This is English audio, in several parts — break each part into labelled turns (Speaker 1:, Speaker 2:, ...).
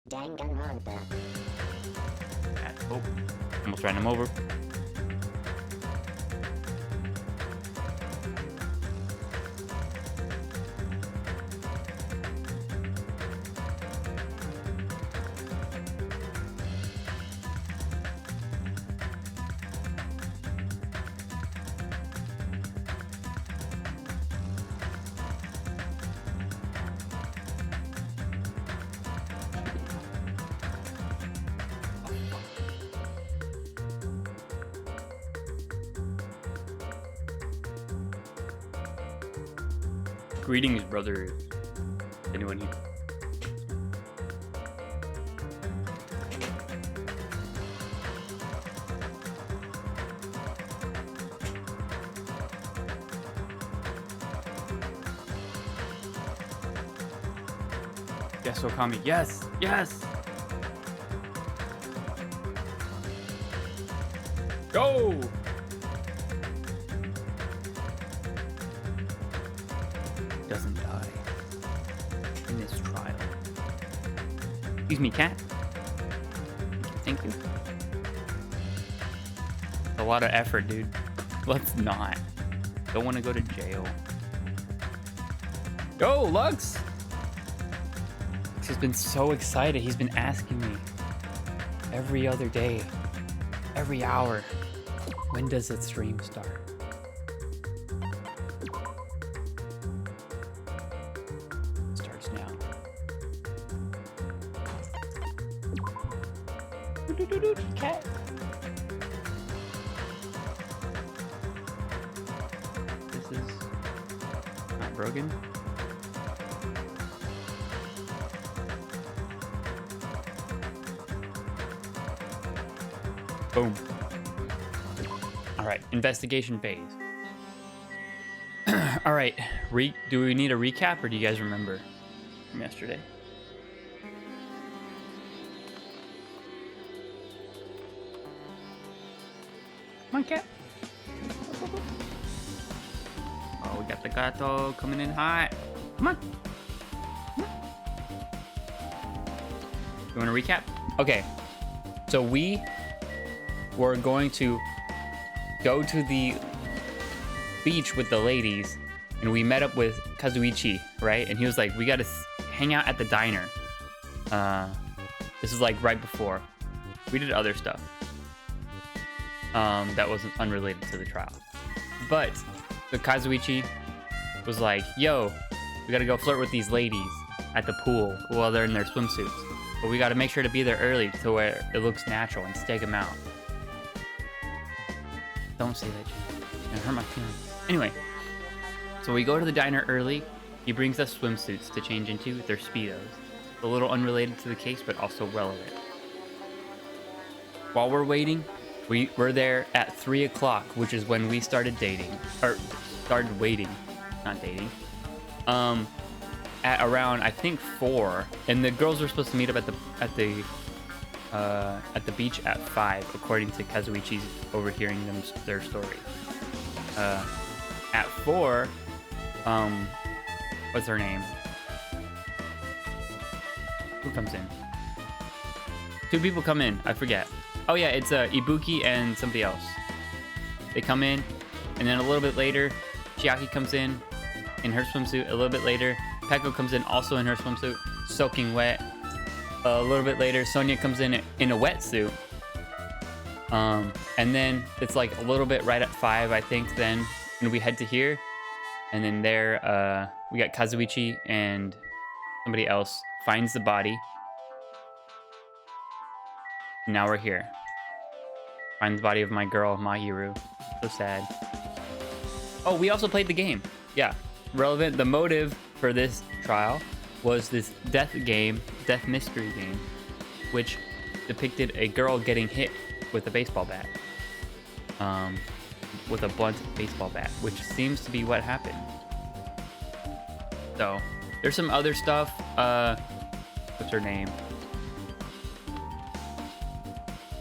Speaker 1: Danganronpa.
Speaker 2: Oh, almost ran him over. Greetings, brothers. Anyone here? Yes, Okami. Yes, yes. Go. Doesn't die in this trial. Excuse me, cat. Thank you. A lot of effort, dude. Let's not. Don't want to go to jail. Go, Lux! Lux has been so excited. He's been asking me every other day, every hour, when does the stream start? Cat. This is not broken. Boom. All right, investigation phase. All right, do we need a recap, or do you guys remember from yesterday? Come on, cat. Oh, we got the gato coming in hot. Come on. You want to recap? Okay. So we were going to go to the beach with the ladies, and we met up with Kazuichi, right? And he was like, we got to hang out at the diner. This is like right before. We did other stuff. That wasn't unrelated to the trial. But the Kazuichi was like, yo, we gotta go flirt with these ladies at the pool while they're in their swimsuits. But we gotta make sure to be there early to where it looks natural and stake them out. Don't say that, it's gonna hurt my feelings. Anyway, so we go to the diner early. He brings us swimsuits to change into. Their Speedos. A little unrelated to the case, but also relevant. While we're waiting, we're there at 3 o'clock, which is when we started dating, or started waiting, not dating. At around, I think 4, and the girls were supposed to meet up at the beach at 5, according to Kazuichi's overhearing their story. At 4, what's her name? Who comes in? 2 people come in. I forget. Oh yeah, it's Ibuki and somebody else. They come in, and then a little bit later, Chiaki comes in her swimsuit. A little bit later, Peko comes in also in her swimsuit, soaking wet. A little bit later, Sonia comes in a wetsuit. And then it's like a little bit right at 5, I think, then. And we head to here. And then there, we got Kazuichi and somebody else finds the body. Now we're here. Find the body of my girl, Mahiru. So sad. Oh, we also played the game. Yeah. Relevant. The motive for this trial was this death mystery game, which depicted a girl getting hit with a baseball bat. With a blunt baseball bat, which seems to be what happened. So, there's some other stuff. What's her name?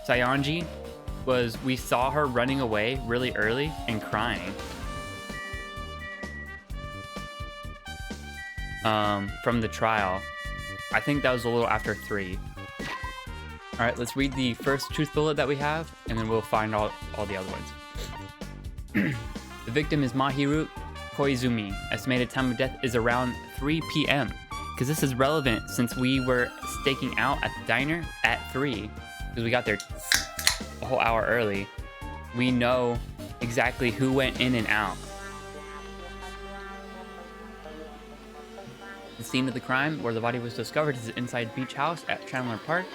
Speaker 2: Sayanji we saw her running away really early and crying. From the trial. I think that was a little after 3. All right, let's read the first truth bullet that we have, and then we'll find all the other ones. The victim is Mahiru Koizumi. Estimated time of death is around 3 p.m. Because this is relevant since we were staking out at the diner at 3. Because we got there a whole hour early. We know exactly who went in and out. The scene of the crime where the body was discovered is inside Beach House at Chandler Park.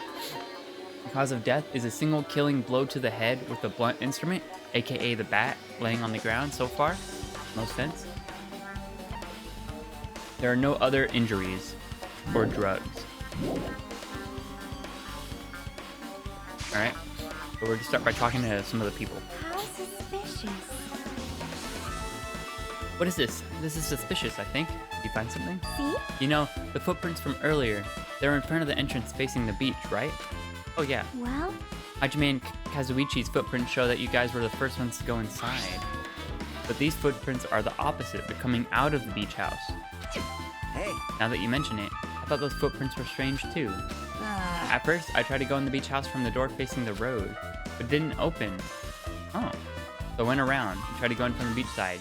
Speaker 2: The cause of death is a single killing blow to the head with a blunt instrument, aka the bat, laying on the ground so far. No sense. There are no other injuries or drugs. Alright, so we're gonna start by talking to some of the people.
Speaker 1: How suspicious.
Speaker 2: What is this? This is suspicious, I think. Did you find something?
Speaker 1: See?
Speaker 2: You know, the footprints from earlier. They're in front of the entrance facing the beach, right? Oh yeah.
Speaker 1: Well?
Speaker 2: Hajime and Kazuichi's footprints show that you guys were the first ones to go inside. But these footprints are the opposite. They're coming out of the beach house.
Speaker 3: Hey.
Speaker 2: Now that you mention it, I thought those footprints were strange too. At first, I tried to go in the beach house from the door facing the road, but it didn't open. Oh. So I went around and tried to go in from the beach side.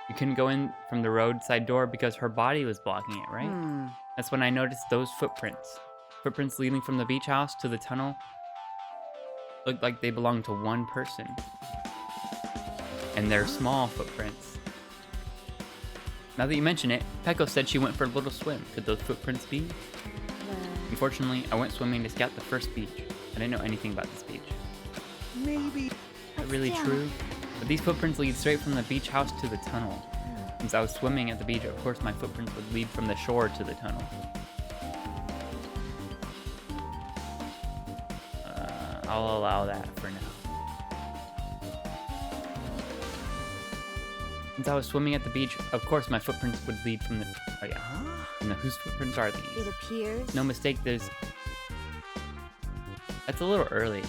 Speaker 2: You couldn't go in from the roadside door because her body was blocking it, right? That's when I noticed those footprints. Footprints leading from the beach house to the tunnel looked like they belonged to one person. And they're small footprints. Now that you mention it, Peko said she went for a little swim. Could those footprints be? Unfortunately, I went swimming to scout the first beach. I didn't know anything about this beach.
Speaker 3: Maybe.
Speaker 2: Is that really true? But these footprints lead straight from the beach house to the tunnel. Since I was swimming at the beach, of course my footprints would lead from the shore to the tunnel. I'll allow that for now. Since I was swimming at the beach, of course my footprints would lead from the... Oh yeah. And whose footprints are these?
Speaker 1: It appears.
Speaker 2: No mistake, there's... That's a little early.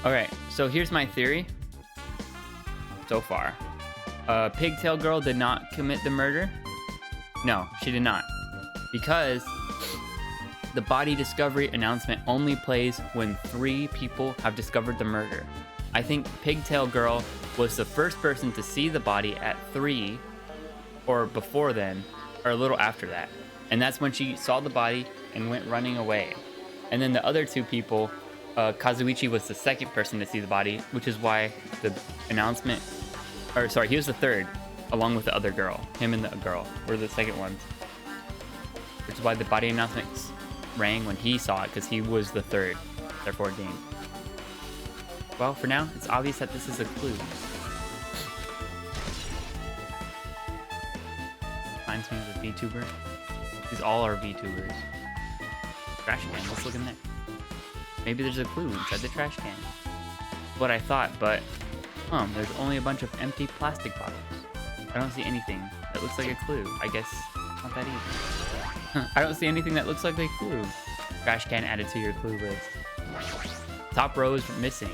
Speaker 2: Okay, so here's my theory. So far. Pigtail Girl did not commit the murder. No, she did not. Because the body discovery announcement only plays when 3 people have discovered the murder. I think Pigtail Girl was the first person to see the body at 3, or before then, or a little after that. And that's when she saw the body and went running away. And then the other 2 people, Kazuichi was the second person to see the body, which is why the announcement, or sorry, he was the third, along with the other girl. Him and the girl were the second ones. Which is why the body announcements rang when he saw it, because he was the third, therefore game. Well, for now, it's obvious that this is a clue. Reminds me of a VTuber. These all are VTubers. Trash can, let's look in there. Maybe there's a clue inside the trash can. What I thought, but there's only a bunch of empty plastic bottles. I don't see anything that looks like a clue. I guess not that easy. I don't see anything that looks like a clue. Trash can added to your clue list. Top row is missing.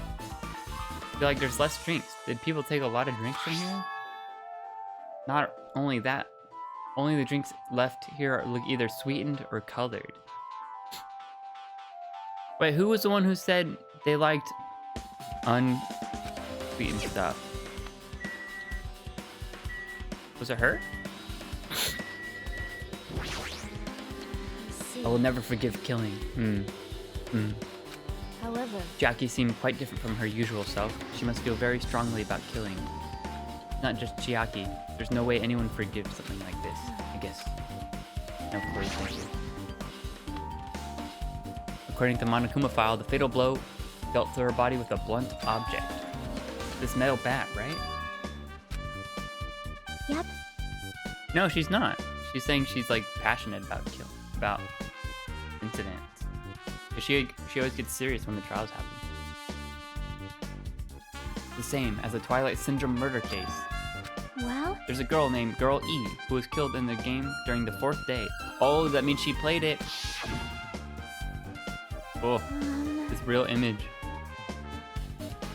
Speaker 2: I feel like there's less drinks. Did people take a lot of drinks from here? Not only that, only the drinks left here look either sweetened or colored. Wait, who was the one who said they liked unsweetened stuff? Was it her? I will never forgive killing.
Speaker 1: However,
Speaker 2: Jackie seemed quite different from her usual self. She must feel very strongly about killing. Not just Chiaki. There's no way anyone forgives something like this, I guess. No, please, thank you. According to Monokuma file, the fatal blow dealt through her body with a blunt object. This metal bat, right?
Speaker 1: yep.
Speaker 2: No, she's not. She's saying she's like passionate about incidents. 'Cause she always gets serious when the trials happen. The same as the Twilight Syndrome murder case.
Speaker 1: Well,
Speaker 2: There's a girl named Girl E who was killed in the game during the 4th day. Oh, that means she played it. Oh, this real image.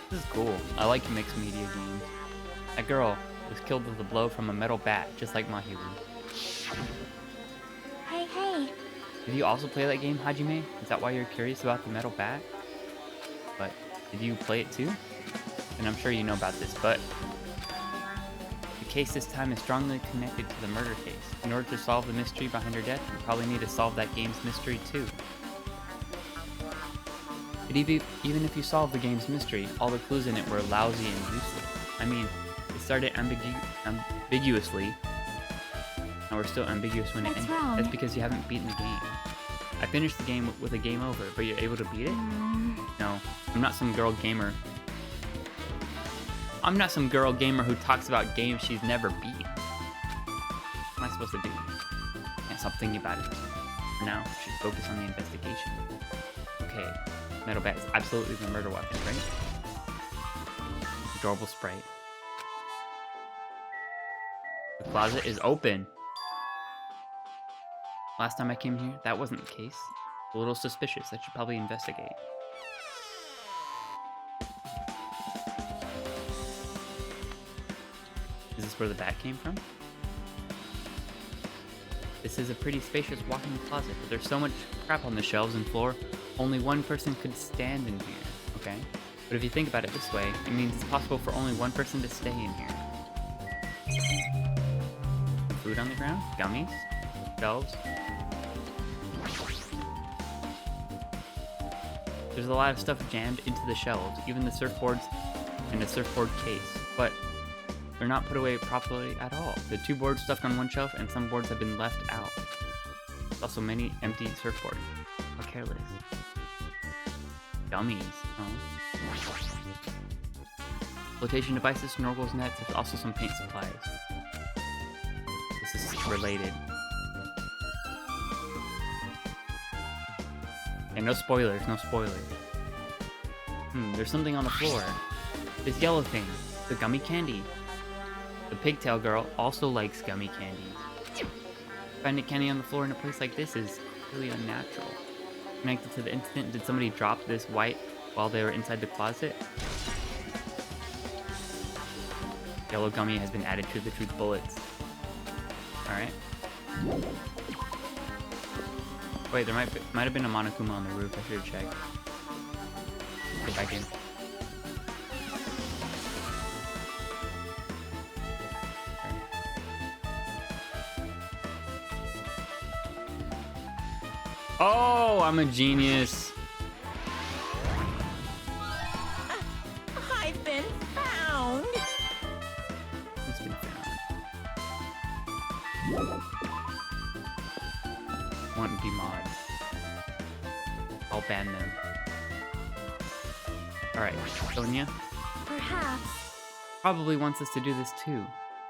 Speaker 2: This is cool. I like mixed media games. That girl was killed with a blow from a metal bat, just like Mahiru.
Speaker 1: hey.
Speaker 2: Did you also play that game, Hajime? Is that why you're curious about the metal bat? But did you play it too? And I'm sure you know about this, but the case this time is strongly connected to the murder case. In order to solve the mystery behind her death, you probably need to solve that game's mystery too. But even if you solve the game's mystery, all the clues in it were lousy and useless. I mean, it started ambiguously. And we're still ambiguous when it
Speaker 1: What's
Speaker 2: ended.
Speaker 1: wrong?
Speaker 2: That's because you haven't beaten the game. I finished the game with a game over, but you're able to beat it? No, I'm not some girl gamer. I'm not some girl gamer who talks about games she's never beat. What am I supposed to do? Can't stop thinking about it. For now, I should focus on the investigation. Okay, metal bat is absolutely the murder weapon, right? Adorable sprite. The closet is open. Last time I came here, that wasn't the case. A little suspicious. I should probably investigate. Is this where the bat came from? This is a pretty spacious walk-in closet, but there's so much crap on the shelves and floor, only one person could stand in here, okay? But if you think about it this way, it means it's possible for only one person to stay in here. Food on the ground? Gummies? Shelves? There's a lot of stuff jammed into the shelves, even the surfboards and a surfboard case, but they're not put away properly at all. The 2 boards stuffed on one shelf and some boards have been left out. There's also many empty surfboards. How careless. Dummies, huh? Flotation devices, snorkels, nets, there's also some paint supplies. This is related. And no spoilers, no spoilers. There's something on the floor. This yellow thing, the gummy candy. The pigtail girl also likes gummy candies. Finding candy on the floor in a place like this is really unnatural. Connected to the incident, did somebody drop this white while they were inside the closet? Yellow gummy has been added to the truth bullets. Alright. Wait, there might have been a Monokuma on the roof. I should have checked. Get back in. Oh, I'm a genius.
Speaker 4: I've been found.
Speaker 2: He's been found. Want to be mods. I'll ban them. Alright, Sonia
Speaker 1: Perhaps.
Speaker 2: probably wants us to do this too.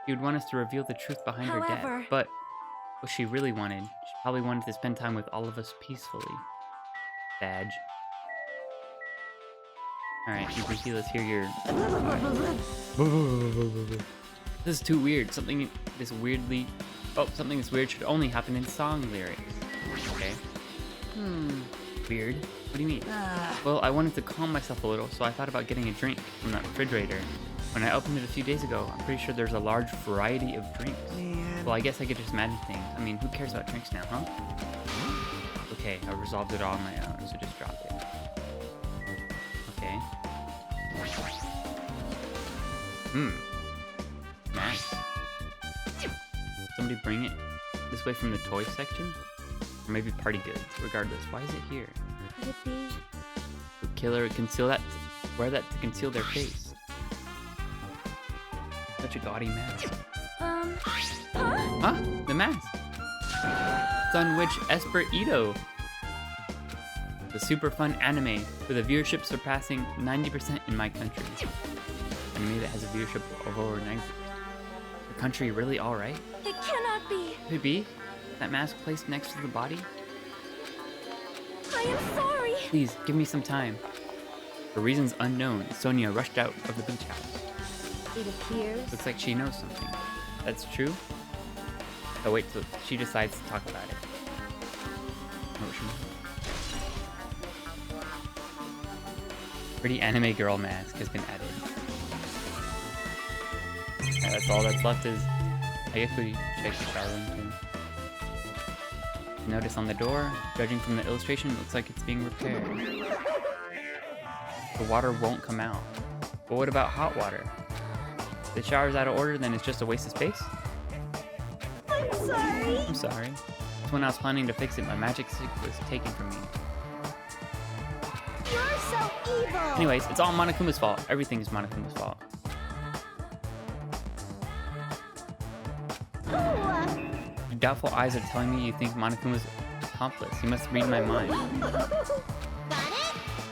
Speaker 2: She would want us to reveal the truth behind her
Speaker 1: However-
Speaker 2: death, but what she really wanted, she probably wanted to spend time with all of us peacefully. Badge. Alright, you can see, let's hear your... This is too weird. Something this weird should only happen in song lyrics. Okay. Weird. What do you mean? Well, I wanted to calm myself a little, so I thought about getting a drink from that refrigerator. When I opened it a few days ago, I'm pretty sure there's a large variety of drinks.
Speaker 3: Man.
Speaker 2: Well, I guess I could just imagine things. I mean, who cares about drinks now, huh? Okay, I resolved it all on my own, so just drop it. Okay. Nice. Somebody bring it this way from the toy section? Or maybe party goods. Regardless, why is it here?
Speaker 1: Could it be?
Speaker 2: Who killer would wear that to conceal their face. Such a gaudy mask.
Speaker 1: Huh?
Speaker 2: Huh? The mask. Sun Witch Esper Ito. The super fun anime with a viewership surpassing 90% in my country. Anime that has a viewership of over 90%. The country really alright?
Speaker 1: It cannot be.
Speaker 2: Could it be? That mask placed next to the body?
Speaker 1: I am sorry.
Speaker 2: Please, give me some time. For reasons unknown, Sonia rushed out of the beach house.
Speaker 1: It appears.
Speaker 2: Looks like she knows something. That's true? Oh wait till she decides to talk about it. Pretty anime girl mask has been added. Yeah, that's all that's left is... I guess we check the shower room too. Notice on the door, judging from the illustration, it looks like it's being repaired. The water won't come out. But what about hot water? If the shower's out of order, then it's just a waste of space?
Speaker 1: I'm sorry.
Speaker 2: I'm sorry. That's when I was planning to fix it, my magic stick was taken from me.
Speaker 1: You're so evil.
Speaker 2: Anyways, it's all Monokuma's fault. Everything is Monokuma's fault. Your doubtful eyes are telling me you think Monokuma's accomplice. You must read my mind.
Speaker 1: Got it?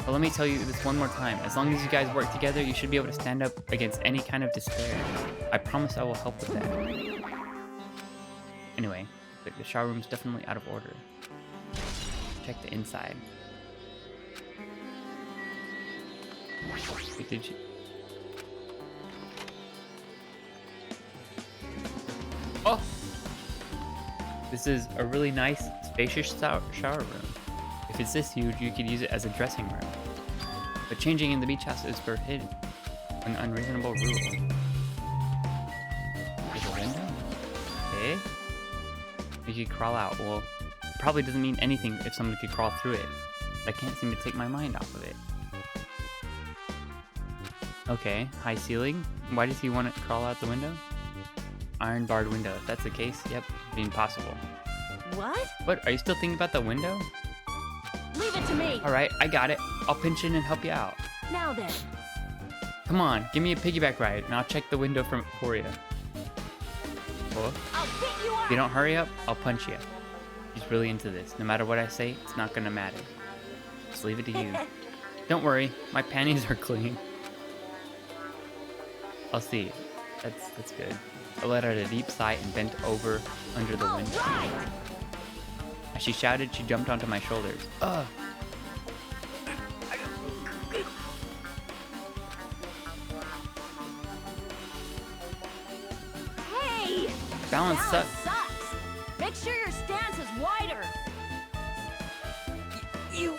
Speaker 2: But let me tell you this one more time. As long as you guys work together, you should be able to stand up against any kind of despair. I promise I will help with that. Anyway, the shower room's definitely out of order. Check the inside. Wait, did you? Oh! This is a really nice, spacious shower room. If it's this huge, you could use it as a dressing room. But changing in the beach house is forbidden. An unreasonable rule. There's a window? Okay. You could crawl out. Well, it probably doesn't mean anything if someone could crawl through it. But I can't seem to take my mind off of it. Okay, high ceiling. Why does he want to crawl out the window? Iron barred window. If that's the case, yep, it'd be impossible.
Speaker 1: What?
Speaker 2: What? Are you still thinking about the window?
Speaker 1: Leave it to me.
Speaker 2: Alright, I got it. I'll pinch in and help you out.
Speaker 1: Now then.
Speaker 2: Come on, give me a piggyback ride, and I'll check the window for you. Oh.
Speaker 1: I'll beat you up.
Speaker 2: If you don't hurry up, I'll punch you. He's really into this. No matter what I say, it's not gonna matter. Just leave it to you. Don't worry, my panties are clean. I'll see. That's good. I let out a deep sigh and bent over under the window.
Speaker 1: Right.
Speaker 2: As she shouted, she jumped onto my shoulders. Ugh.
Speaker 1: Hey!
Speaker 2: Balance sucks.
Speaker 1: sucks. Make sure your stance is wider.
Speaker 4: You're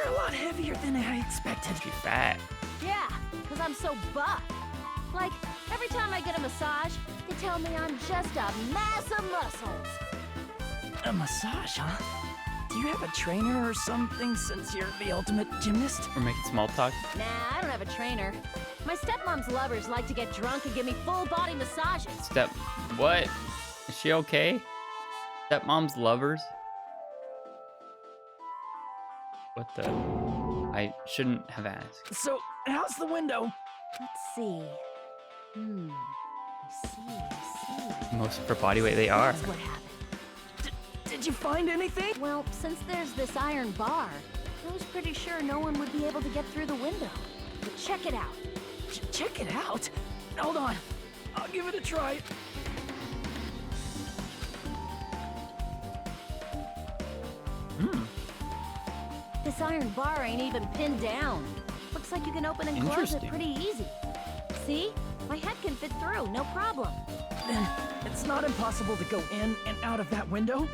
Speaker 4: a lot heavier than I expected.
Speaker 2: She's fat.
Speaker 1: Yeah, because I'm so buff. Like, every time I get a massage, they tell me I'm just a mass of muscles.
Speaker 4: A massage, huh? Do you have a trainer or something since you're the ultimate gymnast?
Speaker 2: We're making small talk.
Speaker 1: Nah, I don't have a trainer. My stepmom's lovers like to get drunk and give me full-body massages.
Speaker 2: What? Is she okay? Stepmom's lovers? What the? I shouldn't have asked.
Speaker 4: So, how's the window?
Speaker 1: Let's see. I see.
Speaker 2: Most of her body weight, they are.
Speaker 1: That's what happened.
Speaker 4: Did you find anything?
Speaker 1: Well, since there's this iron bar, I was pretty sure no one would be able to get through the window. But check it out.
Speaker 4: Check it out. Hold on. I'll give it a try.
Speaker 1: This iron bar ain't even pinned down. Looks like you can open and close it
Speaker 2: Interesting.
Speaker 1: pretty easy. See? My head can fit through, no problem.
Speaker 4: Then it's not impossible to go in and out of that window?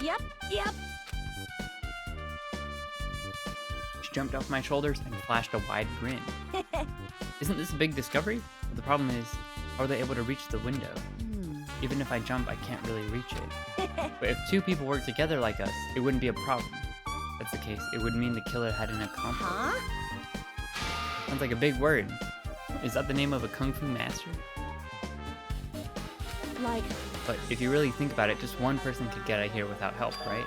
Speaker 1: Yep.
Speaker 2: She jumped off my shoulders and flashed a wide grin. Isn't this a big discovery? But the problem is, how are they able to reach the window? Even if I jump, I can't really reach it. But if two people work together like us, it wouldn't be a problem. If that's the case, it would mean the killer had an accomplice.
Speaker 1: Huh?
Speaker 2: Sounds like a big word. Is that the name of a kung fu master?
Speaker 1: Like,
Speaker 2: But if you really think about it, just one person could get out of here without help, right?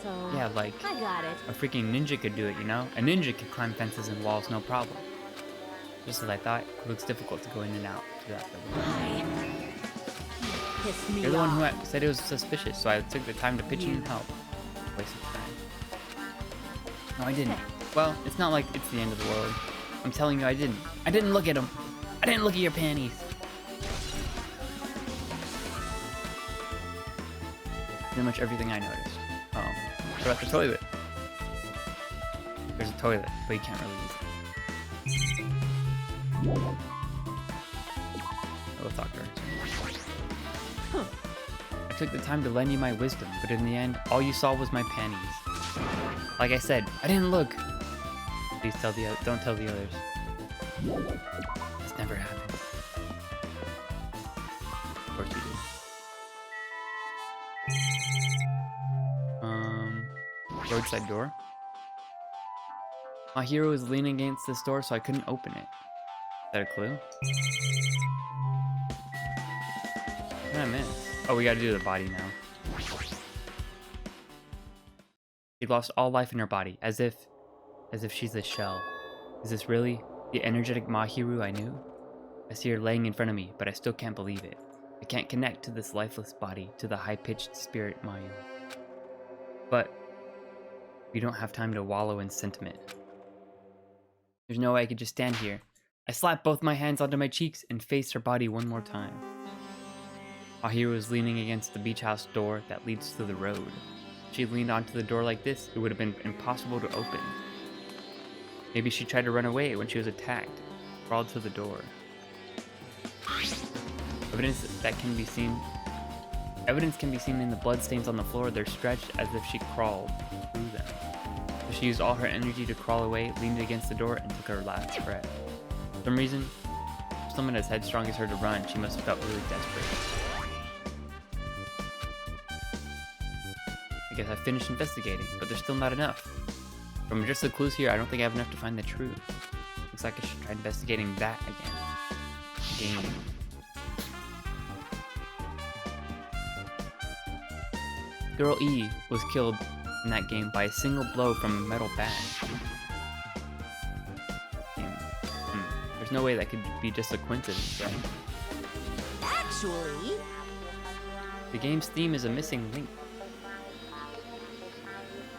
Speaker 1: so...
Speaker 2: Yeah, like
Speaker 1: I got it.
Speaker 2: a freaking ninja could do it, you know? A ninja could climb fences and walls, no problem. Just as I thought, it looks difficult to go in and out to that building.
Speaker 1: Why? Piss me
Speaker 2: You're the one
Speaker 1: off.
Speaker 2: who said it was suspicious, so I took the time to pitch in and help. Waste of time. No, I didn't. Well, it's not like it's the end of the world. I'm telling you, I didn't. I didn't look at them. I didn't look at your panties. Pretty much everything I noticed. Oh, what about the toilet? There's a toilet, but you can't really use it. We'll talk to her. I took the time to lend you my wisdom, but in the end, all you saw was my panties. Like I said, I didn't look. Please don't tell the others. This never happened. Of course you did. Roadside door. My hero was leaning against this door, so I couldn't open it. Is that a clue? What did I miss? Oh, we gotta do the body now. She lost all life in her body, as if she's a shell. Is this really the energetic Mahiru I knew? I see her laying in front of me, but I still can't believe it. I can't connect to this lifeless body, to the high-pitched spirit Mayu. But we don't have time to wallow in sentiment. There's no way I could just stand here. I slapped both my hands onto my cheeks and faced her body one more time. Mahiru was leaning against the beach house door that leads to the road. If she leaned onto the door like this, it would have been impossible to open. Maybe she tried to run away when she was attacked, crawled to the door. Evidence can be seen in the bloodstains on the floor. They're stretched as if she crawled through them. So she used all her energy to crawl away, leaned against the door, and took her last breath. For some reason, for someone as headstrong as her to run, she must have felt really desperate. I guess I finished investigating, but there's still not enough. From just the clues here, I don't think I have enough to find the truth. Looks like I should try investigating that again. Game. Girl E was killed in that game by a single blow from a metal bat. There's no way that could be just a coincidence, right?
Speaker 1: Actually...
Speaker 2: The game's theme is a missing link.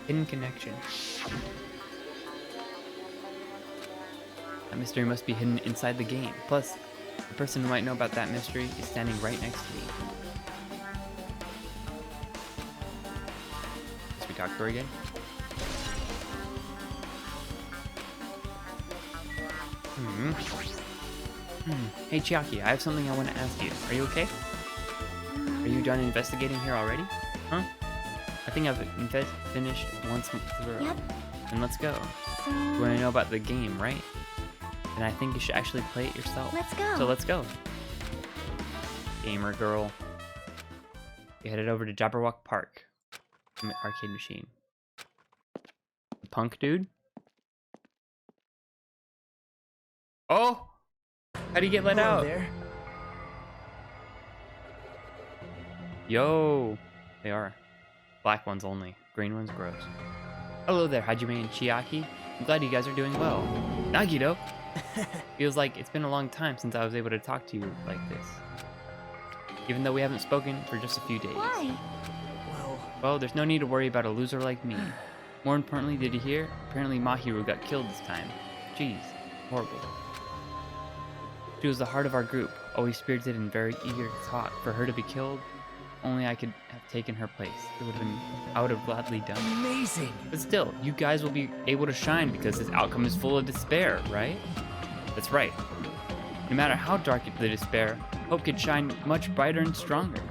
Speaker 2: Hidden connection. That mystery must be hidden inside the game. Plus, the person who might know about that mystery is standing right next to me. Guess we talk to her again? Hey Chiaki, I have something I want to ask you. Are you okay? Are you done investigating here already? Huh? I think I've finished once through.
Speaker 1: Yep.
Speaker 2: Then let's go.
Speaker 1: So...
Speaker 2: You want to know about the game, right? And I think you should actually play it yourself.
Speaker 1: Let's go.
Speaker 2: So let's go. Gamer girl. We headed over to Jabberwock Park. In the arcade machine. The punk dude? Oh! How do you get let
Speaker 4: Hello
Speaker 2: out?
Speaker 4: there.
Speaker 2: Yo! They are. Black ones only. Green ones gross. Hello there, Hajime and Chiaki. I'm glad you guys are doing well. Nagito! Feels like it's been a long time since I was able to talk to you like this. Even though we haven't spoken for just a few days.
Speaker 1: Why?
Speaker 2: Well, there's no need to worry about a loser like me. More importantly, did you hear? Apparently Mahiru got killed this time. Jeez, horrible. She was the heart of our group, always spirited and very eager to talk. For her to be killed, only I could have taken her place. I would have gladly done it.
Speaker 4: Amazing.
Speaker 2: But still, you guys will be able to shine because this outcome is full of despair, right? That's right. No matter how dark the despair, hope could shine much brighter and stronger.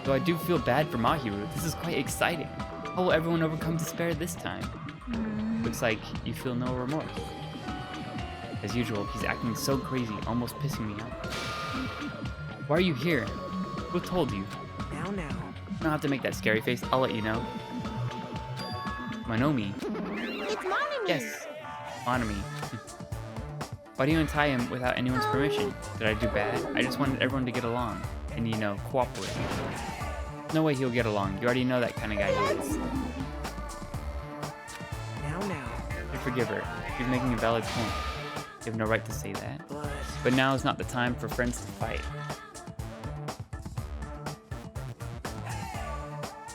Speaker 2: Though I do feel bad for Mahiru, this is quite exciting. How will everyone overcome despair this time? Looks like you feel no remorse. As usual, he's acting so crazy, almost pissing me off. Why are you here? Who told you?
Speaker 4: Now.
Speaker 2: You don't have to make that scary face, I'll let you know. Monomi?
Speaker 1: It's Monomi!
Speaker 2: Yes, Monomi. Why do you untie him without anyone's permission? Did I do bad? I just wanted everyone to get along and, you know, cooperate. No way he'll get along. You already know that kind of guy he is.
Speaker 3: Now.
Speaker 2: You forgive her. She's making a valid point. You have no right to say that. But now is not the time for friends to fight.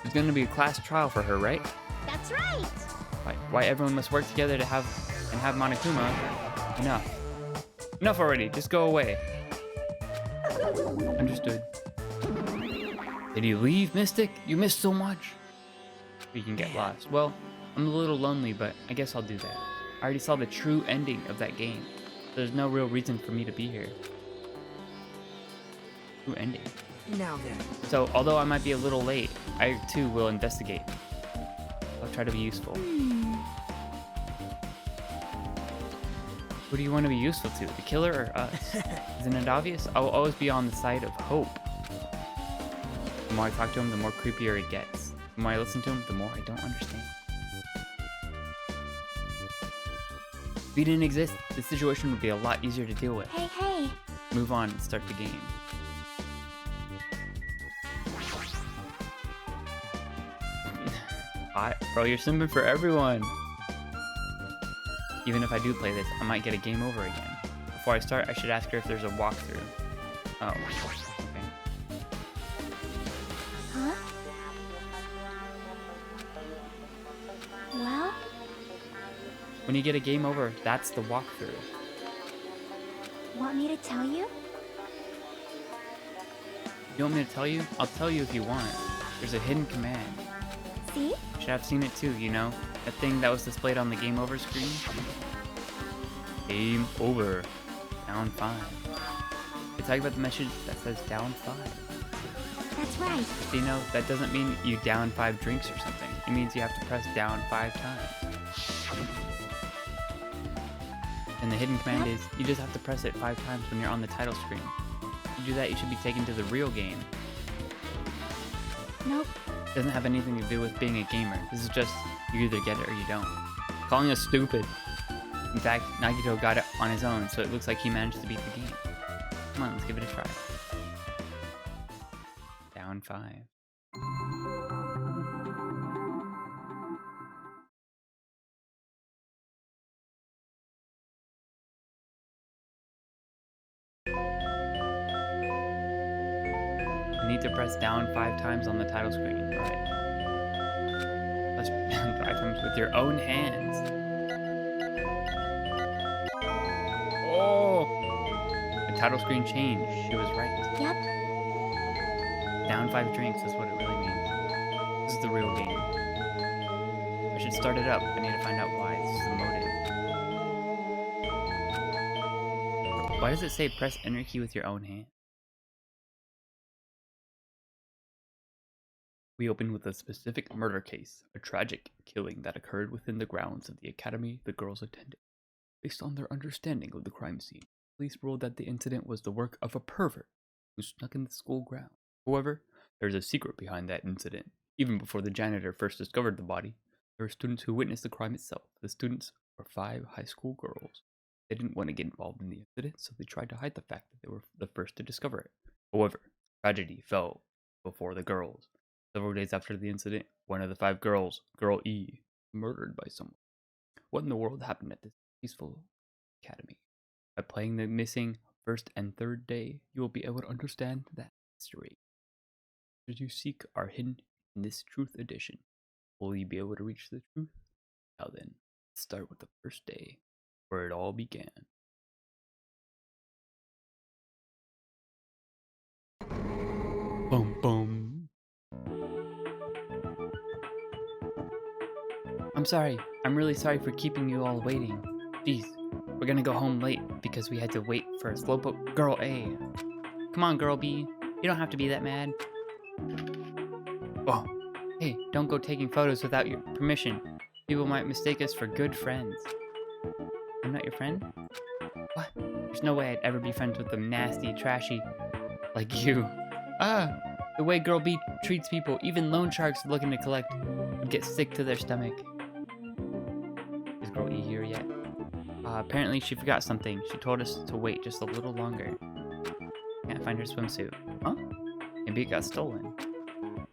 Speaker 2: There's going to be a class trial for her, right?
Speaker 1: That's right.
Speaker 2: Why everyone must work together to have Monokuma? Enough. Enough already. Just go away. Understood. Did you leave, Mystic? You missed so much. You can get lost. Well, I'm a little lonely, but I guess I'll do that. I already saw the true ending of that game. There's no real reason for me to be here. True ending.
Speaker 3: Now then.
Speaker 2: So, although I might be a little late, I too will investigate. I'll try to be useful. Who do you want to be useful to? The killer or us? Isn't it obvious? I will always be on the side of hope. The more I talk to him, the more creepier it gets. The more I listen to him, the more I don't understand. If he didn't exist, the situation would be a lot easier to deal with.
Speaker 1: Hey.
Speaker 2: Move on and start the game. Hot. Bro, you're simping for everyone. Even if I do play this, I might get a game over again. Before I start, I should ask her if there's a walkthrough. Oh, okay.
Speaker 1: Huh? Well?
Speaker 2: When you get a game over, that's the walkthrough.
Speaker 1: Want me to tell you?
Speaker 2: You want me to tell you? I'll tell you if you want. There's a hidden command.
Speaker 1: See?
Speaker 2: You should have seen it too, you know? That thing that was displayed on the game over screen? Game over. Down 5. They talk about the message that says down 5.
Speaker 1: That's right.
Speaker 2: So you know, that doesn't mean you down 5 drinks or something. It means you have to press down 5 times. And the hidden command is, you just have to press it 5 times when you're on the title screen. If you do that, you should be taken to the real game.
Speaker 1: Nope.
Speaker 2: It doesn't have anything to do with being a gamer. This is just, you either get it or you don't. Calling us stupid. In fact, Nagito got it on his own, so it looks like he managed to beat the game. Come on, let's give it a try. Down 5. I need to press down 5 times on the title screen. Alright. Let's down 5 times with your own hands. Oh! The title screen changed. She was right.
Speaker 1: Yep.
Speaker 2: Down 5 drinks is what it really means. This is the real game. I should start it up. I need to find out why. This is the motive. Why does it say press enter key with your own hand? We open with a specific murder case, a tragic killing that occurred within the grounds of the academy the girls attended. Based on their understanding of the crime scene, police ruled that the incident was the work of a pervert who snuck in the school ground. However, there's a secret behind that incident. Even before the janitor first discovered the body, there were students who witnessed the crime itself. The students were 5 high school girls. They didn't want to get involved in the incident, so they tried to hide the fact that they were the first to discover it. However, tragedy fell before the girls. Several days after the incident, one of the 5 girls, Girl E, murdered by someone. What in the world happened at this peaceful academy? By playing the missing first and third day, you will be able to understand that mystery. As you seek are hidden in this Truth Edition. Will you be able to reach the truth? Now then, let's start with the first day, where it all began. Boom, boom. I'm sorry. I'm really sorry for keeping you all waiting. Jeez, we're gonna go home late because we had to wait for a slowpoke Girl A. Come on, Girl B. You don't have to be that mad. Oh, hey, don't go taking photos without your permission. People might mistake us for good friends. I'm not your friend? What? There's no way I'd ever be friends with them nasty, trashy like you. The way Girl B treats people, even loan sharks looking to collect, would get sick to their stomach. Is Girl E here yet? Apparently she forgot something. She told us to wait just a little longer. Can't find her swimsuit. Huh? Maybe it got stolen.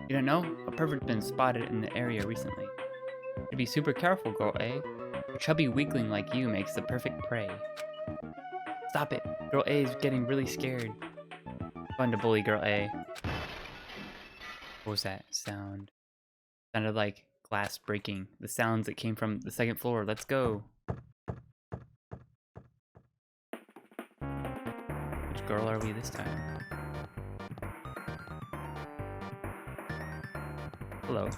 Speaker 2: You don't know? A pervert's been spotted in the area recently. To be super careful, girl A. A chubby weakling like you makes the perfect prey. Stop it. Girl A is getting really scared. Fun to bully girl A. What was that sound? Sounded like glass breaking. The sounds that came from the second floor. Let's go. Which girl are we this time? Hello.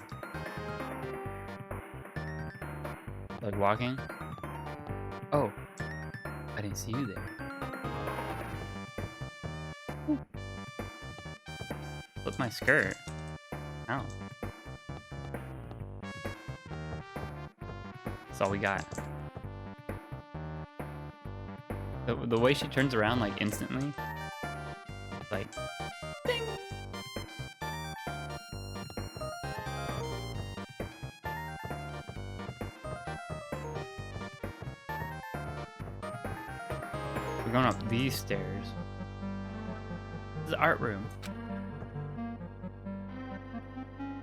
Speaker 2: Like walking? Oh. I didn't see you there. Flip my skirt. Oh. That's all we got. The way she turns around like instantly. Like ding. We're going up these stairs. This is the art room.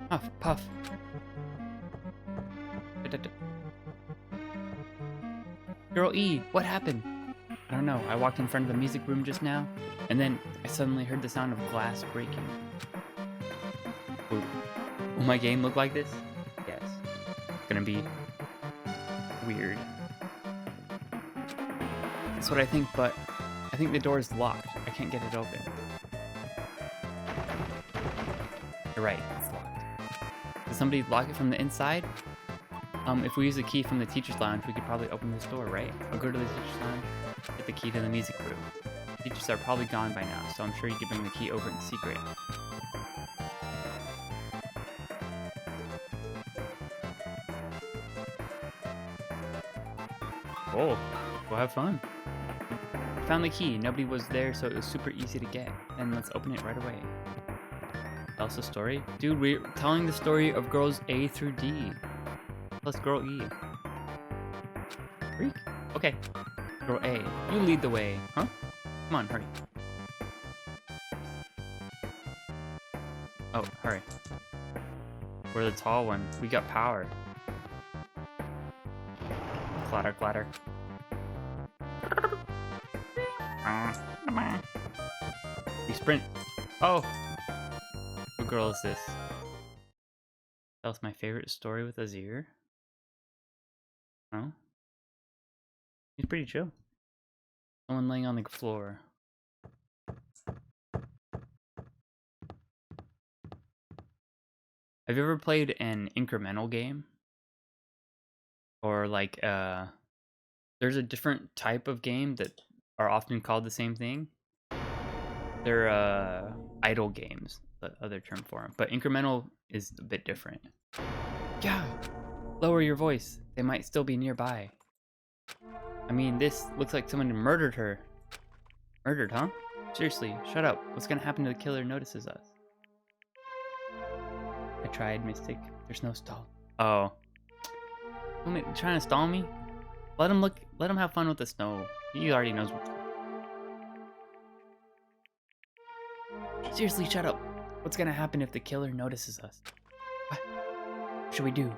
Speaker 2: Puff, puff. Girl E, what happened? I don't know. I walked in front of the music room just now, and then I suddenly heard the sound of glass breaking. Will my game look like this? Yes. It's gonna be weird. That's what I think, but I think the door is locked. I can't get it open. You're right, it's locked. Did somebody lock it from the inside? If we use a key from the teacher's lounge, we could probably open this door, right? I'll go to the teacher's lounge, get the key to the music room. Teachers are probably gone by now, so I'm sure you could bring the key over in secret. Oh, we'll have fun. Found the key. Nobody was there, so it was super easy to get. Then let's open it right away. Tell us a story? Dude, we're telling the story of girls A through D. Plus girl E. Freak? Okay. Girl A, you lead the way, huh? Come on, hurry. Oh, hurry. We're the tall one. We got power. Clatter, clatter. We sprint. Oh! What girl is this? That was my favorite story with Azir. Oh? He's pretty chill. Someone laying on the floor. Have you ever played an incremental game? Or like, there's a different type of game that are often called the same thing. They're, idle games, the other term for them. But incremental is a bit different. Yeah! Lower your voice. They might still be nearby. I mean, this looks like someone murdered her. Murdered, huh? Seriously, shut up. What's gonna happen to the killer notices us? I tried, Mystic. There's no stall. Oh. You trying to stall me? Let him look. Let him have fun with the snow. He already knows what's up. Seriously, shut up. What's gonna happen if the killer notices us? What should we do?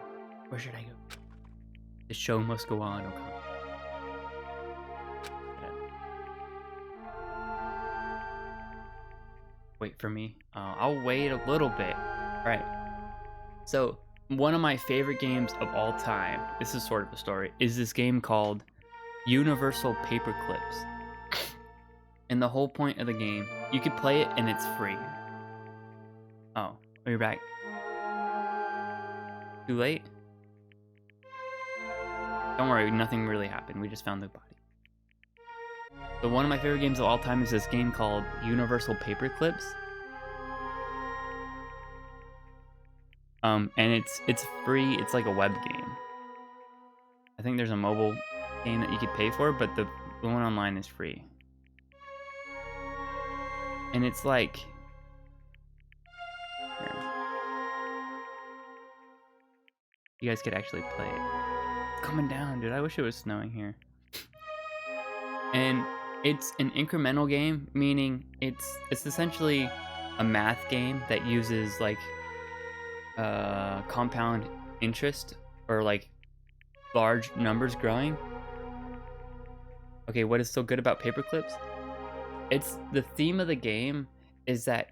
Speaker 2: Where should I go? The show must go on, okay? Wait for me. I'll wait a little bit. Alright. So, one of my favorite games of all time, this is sort of a story, is this game called Universal Paperclips. And the whole point of the game, you could play it and it's free. Oh, you're back. Too late? Don't worry, nothing really happened. We just found the body. So one of my favorite games of all time is this game called Universal Paperclips. And it's free. It's like a web game. I think there's a mobile game that you could pay for, but the one online is free. And it's like, here. You guys could actually play it. It's coming down, dude. I wish it was snowing here. And it's an incremental game, meaning it's essentially a math game that uses like compound interest or like large numbers growing. Okay, what is so good about paper clips? It's the theme of the game is that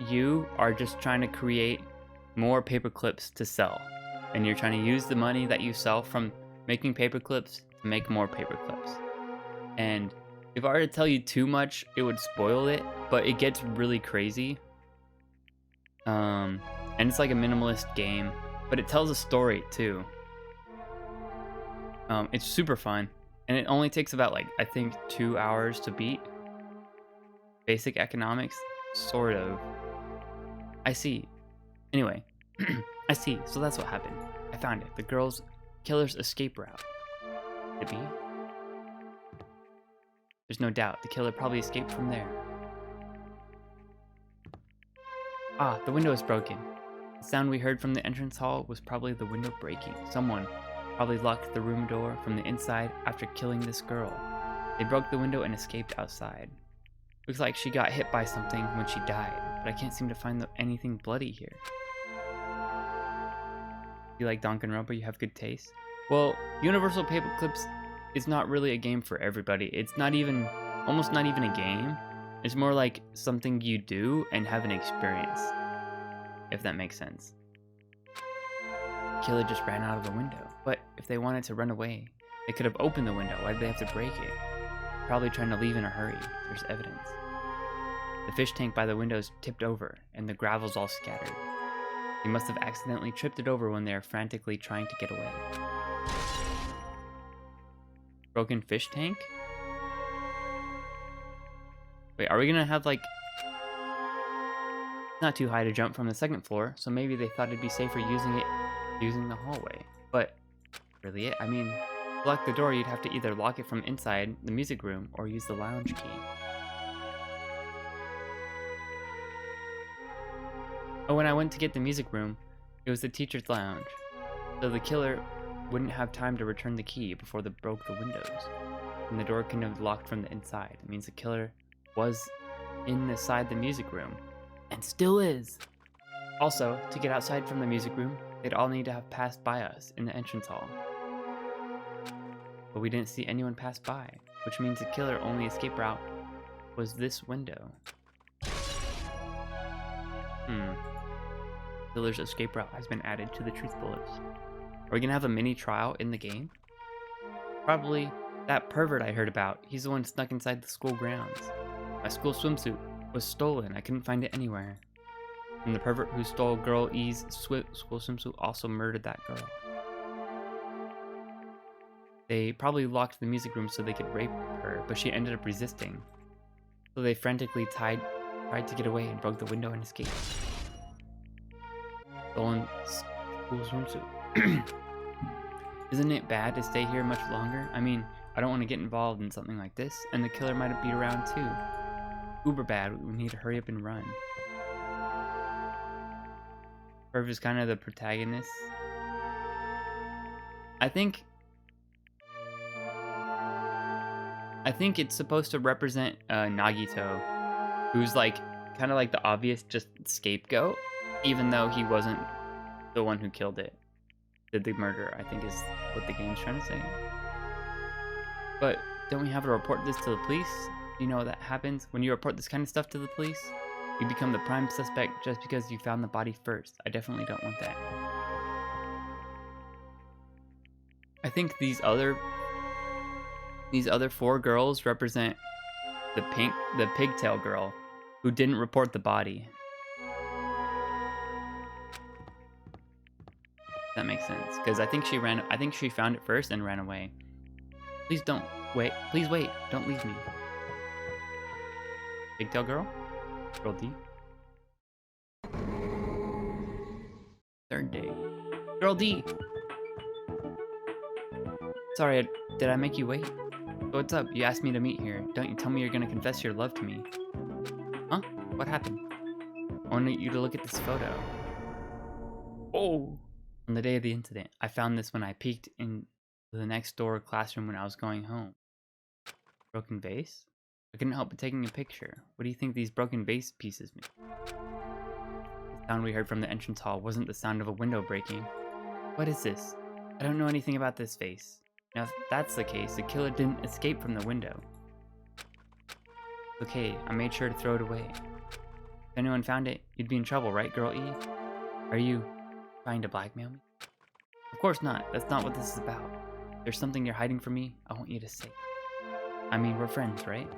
Speaker 2: you are just trying to create more paper clips to sell, and you're trying to use the money that you sell from making paper clips to make more paper clips. And if I were to tell you too much, it would spoil it, but it gets really crazy. And it's like a minimalist game, but it tells a story too. It's super fun, and it only takes about like I think 2 hours to beat. Basic economics, sort of. I see. Anyway, I see. So that's what happened. I found it. The killer's escape route. Could be. There's no doubt. The killer probably escaped from there. Ah, the window is broken. The sound we heard from the entrance hall was probably the window breaking. Someone probably locked the room door from the inside after killing this girl. They broke the window and escaped outside. Looks like she got hit by something when she died, but I can't seem to find anything bloody here. You like Danganronpa? You have good taste? Well, Universal Paperclips is not really a game for everybody. It's almost not even a game. It's more like something you do and have an experience, if that makes sense. The killer just ran out of the window, but if they wanted to run away, they could have opened the window. Why did they have to break it? Probably trying to leave in a hurry. There's evidence. The fish tank by the windows tipped over, and the gravel's all scattered. They must have accidentally tripped it over when they were frantically trying to get away. Broken fish tank? Wait, are we gonna have like... Not too high to jump from the second floor, so maybe they thought it'd be safer using the hallway. But, really it? I mean, to lock the door, you'd have to either lock it from inside the music room or use the lounge key. Oh, when I went to get the music room, it was the teacher's lounge. So the killer wouldn't have time to return the key before they broke the windows. And the door couldn't have locked from the inside. It means the killer was inside the music room. And still is! Also, to get outside from the music room, they'd all need to have passed by us in the entrance hall. But we didn't see anyone pass by, which means the killer only escape route was this window. Killer's escape route has been added to the truth bullets. Are we gonna have a mini trial in the game? Probably that pervert I heard about. He's the one snuck inside the school grounds. My school swimsuit was stolen. I couldn't find it anywhere. And the pervert who stole Girl E's school swimsuit also murdered that girl. They probably locked the music room so they could rape her, but she ended up resisting. So they frantically tried to get away and broke the window and escaped. Stolen school swimsuit. Isn't it bad to stay here much longer? I mean, I don't want to get involved in something like this, and the killer might be around too. Uber bad, we need to hurry up and run. Perv is kind of the protagonist. I think it's supposed to represent Nagito, who's like kind of like the obvious just scapegoat, even though he wasn't the one who killed it. Did the murder, I think, is what the game's trying to say. But don't we have to report this to the police? You know that happens when you report this kind of stuff to the police? You become the prime suspect just because you found the body first. I definitely don't want that. I think these other 4 girls represent the pigtail girl who didn't report the body. That makes sense, because I think she found it first and ran away. Please don't wait. Please wait. Don't leave me. Pigtail girl? Girl D. 3rd day. Girl D! Sorry, did I make you wait? What's up? You asked me to meet here. Don't you tell me you're gonna confess your love to me. Huh? What happened? I wanted you to look at this photo. Oh! On the day of the incident, I found this when I peeked in the next door classroom when I was going home. Broken vase? I couldn't help but taking a picture. What do you think these broken vase pieces mean? sound we heard from the entrance hall wasn't the sound of a window breaking. What is this? I don't know anything about this face. Now, if that's the case, the killer didn't escape from the window. Okay, I made sure to throw it away. If anyone found it, you'd be in trouble, right, Girl E? Are you trying to blackmail me? Of course not. That's not what this is about. If there's something you're hiding from me, I want you to say. I mean, we're friends, right?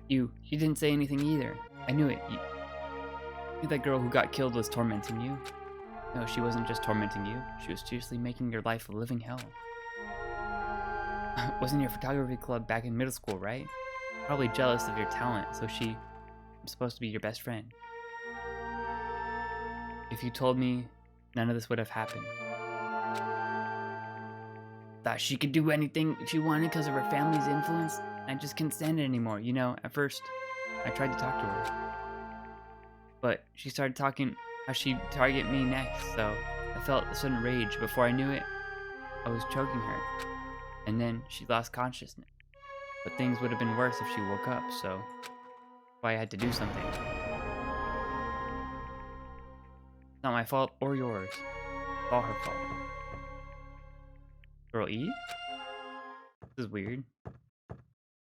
Speaker 2: She didn't say anything either. I knew it. You that girl who got killed was tormenting you. No, she wasn't just tormenting you. She was seriously making your life a living hell. Wasn't your photography club back in middle school, right? Probably jealous of your talent, so I'm supposed to be your best friend. If you told me, none of this would have happened. Thought she could do anything she wanted because of her family's influence. I just couldn't stand it anymore. You know, at first, I tried to talk to her. But she started talking how she'd target me next, so I felt a sudden rage. Before I knew it, I was choking her. And then she lost consciousness. But things would have been worse if she woke up, so that's why I had to do something. It's not my fault or yours. It's all her fault. Girl E? This is weird.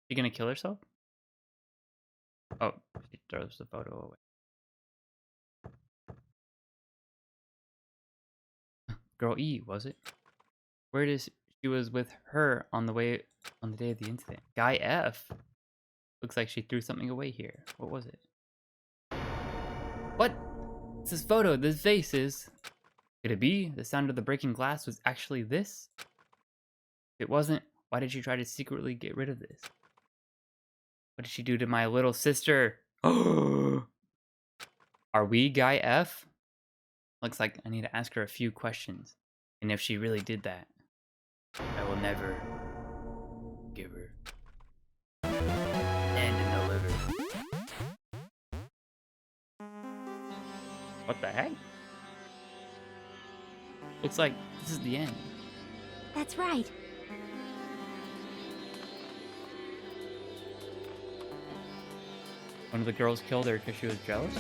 Speaker 2: She gonna kill herself? Oh, she throws the photo away. Girl E, was it? Where is she was with her on the day of the incident. Guy F. Looks like she threw something away here. What was it? What? It's this photo. This face is. Could it be the sound of the breaking glass was actually this? If it wasn't, why did she try to secretly get rid of this? What did she do to my little sister? Are we Guy F? Looks like I need to ask her a few questions. And if she really did that, I will never give her hand in the liver. What the heck? Looks like this is the end.
Speaker 1: That's right.
Speaker 2: One of the girls killed her because she was jealous?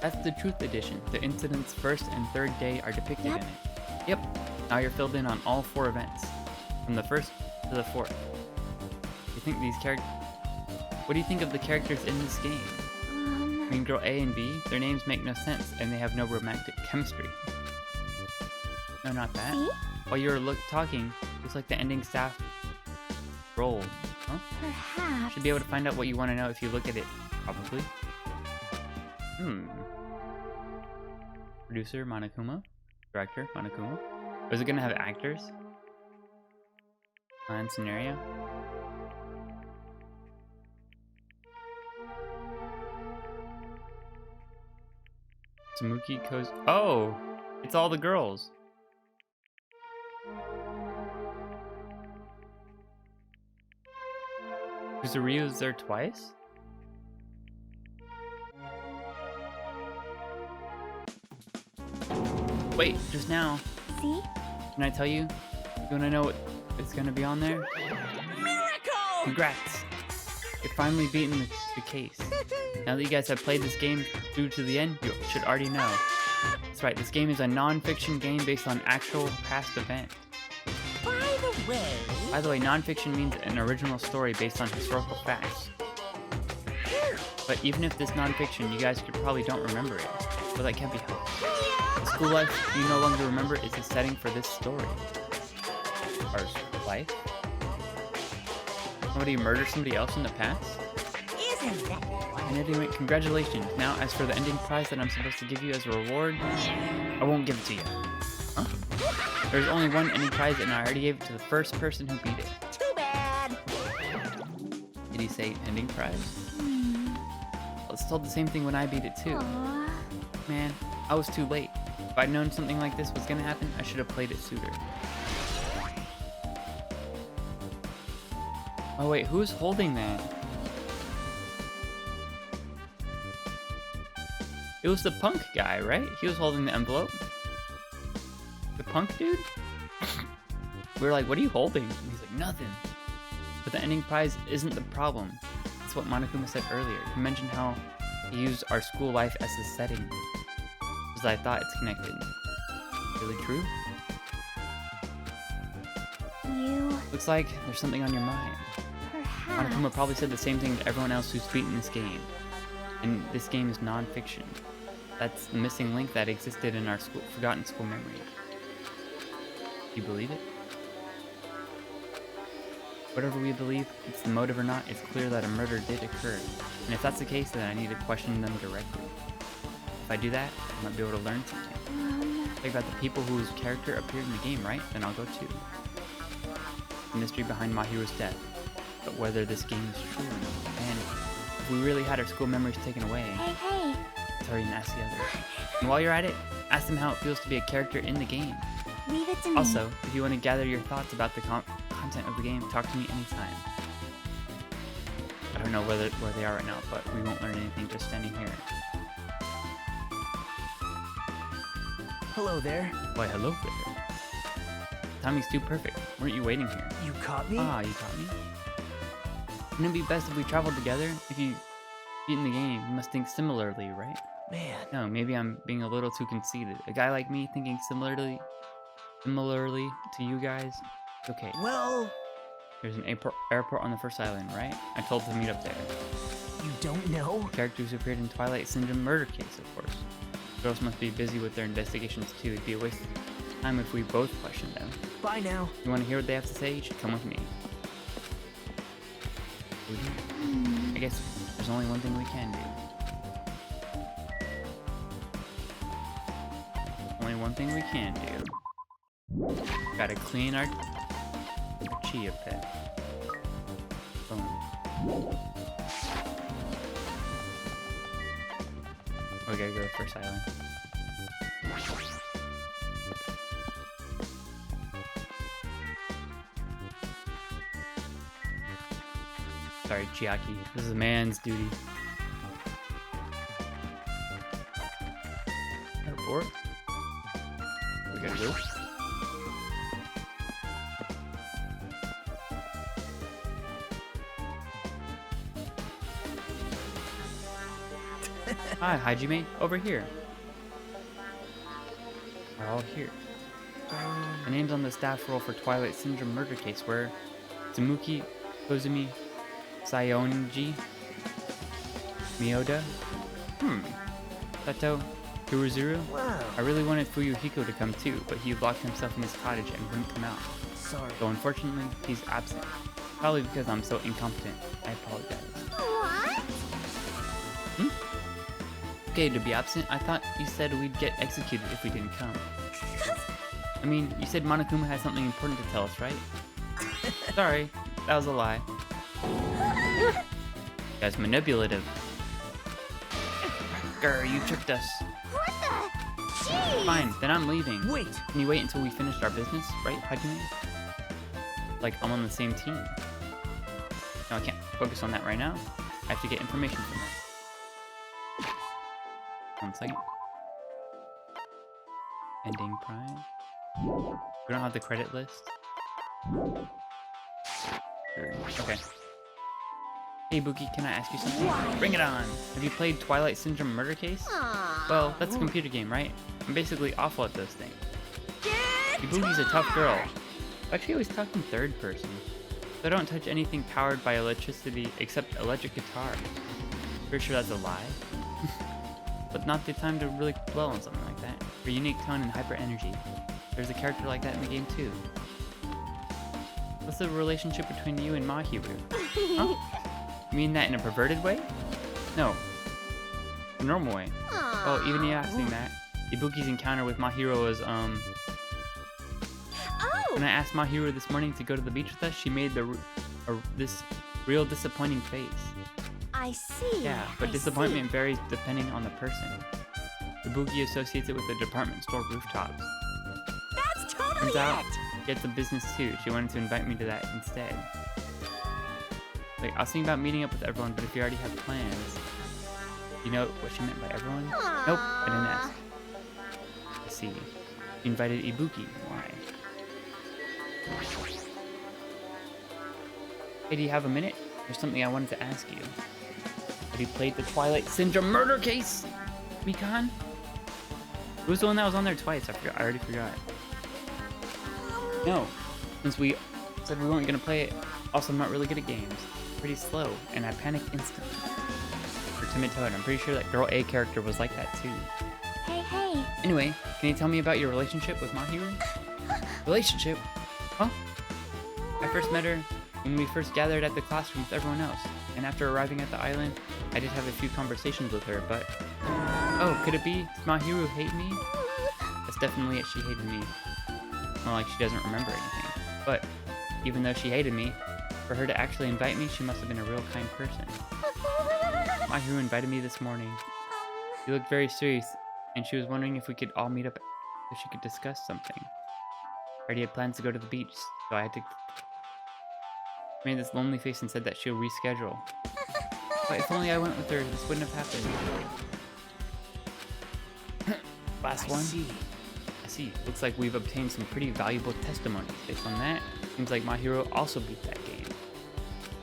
Speaker 2: That's the Truth Edition. The incident's first and third day are depicted in it. Yep. Now you're filled in on all 4 events. From the first to the 4th. What do you think of the characters in this game? I mean, girl A and B, their names make no sense, and they have no romantic chemistry. No, not that.
Speaker 1: See?
Speaker 2: While you were talking, looks like the ending staff rolled. Huh?
Speaker 1: Perhaps.
Speaker 2: Should be able to find out what you want to know if you look at it. Probably. Producer, Monokuma. Director, Monokuma. Was it gonna have actors? Plan scenario? Samuki Koz. Oh! It's all the girls! Kuzuryu is there twice? Wait, just now.
Speaker 1: See?
Speaker 2: Can I tell you? You wanna know what is gonna be on there?
Speaker 4: Miracle!
Speaker 2: Congrats! You're finally beating the case. Now that you guys have played this game through to the end, you should already know. That's right, this game is a non-fiction game based on actual past event. By the way, non-fiction means an original story based on historical facts. But even if this non-fiction, you guys probably don't remember it. But that can't be helped. The school life you no longer remember is the setting for this story. Our life? Somebody murdered somebody else in the past?
Speaker 1: Isn't that
Speaker 2: And anyway, congratulations. Now, as for the ending prize that I'm supposed to give you as a reward, I won't give it to you. Huh? There's only one ending prize, and I already gave it to the first person who beat it.
Speaker 1: too bad?
Speaker 2: Did he say ending prize? Well, it's told the same thing when I beat it too.
Speaker 1: Aww.
Speaker 2: Man, I was too late. If I'd known something like this was gonna happen, I should have played it sooner. Oh wait, who's holding that? It was the punk guy, right? He was holding the envelope. The punk dude? We were like, what are you holding? And he's like, nothing. But the ending prize isn't the problem. That's what Monokuma said earlier. He mentioned how I used our school life as a setting because I thought it's connected. Really true?
Speaker 1: You,
Speaker 2: Looks like there's something on your mind.
Speaker 1: perhaps.
Speaker 2: Monokuma probably said the same thing to everyone else who's beaten this game. And this game is non-fiction. That's the missing link that existed in our forgotten school memory. Do you believe it? Whatever we believe, it's the motive or not, it's clear that a murder did occur. And if that's the case, then I need to question them directly. If I do that, I might be able to learn something. Think about the people whose character appeared in the game, right? Then I'll go too. The mystery behind Mahiro's death. But whether this game is true, and if we really had our school memories taken away,
Speaker 1: Hey.
Speaker 2: it's hard to ask the others. And while you're at it, ask them how it feels to be a character in the game.
Speaker 1: Leave it to me.
Speaker 2: Also, if you want to gather your thoughts about the content of the game, talk to me anytime. I don't know where they are right now, but we won't learn anything just standing here.
Speaker 4: Hello there.
Speaker 2: Why, hello there. Timing's too perfect. Weren't you waiting here?
Speaker 4: You caught me?
Speaker 2: Ah, you caught me? Wouldn't it be best if we traveled together? If you beat in the game, you must think similarly, right?
Speaker 4: Man.
Speaker 2: No, maybe I'm being a little too conceited. A guy like me thinking similarly to you guys? Okay.
Speaker 4: Well,
Speaker 2: There's an airport on the first island, right? I told them to meet up there.
Speaker 4: you don't know?
Speaker 2: Characters who appeared in Twilight Syndrome murder case, of course. Girls must be busy with their investigations too. It'd be a waste of time if we both questioned them.
Speaker 4: Bye now.
Speaker 2: You want to hear what they have to say? You should come with me. I guess there's only one thing we can do. Only one thing we can do. Gotta clean our chi a bit. Boom. We gotta go to first island. Sorry, Chiaki. This is a man's duty. Airport. We gotta go. Hi, Hajime. Over here. We're all here. My name's on the staff roll for Twilight Syndrome murder case where Tsumuki Kozumi Sayonji Miyoda Sato Kuruzuru.
Speaker 4: Wow.
Speaker 2: I really wanted Fuyuhiko to come too, but he locked himself in his cottage and wouldn't come out.
Speaker 4: Sorry.
Speaker 2: So unfortunately, he's absent. Probably because I'm so incompetent. I apologize.
Speaker 1: What?
Speaker 2: Okay, to be absent, I thought you said we'd get executed if we didn't come. I mean, you said Monokuma has something important to tell us, right? Sorry, that was a lie. You guys manipulative. Grr, you tricked us.
Speaker 1: What the? Jeez.
Speaker 2: Fine, then I'm leaving.
Speaker 4: Wait.
Speaker 2: Can you wait until we finished our business, right, Hajime? Like, I'm on the same team. No, I can't focus on that right now. I have to get information from her. 1 second. Ending Prime. We don't have the credit list. Sure. Okay. Hey Buki, can I ask you something?
Speaker 1: Why?
Speaker 2: Bring it on! Have you played Twilight Syndrome Murder Case?
Speaker 1: Aw.
Speaker 2: Well, that's a computer game, right? I'm basically awful at those things.
Speaker 1: Get
Speaker 2: Ibuki's a tough girl. Actually, I always talk in third person. So I don't touch anything powered by electricity except electric guitars. Pretty sure that's a lie. But not the time to really dwell on something like that. For unique tone and hyper energy. There's a character like that in the game too. What's the relationship between you and Mahiru? Huh? You mean that in a perverted way? No. A normal way. Oh, even you asking that. Ibuki's encounter with Mahiru was,
Speaker 1: Oh.
Speaker 2: When I asked Mahiru this morning to go to the beach with us, she made this real disappointing face.
Speaker 1: I see.
Speaker 2: Yeah, but
Speaker 1: I
Speaker 2: disappointment varies depending on the person. Ibuki associates it with the department store rooftops.
Speaker 1: See. That's totally
Speaker 2: Turns out,
Speaker 1: it.
Speaker 2: she gets a business too. She wanted to invite me to that instead. Like, I was thinking about meeting up with everyone, but if you already have plans, you know what she meant by everyone? Nope, I didn't ask. I see. You invited Ibuki. Why? Hey, do you have a minute? There's something I wanted to ask you. Have you played the Twilight Syndrome murder case? Recon? Who's the one that was on there twice? I forgot. I already forgot. No. Since we said we weren't gonna play it. Also, I'm not really good at games. Pretty slow, and I panic instantly. For Timid Toad, I'm pretty sure that Girl A character was like that too.
Speaker 1: Hey.
Speaker 2: Anyway, can you tell me about your relationship with Mahiru? Relationship? Huh? I first met her when we first gathered at the classroom with everyone else, and after arriving at the island, I did have a few conversations with her, but... Oh, could it be? Does Mahiru hate me? That's definitely it, she hated me. Not like she doesn't remember anything. But, even though she hated me, for her to actually invite me, she must have been a real kind person. Mahiru invited me this morning. She looked very serious, and she was wondering if we could all meet up so she could discuss something. I already had plans to go to the beach, so I had to... She made this lonely face and said that she'll reschedule. But if only I went with her, this wouldn't have happened. Last one. I see. Looks like we've obtained some pretty valuable testimonies. Based on that, seems like Mahiru also beat that game.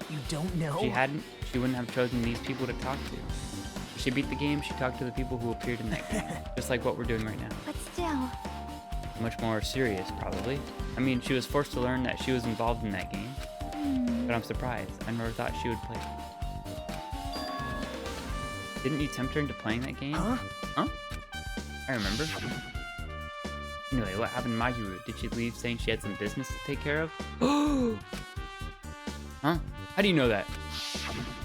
Speaker 4: You don't know?
Speaker 2: If she hadn't, she wouldn't have chosen these people to talk to. If she beat the game, she talked to the people who appeared in that game. Just like what we're doing right now.
Speaker 1: But still.
Speaker 2: Much more serious, probably. I mean, she was forced to learn that she was involved in that game. But I'm surprised. I never thought she would play it. Didn't you tempt her into playing that game?
Speaker 4: Huh?
Speaker 2: I remember. Anyway, what happened to Mahiru? Did she leave saying she had some business to take care of? Huh? How do you know that?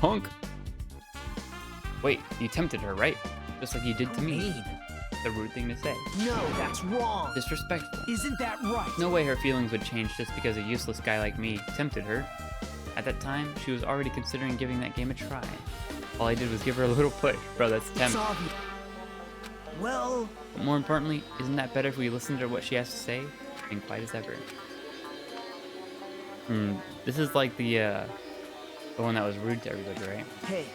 Speaker 2: Punk! Wait, you tempted her, right? Just like you did to me. That's a rude thing to say.
Speaker 4: No, that's wrong.
Speaker 2: Disrespectful.
Speaker 4: Isn't that right?
Speaker 2: No way her feelings would change just because a useless guy like me tempted her. At that time, she was already considering giving that game a try. All I did was give her a little push. Bro, that's tempt.
Speaker 4: It's obvious. Well...
Speaker 2: But more importantly, isn't that better if we listen to what she has to say? And quiet as ever. This is like the one that was rude to everybody, right?
Speaker 4: Hey.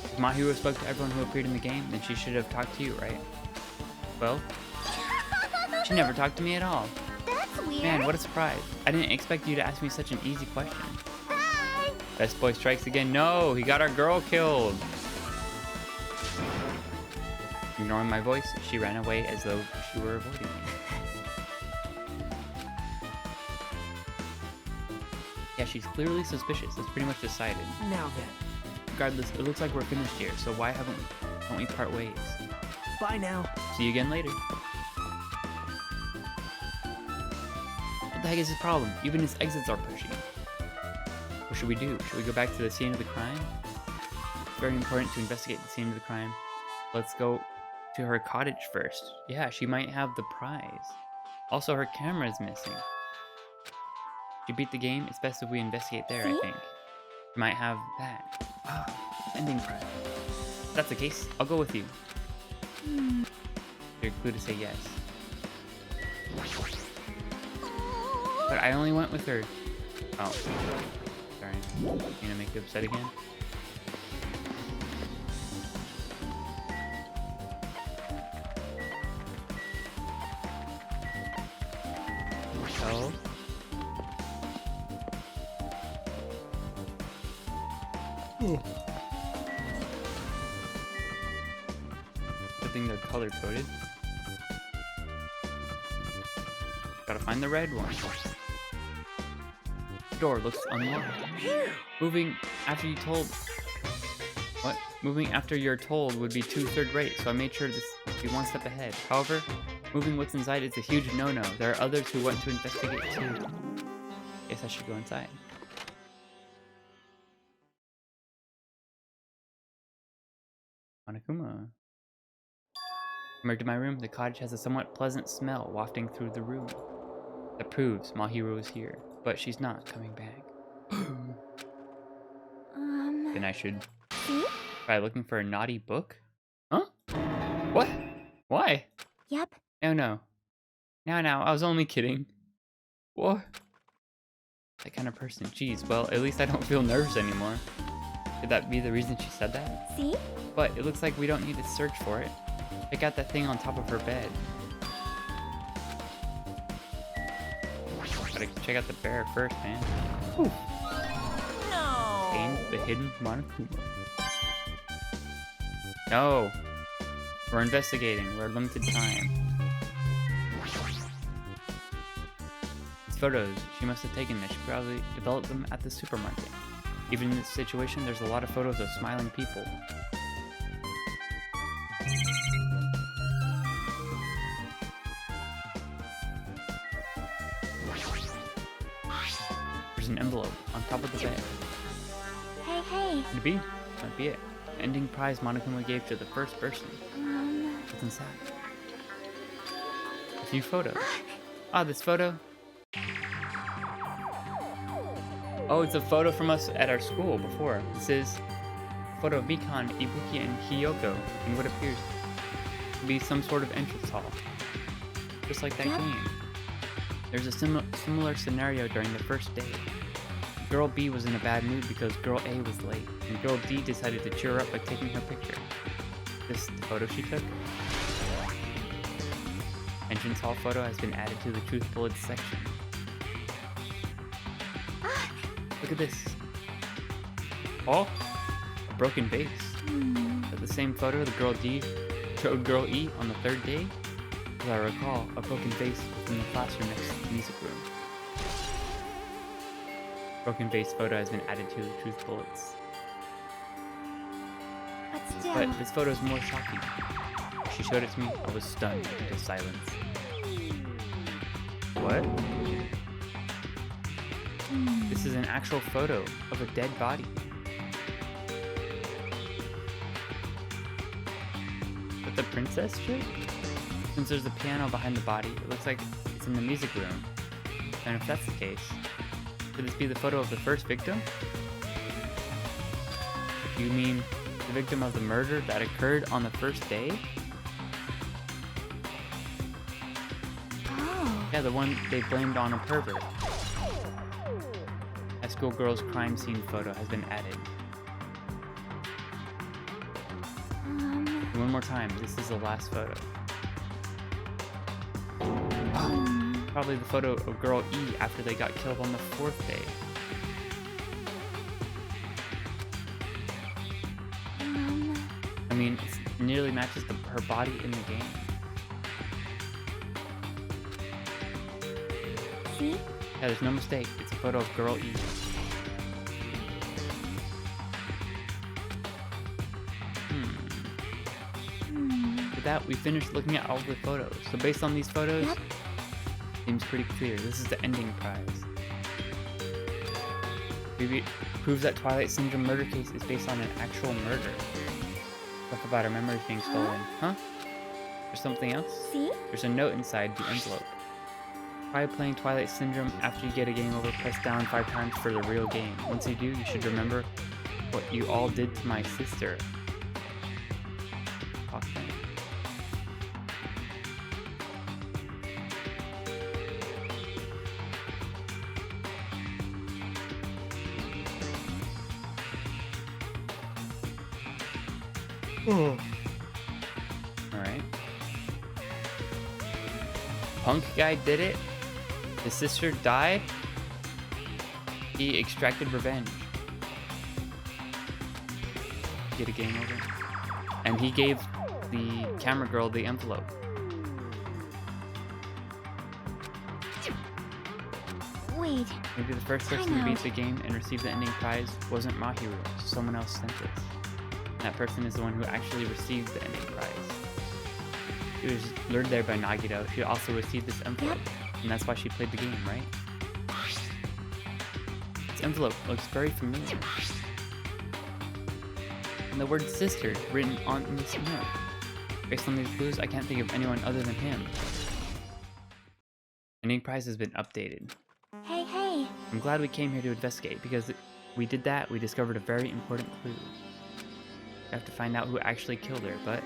Speaker 2: If Mahiru spoke to everyone who appeared in the game, then she should have talked to you, right? Well, she never talked to me at all.
Speaker 1: That's weird.
Speaker 2: Man, what a surprise. I didn't expect you to ask me such an easy question.
Speaker 1: Bye.
Speaker 2: Best boy strikes again. No, he got our girl killed. Ignoring my voice, she ran away as though she were avoiding me. Yeah, she's clearly suspicious. That's pretty much decided.
Speaker 4: Now then.
Speaker 2: Regardless, it looks like we're finished here, so why don't we part ways?
Speaker 4: Bye now.
Speaker 2: See you again later. What the heck is his problem? Even his exits are pushy. What should we do? Should we go back to the scene of the crime? It's very important to investigate the scene of the crime. Let's go to her cottage first. Yeah, she might have the prize. Also, her camera is missing. She beat the game. It's best if we investigate there, I think. She might have that. Ending prize. If that's the case, I'll go with you. You're clue to say yes. But I only went with her. Oh. Sorry. Gonna make you upset again? Oh. Good thing they're color coded. Gotta find the red one. The door looks unlocked. Moving after you told. What? Moving after you're told would be too third-rate, so I made sure this would be one step ahead. However, moving what's inside is a huge no-no. There are others who want to investigate too. Guess I should go inside. Monokuma. Emerged to my room, the cottage has a somewhat pleasant smell wafting through the room. That proves Mahiru is here, but she's not coming back. Then I should try looking for a naughty book? Huh? What? Why?
Speaker 1: Yep.
Speaker 2: No. Now, I was only kidding. What? That kind of person. Jeez, well, at least I don't feel nervous anymore. Could that be the reason she said that?
Speaker 1: See?
Speaker 2: But it looks like we don't need to search for it. Check out that thing on top of her bed. Gotta check out the bear first, man. Ooh.
Speaker 4: No.
Speaker 2: Gain the hidden Monokuma. No. We're investigating. We're limited time. These photos she must have taken that she probably developed them at the supermarket. Even in this situation, there's a lot of photos of smiling people. There's an envelope on top of the bed.
Speaker 1: Hey.
Speaker 2: Could it be? Might be it. Ending prize Monokuma gave to the first person. What's inside? A few photos. Ah, this photo. Oh, it's a photo from us at our school before. This is a photo of Mikan, Ibuki, and Hiyoko in what appears to be some sort of entrance hall. Just like that game. There's a similar scenario during the first day. Girl B was in a bad mood because Girl A was late, and Girl D decided to cheer her up by taking her picture. This is the photo she took. Entrance hall photo has been added to the Truth Bullets section. Look at this. Oh, a broken vase. At the same photo, the Girl D showed Girl E on the third day. As I recall, a broken vase was in the classroom next to the music room. Broken vase photo has been added to the Truth Bullets. But this photo is more shocking. When she showed it to me, I was stunned into silence. What? This is an actual photo of a dead body. But the princess chick? Since there's a piano behind the body, it looks like it's in the music room. And if that's the case, could this be the photo of the first victim? You mean the victim of the murder that occurred on the first day?
Speaker 1: Oh.
Speaker 2: Yeah, the one they blamed on a pervert. A schoolgirl's crime scene photo has been added. One more time, this is the last photo. Probably the photo of Girl E after they got killed on the fourth day. I mean, it nearly matches her body in the game.
Speaker 1: See?
Speaker 2: Yeah, there's no mistake. It's a photo of Girl E. With that, we finished looking at all the photos. So based on these photos, seems pretty clear. This is the ending prize. Maybe it proves that Twilight Syndrome murder case is based on an actual murder. Stuff about our memories being stolen. Huh? There's something else?
Speaker 1: See?
Speaker 2: There's a note inside the envelope. Try playing Twilight Syndrome after you get a game over. Press down 5 times for the real game. Once you do, you should remember what you all did to my sister. Fuck man. Alright. Punk guy did it. His sister died. He extracted revenge. Get a game over. And he gave the camera girl the envelope.
Speaker 1: Wait.
Speaker 2: Maybe the first person to beat the game and receive the ending prize wasn't Mahiru, so someone else sent this. That person is the one who actually received the ending prize. She was lured there by Nagito. She also received this envelope, and that's why she played the game, right? This envelope looks very familiar. And the word sister written on this note. Based on these clues, I can't think of anyone other than him. Ending prize has been updated.
Speaker 1: Hey.
Speaker 2: I'm glad we came here to investigate, because we did that, we discovered a very important clue. We have to find out who actually killed her, but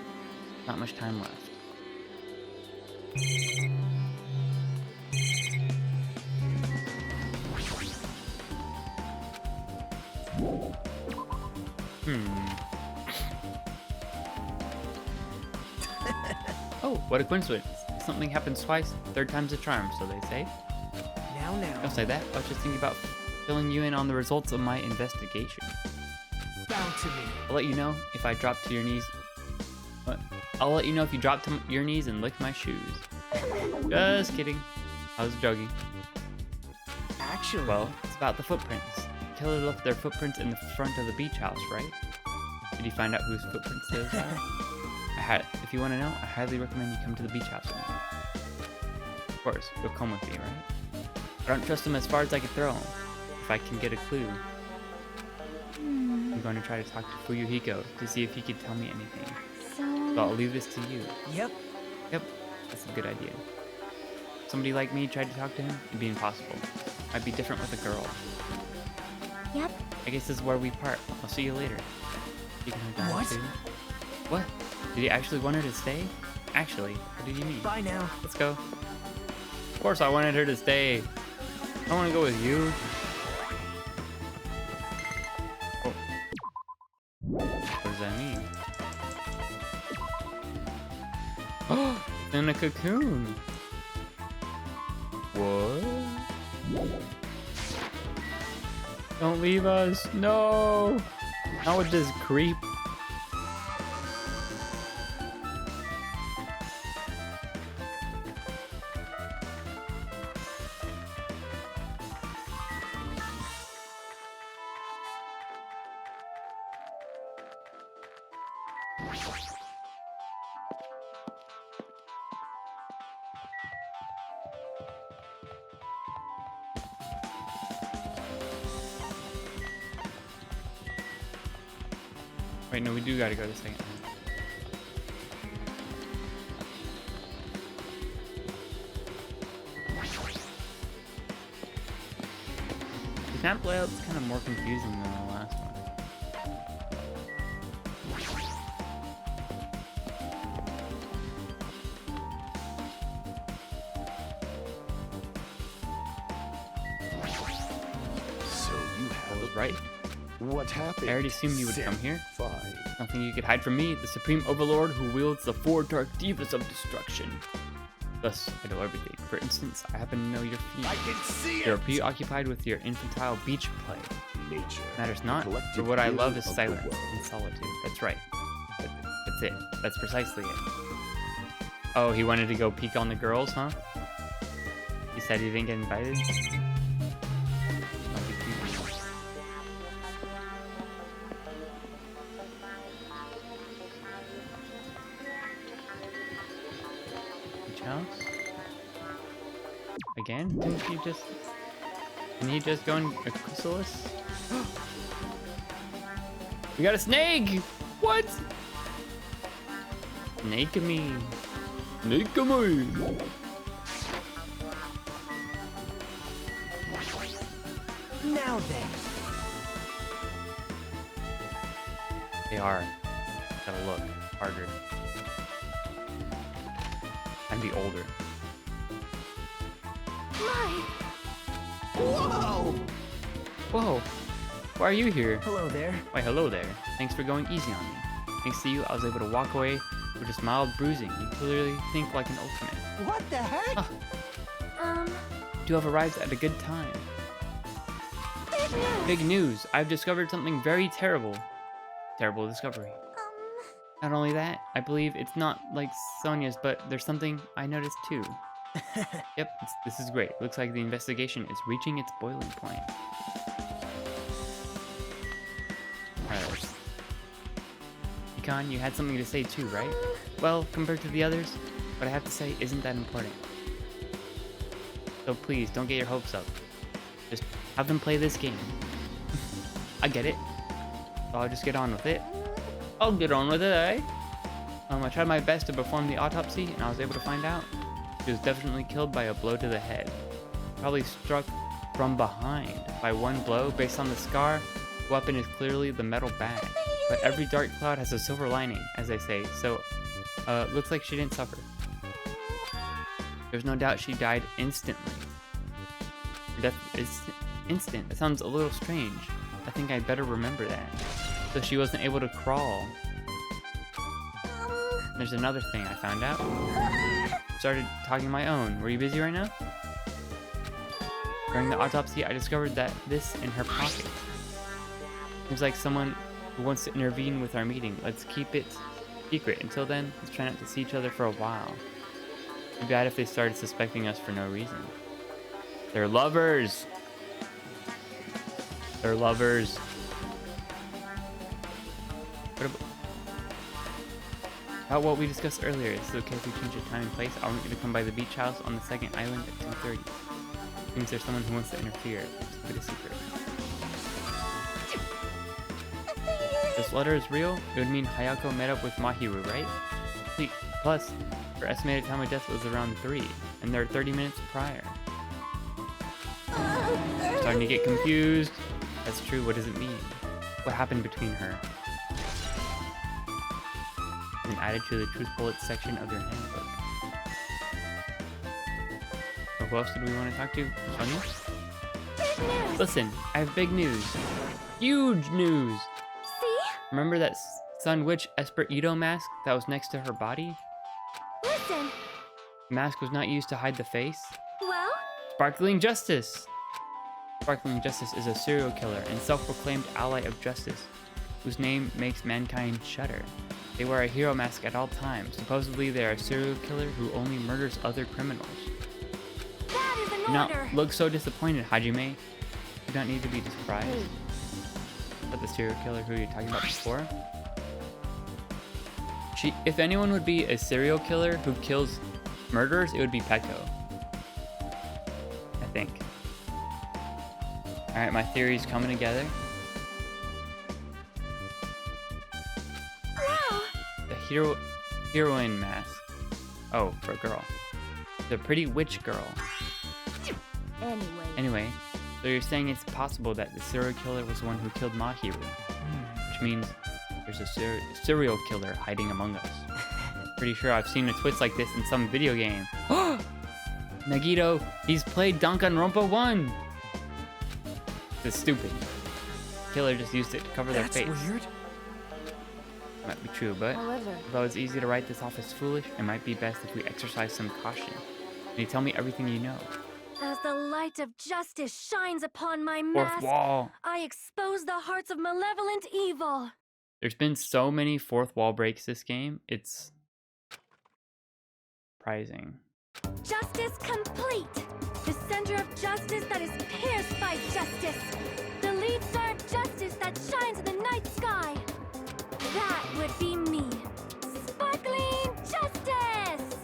Speaker 2: not much time left. Oh, what a coincidence. Something happens twice, third time's a charm, so they say.
Speaker 3: Now.
Speaker 2: Don't say that, I was just thinking about filling you in on the results of my investigation.
Speaker 3: Bow to me.
Speaker 2: I'll let you know if I drop to your knees I'll let you know if you drop to your knees and lick my shoes. Just kidding. I was joking.
Speaker 4: Actually,
Speaker 2: Well, it's about the footprints. The killer left their footprints in the front of the beach house, right? Did you find out whose footprints those are? If you want to know, I highly recommend you come to the beach house with me. Of course, you'll come with me, right? I don't trust him as far as I can throw him. If I can get a clue, I'm going to try to talk to Fuyuhiko to see if he can tell me anything. So I'll leave this to you.
Speaker 4: Yep.
Speaker 2: Yep, that's a good idea. Somebody like me tried to talk to him, it'd be impossible. I'd be different with a girl.
Speaker 1: Yep.
Speaker 2: I guess this is where we part. I'll see you later. You can hang out
Speaker 4: What?
Speaker 2: too. What? Did he actually want her to stay? Actually, what did you mean?
Speaker 4: Bye now.
Speaker 2: Let's go. Of course I wanted her to stay. I want to go with you. Oh. What does that mean? Oh, it's in a cocoon. What? Don't leave us. No. Not with this creep. Wait, no, we do gotta go to second. The map layout's kind of more confusing than the last one.
Speaker 3: So you
Speaker 2: I
Speaker 3: have
Speaker 2: was
Speaker 3: a
Speaker 2: right.
Speaker 3: What happened?
Speaker 2: I already assumed you would come here.
Speaker 3: Fine.
Speaker 2: Nothing you could hide from me, the supreme overlord who wields the four dark divas of destruction. Thus, I know everything. For instance, I happen to know your
Speaker 3: I
Speaker 2: feet.
Speaker 3: can see
Speaker 2: You're
Speaker 3: it.
Speaker 2: preoccupied with your infantile beach play.
Speaker 3: Nature.
Speaker 2: Matters not,
Speaker 3: collective
Speaker 2: for what I
Speaker 3: will
Speaker 2: love is
Speaker 3: of the
Speaker 2: silence
Speaker 3: world.
Speaker 2: and solitude. That's right. That's it. That's precisely it. Oh, he wanted to go peek on the girls, huh? He said he didn't get invited? I'll be creepy. Beach house? Again? Didn't he just go in a chrysalis? We got a snake! What? Snake me. Snake me.
Speaker 4: Now then.
Speaker 2: They are. Gotta look harder. And be older.
Speaker 1: My.
Speaker 3: Whoa!
Speaker 2: Whoa! Why are you here?
Speaker 4: Hello there.
Speaker 2: Why, hello there. Thanks for going easy on me. Thanks to you, I was able to walk away with just mild bruising. You clearly think like an Ultraman.
Speaker 4: What the heck?
Speaker 2: Ah. You have arrived at a good time.
Speaker 1: Big news.
Speaker 2: Big news! I've discovered something very terrible. Terrible discovery. Not only that, I believe it's not like Sonia's, but there's something I noticed too. Yep, this is great. Looks like the investigation is reaching its boiling point. Alright. Econ, you had something to say too, right? Well, compared to the others, what I have to say isn't that important. So please, don't get your hopes up. Just have them play this game. I get it. So I'll just get on with it. I'll get on with it, eh? I tried my best to perform the autopsy, and I was able to find out. She was definitely killed by a blow to the head. Probably struck from behind by one blow. Based on the scar, the weapon is clearly the metal bat. But every dark cloud has a silver lining, as they say, so looks like she didn't suffer. There's no doubt she died instantly. Her death is instant. That sounds a little strange. I think I'd better remember that. So she wasn't able to crawl. There's another thing I found out. Started talking my own. Were you busy right now? During the autopsy, I discovered that this in her pocket. Seems like someone who wants to intervene with our meeting. Let's keep it secret. Until then, let's try not to see each other for a while. It'd be bad if they started suspecting us for no reason. They're lovers! They're lovers. About what we discussed earlier, is it okay if we change the time and place? I want you to come by the beach house on the second island at 2:30. Means there's someone who wants to interfere. Let's keep it a secret. This letter is real? It would mean Hayako met up with Mahiru, right? See, plus, her estimated time of death was around 3, and they're 30 minutes prior. Starting to get confused. That's true, what does it mean? What happened between her? And added to the truth bullets section of your handbook. So who else did we want to talk to? Sonia?
Speaker 1: Big news!
Speaker 2: Listen, I have big news. Huge news!
Speaker 1: See?
Speaker 2: Remember that Sun Witch Esper Ito mask that was next to her body?
Speaker 1: Listen.
Speaker 2: The mask was not used to hide the face.
Speaker 1: Well?
Speaker 2: Sparkling Justice! Sparkling Justice is a serial killer and self-proclaimed ally of justice, whose name makes mankind shudder. They wear a hero mask at all times. Supposedly, they are a serial killer who only murders other criminals.
Speaker 1: That is an
Speaker 2: Now,
Speaker 1: order.
Speaker 2: look so disappointed, Hajime. You don't need to be surprised.
Speaker 1: Hey.
Speaker 2: About the serial killer who you're talking about before. If anyone would be a serial killer who kills murderers, it would be Petko. I think. Alright, my theory's coming together.
Speaker 1: Wow.
Speaker 2: The heroine mask. Oh, for a girl. The pretty witch girl. Anyway, so you're saying it's possible that the serial killer was the one who killed Mahiru. Which means there's a serial killer hiding among us. Pretty sure I've seen a twist like this in some video game. Nagito, he's played Danganronpa 1! This is stupid. Killer just used it to cover their face.
Speaker 4: That's weird.
Speaker 2: Might be true, but
Speaker 1: However,
Speaker 2: although it's easy to write this off as foolish, it might be best if we exercise some caution. Can you tell me everything you know?
Speaker 1: as the light of justice shines upon my
Speaker 2: Fourth
Speaker 1: mask,
Speaker 2: wall!
Speaker 1: I expose the hearts of malevolent evil.
Speaker 2: There's been so many fourth wall breaks this game, it's surprising.
Speaker 1: Justice complete. The center of justice that is pierced by justice. The lead star of justice that shines in the night sky. That would be me. Sparkling justice!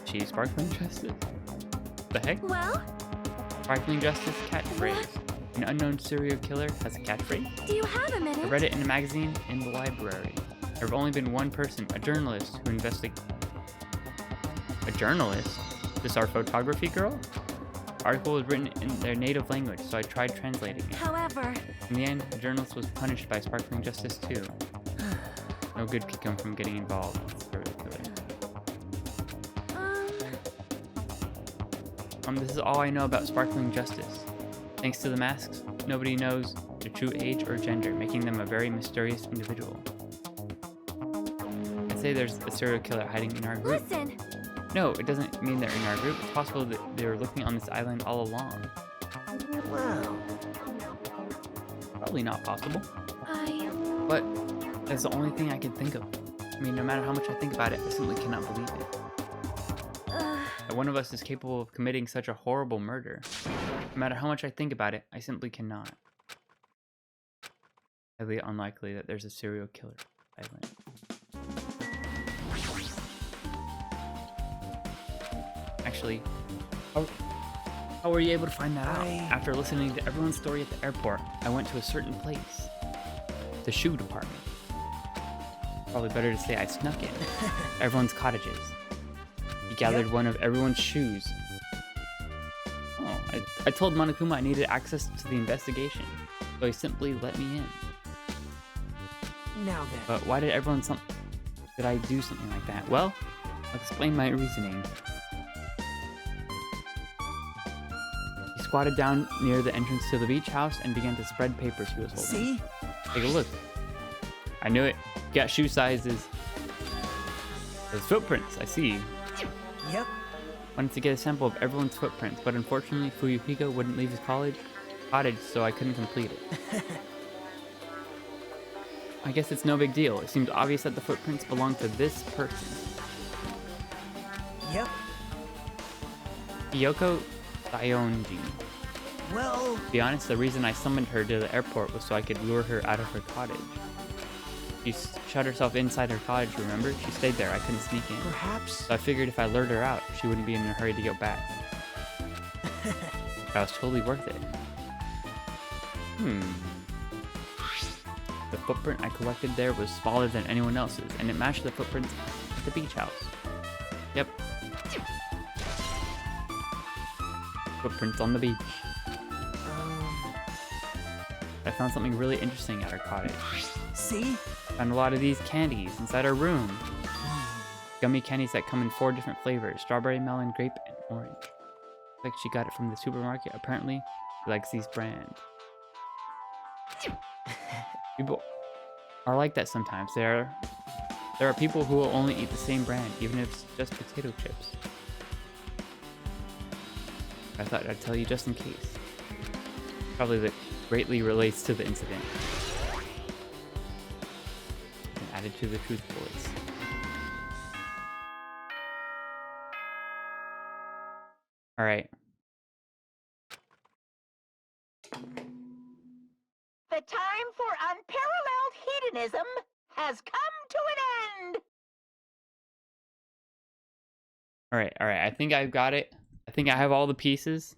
Speaker 2: Geez, Sparkling Justice? The heck?
Speaker 1: Well,
Speaker 2: Sparkling Justice catchphrase. An unknown serial killer has a catchphrase?
Speaker 1: do you have a
Speaker 2: I
Speaker 1: minute?
Speaker 2: read it in a magazine in the library. There have only been one person, a journalist, who A journalist? This our photography girl? The article was written in their native language, so I tried translating it.
Speaker 1: However,
Speaker 2: In the end, the journalist was punished by Sparkling Justice too. No good could come from getting involved with the serial killer. This is all I know about Sparkling Justice. Thanks to the masks, nobody knows their true age or gender, making them a very mysterious individual. I'd say there's a serial killer hiding in our group.
Speaker 1: listen.
Speaker 2: No, it doesn't mean they're in our group. It's possible that they were looking on this island all along.
Speaker 3: Wow.
Speaker 2: Probably not possible. But that's the only thing I can think of. I mean, no matter how much I think about it, I simply cannot believe it. That one of us is capable of committing such a horrible murder. No matter how much I think about it, I simply cannot. Highly unlikely that there's a serial killer island. Actually, how were you able to find that out? After listening to everyone's story at the airport, I went to a certain place. The shoe department. Probably better to say I snuck in. Everyone's cottages. He gathered one of everyone's shoes. Oh, I told Monokuma I needed access to the investigation, so he simply let me in.
Speaker 4: Now then.
Speaker 2: But why did did I do something like that? Well, I'll explain my reasoning. He squatted down near the entrance to the beach house and began to spread papers he was holding.
Speaker 4: See?
Speaker 2: Take a look. I knew it. You got shoe sizes. Those footprints, I see.
Speaker 4: Yep.
Speaker 2: Wanted to get a sample of everyone's footprints, but unfortunately Fuyuhiko wouldn't leave his cottage, so I couldn't complete it. I guess it's no big deal. It seems obvious that the footprints belong to this person.
Speaker 4: Yep.
Speaker 2: Kyoko Saionji.
Speaker 4: Well,
Speaker 2: To be honest, the reason I summoned her to the airport was so I could lure her out of her cottage. She shut herself inside her cottage, remember? She stayed there, I couldn't sneak in.
Speaker 4: perhaps.
Speaker 2: So I figured if I lured her out, she wouldn't be in a hurry to get back. That was totally worth it. The footprint I collected there was smaller than anyone else's, and it matched the footprints at the beach house. Yep. Footprints on the beach. I found something really interesting at our cottage.
Speaker 4: See?
Speaker 2: Found a lot of these candies inside our room. Gummy candies that come in 4 different flavors: strawberry, melon, grape, and orange. Like she got it from the supermarket. Apparently, she likes these brands. People are like that sometimes. There are people who will only eat the same brand, even if it's just potato chips. I thought I'd tell you just in case. Probably that greatly relates to the incident. And added to the truth bullets. All right.
Speaker 5: The time for unparalleled hedonism has come to an end.
Speaker 2: All right. I think I've got it. I think I have all the pieces.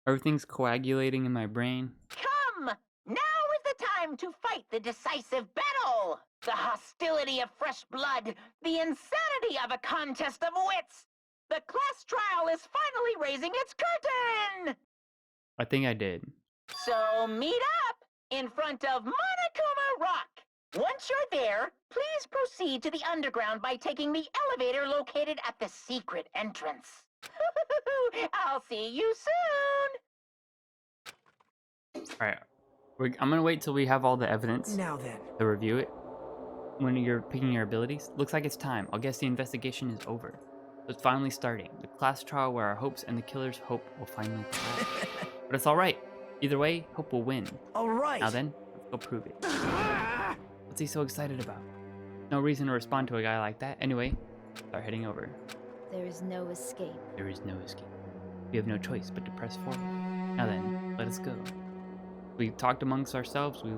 Speaker 2: Everything's coagulating in my brain.
Speaker 5: Come! Now is the time to fight the decisive battle! The hostility of fresh blood, the insanity of a contest of wits! The class trial is finally raising its curtain!
Speaker 2: I think I did.
Speaker 5: So meet up in front of Monokuma Rock. Once you're there, please proceed to the underground by taking the elevator located at the secret entrance. I'll see you soon!
Speaker 2: All right. I'm going to wait till we have all the evidence
Speaker 4: Now then.
Speaker 2: to review it. When you're picking your abilities, looks like it's time. I'll guess the investigation is over. So it's finally starting. The class trial where our hopes and the killer's hope will finally collide. But it's all right. Either way, hope will win.
Speaker 4: All right.
Speaker 2: Now then, let's go prove it. What's he so excited about? No reason to respond to a guy like that. Anyway, start heading over.
Speaker 1: There is no escape.
Speaker 2: There is no escape. We have no choice but to press forward. Now then, let us go. We talked amongst ourselves. We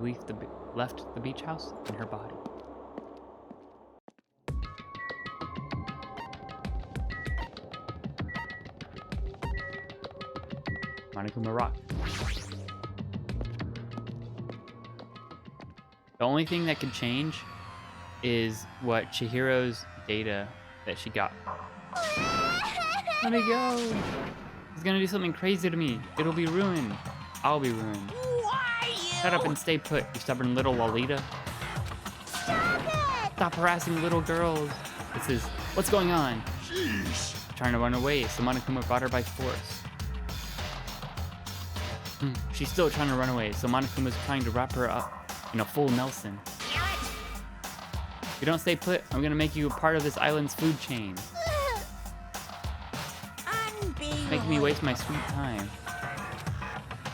Speaker 2: left the beach house and her body. Monokuma Rock. The only thing that could change is what Chihiro's data that she got. Let me go! He's gonna do something crazy to me. It'll be ruined. I'll be ruined.
Speaker 5: Why
Speaker 2: Shut up and stay put, you stubborn little Lolita. Stop harassing little girls. This is... What's going on? Trying to run away, so Monokuma got her by force. She's still trying to run away, so Monokuma's trying to wrap her up in a full Nelson. If you don't stay put, I'm gonna make you a part of this island's food chain. Making me waste my sweet time.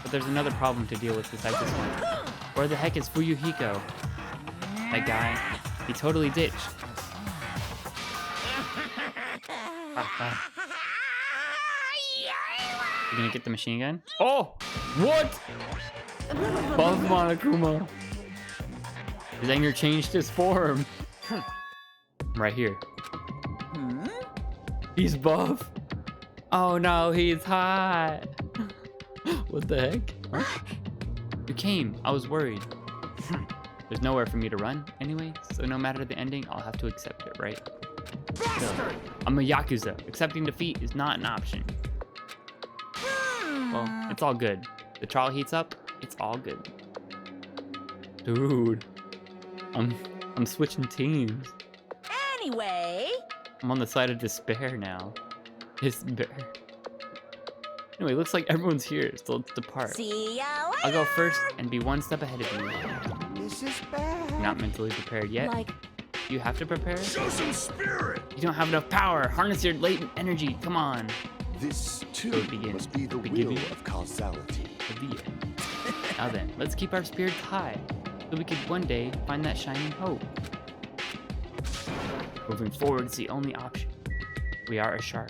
Speaker 2: But there's another problem to deal with besides this one. Where the heck is Fuyuhiko? That guy, he totally ditched. You gonna get the machine gun? Oh! What? Buff Monokuma. His anger changed his form. Right here. He's buff. Oh no, he's hot. What the heck? Huh? You came. I was worried. There's nowhere for me to run anyway, so no matter the ending, I'll have to accept it, right? So, I'm a Yakuza. Accepting defeat is not an option. Well, it's all good. The trial heats up, it's all good. Dude, I'm switching teams.
Speaker 5: Anyway,
Speaker 2: I'm on the side of despair now. Despair. Anyway, looks like everyone's here, so let's depart.
Speaker 5: see ya later!
Speaker 2: I'll go first and be one step ahead of you.
Speaker 3: This is bad.
Speaker 2: You're not mentally prepared yet.
Speaker 1: Like,
Speaker 2: You have to prepare?
Speaker 6: Show some spirit!
Speaker 2: You don't have enough power. Harness your latent energy. Come on.
Speaker 6: This too
Speaker 2: So begin.
Speaker 6: must be the
Speaker 2: Beginning.
Speaker 6: will of causality.
Speaker 2: To the end. Now then, let's keep our spirits high. so we could one day find that shining hope. Moving forward is the only option. We are a shark.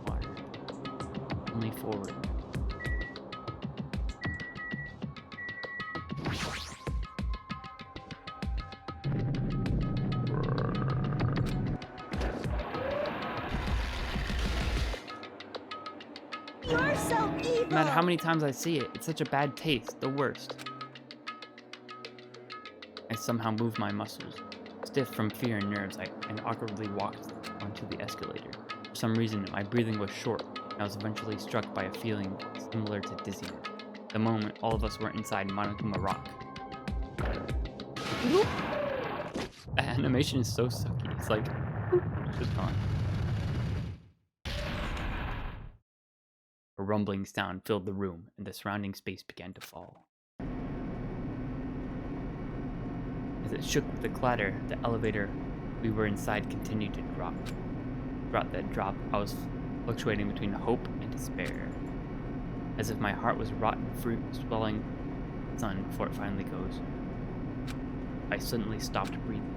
Speaker 2: Water. Only forward.
Speaker 1: You're so evil!
Speaker 2: No matter how many times I see it, it's such a bad taste, the worst. I somehow moved my muscles. Stiff from fear and nerves, and awkwardly walked onto the escalator. For some reason, my breathing was short, and I was eventually struck by a feeling similar to dizziness. The moment all of us were inside Monokuma Rock. The animation is so sucky. It's like, just gone. A rumbling sound filled the room, and the surrounding space began to fall. As it shook with a clatter, the elevator we were inside continued to drop. Throughout that drop, I was fluctuating between hope and despair, as if my heart was rotten fruit swelling sun before it finally goes. I suddenly stopped breathing.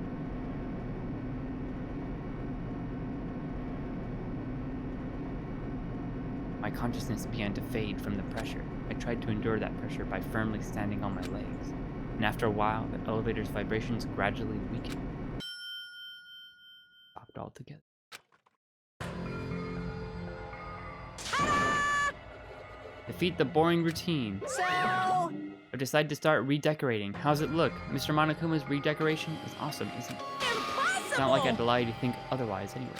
Speaker 2: My consciousness began to fade from the pressure. I tried to endure that pressure by firmly standing on my legs, and after a while, the elevator's vibrations gradually weakened. Stopped altogether. Defeat the boring routine.
Speaker 1: So...
Speaker 2: I've decided to start redecorating. How's it look? Mr. Monokuma's redecoration is awesome, isn't it?
Speaker 1: Impossible!
Speaker 2: It's not like I'd allow you to think otherwise anyway.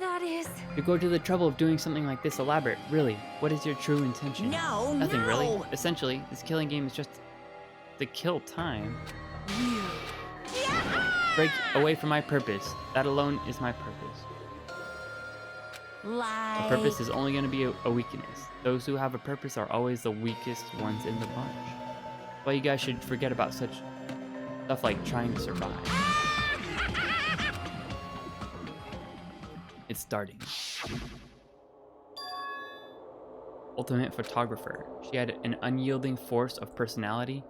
Speaker 1: That is...
Speaker 2: You go to the trouble of doing something like this elaborate. Really, what is your true intention?
Speaker 4: No,
Speaker 2: Nothing
Speaker 4: no.
Speaker 2: really. Essentially, this killing game is just to kill time. Break away from my purpose. That alone is my purpose.
Speaker 1: Like...
Speaker 2: A purpose is only going to be a weakness. Those who have a purpose are always the weakest ones in the bunch. Well, you guys should forget about such stuff like trying to survive. It's starting. Ultimate photographer. She had an unyielding force of personality,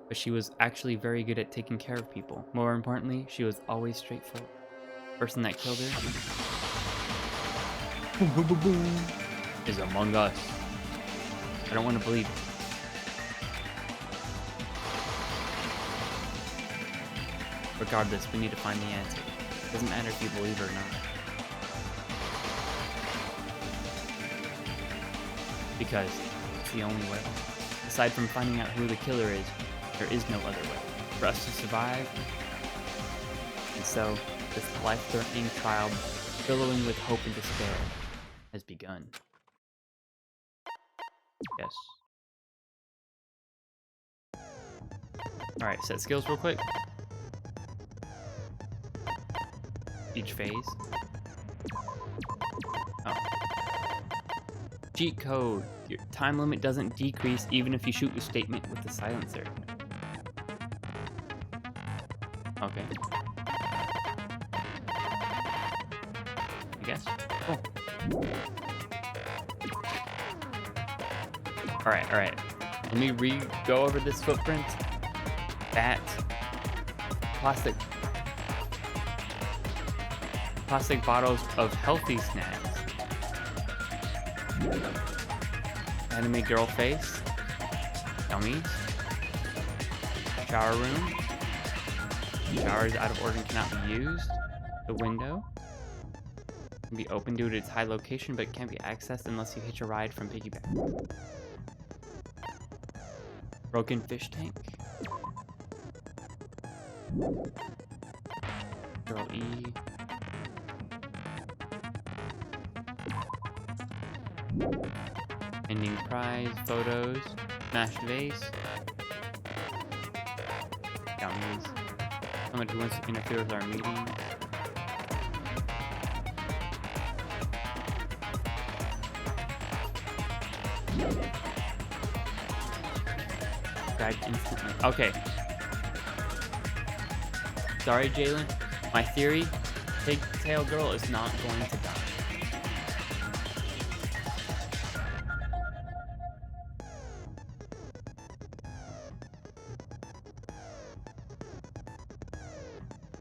Speaker 2: but she was actually very good at taking care of people. More importantly, she was always straightforward. Person that killed her is among us. I don't want to believe it. Regardless, we need to find the answer. It doesn't matter if you believe it or not. Because it's the only way. Aside from finding out who the killer is, there is no other way for us to survive. And so, this life-threatening trial, billowing with hope and despair, has begun. Yes. Alright, set skills real quick. Each phase. Oh. Cheat code. Your time limit doesn't decrease even if you shoot the statement with the silencer. Okay. I guess. Cool. Alright. Let me go over this footprint. That plastic bottles of healthy snacks. Anime girl face. Gummies. Shower room. Shower is out of order and cannot be used. The window can be opened due to its high location, but can't be accessed unless you hitch a ride from piggyback. Broken fish tank. Girl E. Ending prize, photos, smashed vase. Gummies. Someone who wants to interfere with our meeting. Died instantly. Okay. Sorry, Jalen. My theory, Pigtail Girl is not going to die.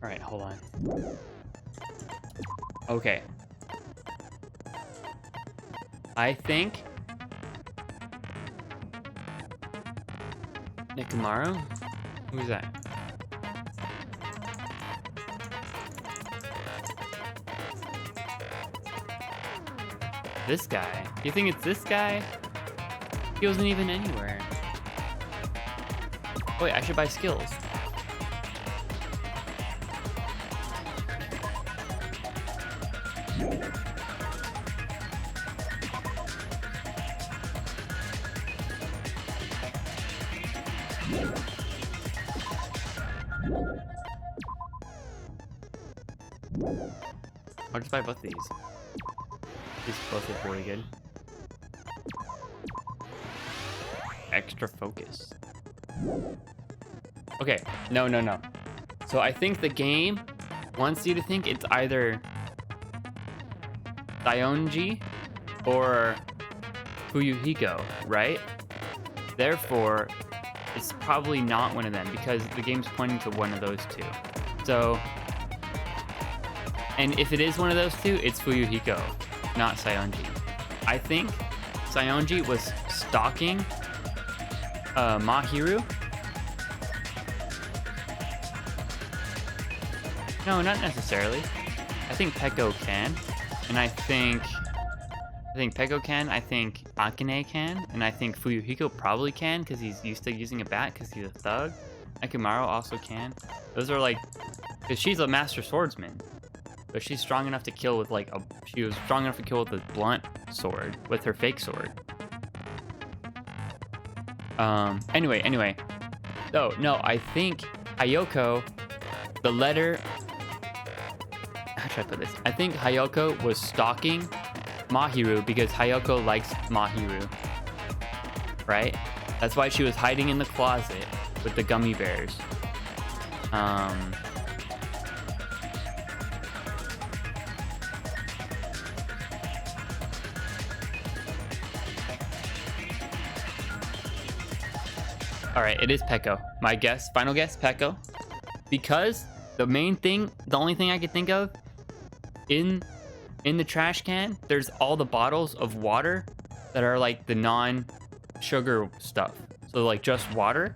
Speaker 2: Alright, hold on. Okay. I think Nikamaru? Who's that? This guy? You think it's this guy? He wasn't even anywhere. Oh, wait, I should buy skills. I'll just buy both of these. These both look really good. Extra focus. Okay, no. So I think the game wants you to think it's either Saionji or Fuyuhiko, right? Therefore, it's probably not one of them because the game's pointing to one of those two. So, and if it is one of those two, it's Fuyuhiko, not Saionji. I think Saionji was stalking Mahiru. No, not necessarily. I think Peko can, and I think Peko can, I think Akane can, and I think Fuyuhiko probably can because he's used to using a bat because he's a thug. Akimaru also can. Those are like, because she's a master swordsman, but she's strong enough to kill with like she was strong enough to kill with a blunt sword, with her fake sword. Anyway. Oh, no, I think Hayoko, the letter, how should I put this? I think Hayoko was stalking Mahiru because Hayoko likes Mahiru, right? That's why she was hiding in the closet with the gummy bears. All right, it is Peko. My guess, final guess, Peko. Because the only thing I could think of in the trash can, there's all the bottles of water that are like the non-sugar stuff. So like just water.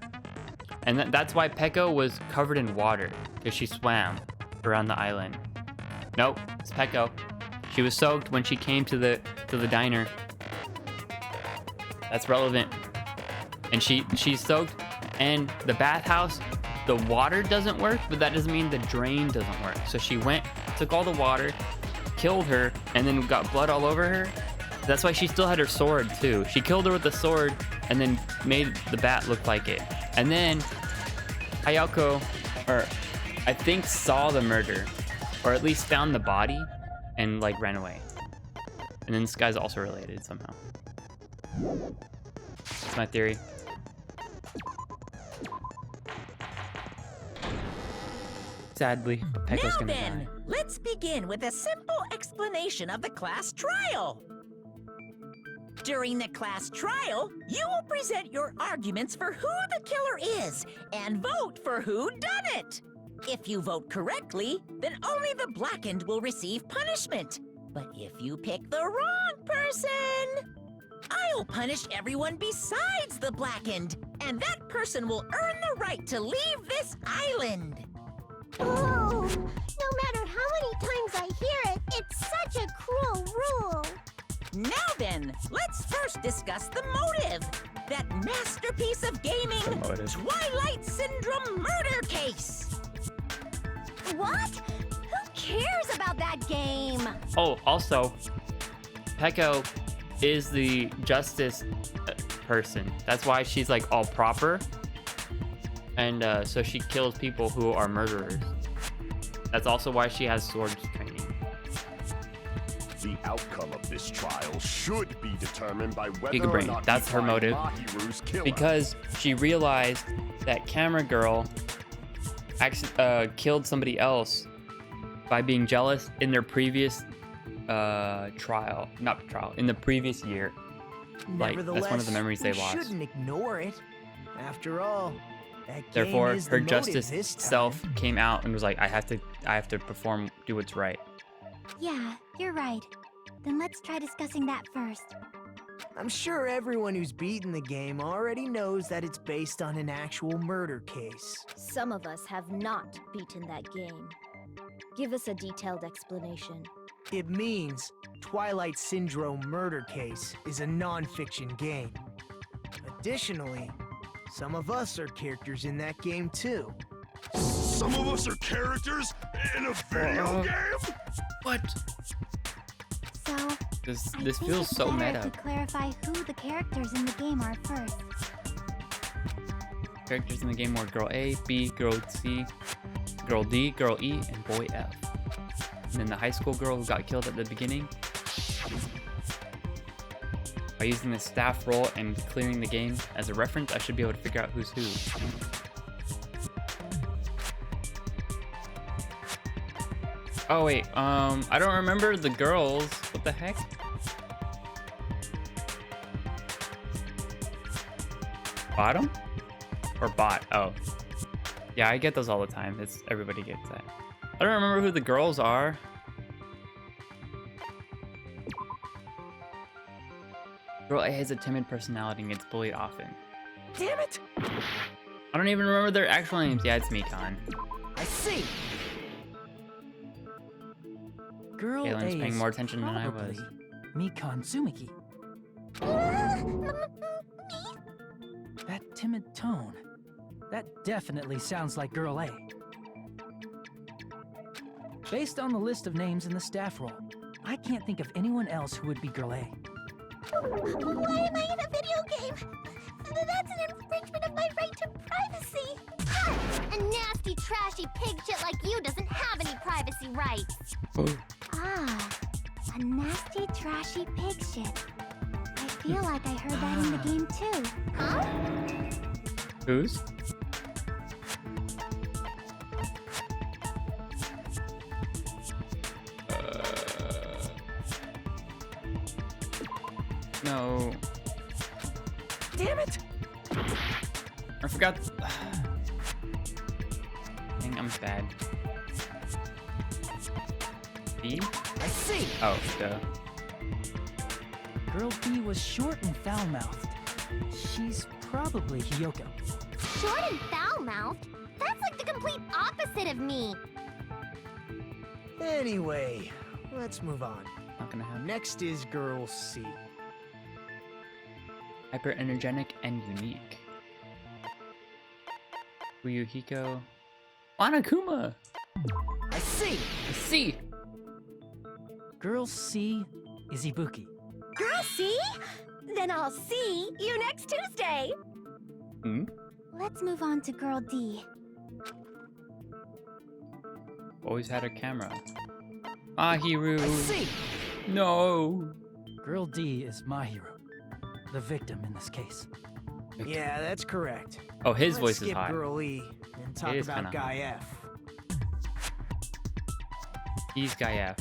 Speaker 2: And that's why Peko was covered in water, because she swam around the island. Nope, it's Peko. She was soaked when she came to the diner. That's relevant. And she's soaked, and the bathhouse, the water doesn't work, but that doesn't mean the drain doesn't work. So she went, took all the water, killed her, and then got blood all over her. That's why she still had her sword too. She killed her with the sword and then made the bat look like it. And then Hayako, or I think, saw the murder, or at least found the body and like ran away. And then this guy's also related somehow. That's my theory. Sadly, Peko's gonna die.
Speaker 7: Let's begin with a simple explanation of the class trial. During the class trial, you will present your arguments for who the killer is and vote for who done it. If you vote correctly, then only the blackened will receive punishment. But if you pick the wrong person, I'll punish everyone besides the blackened, and that person will earn the right to leave this island.
Speaker 1: Oh, no matter how many times I hear it, it's such a cruel rule.
Speaker 7: Now then, let's first discuss the motive. That masterpiece of gaming, Twilight Syndrome murder case.
Speaker 1: What? Who cares about that game?
Speaker 2: Oh, also, Peko is the justice person. That's why she's like all proper. And so she kills people who are murderers. That's also why she has swords training.
Speaker 6: The outcome of this trial should be determined by whether
Speaker 2: Giga
Speaker 6: or
Speaker 2: Brain,
Speaker 6: not
Speaker 2: that's her
Speaker 6: we find
Speaker 2: motive.
Speaker 6: Mahiru's killer.
Speaker 2: Because she realized that Camera Girl killed somebody else by being jealous in their previous in the previous year. Like, that's one of the memories they lost.
Speaker 3: We shouldn't ignore it. After all, That game
Speaker 2: Therefore,
Speaker 3: is the
Speaker 2: her
Speaker 3: motive
Speaker 2: justice
Speaker 3: this time.
Speaker 2: self came out and was like, I have to perform, do what's right.
Speaker 1: Yeah, you're right. Then let's try discussing that first.
Speaker 3: I'm sure everyone who's beaten the game already knows that it's based on an actual murder case.
Speaker 8: Some of us have not beaten that game. Give us a detailed explanation.
Speaker 3: It means Twilight Syndrome Murder Case is a non-fiction game. Additionally, some of us are characters in that game too.
Speaker 6: Some of us are characters in a video game?
Speaker 2: What?
Speaker 1: So,
Speaker 2: This
Speaker 1: I
Speaker 2: feels
Speaker 1: think it's
Speaker 2: so
Speaker 1: better
Speaker 2: meta.
Speaker 1: to clarify who the characters in the game are first.
Speaker 2: Characters in the game were Girl A, B, Girl C, Girl D, Girl E, and Boy F. And then the high school girl who got killed at the beginning. By using the staff role and clearing the game as a reference, I should be able to figure out who's who. Oh wait, I don't remember the girls. What the heck? Bottom? Or bot? Oh. Yeah, I get those all the time. Everybody gets that. I don't remember who the girls are. Girl A has a timid personality and gets bullied often.
Speaker 3: Damn it!
Speaker 2: I don't even remember their actual names. Yeah, it's Mikan.
Speaker 3: I see.
Speaker 4: Girl
Speaker 2: Kaylin's
Speaker 4: A
Speaker 2: paying
Speaker 4: is
Speaker 2: more attention than I was.
Speaker 4: probably Mikan Tsumiki. That timid tone. That definitely sounds like Girl A. Based on the list of names in the staff roll, I can't think of anyone else who would be Girl A.
Speaker 1: Why am I in a video game? That's an infringement of my right to privacy.
Speaker 9: A nasty, trashy pig shit like you doesn't have any privacy rights.
Speaker 1: Ah, a nasty, trashy pig shit. I feel like I heard that in the game too.
Speaker 9: Huh?
Speaker 2: Who's? No.
Speaker 3: Damn it!
Speaker 2: I forgot. Dang, I'm bad. B?
Speaker 3: I see.
Speaker 2: Oh, duh.
Speaker 4: Girl B was short and foul-mouthed. She's probably Hiyoko.
Speaker 9: Short and foul-mouthed? That's like the complete opposite of me.
Speaker 3: Anyway, let's move on.
Speaker 2: Not gonna happen.
Speaker 3: Next is Girl C.
Speaker 2: Hyper energetic and unique. Uyuhiko. Monokuma!
Speaker 3: I see.
Speaker 2: C!
Speaker 4: Girl C is Ibuki.
Speaker 8: Girl C? Then I'll see you next Tuesday.
Speaker 2: Hmm?
Speaker 1: Let's move on to Girl D.
Speaker 2: Always had a camera. Mahiru!
Speaker 3: I see.
Speaker 2: No!
Speaker 4: Girl D is my hero. The victim in this case.
Speaker 3: Yeah, that's correct.
Speaker 2: Oh, his
Speaker 3: Let's
Speaker 2: voice is
Speaker 3: skip
Speaker 2: hot.
Speaker 3: Girl E and talk
Speaker 2: It is
Speaker 3: about
Speaker 2: kinda
Speaker 3: Guy F.
Speaker 2: He's Guy F.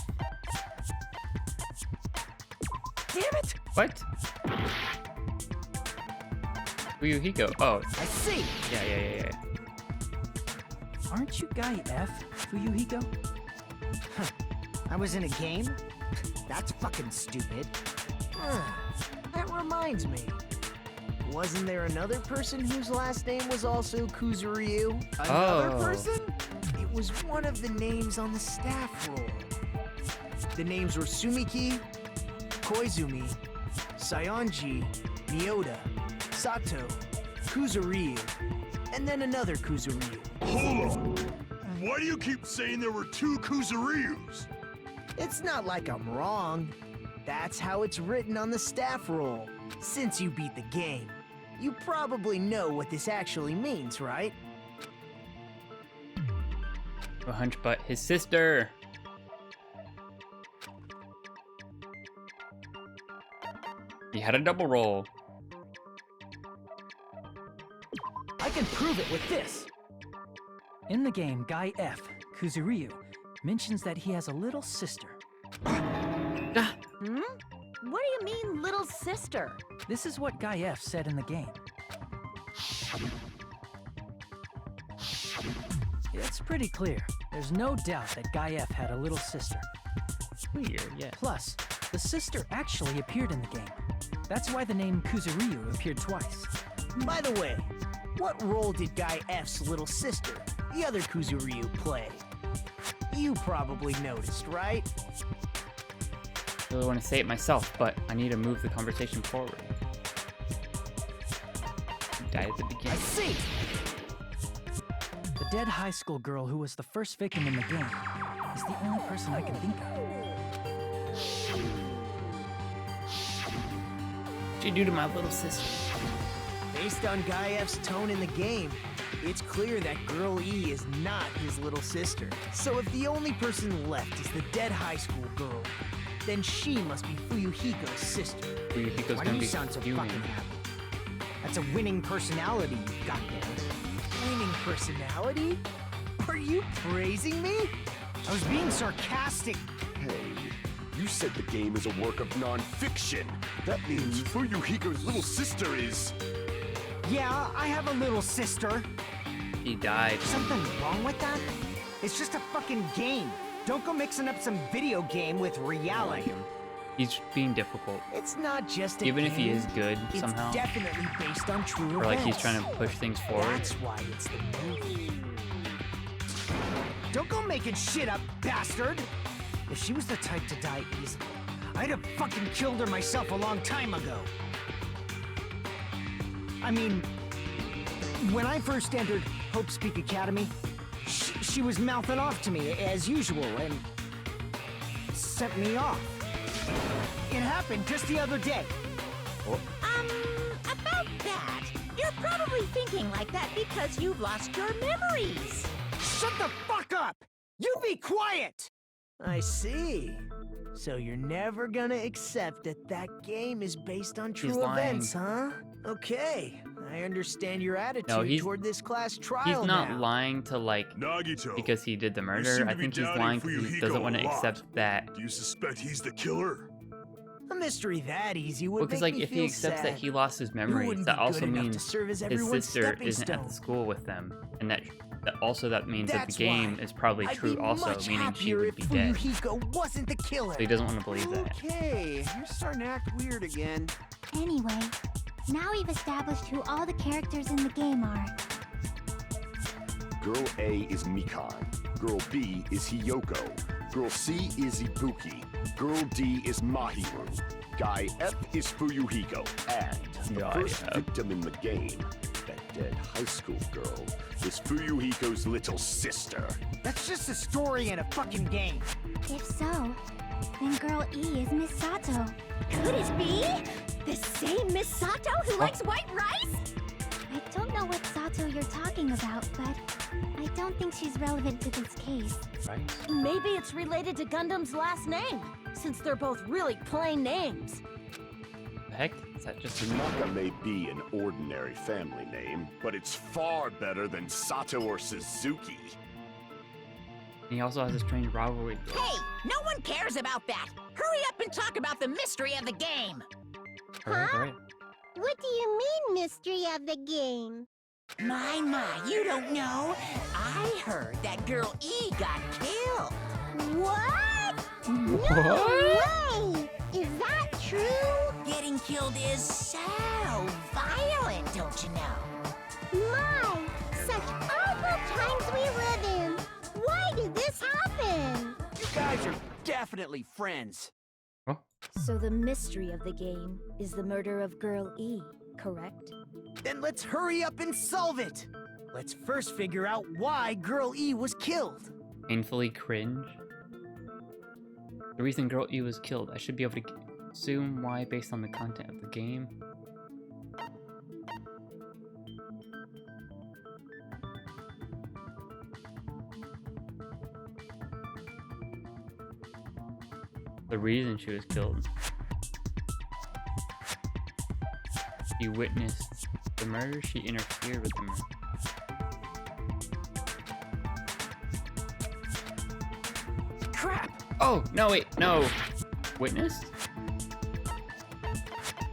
Speaker 3: Damn it!
Speaker 2: What? Uyuhiko. Oh,
Speaker 3: I see.
Speaker 2: yeah.
Speaker 4: Aren't you Guy F, Fuyuhiko?
Speaker 3: I was in a game? That's fucking stupid. That reminds me. Wasn't there another person whose last name was also Kuzuryu? Another
Speaker 2: Oh.
Speaker 3: person? It was one of the names on the staff roll. The names were Sumiki, Koizumi, Sayonji, Mioda, Sato, Kuzuryu, and then another Kuzuryu.
Speaker 6: Hold on. Why do you keep saying there were two Kuzuryus?
Speaker 3: It's not like I'm wrong. That's how it's written on the staff roll. Since you beat the game, you probably know what this actually means, right?
Speaker 2: A hunch butt. His sister. He had a double roll.
Speaker 4: I can prove it with this. In the game, Guy F, Kuzuryu, mentions that he has a little sister.
Speaker 8: Hmm? What do you mean, little sister?
Speaker 4: This is what Guy F said in the game. It's pretty clear. There's no doubt that Guy F had a little sister.
Speaker 2: Weird, yeah.
Speaker 4: Plus, the sister actually appeared in the game. That's why the name Kuzuryu appeared twice.
Speaker 3: By the way, what role did Guy F's little sister, the other Kuzuryu, play? You probably noticed, right?
Speaker 2: I really want to say it myself, but I need to move the conversation forward. He died at the
Speaker 3: I
Speaker 2: beginning.
Speaker 3: see!
Speaker 4: The dead high school girl who was the first victim in the game is the only person I can think of.
Speaker 2: What'd you do to my little sister?
Speaker 3: Based on Guy F's tone in the game, it's clear that Girl E is not his little sister. So if the only person left is the dead high school girl, then she must be Fuyuhiko's sister.
Speaker 2: Fuyuhiko's
Speaker 3: Why
Speaker 2: gonna
Speaker 3: do
Speaker 2: be
Speaker 3: you sound so
Speaker 2: fuming.
Speaker 3: fucking happy? That's a winning personality, you goddamn. Winning personality? Are you praising me? I was being sarcastic.
Speaker 6: Hey, you said the game is a work of non-fiction. That means Fuyuhiko's little sister is...
Speaker 3: Yeah, I have a little sister.
Speaker 2: He died.
Speaker 3: Something wrong with that? It's just a fucking game. Don't go mixing up some video game with reality.
Speaker 2: He's being difficult.
Speaker 3: It's not just a
Speaker 2: Even
Speaker 3: game.
Speaker 2: if he is good
Speaker 3: It's
Speaker 2: somehow,
Speaker 3: definitely based on true
Speaker 2: or like he's
Speaker 3: events.
Speaker 2: trying to push things forward.
Speaker 3: That's why it's the movie. Don't go making shit up, bastard! If she was the type to die easily, I'd have fucking killed her myself a long time ago. I mean, when I first entered Hope Speak Academy, she was mouthing off to me as usual and sent me off. It happened just the other day.
Speaker 7: About that, you're probably thinking like that because you've lost your memories.
Speaker 3: Shut the fuck up! You be quiet! I see. So you're never gonna accept that that game is based on true
Speaker 2: lying.
Speaker 3: events, huh? Okay, I understand your attitude
Speaker 2: No, he's-
Speaker 3: toward this class trial
Speaker 2: He's not
Speaker 3: now.
Speaker 2: lying to like
Speaker 6: Nagito,
Speaker 2: because he did the
Speaker 6: seem
Speaker 2: murder.
Speaker 6: to
Speaker 2: I
Speaker 6: be
Speaker 2: think he's
Speaker 6: doubting
Speaker 2: lying because he
Speaker 6: Fuyuhiko
Speaker 2: doesn't want to
Speaker 6: a lot.
Speaker 2: accept that.
Speaker 6: do you suspect he's the killer?
Speaker 3: A mystery that easy would
Speaker 2: Because
Speaker 3: make
Speaker 2: like
Speaker 3: me
Speaker 2: if he
Speaker 3: feel
Speaker 2: accepts
Speaker 3: sad.
Speaker 2: that he lost his
Speaker 3: You
Speaker 2: memories,
Speaker 3: wouldn't
Speaker 2: that
Speaker 3: be
Speaker 2: also
Speaker 3: good enough to
Speaker 2: means
Speaker 3: serve as
Speaker 2: his
Speaker 3: everyone's
Speaker 2: sister
Speaker 3: stepping
Speaker 2: isn't at
Speaker 3: stone.
Speaker 2: the school with them, and that also that means
Speaker 3: That's
Speaker 2: that the game
Speaker 3: why
Speaker 2: is probably
Speaker 3: I'd
Speaker 2: true
Speaker 3: be
Speaker 2: also,
Speaker 3: much
Speaker 2: meaning she
Speaker 3: happier
Speaker 2: would
Speaker 3: if
Speaker 2: be dead.
Speaker 3: Fuyuhiko wasn't the killer.
Speaker 2: So he doesn't want to believe that.
Speaker 10: Okay, you're starting to act weird again.
Speaker 9: Anyway, now we've established who all the characters in the game are.
Speaker 6: Girl A is Mikan. Girl B is Hiyoko. Girl C is Ibuki. Girl D is Mahiru. Guy F is Fuyuhiko. And the
Speaker 2: Guy
Speaker 6: first
Speaker 2: F.
Speaker 6: victim in the game, that dead high school girl, is Fuyuhiko's little sister.
Speaker 3: That's just a story in a fucking game.
Speaker 9: If so, then Girl E is Miss Sato.
Speaker 8: Could it be? The same Miss Sato who likes white rice?
Speaker 9: I don't know what Sato you're talking about, but I don't think she's relevant to this case.
Speaker 2: Right?
Speaker 8: Maybe it's related to Gundam's last name, since they're both really plain names.
Speaker 2: The heck? Is that just a
Speaker 6: Tanaka may be an ordinary family name, but it's far better than Sato or Suzuki.
Speaker 2: He also has a strange rivalry.
Speaker 7: Hey, no one cares about that. Hurry up and talk about the mystery of the game.
Speaker 2: Alright.
Speaker 9: What do you mean, mystery of the game?
Speaker 7: My, you don't know. I heard that Girl E got killed.
Speaker 9: What?
Speaker 2: What?
Speaker 9: Way! Is that true?
Speaker 7: Getting killed is so violent, don't you know?
Speaker 9: My, such awful times we live in. Why did this happen?
Speaker 3: You guys are definitely friends.
Speaker 8: So the mystery of the game is the murder of Girl E, correct?
Speaker 3: Then let's hurry up and solve it. Let's first figure out why Girl E was killed.
Speaker 2: Painfully cringe. The reason Girl E was killed, I should be able to assume why based on the content of the game. The reason she was killed. She witnessed the murder, she interfered with the murder.
Speaker 3: Crap!
Speaker 2: Oh, no, wait, no. Witnessed?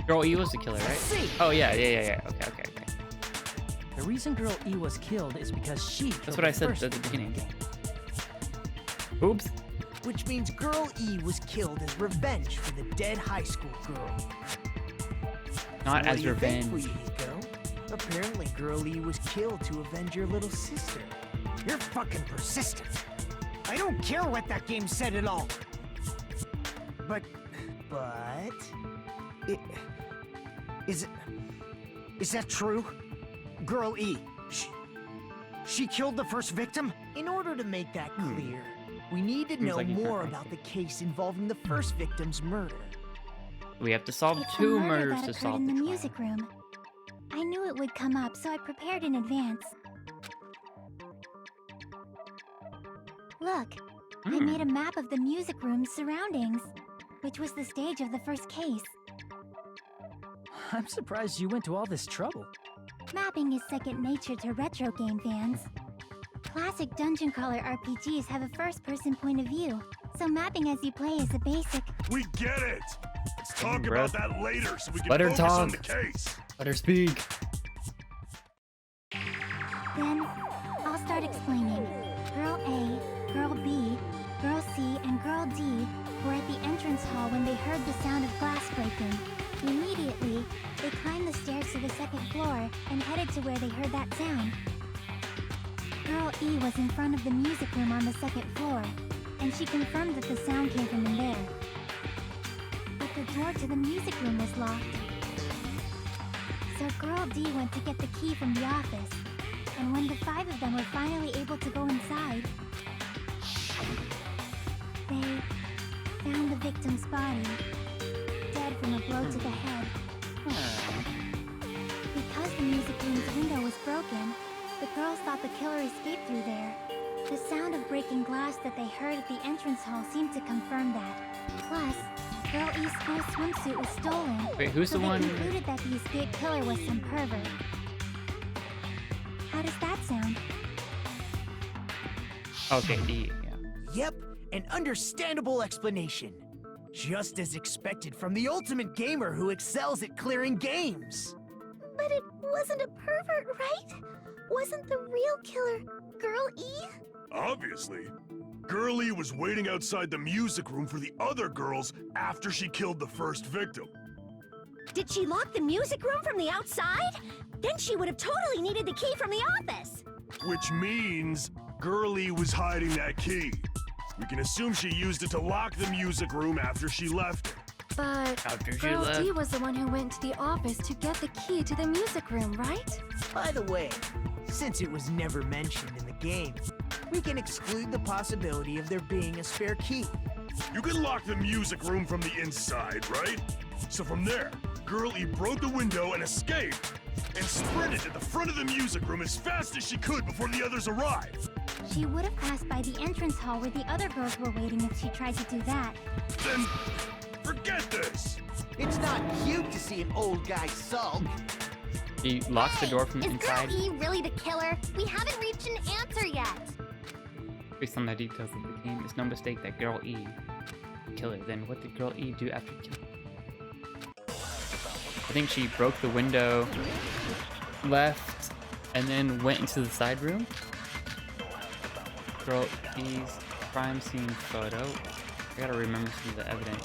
Speaker 2: Girl E was the killer, right?
Speaker 3: See.
Speaker 2: Oh, yeah. Okay.
Speaker 4: The reason Girl E was killed is because she killed
Speaker 2: That's what I
Speaker 4: the
Speaker 2: said
Speaker 4: first
Speaker 2: at the
Speaker 4: victim in
Speaker 2: beginning.
Speaker 4: game.
Speaker 2: Oops.
Speaker 3: Which means Girl E was killed as revenge for the dead high school girl.
Speaker 2: Not
Speaker 3: What
Speaker 2: as
Speaker 3: do you think,
Speaker 2: revenge.
Speaker 3: Fuyuhiko? Apparently, Girl E was killed to avenge your little sister.
Speaker 10: You're fucking persistent. I don't care what that game said at all. But is that true? Girl E, she killed the first victim?
Speaker 3: In order to make that clear, we need to
Speaker 2: Seems
Speaker 3: know
Speaker 2: like you can't
Speaker 3: more
Speaker 2: answer.
Speaker 3: about the case involving the first victim's murder.
Speaker 2: We have to solve
Speaker 9: It's the
Speaker 2: two
Speaker 9: murder
Speaker 2: murders
Speaker 9: that
Speaker 2: to
Speaker 9: occurred
Speaker 2: solve
Speaker 9: in
Speaker 2: the
Speaker 9: the
Speaker 2: trial.
Speaker 9: music room. I knew it would come up, so I prepared in advance. Look, I
Speaker 2: Hmm.
Speaker 9: made a map of the music room's surroundings, which was the stage of the first case.
Speaker 4: I'm surprised you went to all this trouble.
Speaker 9: Mapping is second nature to retro game fans. Classic dungeon crawler RPGs have a first-person point of view, so mapping as you play is a basic.
Speaker 6: We get it! Let's talk
Speaker 2: bro.
Speaker 6: about that later so we can
Speaker 2: Let her
Speaker 6: focus on the
Speaker 2: talk.
Speaker 6: case.
Speaker 2: Let her speak.
Speaker 9: Then, I'll start explaining. Girl A, Girl B, Girl C, and Girl D were at the entrance hall when they heard the sound of glass breaking. Immediately, they climbed the stairs to the second floor and headed to where they heard that sound. Girl E was in front of the music room on the second floor, and she confirmed that the sound came from in there. But the door to the music room was locked. So Girl D went to get the key from the office, and when the five of them were finally able to go inside, they found the victim's body, dead from a blow to the head. Because the music room's window was broken, the girls thought the killer escaped through there. The sound of breaking glass that they heard at the entrance hall seemed to confirm that. Plus, Girl E's school swimsuit was stolen.
Speaker 2: Wait, who's
Speaker 9: so
Speaker 2: the
Speaker 9: they
Speaker 2: one?
Speaker 9: concluded that the escaped killer was some pervert. How does that sound?
Speaker 2: Okay, E. Yeah.
Speaker 3: Yep, an understandable explanation. Just as expected from the ultimate gamer who excels at clearing games.
Speaker 9: But it wasn't a pervert, right? Wasn't the real killer Girl E?
Speaker 6: Obviously. Girlie was waiting outside the music room for the other girls after she killed the first victim.
Speaker 8: Did she lock the music room from the outside? Then she would have totally needed the key from the office.
Speaker 6: Which means Girlie was hiding that key. We can assume she used it to lock the music room after she left it.
Speaker 1: But
Speaker 2: After she
Speaker 1: Girl
Speaker 2: left.
Speaker 1: D was the one who went to the office to get the key to the music room, right?
Speaker 3: By the way, since it was never mentioned in the game, we can exclude the possibility of there being a spare key.
Speaker 6: You can lock the music room from the inside, right? So from there, Girlie broke the window and escaped, and sprinted to the front of the music room as fast as she could before the others arrived.
Speaker 9: She would have passed by the entrance hall where the other girls were waiting if she tried to do that.
Speaker 6: Then, forget this!
Speaker 3: It's not cute to see an old guy sulk.
Speaker 2: He locks the door from
Speaker 9: Is
Speaker 2: inside.
Speaker 9: Girl E really the killer? We haven't reached an answer yet.
Speaker 2: Based on the details of the game, it's no mistake that Girl E killer. Then what did Girl E do after killing? I think she broke the window, left, and then went into the side room. Girl E's crime scene photo. I gotta remember some of the evidence.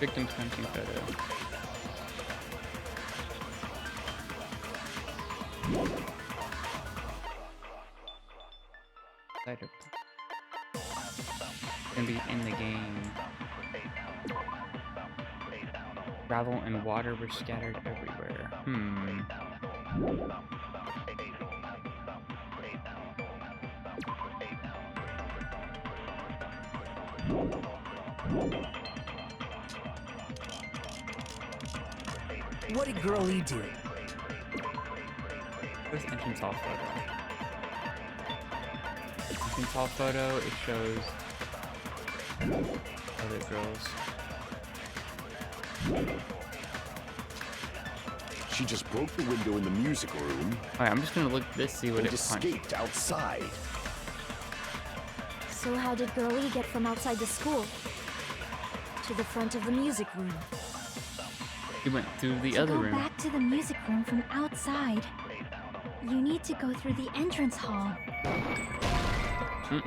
Speaker 2: Victim's crime scene photo. Cider. Gonna be in the game. Gravel and water were scattered everywhere.
Speaker 3: What did Girl E do?
Speaker 2: Where's the entrance hall photo? Entrance hall photo, it shows other girls.
Speaker 6: She just broke the window in the music room
Speaker 2: Alright, I'm just gonna look at this, see what
Speaker 6: and
Speaker 2: it punched.
Speaker 6: escaped outside.
Speaker 1: So how did Girl E get from outside the school? To the front of the music room.
Speaker 2: He went through the
Speaker 9: To
Speaker 2: other
Speaker 9: go
Speaker 2: room.
Speaker 9: back to the music room from outside, you need to go through the entrance hall.
Speaker 2: Hmm.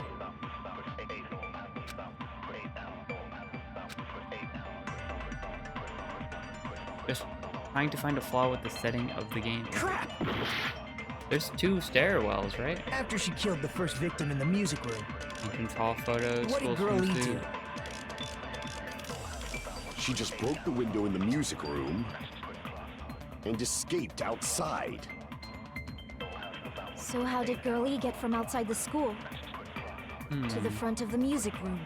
Speaker 2: Just trying to find a flaw with the setting of the game.
Speaker 3: Crap!
Speaker 2: There's 2 stairwells, right?
Speaker 3: After she killed the first victim in the music room,
Speaker 2: Entrance hall photos.
Speaker 3: what did
Speaker 2: full
Speaker 3: Girl E
Speaker 2: swimsuit.
Speaker 3: do?
Speaker 11: She just broke the window in the music room and escaped outside.
Speaker 1: So how did Girl E get from outside the school to the front of the music room?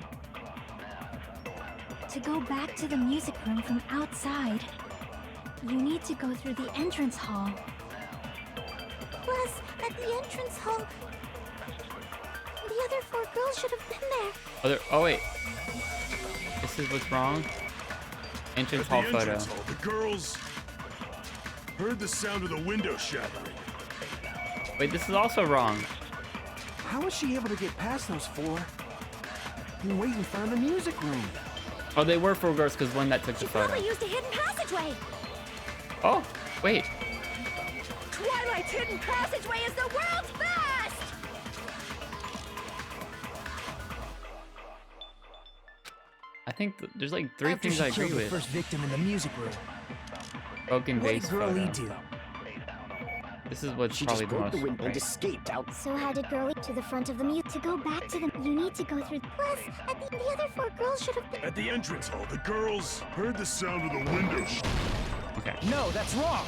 Speaker 9: To go back to the music room from outside, you need to go through the entrance hall. Plus, at the entrance hall, the other 4 girls should have been there.
Speaker 2: Oh wait. This is what's wrong. Entrance
Speaker 6: At
Speaker 2: hall
Speaker 6: the
Speaker 2: photo.
Speaker 6: entrance hall, the girls heard the sound of the window shattering.
Speaker 2: Wait, this is also wrong.
Speaker 3: How was she able to get past those 4 and wait in front of the music room?
Speaker 2: Oh, they were 4 girls because one that took the
Speaker 8: She
Speaker 2: photo.
Speaker 8: probably used a hidden passageway.
Speaker 2: Oh, wait.
Speaker 8: Twilight's hidden passageway is the world's best!
Speaker 2: I think there's like 3
Speaker 3: After
Speaker 2: things
Speaker 3: she
Speaker 2: I agree
Speaker 3: killed the
Speaker 2: with.
Speaker 3: first victim in the music room,
Speaker 2: Broken
Speaker 3: what
Speaker 2: vase
Speaker 3: did Girl E
Speaker 2: photo.
Speaker 3: do?
Speaker 2: This is what's
Speaker 11: She
Speaker 2: probably
Speaker 11: just
Speaker 2: the
Speaker 11: broke
Speaker 2: most.
Speaker 11: the window and
Speaker 2: right.
Speaker 11: escaped out.
Speaker 9: So how did Girlie to the front of the mute? To go back to the, you need to go through. Plus, at the other 4 girls should have been.
Speaker 6: At the entrance hall, the girls heard the sound of the window
Speaker 2: Okay.
Speaker 3: No, that's wrong.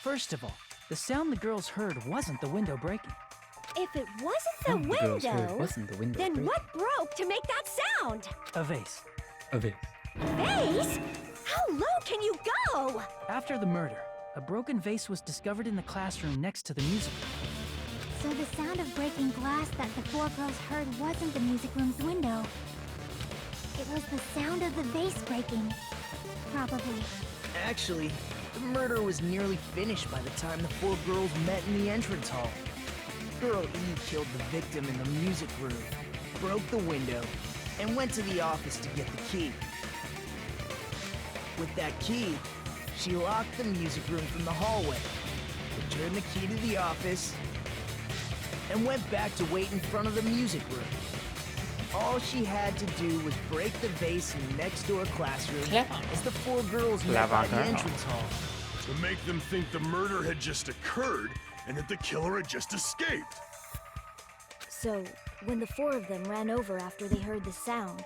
Speaker 4: First of all, the sound the girls heard wasn't the window breaking.
Speaker 8: If it wasn't the
Speaker 2: Sound the girls heard
Speaker 8: window,
Speaker 2: wasn't the window
Speaker 8: then
Speaker 2: break.
Speaker 8: what broke to make that sound?
Speaker 4: A vase.
Speaker 2: A vase.
Speaker 8: Vase? How low can you go?
Speaker 4: After the murder, a broken vase was discovered in the classroom next to the music room.
Speaker 9: So the sound of breaking glass that the 4 girls heard wasn't the music room's window. It was the sound of the vase breaking. Probably.
Speaker 3: Actually, the murder was nearly finished by the time the 4 girls met in the entrance hall. Girl E killed the victim in the music room, broke the window, and went to the office to get the key. With that key, she locked the music room from the hallway, returned the key to the office, and went back to wait in front of the music room. All she had to do was break the vase in the next door classroom as the 4 girls met by the entrance hall.
Speaker 6: to make them think the murder had just occurred and that the killer had just escaped.
Speaker 1: So, when the 4 of them ran over after they heard the sound,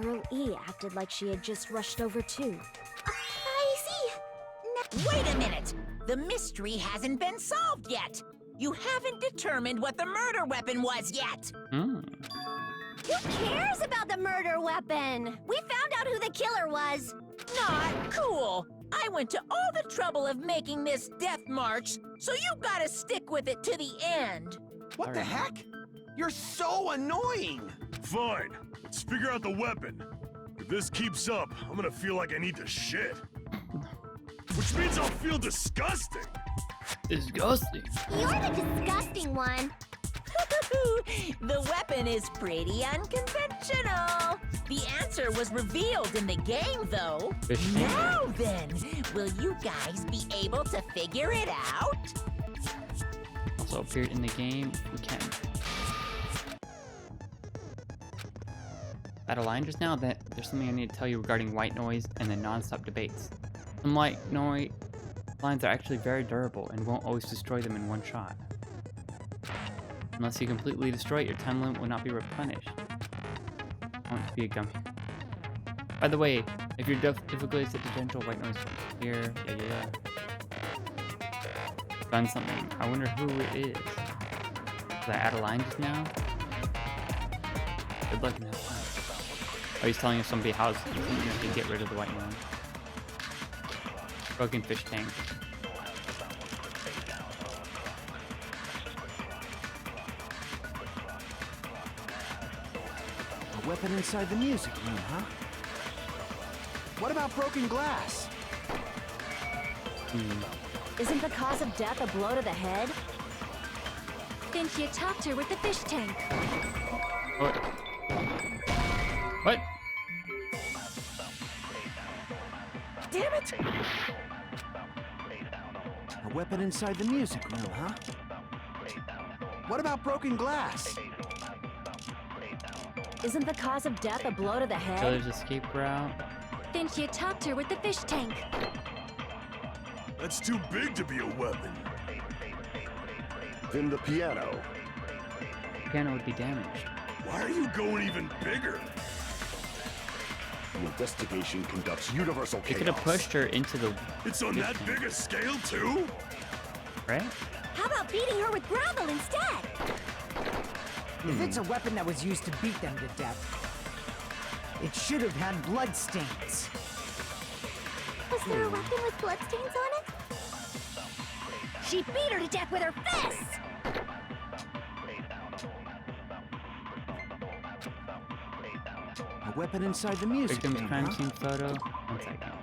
Speaker 1: Girl E acted like she had just rushed over too.
Speaker 8: I see.
Speaker 7: Wait a minute! The mystery hasn't been solved yet! You haven't determined what the murder weapon was yet!
Speaker 2: Hmm.
Speaker 8: Who cares about the murder weapon? We found out who the killer was.
Speaker 7: Not cool! I went to all the trouble of making this death march, so you gotta stick with it to the end!
Speaker 3: What the heck? You're so annoying!
Speaker 6: Fine, let's figure out the weapon. If this keeps up, I'm gonna feel like I need to shit. Which means I'll feel disgusting.
Speaker 2: Disgusting.
Speaker 8: You're the disgusting one.
Speaker 7: The weapon is pretty unconventional. The answer was revealed in the game, though.
Speaker 2: Fish tank.
Speaker 7: Now then, will you guys be able to figure it out?
Speaker 2: Also appeared in the game. We can. At a line just now that there's something I need to tell you regarding white noise and the non-stop debates. Some white noise lines are actually very durable and won't always destroy them in one shot. Unless you completely destroy it, your time limit will not be replenished. I want it to be a gummy. By the way, if your difficulty is set to gentle, white noise here, yeah. Done something. I wonder who it is. Did I add a line just now? Good luck in that one. Oh, he's telling us somebody how to get rid of the white noise. Broken fish tank.
Speaker 3: A weapon inside the music room, huh? What about broken glass?
Speaker 1: Isn't the cause of death a blow to the head? Then she attacked her with the fish tank.
Speaker 2: What? What?
Speaker 10: Damn it! A weapon inside the music room, huh? What about broken glass?
Speaker 8: Isn't the cause of death a blow to the head?
Speaker 2: Killer's escape route.
Speaker 1: Then she attacked her with the fish tank.
Speaker 6: That's too big to be a weapon.
Speaker 11: Then the piano.
Speaker 2: Piano would be damaged.
Speaker 6: Why are you going even bigger?
Speaker 11: The investigation conducts universal
Speaker 2: You
Speaker 11: chaos.
Speaker 2: could have pushed her into the.
Speaker 6: It's on that big a scale too?
Speaker 2: Right?
Speaker 8: How about beating her with gravel instead?
Speaker 10: If it's a weapon that was used to beat them to death, it should have had blood stains.
Speaker 9: Was there a weapon with bloodstains on it?
Speaker 8: She beat her to death with her fists!
Speaker 10: A weapon inside the music
Speaker 2: Victim's
Speaker 10: room,
Speaker 2: crime
Speaker 10: huh?
Speaker 2: scene photo. 1 second.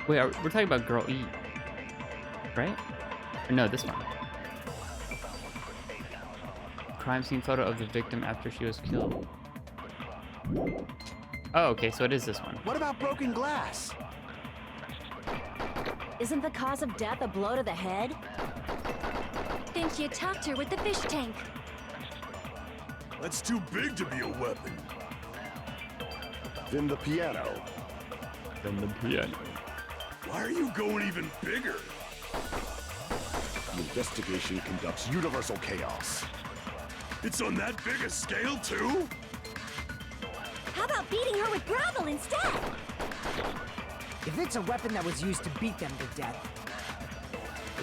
Speaker 2: Wait, we're talking about Girl E, right? Or no, this one. Crime scene photo of the victim after she was killed. Oh, okay, so it is this one.
Speaker 10: What about broken glass?
Speaker 8: Isn't the cause of death a blow to the head?
Speaker 1: Then she attacked her with the fish tank.
Speaker 6: That's too big to be a weapon.
Speaker 11: Then the piano.
Speaker 2: Then the piano.
Speaker 6: Why are you going even bigger?
Speaker 11: The investigation conducts universal chaos.
Speaker 6: It's on that big a scale too?
Speaker 8: How about beating her with gravel instead?
Speaker 10: If it's a weapon that was used to beat them to death,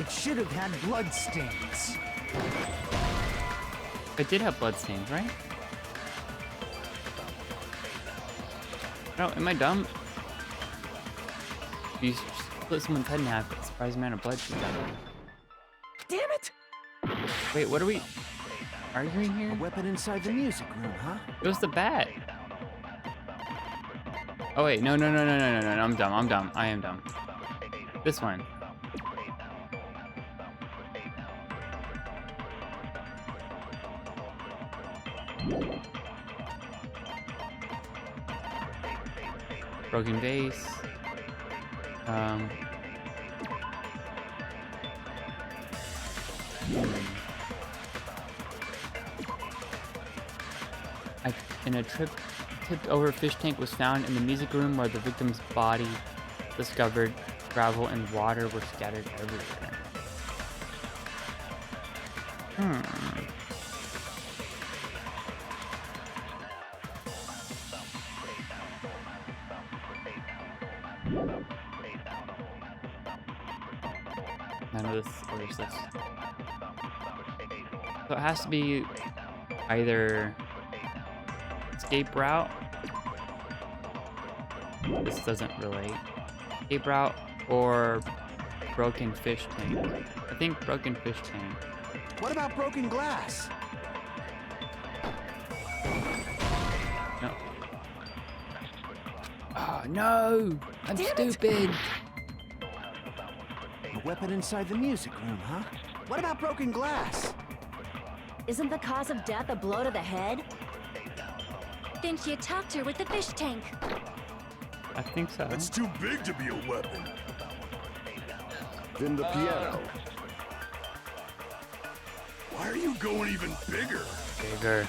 Speaker 10: it should have had blood stains.
Speaker 2: It did have bloodstains, right? No, am I dumb? You split someone's head in half, it's a surprising amount of blood she got.
Speaker 10: Damn it!
Speaker 2: Wait, what are we arguing here?
Speaker 10: A weapon inside the music room, huh?
Speaker 2: It was the bat. Oh wait, no, I'm dumb, I am dumb. This one. Broken vase. In a tipped over fish tank was found in the music room where the victim's body discovered. Gravel and water were scattered everywhere. None of this other stuff. So it has to be either escape route. This doesn't relate. Escape route or broken fish tank. I think broken fish tank.
Speaker 10: What about broken glass?
Speaker 2: No. Oh no! I'm stupid.
Speaker 10: A weapon inside the music room, huh? What about broken glass?
Speaker 8: Isn't the cause of death a blow to the head?
Speaker 1: Then she attacked her with the fish tank.
Speaker 2: I think so.
Speaker 6: That's too big to be a weapon.
Speaker 11: Then the piano.
Speaker 6: Why are you going even bigger?
Speaker 2: Bigger.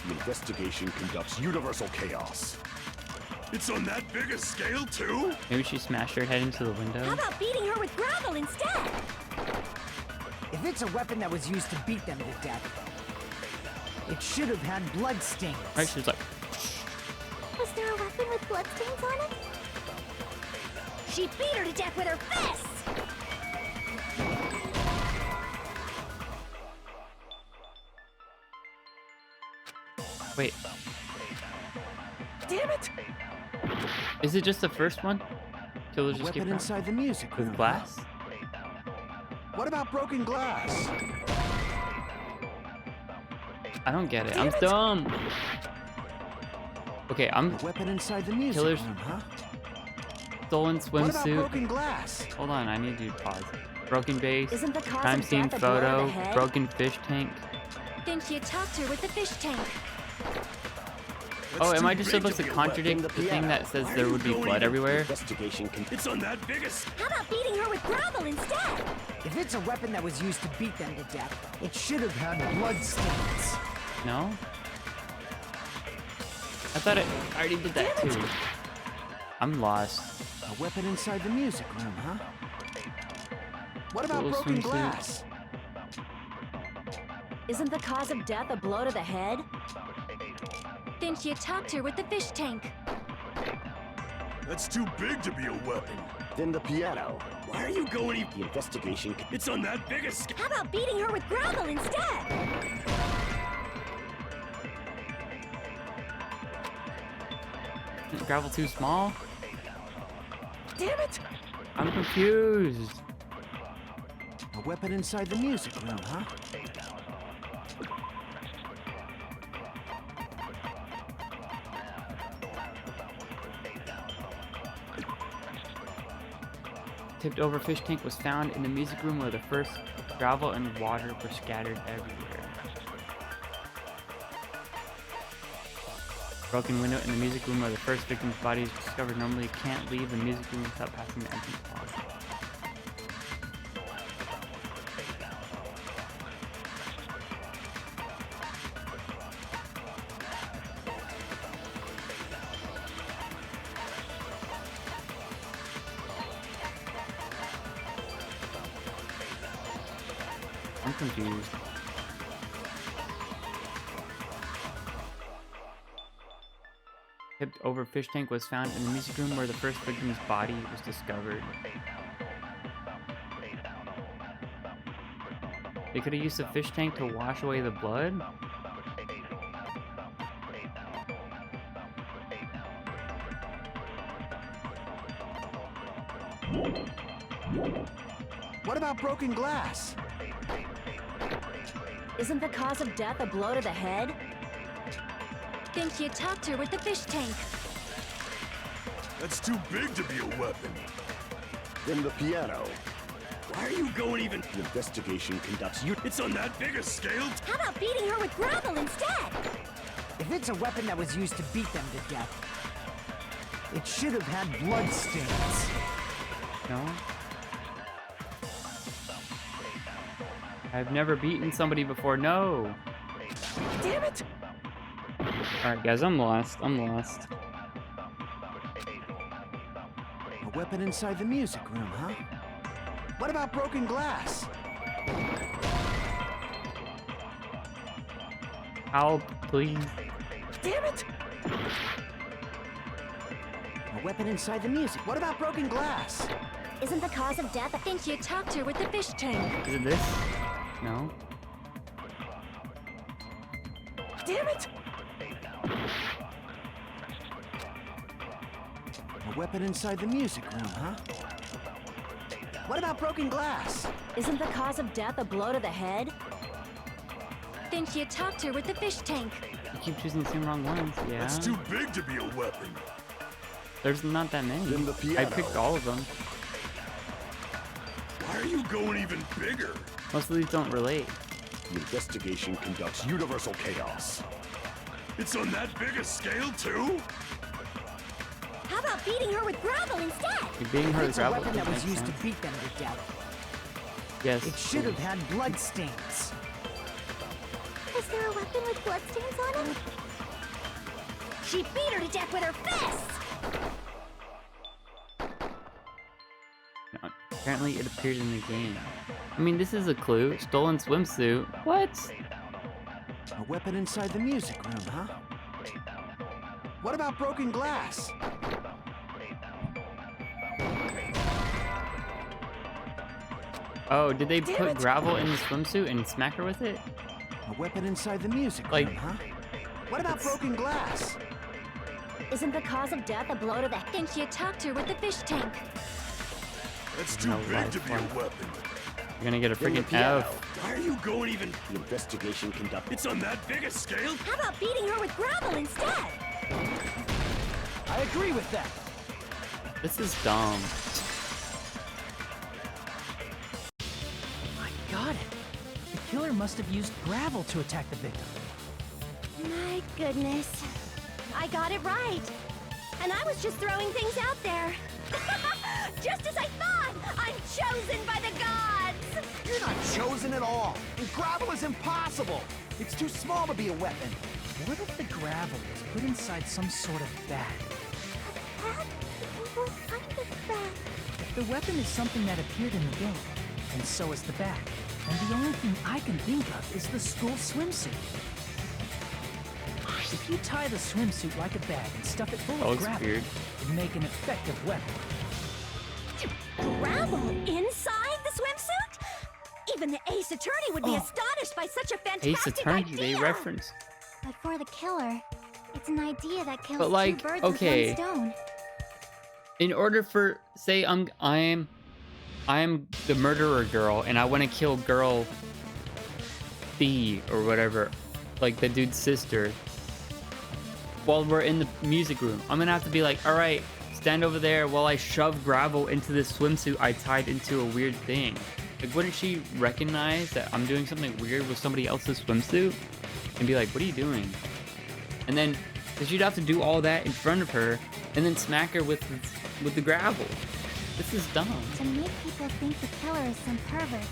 Speaker 11: The investigation conducts universal chaos.
Speaker 6: It's on that big a scale too?
Speaker 2: Maybe she smashed her head into the window.
Speaker 8: How about beating her with gravel instead?
Speaker 10: If it's a weapon that was used to beat them to death, it should have had blood stains.
Speaker 2: Right, she was like,
Speaker 9: Was there a weapon with bloodstains on it?
Speaker 8: She beat her to death with her fists!
Speaker 2: wait,
Speaker 10: Damn it!
Speaker 2: is it just the first one? Killer's
Speaker 10: A
Speaker 2: escape
Speaker 10: weapon
Speaker 2: route?
Speaker 10: inside the music room.
Speaker 2: With glass?
Speaker 10: What about broken glass?
Speaker 2: I don't get it. I'm dumb. Okay, I'm
Speaker 3: A weapon inside the music
Speaker 2: Killer's
Speaker 3: room, huh?
Speaker 2: stolen
Speaker 3: What about
Speaker 2: swimsuit.
Speaker 3: broken glass?
Speaker 2: Hold on, I need you to pause. Broken base.
Speaker 8: Isn't the cause
Speaker 2: Crime
Speaker 8: of
Speaker 2: scene
Speaker 8: death a blow to the
Speaker 2: photo.
Speaker 8: head?
Speaker 2: Broken fish tank.
Speaker 1: Then she attacked her with the fish tank.
Speaker 2: Oh, am
Speaker 6: too
Speaker 2: I just
Speaker 6: big
Speaker 2: supposed to
Speaker 6: be a
Speaker 2: contradict
Speaker 11: weapon.
Speaker 2: the thing that says
Speaker 6: Why are
Speaker 2: there
Speaker 6: you
Speaker 2: would be
Speaker 6: going
Speaker 2: blood
Speaker 6: in?
Speaker 2: everywhere?
Speaker 11: Investigation
Speaker 6: It's on that biggest.
Speaker 8: How about beating her with gravel instead?
Speaker 10: If it's a weapon that was used to beat them to death, it should have had blood stains.
Speaker 2: No? I thought I already did that too. I'm lost.
Speaker 3: A weapon inside the music room, huh? What about
Speaker 2: Little
Speaker 3: broken
Speaker 2: swimsuit.
Speaker 3: glass?
Speaker 8: Isn't the cause of death a blow to the head?
Speaker 1: Then she attacked her with the fish tank.
Speaker 6: That's too big to be a weapon.
Speaker 11: Then the piano.
Speaker 6: Why are you going even?
Speaker 11: The investigation.
Speaker 6: It's on that biggest.
Speaker 8: How about beating her with gravel instead?
Speaker 2: Is gravel too small?
Speaker 3: Damn it!
Speaker 2: I'm confused.
Speaker 3: A weapon inside the music room, huh?
Speaker 2: Tipped over fish tank was found in the music room where the first gravel and water were scattered everywhere. Broken window in the music room where the first victim's body is discovered. Normally can't leave the music room without passing the entrance hall. I'm confused. Tipped over fish tank was found in the music room where the first victim's body was discovered. They could have used the fish tank to wash away the blood?
Speaker 3: What about broken glass?
Speaker 8: Isn't the cause of death a blow to the head?
Speaker 1: Then she attacked her with the fish tank.
Speaker 6: That's too big to be a weapon.
Speaker 11: Then the piano.
Speaker 6: Why are you going even?
Speaker 11: The investigation conducts you.
Speaker 6: It's on that big a scale.
Speaker 8: How about beating her with gravel instead?
Speaker 10: If it's a weapon that was used to beat them to death, it should have had blood stains.
Speaker 2: No? I've never beaten somebody before, no!
Speaker 3: Damn it!
Speaker 2: Alright guys, I'm lost. I'm lost.
Speaker 3: A weapon inside the music room, huh? What about broken glass?
Speaker 2: Help, please.
Speaker 3: Damn it! A weapon inside the music. What about broken glass?
Speaker 8: Isn't the cause of death
Speaker 1: Then she attacked her with the fish tank.
Speaker 2: Is it this? No?
Speaker 3: Damn it! A weapon inside the music room, huh? What about broken glass?
Speaker 8: Isn't the cause of death a blow to the head?
Speaker 1: Then she attacked her with the fish tank.
Speaker 2: You keep choosing the same wrong ones, yeah?
Speaker 6: That's too big to be a weapon.
Speaker 2: There's not that many.
Speaker 11: Then the
Speaker 2: I
Speaker 11: piano.
Speaker 2: picked all of them.
Speaker 6: Why are you going even bigger?
Speaker 2: Most of these don't relate.
Speaker 11: The investigation conducts universal chaos.
Speaker 6: It's on that big a scale too?
Speaker 8: How about beating her with gravel instead?
Speaker 2: You're beating her
Speaker 10: If
Speaker 2: with
Speaker 10: it's a
Speaker 2: gravel.
Speaker 10: weapon that was
Speaker 2: makes
Speaker 10: used to
Speaker 2: sense.
Speaker 10: beat them to death,
Speaker 2: Yes.
Speaker 10: it should have had blood stains.
Speaker 9: Is there a weapon with bloodstains on it?
Speaker 8: She beat her to death with her fists!
Speaker 2: No, apparently it appears in the game. I mean, this is a clue. Stolen swimsuit. What?
Speaker 3: A weapon inside the music room, huh? What about broken glass?
Speaker 2: Oh, did they
Speaker 3: Damn
Speaker 2: put
Speaker 3: it.
Speaker 2: gravel in the swimsuit and smack her with it?
Speaker 3: A weapon inside the music
Speaker 2: Like,
Speaker 3: room, huh? What about
Speaker 2: it's-
Speaker 3: broken glass?
Speaker 8: Isn't the cause of death a blow to the head?
Speaker 1: Then she attacked her with the fish tank.
Speaker 6: That's too
Speaker 2: No
Speaker 6: big to be a
Speaker 2: lifeline.
Speaker 6: weapon.
Speaker 2: You're gonna get a
Speaker 11: Then the
Speaker 2: freaking
Speaker 11: piano.
Speaker 2: F.
Speaker 6: Why are you going even?
Speaker 11: The investigation conducts.
Speaker 6: It's on that big a scale?
Speaker 8: How about beating her with gravel instead?
Speaker 4: I agree with that.
Speaker 2: This is dumb.
Speaker 4: I got it. The killer must have used gravel to attack the victim.
Speaker 8: My goodness. I got it right. And I was just throwing things out there. Just as I thought! I'm chosen by the gods!
Speaker 10: You're not chosen at all. And gravel is impossible. It's too small to be a weapon.
Speaker 4: What if the gravel was put inside some sort of bag?
Speaker 9: What kind of bag?
Speaker 4: The weapon is something that appeared in the game, and so is the bag. And the only thing I can think of is the school swimsuit. If you tie the swimsuit like a bag and stuff it full
Speaker 2: That
Speaker 4: of
Speaker 2: looks
Speaker 4: gravel,
Speaker 2: weird.
Speaker 4: it'd make an effective weapon.
Speaker 8: Gravel inside the swimsuit? Even the Ace Attorney would be astonished by such a fantastic
Speaker 2: Ace Attorney,
Speaker 8: idea.
Speaker 2: they reference.
Speaker 9: But for the killer, it's an idea that kills
Speaker 2: But, like,
Speaker 9: two birds
Speaker 2: okay.
Speaker 9: with one stone.
Speaker 2: In order for, say, I am the murderer girl, and I want to kill girl B or whatever, like the dude's sister. While we're in the music room, I'm gonna have to be like, all right, stand over there while I shove gravel into this swimsuit I tied into a weird thing. Like, wouldn't she recognize that I'm doing something weird with somebody else's swimsuit and be like, what are you doing? And then, because you'd have to do all that in front of her and then smack her with the gravel. This is dumb.
Speaker 9: To make people think the killer is some pervert,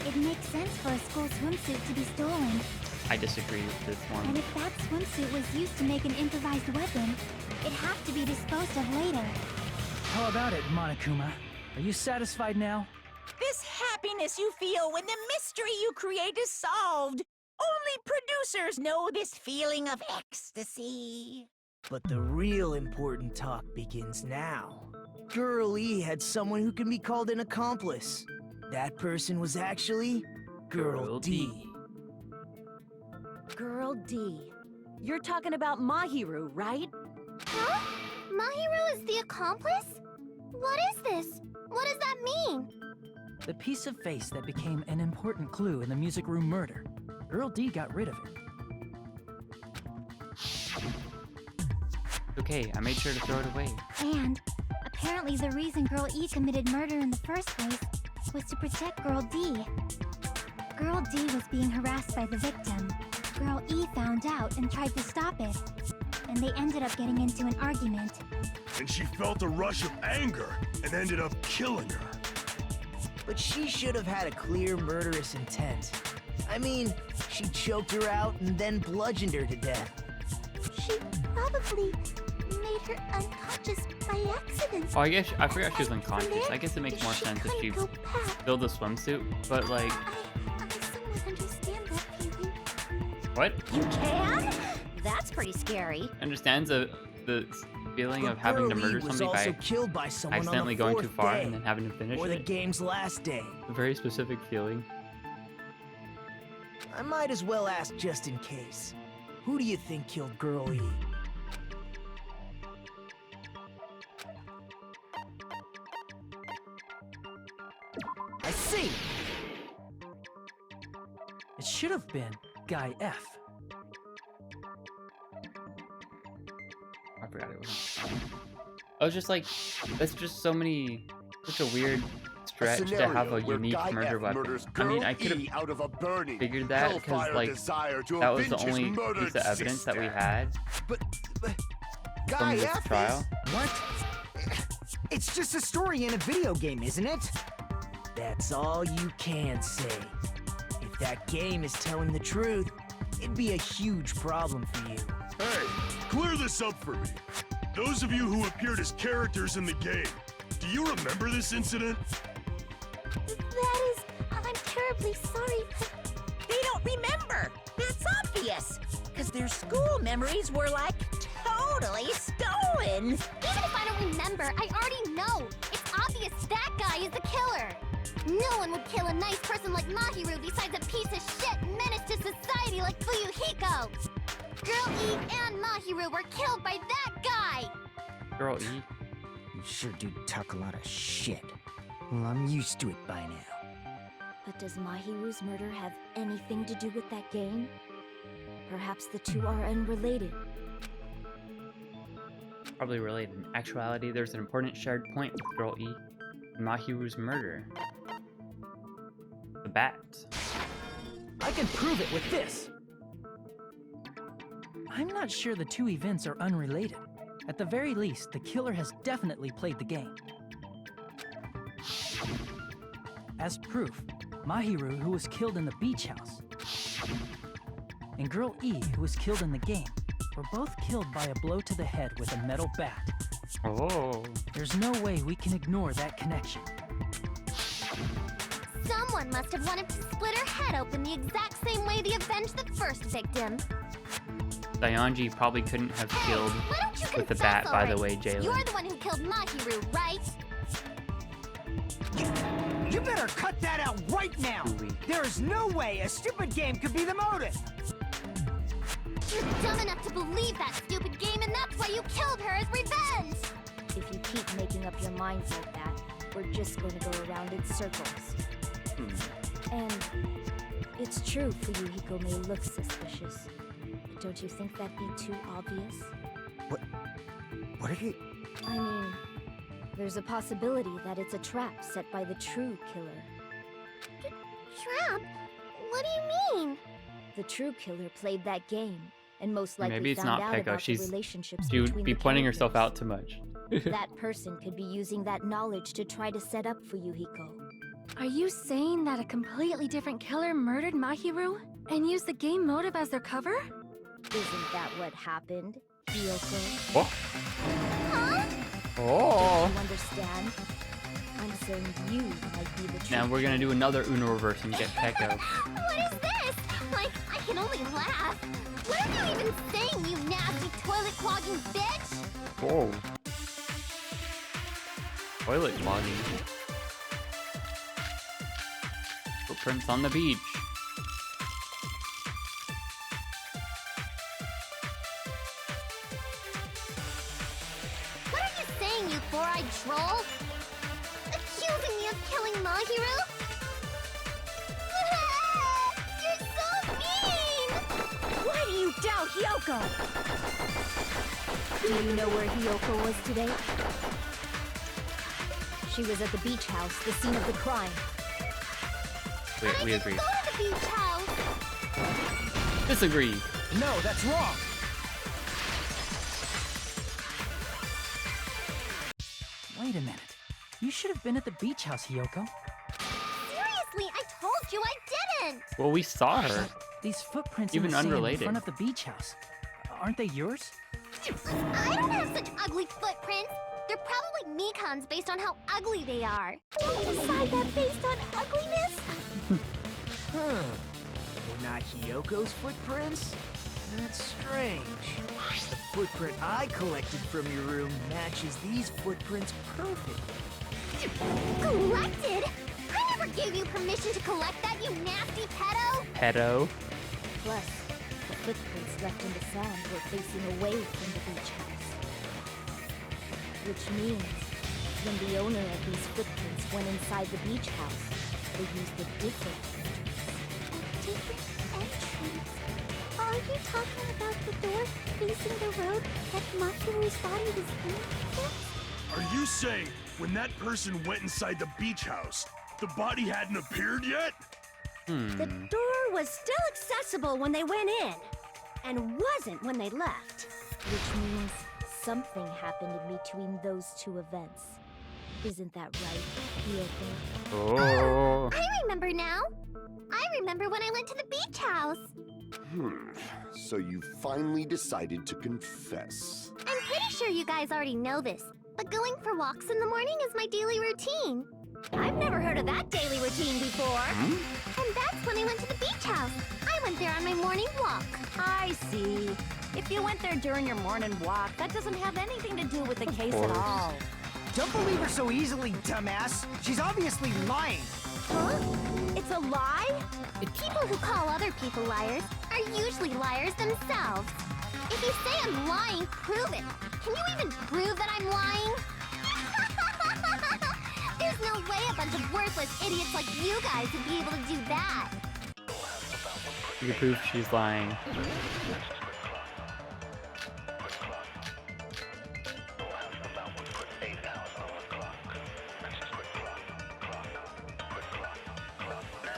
Speaker 9: it makes sense for a school swimsuit to be stolen.
Speaker 2: I disagree with this
Speaker 9: And
Speaker 2: one.
Speaker 9: if that swimsuit was used to make an improvised weapon, it'd have to be disposed of later.
Speaker 4: How about it, Monokuma? Are you satisfied now?
Speaker 7: This happiness you feel when the mystery you create is solved. Only producers know this feeling of ecstasy.
Speaker 3: But the real important talk begins now. Girl E had someone who can be called an accomplice. That person was actually Girl D.
Speaker 8: Girl D. You're talking about Mahiru, right?
Speaker 9: Huh? Mahiru is the accomplice? What is this? What does that mean?
Speaker 4: The piece of face that became an important clue in the music room murder. Girl D got rid of it.
Speaker 2: Okay, I made sure to throw it away.
Speaker 9: And apparently the reason Girl E committed murder in the first place was to protect Girl D. Girl D was being harassed by the victim. Girl E found out and tried to stop it. And they ended up getting into an argument.
Speaker 6: And she felt a rush of anger and ended up killing her.
Speaker 3: But she should have had a clear murderous intent. I mean, she choked her out and then bludgeoned her to death.
Speaker 9: She probably made her unconscious by accident.
Speaker 2: Oh, I forgot she was unconscious. I guess it makes more sense if she
Speaker 9: couldn't go back.
Speaker 2: filled a swimsuit, but like,
Speaker 9: I somewhat understand that feeling.
Speaker 2: what?
Speaker 8: You can? That's pretty scary.
Speaker 2: Understands the feeling
Speaker 3: But
Speaker 2: of having to
Speaker 3: Girl E
Speaker 2: murder
Speaker 3: was
Speaker 2: somebody
Speaker 3: also
Speaker 2: by
Speaker 3: killed by someone
Speaker 2: accidentally
Speaker 3: on the
Speaker 2: going
Speaker 3: fourth
Speaker 2: too far
Speaker 3: day,
Speaker 2: and then having to finish
Speaker 3: or the
Speaker 2: it.
Speaker 3: game's last day.
Speaker 2: A very specific feeling.
Speaker 3: I might as well ask just in case. Who do you think killed Girl E? I see!
Speaker 4: It should have been Guy F.
Speaker 2: I forgot it was. I was just like, that's just such a weird stretch to have a
Speaker 11: where
Speaker 2: unique
Speaker 11: Guy
Speaker 2: murder
Speaker 11: F
Speaker 2: weapon.
Speaker 11: murders
Speaker 2: I mean,
Speaker 11: Girl
Speaker 2: I could
Speaker 11: E
Speaker 2: have
Speaker 11: out of a burning,
Speaker 2: figured that because
Speaker 11: hellfire
Speaker 2: like
Speaker 11: desire to
Speaker 2: that was the
Speaker 11: avenge his
Speaker 2: only
Speaker 11: murdered
Speaker 2: piece of evidence that we
Speaker 11: sister.
Speaker 2: had
Speaker 3: But
Speaker 2: from
Speaker 3: Guy
Speaker 2: this
Speaker 3: F
Speaker 2: trial.
Speaker 3: is... What? It's just a story in a video game, isn't it? That's all you can say. If that game is telling the truth, it'd be a huge problem for you.
Speaker 6: Hey, clear this up for me. Those of you who appeared as characters in the game, do you remember this incident?
Speaker 9: I'm terribly sorry, but
Speaker 7: They don't remember. That's obvious. Because their school memories were like totally stolen.
Speaker 9: even if I don't remember, I already know. It's obvious that guy is the killer. No one would kill a nice person like Mahiru besides a piece of shit menace to society like Fuyuhiko. Girl E and Mahiru were killed by that guy.
Speaker 2: Girl E.
Speaker 10: You sure do talk a lot of shit. Well, I'm used to it by now.
Speaker 8: But does Mahiru's murder have anything to do with that game? Perhaps the two are unrelated.
Speaker 2: probably related. In actuality, there's an important shared point with Girl E and Mahiru's murder. The bat.
Speaker 4: I can prove it with this! I'm not sure the two events are unrelated. At the very least, the killer has definitely played the game. As proof, Mahiru, who was killed in the beach house, and Girl E, who was killed in the game, were both killed by a blow to the head with a metal bat.
Speaker 2: Oh.
Speaker 4: There's no way we can ignore that connection.
Speaker 8: Someone must have wanted to split her head open the exact same way to avenge the first victim.
Speaker 2: Saionji probably couldn't have killed
Speaker 8: Why don't you
Speaker 2: with the
Speaker 8: confess
Speaker 2: bat, by the
Speaker 8: already?
Speaker 2: way, Jalen.
Speaker 8: You're the one who killed Mahiru, right?
Speaker 10: You better cut that out right now!
Speaker 2: Ooh-wee.
Speaker 10: There is no way a stupid game could be the motive!
Speaker 8: You're dumb enough to believe that stupid game, and that's why you killed her as revenge!
Speaker 12: If you keep making up your minds like that, we're just going to go around in circles. And it's true Fuyuhiko may look suspicious, but don't you think that'd be too obvious?
Speaker 10: What are you...
Speaker 12: I mean, there's a possibility that it's a trap set by the true killer.
Speaker 8: Trap? What do you mean?
Speaker 12: The true killer played that game, and most likely
Speaker 2: Maybe it's
Speaker 12: found
Speaker 2: not
Speaker 12: out
Speaker 2: Peko.
Speaker 12: about the relationships
Speaker 2: She would
Speaker 12: between
Speaker 2: be
Speaker 12: the
Speaker 2: pointing herself
Speaker 12: characters.
Speaker 2: out too much.
Speaker 12: That person could be using that knowledge to try to set up Fuyuhiko.
Speaker 1: Are you saying that a completely different killer murdered Mahiru and used the game motive as their cover?
Speaker 12: Isn't that what happened, Hiyoko?
Speaker 2: Oh.
Speaker 8: Huh?
Speaker 2: Oh.
Speaker 12: You understand? I'm saying you might be the true
Speaker 2: Now we're gonna do another Uno reverse and get Peko.
Speaker 8: What is this? Like, I can only laugh. What are you even saying, you nasty toilet-clogging bitch?
Speaker 2: Whoa. Toilet clogging. Footprints on the beach.
Speaker 8: What are you saying, you four-eyed troll? Accusing me of killing Mahiru? You're so mean!
Speaker 12: Why do you doubt Hiyoko? Do you know where Hiyoko was today? She was at the beach house, the scene of the crime.
Speaker 2: We agree.
Speaker 8: Go to the beach house!
Speaker 2: Disagree.
Speaker 10: No, that's wrong!
Speaker 4: Wait a minute. You should have been at the beach house, Hiyoko.
Speaker 8: Seriously, I told you I didn't!
Speaker 2: Well, we saw her.
Speaker 4: These footprints
Speaker 2: Even
Speaker 4: in the sand
Speaker 2: unrelated.
Speaker 4: in front of the beach house. Aren't they yours?
Speaker 8: I don't have such ugly footprints! They're probably Mikan's based on how ugly they are. Don't decide that based on ugliness!
Speaker 3: Huh. They're not Hiyoko's footprints? That's strange. The footprint I collected from your room matches these footprints perfectly.
Speaker 8: Collected? I never gave you permission to collect that, you nasty pedo!
Speaker 2: Pedo.
Speaker 12: Plus, the footprints left in the sand were facing away from the beach house. Which means, when the owner of these footprints went inside the beach house, they used a different entrance.
Speaker 8: Different entrance? Are you talking about the door facing the road that Mahiru's body was in?
Speaker 6: Are you saying when that person went inside the beach house, the body hadn't appeared yet?
Speaker 8: The door was still accessible when they went in, and wasn't when they left.
Speaker 12: Which means something happened in between those two events. Isn't that right, Hiyoko?
Speaker 2: Oh.
Speaker 8: I remember now. I remember when I went to the beach house.
Speaker 11: So you finally decided to confess.
Speaker 8: I'm pretty sure you guys already know this, but going for walks in the morning is my daily routine. I've never heard of that daily routine before. And that's when I went to the beach house. I went there on my morning walk.
Speaker 13: I see. If you went there during your morning walk, that doesn't have anything to do with the case at all.
Speaker 10: Don't believe her so easily, dumbass! She's obviously lying!
Speaker 8: Huh? It's a lie? People who call other people liars are usually liars themselves. If you say I'm lying, prove it. Can you even prove that I'm lying? There's no way a bunch of worthless idiots like you guys would be able to do that.
Speaker 2: You can prove she's lying.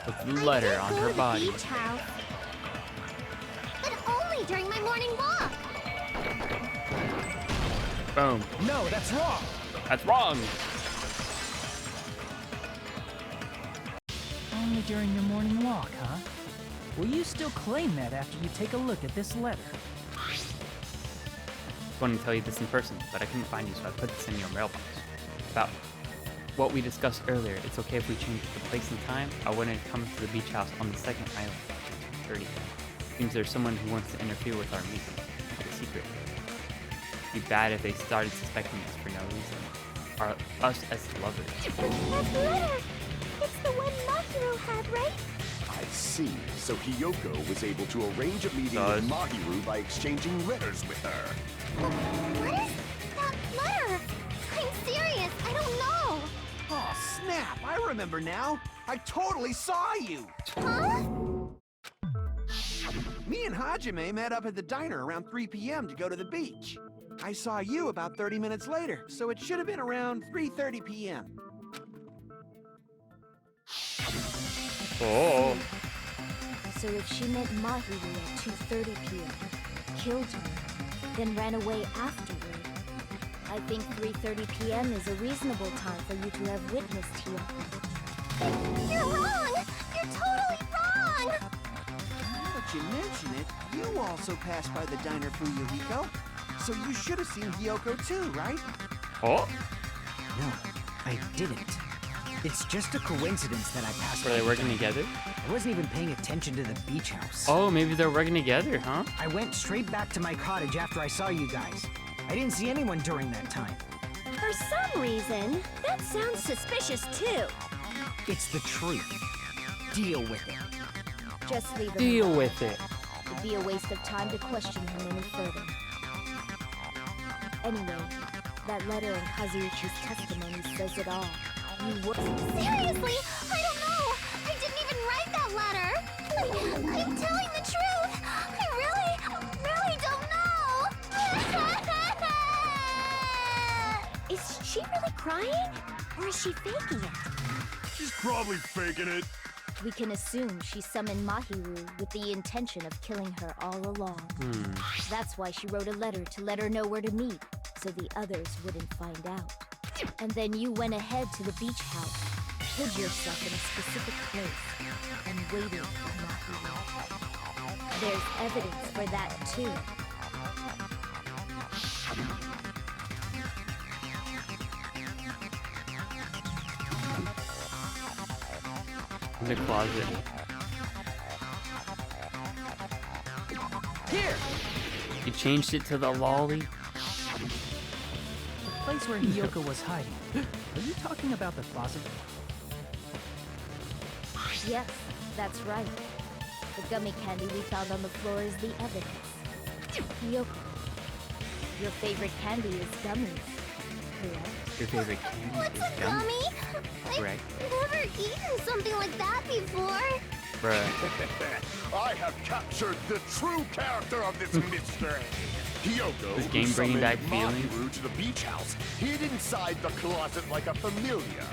Speaker 2: with the letter on her body.
Speaker 9: Beach house, but only during my morning walk.
Speaker 2: Boom.
Speaker 3: No, that's wrong.
Speaker 2: That's wrong.
Speaker 4: Only during your morning walk, huh? Will you still claim that after you take a look at this letter?
Speaker 2: I wanted to tell you this in person, but I couldn't find you, so I put this in your mailbox. About what we discussed earlier, it's okay if we change the place and time. I want to come to the beach house on the second island at 2:30. Seems there's someone who wants to interfere with our meeting. It's a secret. It'd be bad if they started suspecting us for no reason. Us as lovers.
Speaker 9: That letter! It's the one Mahiro had, right?
Speaker 11: I see. So Hiyoko was able to arrange a meeting
Speaker 2: Does.
Speaker 11: with Mahiru by exchanging letters with her.
Speaker 9: What is that letter? I'm serious, I don't know.
Speaker 3: Oh, snap! I remember now. I totally saw you.
Speaker 9: Huh?
Speaker 3: Me and Hajime met up at the diner around 3 p.m. to go to the beach. I saw you about 30 minutes later, so it should have been around 3:30 p.m.
Speaker 2: Oh.
Speaker 12: So if she met Mahiru at 2:30 p.m., killed her, then ran away afterward, I think 3:30 p.m. is a reasonable time for you to have witnessed Hiyoko.
Speaker 9: You're wrong! You're totally wrong!
Speaker 3: Now that you mention it, you also passed by the diner for Yuhiko. So you should have seen Hiyoko too, right?
Speaker 2: Oh.
Speaker 10: No, I didn't. It's just a coincidence that I passed
Speaker 2: Were
Speaker 10: by
Speaker 2: they
Speaker 10: the
Speaker 2: working
Speaker 10: diner.
Speaker 2: together?
Speaker 10: I wasn't even paying attention to the beach house.
Speaker 2: Oh, maybe they're working together, huh?
Speaker 10: I went straight back to my cottage after I saw you guys. I didn't see anyone during that time.
Speaker 8: For some reason, that sounds suspicious too.
Speaker 10: It's the truth. Deal with it.
Speaker 12: Just leave him
Speaker 2: Deal
Speaker 12: alone.
Speaker 2: with it.
Speaker 12: It'd be a waste of time to question him any further. Anyway, that letter in Kazuichi's testimony says it all. You were...
Speaker 9: Seriously, I don't know. I didn't even write that letter. I'm telling the truth. I really don't know.
Speaker 8: Is she really crying? Or is she faking it?
Speaker 6: She's probably faking it.
Speaker 12: We can assume she summoned Mahiru with the intention of killing her all along. That's why she wrote a letter to let her know where to meet, so the others wouldn't find out. And then you went ahead to the beach house, hid yourself in a specific place, and waited for Mahiru. There's evidence for that too.
Speaker 2: In the closet.
Speaker 3: Here!
Speaker 2: You changed it to the lolly?
Speaker 4: The place where Hiyoko was hiding. Are you talking about the closet?
Speaker 12: Yes, that's right. The gummy candy we found on the floor is the evidence. Hiyoko, your favorite candy is gummies, correct?
Speaker 2: Your favorite candy
Speaker 9: What's
Speaker 2: is
Speaker 9: a
Speaker 2: gum?
Speaker 9: gummy?
Speaker 2: Correct.
Speaker 9: I've never eaten something like that before.
Speaker 2: Bruh.
Speaker 11: I have captured the true character of this mystery. Hiyoko,
Speaker 2: This
Speaker 11: who
Speaker 2: game bringing
Speaker 11: summoned
Speaker 2: back feelings.
Speaker 11: Mahiru to the beach house, hid inside the closet like a familiar.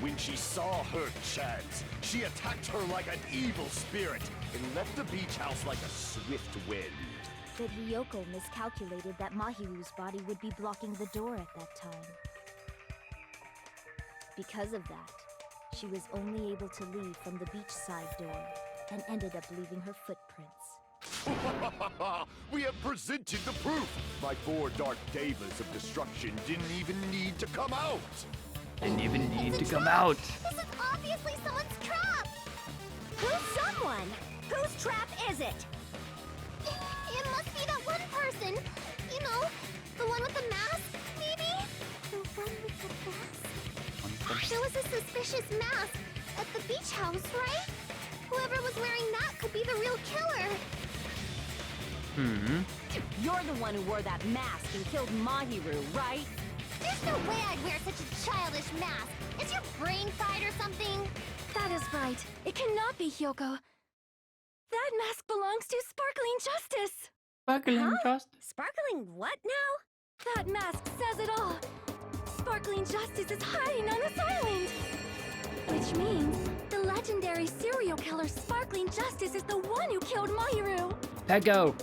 Speaker 11: When she saw her chance, she attacked her like an evil spirit and left the beach house like a swift wind.
Speaker 12: But Hiyoko miscalculated that Mahiru's body would be blocking the door at that time. Because of that, she was only able to leave from the beachside door and ended up leaving her footprints.
Speaker 11: We have presented the proof! My 4 dark devas of destruction didn't even need to come out!
Speaker 2: Didn't even need to come out.
Speaker 9: This is obviously someone's trap.
Speaker 8: Who's someone? Whose trap is it?
Speaker 9: It must be that one person. You know, the one with the mask, maybe? The one with the mask? There was a suspicious mask at the beach house, right? Whoever was wearing that could be the real killer.
Speaker 8: You're the one who wore that mask and killed Mahiru, right?
Speaker 9: There's no way I'd wear such a childish mask. Is your brain fried or something?
Speaker 1: That is right. It cannot be Hiyoko. That mask belongs to Sparkling Justice.
Speaker 2: Sparkling Justice.
Speaker 8: Sparkling what now?
Speaker 1: That mask says it all. Sparkling Justice is hiding on this island. Which means The legendary serial killer Sparkling Justice is the one who killed Mahiru.
Speaker 2: Peko!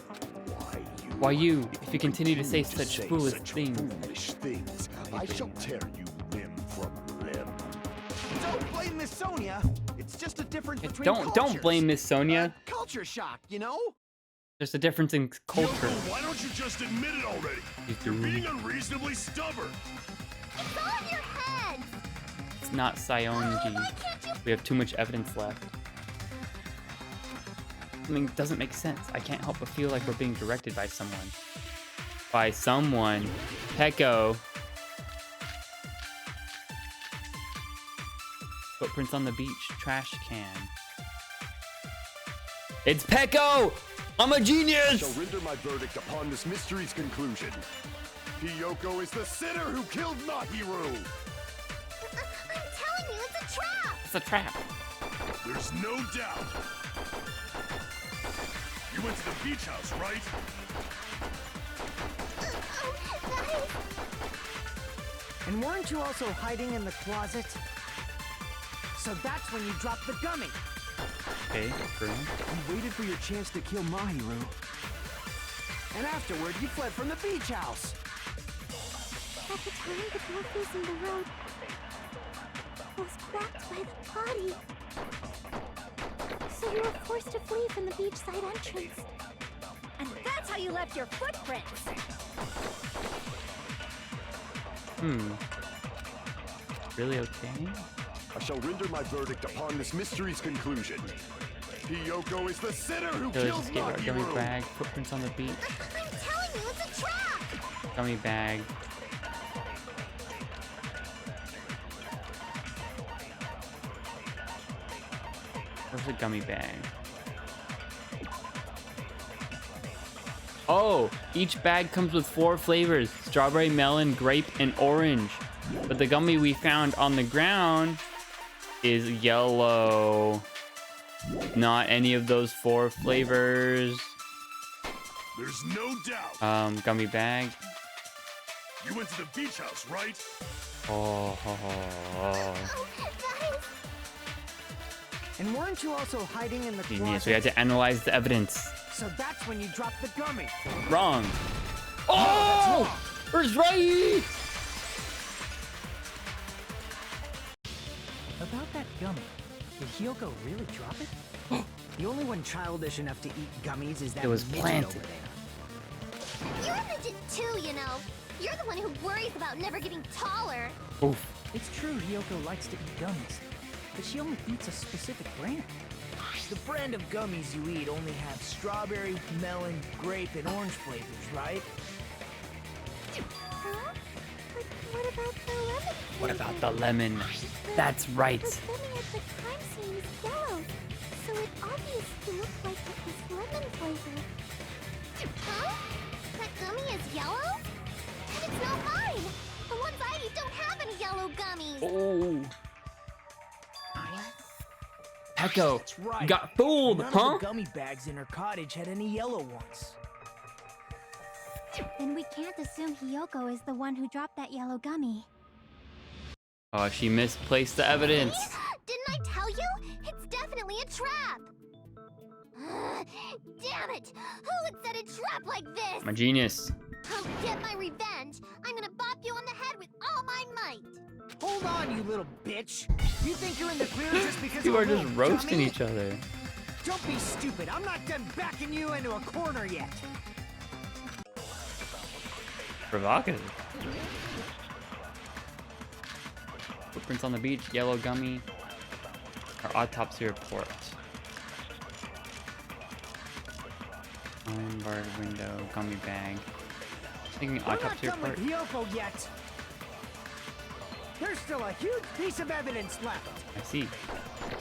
Speaker 2: Why you? If you continue to say such foolish things.
Speaker 11: Foolish things. I shall tear you limb from limb.
Speaker 3: Don't blame Miss Sonia. It's just a difference between
Speaker 2: Don't
Speaker 3: cultures.
Speaker 2: blame Miss Sonia.
Speaker 3: Culture shock, you know?
Speaker 2: There's a difference in culture.
Speaker 6: Yoko, why don't you just admit it already? You're being unreasonably stubborn.
Speaker 8: It's all in your head.
Speaker 2: It's not Sionji. We have too much evidence left. Something doesn't make sense. I can't help but feel like we're being directed by someone. By someone. Peko. Footprints on the beach. Trash can. It's Peko! I'm a
Speaker 11: I
Speaker 2: genius!
Speaker 11: shall render my verdict upon this mystery's conclusion. Hiyoko is the sinner who killed Mahiru!
Speaker 8: I'm telling you, it's a trap.
Speaker 2: It's a trap.
Speaker 6: There's no doubt. You went to the beach house, right?
Speaker 10: And weren't you also hiding in the closet? So that's when you dropped the gummy.
Speaker 2: Okay, true.
Speaker 3: You waited for your chance to kill Mahiru. And afterward, you fled from the beach house.
Speaker 9: At the time, the door facing the road was blocked by the body. So you were forced to flee from the beachside entrance.
Speaker 8: And that's how you left your footprints.
Speaker 2: Really okay?
Speaker 11: I shall render my verdict upon this mystery's conclusion. Hiyoko is the sinner who
Speaker 2: Village
Speaker 11: killed
Speaker 2: escape our gummy
Speaker 11: Mahiru!
Speaker 2: bag. Footprints on the beach.
Speaker 8: I'm telling you, it's a trap.
Speaker 2: Gummy bag. Where's the gummy bag? Oh, each bag comes with 4 flavors: strawberry, melon, grape, and orange. But the gummy we found on the ground is yellow. Not any of those 4 flavors.
Speaker 6: There's no doubt.
Speaker 2: Gummy bag.
Speaker 6: You went to the beach house, right?
Speaker 2: Oh.
Speaker 10: And weren't you also hiding in the
Speaker 2: Genius.
Speaker 10: closet?
Speaker 2: We had to analyze the evidence.
Speaker 10: So that's when you dropped the gummy.
Speaker 2: Wrong. Oh! Where's right?
Speaker 4: About that gummy, did Hiyoko really drop it?
Speaker 10: The only one childish enough to eat gummies is that
Speaker 2: It was
Speaker 10: midget
Speaker 2: planted.
Speaker 10: over there.
Speaker 8: You're a midget too, you know. You're the one who worries about never getting taller.
Speaker 2: Oof.
Speaker 4: It's true Hiyoko likes to eat gummies, but she only eats a specific brand.
Speaker 3: The brand of gummies you eat only have strawberry, melon, grape, and orange flavors, right?
Speaker 9: Huh? But what about the lemon?
Speaker 2: What about the lemon? That's right.
Speaker 9: The gummy at the crime scene is yellow, so it obviously looked like it was lemon flavored.
Speaker 8: Huh? That gummy is yellow? And it's not mine! The ones I eat don't have any yellow gummies!
Speaker 2: Oh. Peko,
Speaker 3: That's right.
Speaker 2: you got fooled,
Speaker 3: None
Speaker 2: huh?
Speaker 3: of the gummy bags in her cottage had any yellow ones.
Speaker 9: Then we can't assume Hiyoko is the one who dropped that yellow gummy.
Speaker 2: Oh, she misplaced the evidence.
Speaker 8: Didn't I tell you? It's definitely a trap! Damn it! Who would set a trap like this?
Speaker 2: I'm a genius.
Speaker 8: I'll get my revenge! I'm gonna bop you on the head with all my might!
Speaker 10: Hold on, you little bitch. You think you're in the clear just because
Speaker 2: You
Speaker 10: I'm
Speaker 2: are
Speaker 10: a
Speaker 2: just
Speaker 10: little
Speaker 2: roasting
Speaker 10: dummy?
Speaker 2: each other.
Speaker 10: Don't be stupid. I'm not done backing you into a corner yet.
Speaker 2: Provocative. Footprints on the beach, yellow gummy. Our autopsy report. Iron barred window, gummy bag. Thinking
Speaker 10: We're not
Speaker 2: autopsy
Speaker 10: done
Speaker 2: report.
Speaker 10: with Hiyoko yet. There's still a huge piece of evidence left.
Speaker 2: I see.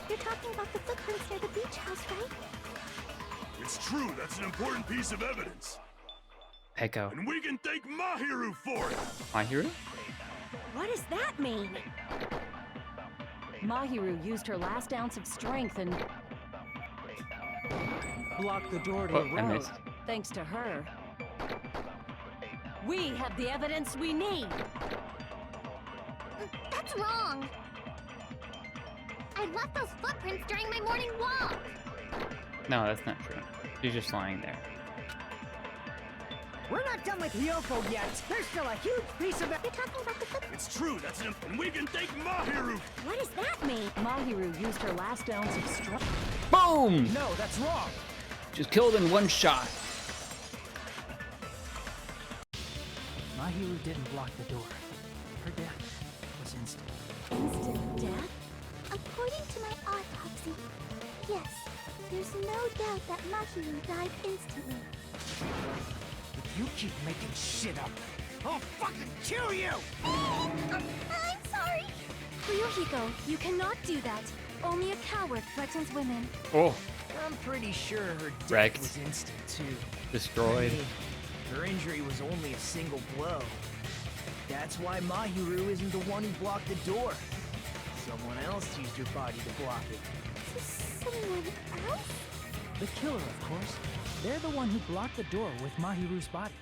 Speaker 9: You're talking about the footprints near the beach house, right?
Speaker 6: It's true, that's an important piece of evidence.
Speaker 2: Peko.
Speaker 6: And we can thank Mahiru for it!
Speaker 2: Mahiru?
Speaker 13: What does that mean? Mahiru used her last ounce of strength and
Speaker 4: Block the door to
Speaker 2: Oh,
Speaker 4: the
Speaker 2: I
Speaker 4: road.
Speaker 2: missed.
Speaker 13: thanks to her, we have the evidence we need.
Speaker 8: That's wrong!
Speaker 9: I left those footprints during my morning walk.
Speaker 2: No, that's not true. She's just lying there.
Speaker 10: We're not done with Hiyoko yet. There's still a huge piece of it.
Speaker 9: You're talking about the footprints.
Speaker 6: It's true, that's an and we can thank Mahiru!
Speaker 12: What does that mean? Mahiru used her last ounce of strength.
Speaker 2: Boom!
Speaker 10: No, that's wrong.
Speaker 2: Just killed in one shot.
Speaker 4: Mahiru didn't block the door. Her death was instant.
Speaker 9: Instant death? According to my autopsy, yes. There's no doubt that Mahiru died instantly.
Speaker 10: If you keep making shit up, I'll fucking kill you!
Speaker 9: I'm sorry.
Speaker 1: Ryuhiko, you cannot do that. Only a coward threatens women.
Speaker 2: Oh,
Speaker 3: I'm pretty sure her death
Speaker 2: Wrecked.
Speaker 3: was instant, too.
Speaker 2: destroyed.
Speaker 3: I mean, her injury was only a single blow. That's why Mahiru isn't the one who blocked the door. Someone else used her body to block it.
Speaker 9: Someone else?
Speaker 4: The killer, of course. They're the one who blocked the door with Mahiru's body.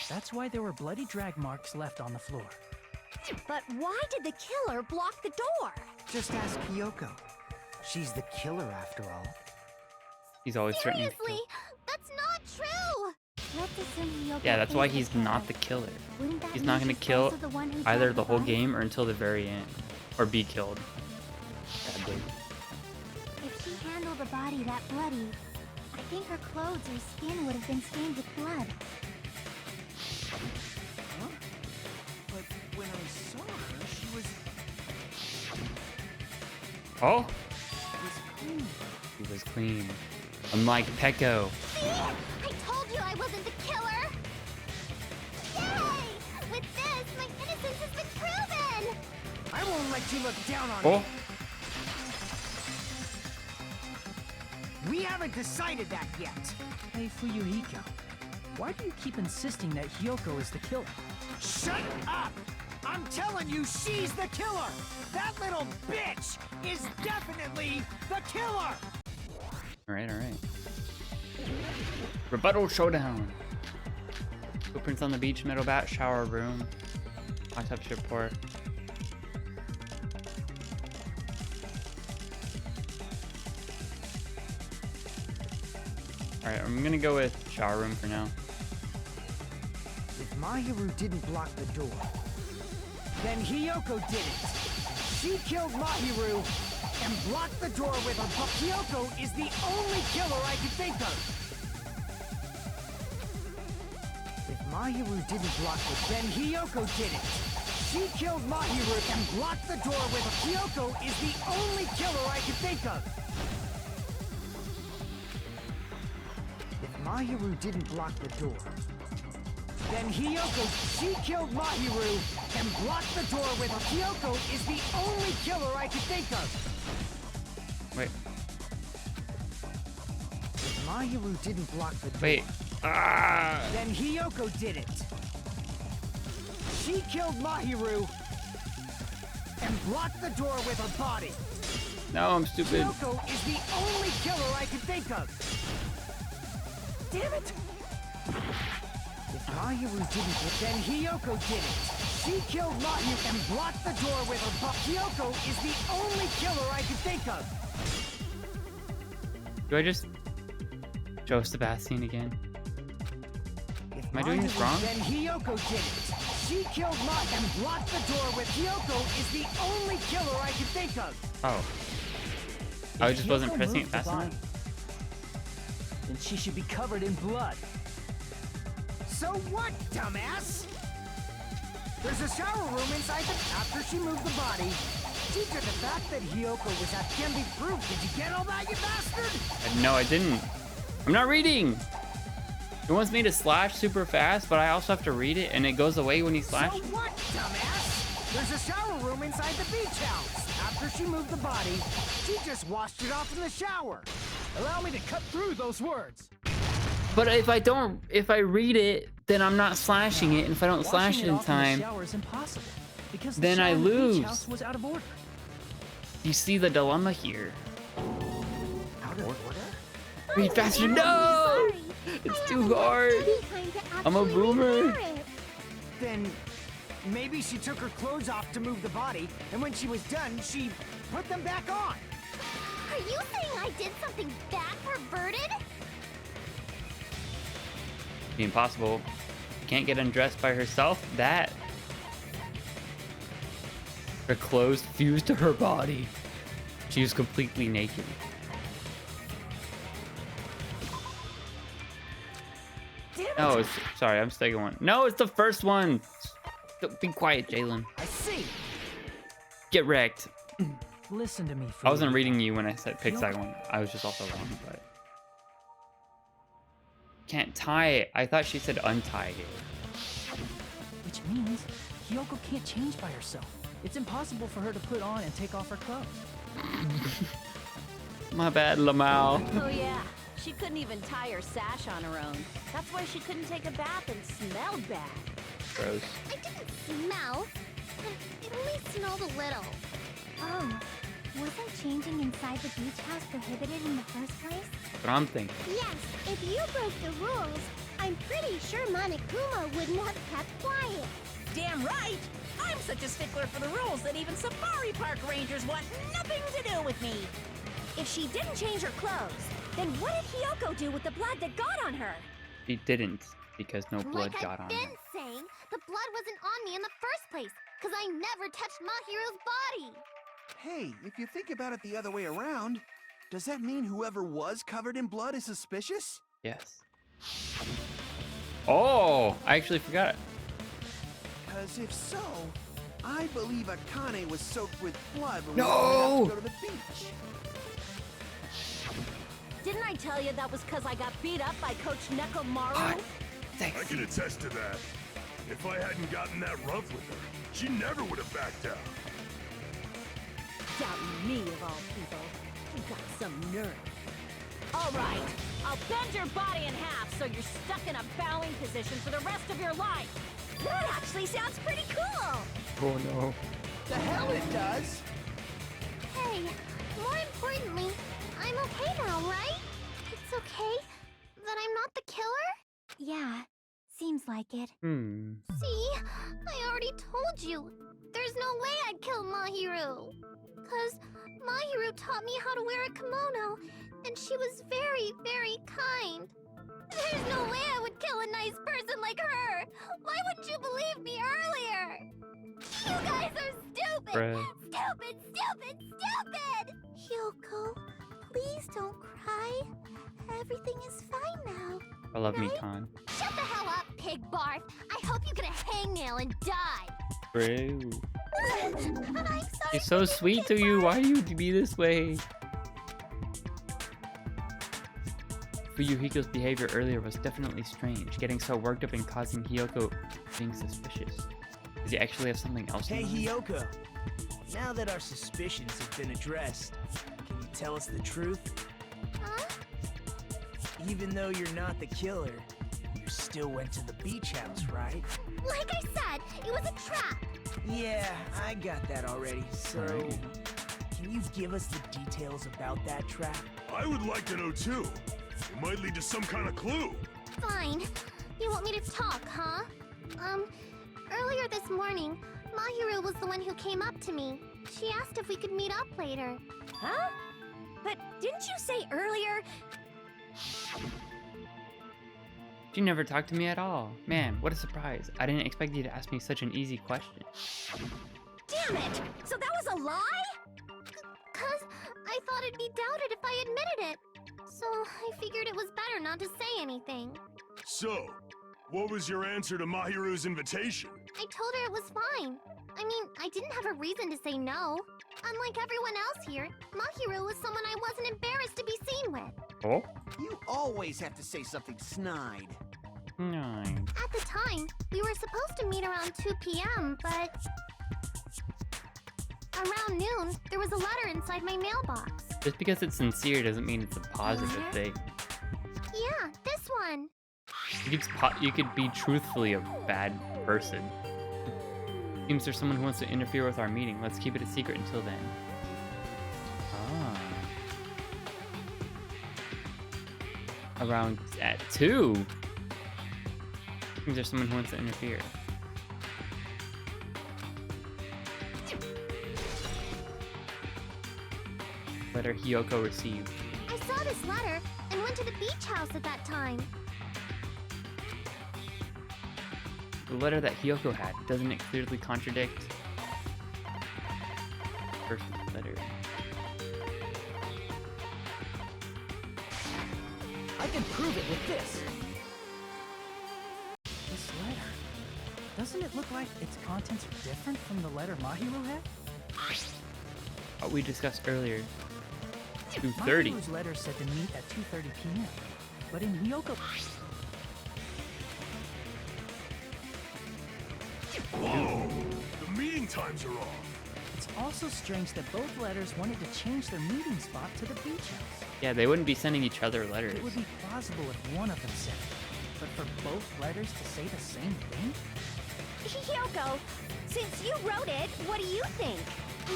Speaker 4: That's why there were bloody drag marks left on the floor.
Speaker 8: But why did the killer block the door?
Speaker 10: Just ask Hiyoko. She's the killer after all.
Speaker 2: He's always threatening to
Speaker 9: Seriously,
Speaker 2: kill.
Speaker 9: that's not true. Let's assume Hiyoko
Speaker 2: Yeah, that's why
Speaker 9: is the
Speaker 2: he's
Speaker 9: killer.
Speaker 2: not the killer.
Speaker 9: Wouldn't that
Speaker 2: He's
Speaker 9: mean
Speaker 2: not gonna
Speaker 9: she's
Speaker 2: kill
Speaker 9: also the one who
Speaker 2: either
Speaker 9: dragged
Speaker 2: the whole
Speaker 9: body?
Speaker 2: game or until the very end. Or be killed. Sadly.
Speaker 9: If she handled a body that bloody, I think her clothes or skin would have been stained with blood.
Speaker 3: Huh? But when I saw her, she was
Speaker 2: Oh,
Speaker 3: clean.
Speaker 2: he was clean. Unlike Peko.
Speaker 9: See? I told you I wasn't the killer! Yay! With this, my innocence has been proven!
Speaker 3: I won't let you look down on
Speaker 2: Oh,
Speaker 3: me. We haven't decided that yet.
Speaker 4: Hey, Fuyuhiko, why do you keep insisting that Hiyoko is the killer?
Speaker 3: Shut up! I'm telling you, she's the killer! That little bitch is definitely the killer!
Speaker 2: alright, alright. Rebuttal showdown. Footprints on the beach, metal bat, shower room. Autopsy report. Alright, I'm gonna go with shower room for now.
Speaker 10: If Mahiru didn't block the door, then Hiyoko did it. She killed Mahiru and blocked the door with her. But Hiyoko is the only killer I can think of. If Mahiru didn't block it, then Hiyoko did it. She killed Mahiru and blocked the door with her. Hiyoko is the only killer I can think of. If Mahiru didn't block the door, then Hiyoko, she killed Mahiru and blocked the door with her. Hiyoko is the only killer I can think of.
Speaker 2: Wait,
Speaker 10: If Mahiru didn't block the door,
Speaker 2: wait. Ah!
Speaker 10: then Hiyoko did it. She killed Mahiru and blocked the door with her body.
Speaker 2: No, I'm stupid.
Speaker 10: Hiyoko is the only killer I can think of. Damn it! If Mahiru didn't, then Hiyoko did it. She killed Mahiru and blocked the door with her body. Hiyoko is the only killer I can think of.
Speaker 2: Do I just Joe Sebastian again?
Speaker 10: If
Speaker 2: Am I doing this
Speaker 10: Mahiru,
Speaker 2: wrong?
Speaker 10: Then Hiyoko did it. She killed Mahiru and blocked the door with. Hiyoko is the only killer I can think of.
Speaker 2: Oh. I just wasn't
Speaker 4: Hiyoko
Speaker 2: pressing it
Speaker 4: moved the
Speaker 2: fast
Speaker 4: body,
Speaker 2: enough.
Speaker 4: then she should be covered in blood.
Speaker 10: So what, dumbass? There's a shower room inside the. After she moved the body, teacher, the fact that Hiyoko was at can be proved. Did you get all that, you bastard?
Speaker 2: No, I didn't. I'm not reading. It wants me to slash super fast, but I also have to read it, and it goes away when you slash.
Speaker 10: So what, dumbass? There's a shower room inside the beach house. After she moved the body, she just washed it off in the shower.
Speaker 4: Allow me to cut through those words.
Speaker 2: But if I read it, then I'm not slashing it, and if I don't slash it in time,
Speaker 4: The shower is impossible because the
Speaker 2: then I
Speaker 4: shower in the
Speaker 2: lose.
Speaker 4: beach house was out of order.
Speaker 2: you see the dilemma here.
Speaker 10: Out of order?
Speaker 2: Read faster.
Speaker 9: I'm
Speaker 2: No!
Speaker 9: sorry.
Speaker 2: It's
Speaker 9: I
Speaker 2: too
Speaker 9: haven't had
Speaker 2: hard.
Speaker 9: any time to
Speaker 2: I'm a
Speaker 9: actually
Speaker 2: boomer.
Speaker 9: repair it.
Speaker 10: Then maybe she took her clothes off to move the body, and when she was done, she Put them back on!
Speaker 8: Are you saying I did something bad, perverted?
Speaker 2: Be impossible. Can't get undressed by herself? That. Her clothes fused to her body. She was completely naked. No, it's, sorry, I'm second one. No, it's the first one. Be quiet, Jalen.
Speaker 10: I see.
Speaker 2: Get wrecked.
Speaker 4: Listen to me,
Speaker 2: I wasn't
Speaker 4: Fuyuhiko.
Speaker 2: reading you when I said pick second one. I was just also wrong, but can't tie it. I thought she said untie it.
Speaker 4: Which means Hiyoko can't change by herself. It's impossible for her to put on and take off her clothes.
Speaker 2: My bad, Lamau.
Speaker 13: Oh yeah, she couldn't even tie her sash on her own. That's why she couldn't take a bath and smelled bad.
Speaker 2: Gross.
Speaker 8: I didn't smell. It only smelled a little.
Speaker 9: Oh, wasn't changing inside the beach house prohibited in the first place?
Speaker 2: That's what I'm thinking.
Speaker 8: Yes, if you broke the rules, I'm pretty sure Monokuma wouldn't have kept quiet.
Speaker 7: Damn right! I'm such a stickler for the rules that even safari park rangers want nothing to do with me.
Speaker 13: If she didn't change her clothes, then what did Hiyoko do with the blood that got on her?
Speaker 2: She didn't, because no blood
Speaker 8: Like
Speaker 2: got
Speaker 8: I've
Speaker 2: on
Speaker 8: been
Speaker 2: her.
Speaker 8: saying, the blood wasn't on me in the first place, because I never touched Mahiru's body.
Speaker 3: Hey, if you think about it the other way around, does that mean whoever was covered in blood is suspicious?
Speaker 2: Yes. Oh, I actually forgot.
Speaker 3: Because if so, I believe Akane was soaked with blood when
Speaker 2: No!
Speaker 3: we all went out to go to the beach.
Speaker 13: Didn't I tell you that was because I got beat up by Coach Nekomaru?
Speaker 6: I can attest to that. If I hadn't gotten that rough with her, she never would have backed down.
Speaker 13: Doubting me of all people. You got some nerve. All right, I'll bend your body in half so you're stuck in a bowing position for the rest of your life. That actually sounds pretty cool.
Speaker 2: Oh no.
Speaker 3: The hell it does!
Speaker 8: Hey, more importantly, I'm okay now, right? It's okay that I'm not the killer?
Speaker 9: Yeah, seems like it.
Speaker 8: See, I already told you. There's no way I'd kill Mahiru. Because Mahiru taught me how to wear a kimono, and she was very, very kind. There's no way I would kill a nice person like her. Why wouldn't you believe me earlier? You guys are stupid!
Speaker 2: Bruh.
Speaker 8: Stupid, stupid, stupid! Hyoko, please don't cry. Everything is fine now.
Speaker 2: I love me, Con.
Speaker 8: Shut the hell up, pig barf! I hope you get a hangnail and die!
Speaker 2: Bro.
Speaker 8: And I'm sorry.
Speaker 2: She's so sweet to you. Why do you be this way? Fuyuhiko's behavior earlier was definitely strange. Getting so worked up and causing Hiyoko being suspicious. Does he actually have something else in
Speaker 3: Hey,
Speaker 2: mind?
Speaker 3: Hiyoko. Now that our suspicions have been addressed, can you tell us the truth?
Speaker 8: Huh?
Speaker 3: Even though you're not the killer, you still went to the beach house, right?
Speaker 8: Like I said, it was a trap.
Speaker 3: Yeah, I got that already. So,
Speaker 2: Right.
Speaker 3: can you give us the details about that trap?
Speaker 6: I would like to know too. It might lead to some kind of clue.
Speaker 8: Fine. You want me to talk, huh? Earlier this morning, Mahiru was the one who came up to me. She asked if we could meet up later.
Speaker 13: Huh? But didn't you say earlier?
Speaker 2: She never talked to me at all. Man, what a surprise. I didn't expect you to ask me such an easy question.
Speaker 13: Damn it! So that was a lie?
Speaker 8: Cause I thought it'd be doubted if I admitted it. So I figured it was better not to say anything.
Speaker 6: So, what was your answer to Mahiru's invitation?
Speaker 8: I told her it was fine. I mean, I didn't have a reason to say no. Unlike everyone else here, Mahiru was someone I wasn't embarrassed to be seen with.
Speaker 2: Oh?
Speaker 3: You always have to say something snide.
Speaker 2: Nine.
Speaker 8: At the time, we were supposed to meet around 2 p.m., but... around noon, there was a letter inside my mailbox.
Speaker 2: Just because it's sincere doesn't mean it's a positive thing.
Speaker 8: Yeah, this one.
Speaker 2: You could be truthfully a bad person. Seems there's someone who wants to interfere with our meeting. Let's keep it a secret until then. Ah. Around at 2. Seems there's someone who wants to interfere. letter Hiyoko received.
Speaker 9: I saw this letter and went to the beach house at that time.
Speaker 2: The letter that Hiyoko had, doesn't it clearly contradict? First letter.
Speaker 4: I can prove it with this. This letter. Doesn't it look like its contents are different from the letter Mahiru had?
Speaker 2: What we discussed earlier. 2:30.
Speaker 4: Mahiru's letter said to meet at 2:30 p.m. But in Hiyoko...
Speaker 6: Whoa! The meeting times are off.
Speaker 4: It's also strange that both letters wanted to change their meeting spot to the beach house.
Speaker 2: Yeah, they wouldn't be sending each other letters.
Speaker 4: It would be plausible if one of them said it. But for both letters to say the same thing?
Speaker 8: Hiyoko, since you wrote it, what do you think?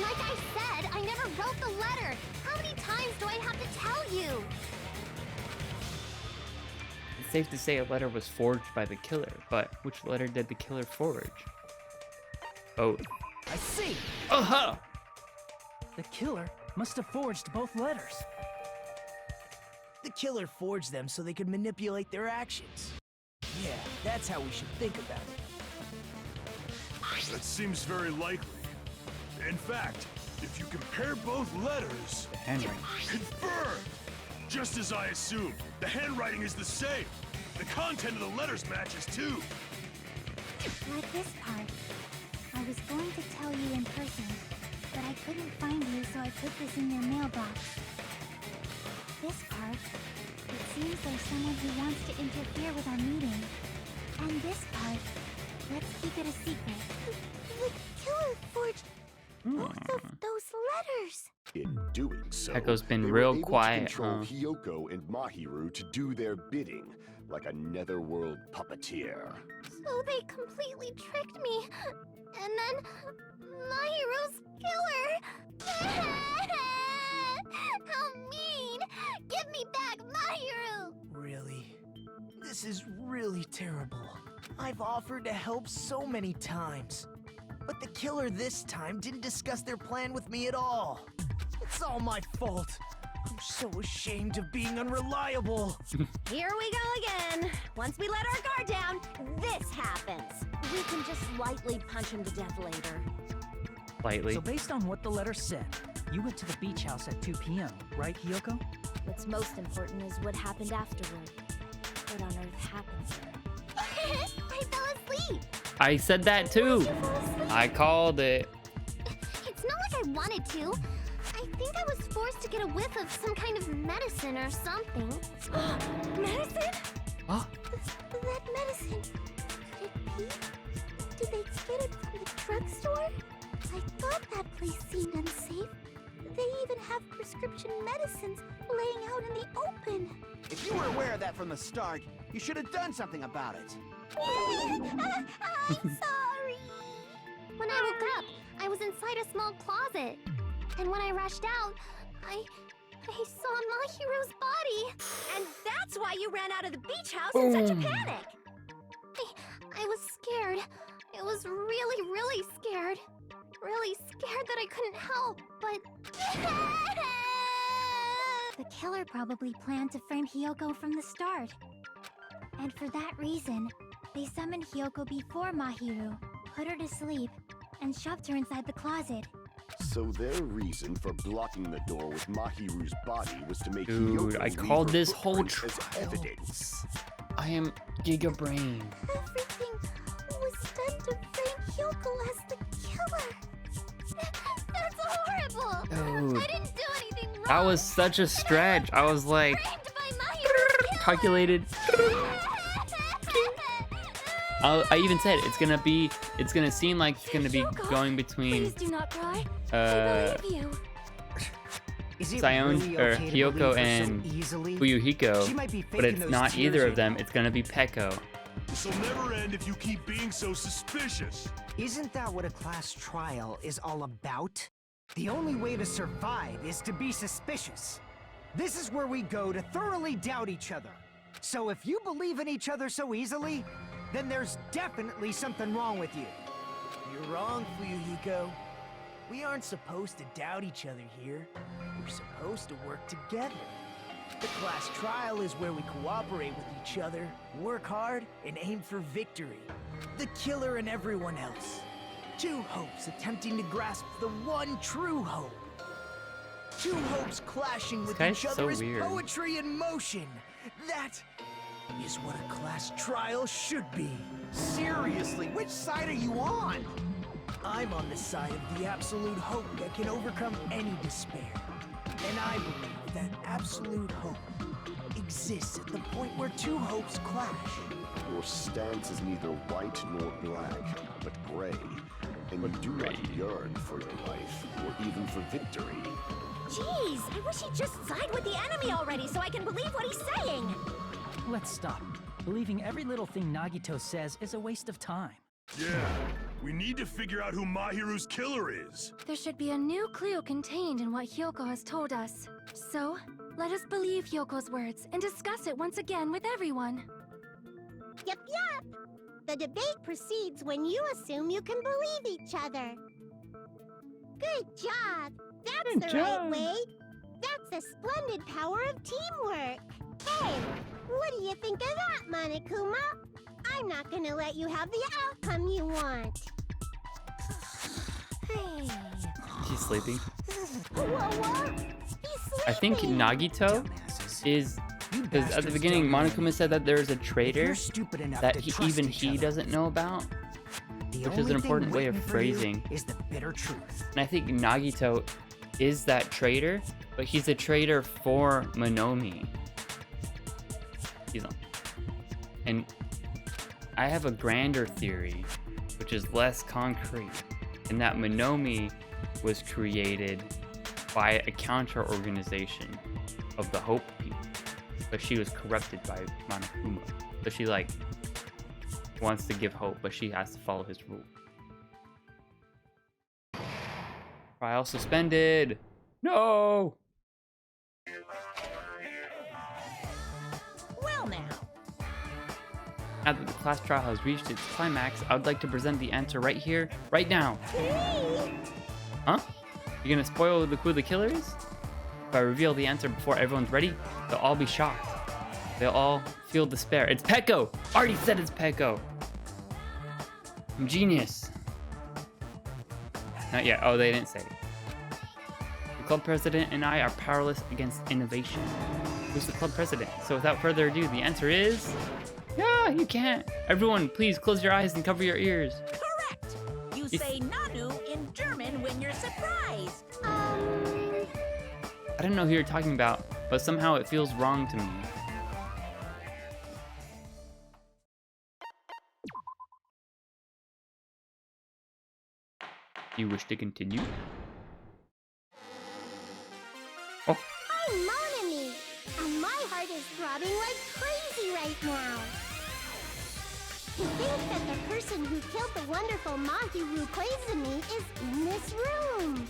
Speaker 9: Like I said, I never wrote the letter. How many times do I have to tell you?
Speaker 2: It's safe to say a letter was forged by the killer, but which letter did the killer forge? Both.
Speaker 4: I see!
Speaker 2: Uh-huh!
Speaker 4: The killer must have forged both letters.
Speaker 3: The killer forged them so they could manipulate their actions. Yeah, that's how we should think about it.
Speaker 6: That seems very likely. In fact, if you compare both letters...
Speaker 2: The handwriting.
Speaker 6: Confirmed! Just as I assumed, the handwriting is the same. The content of the letters matches too.
Speaker 9: Like this part. I was going to tell you in person, but I couldn't find you, so I put this in your mailbox. This part. It seems there's someone who wants to interfere with our meeting. And this part. Let's keep it a secret. The killer forged both of those letters.
Speaker 11: In doing so,
Speaker 2: Echo's been
Speaker 11: they
Speaker 2: real
Speaker 11: were able
Speaker 2: quiet,
Speaker 11: to control
Speaker 2: huh?
Speaker 11: Hiyoko and Mahiru to do their bidding, like a netherworld puppeteer.
Speaker 9: So they completely tricked me. And then Mahiru's killer. How mean! Give me back Mahiru!
Speaker 3: Really? This is really terrible. I've offered to help so many times. But the killer this time didn't discuss their plan with me at all. It's all my fault. I'm so ashamed of being unreliable.
Speaker 8: Here we go again. Once we let our guard down, this happens. We can just lightly punch him to death later.
Speaker 2: Lightly.
Speaker 4: So based on what the letter said, you went to the beach house at 2 p.m., right, Hiyoko?
Speaker 12: What's most important is what happened afterward. What on earth happened there?
Speaker 9: I fell asleep.
Speaker 2: I said that too.
Speaker 9: You fell asleep?
Speaker 2: I called it.
Speaker 9: It's not like I wanted to. I think I was forced to get a whiff of some kind of medicine or something.
Speaker 8: Medicine?
Speaker 2: Huh?
Speaker 9: That medicine. Could it be? Did they get it from the drugstore? I thought that place seemed unsafe. They even have prescription medicines laying out in the open.
Speaker 10: If you were aware of that from the start, you should have done something about it.
Speaker 9: I'm sorry. When I woke up, I was inside a small closet. And when I rushed out, I saw Mahiru's body.
Speaker 8: And that's why you ran out of the beach house in such a panic.
Speaker 9: I was scared. It was really, really scared. Really scared that I couldn't help, but... The killer probably planned to frame Hiyoko from the start. And for that reason, they summoned Hiyoko before Mahiru, put her to sleep, and shoved her inside the closet.
Speaker 11: So their reason for blocking the door with Mahiru's body was to make
Speaker 2: Dude,
Speaker 11: Hiyoko
Speaker 2: I
Speaker 11: leave
Speaker 2: called
Speaker 11: her
Speaker 2: this whole
Speaker 11: footprint as
Speaker 2: trial.
Speaker 11: evidence.
Speaker 2: I am Giga Brain.
Speaker 9: Everything was done to frame Hiyoko as the killer. That's horrible.
Speaker 2: Dude.
Speaker 9: I didn't do anything wrong.
Speaker 2: That was such a stretch. I was like,
Speaker 9: Framed by Mahiru's killer.
Speaker 2: calculated. I even said it's gonna seem like it's gonna be
Speaker 8: Hiyoko,
Speaker 2: going between
Speaker 8: Please do not cry. I
Speaker 2: uh
Speaker 8: believe you.
Speaker 10: Is it
Speaker 2: Sion
Speaker 10: really
Speaker 2: or
Speaker 10: okay to
Speaker 2: Hiyoko
Speaker 10: believe her so
Speaker 2: and
Speaker 10: easily? She
Speaker 2: Fuyuhiko,
Speaker 10: might be
Speaker 2: but
Speaker 10: faking
Speaker 2: it's
Speaker 10: those
Speaker 2: not
Speaker 10: tears
Speaker 2: either
Speaker 10: in
Speaker 2: of them. It's gonna be Peko.
Speaker 6: This'll never end if you keep being so suspicious.
Speaker 10: Isn't that what a class trial is all about? The only way to survive is to be suspicious. This is where we go to thoroughly doubt each other. So if you believe in each other so easily, then there's definitely something wrong with you.
Speaker 3: You're wrong, Fuyuhiko. We aren't supposed to doubt each other here. We're supposed to work together. The class trial is where we cooperate with each other, work hard, and aim for victory. The killer and everyone else. Two hopes attempting to grasp the one true hope. Two hopes clashing with each other is poetry in motion. That is what a class trial should be.
Speaker 11: Seriously, which side are you on?
Speaker 3: I'm on the side of the absolute hope that can overcome any despair. And I believe that absolute hope exists at the point where two hopes clash.
Speaker 11: Your stance is neither white nor black, but gray. And you do not yearn for your life, or even for victory.
Speaker 8: Jeez, I wish he'd just side with the enemy already so I can believe what he's saying.
Speaker 4: Let's stop. Believing every little thing Nagito says is a waste of time.
Speaker 6: Yeah, we need to figure out who Mahiru's killer is.
Speaker 1: There should be a new clue contained in what Hyoko has told us. So, let us believe Hyoko's words and discuss it once again with everyone.
Speaker 9: Yup, yup. The debate proceeds when you assume you can believe each other. Good job. That's the right way. That's the splendid power of teamwork. Hey, what do you think of that, Monokuma? I'm not gonna let you have the outcome you want.
Speaker 1: Hey.
Speaker 2: She's sleeping.
Speaker 9: What? He's sleeping.
Speaker 2: I think Nagito is, because at the beginning Monokuma said that there's a traitor that he doesn't know about, which is an important way of phrasing.
Speaker 3: Is the bitter truth.
Speaker 2: And I think Nagito is that traitor, but he's a traitor for Monomi. He's not. And I have a grander theory, which is less concrete, in that Monomi was created by a counter organization of the Hope people, but she was corrupted by Monokuma. So she wants to give hope, but she has to follow his rule. Trial suspended. No.
Speaker 7: Well now.
Speaker 2: Now that the class trial has reached its climax, I would like to present the answer right here, right now. Huh? You're gonna spoil who the killer is? If I reveal the answer before everyone's ready, they'll all be shocked. They'll all feel despair. It's Peko! Already said it's Peko! I'm genius. Not yet. Oh, they didn't say. The club president and I are powerless against innovation. Who's the club president? So without further ado, the answer is... Yeah, you can't. Everyone, please close your eyes and cover your ears.
Speaker 7: Correct. You say Nanu in German when you're surprised.
Speaker 2: I don't know who you're talking about, but somehow it feels wrong to me. You wish to continue? Oh.
Speaker 9: I'm Monami, and my heart is throbbing like crazy right now. To think that the person who killed the wonderful Mahiru Koizumi is in this room.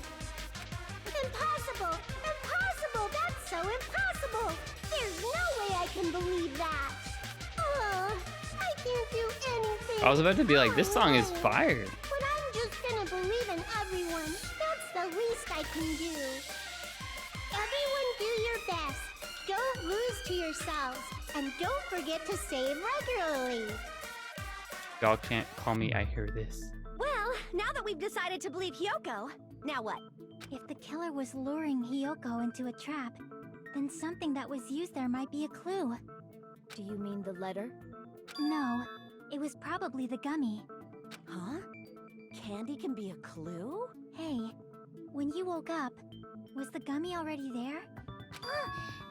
Speaker 9: Impossible! Impossible! That's so impossible! There's no way I can believe that! Oh, I can't do anything!
Speaker 2: I was about to be like, this song is fire!
Speaker 9: But I'm just gonna believe in everyone. That's the least I can do. Everyone do your best. Don't lose to yourselves. And don't forget to save regularly.
Speaker 2: Y'all can't call me I hear this.
Speaker 8: Well, now that we've decided to believe Hyoko, now what?
Speaker 9: If the killer was luring Hyoko into a trap, then something that was used there might be a clue.
Speaker 12: Do you mean the letter?
Speaker 9: No, it was probably the gummy.
Speaker 12: Huh? Candy can be a clue?
Speaker 9: Hey, when you woke up, was the gummy already there?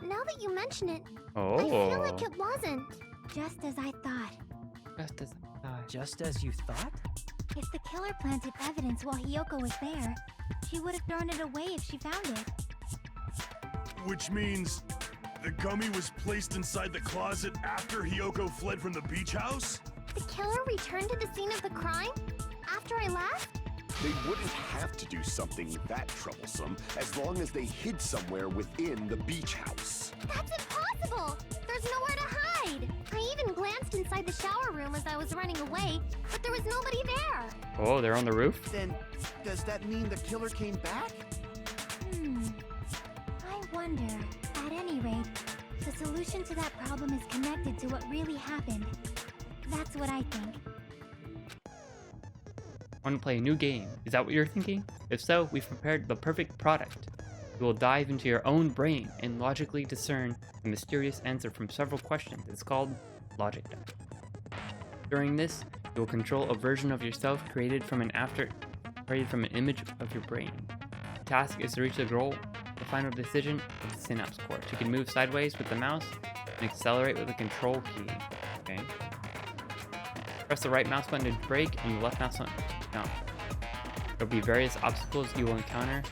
Speaker 9: Now that you mention it, I feel like it wasn't. Just as I thought.
Speaker 2: Just as I thought.
Speaker 4: Just as you thought?
Speaker 9: If the killer planted evidence while Hyoko was there, she would have thrown it away if she found it.
Speaker 6: Which means the gummy was placed inside the closet after Hyoko fled from the beach house?
Speaker 9: The killer returned to the scene of the crime? After I left?
Speaker 11: They wouldn't have to do something that troublesome as long as they hid somewhere within the beach house.
Speaker 9: That's impossible! There's nowhere to hide! I even glanced left inside the shower room as I was running away, but there was nobody there.
Speaker 2: Oh, they're on the roof?
Speaker 3: Then, does that mean the killer came back?
Speaker 9: I wonder. At any rate, the solution to that problem is connected to what really happened. That's what I think.
Speaker 2: Want to play a new game? Is that what you're thinking? If so, we've prepared the perfect product. You will dive into your own brain and logically discern the mysterious answer from several questions. It's called Logic Dive. During this, you will control a version of yourself created from an image of your brain. The task is to reach the goal, the final decision of the synapse core. You can move sideways with the mouse and accelerate with the control key. Okay. Press the right mouse button to brake and the left mouse button to jump. There will be various obstacles you will encounter.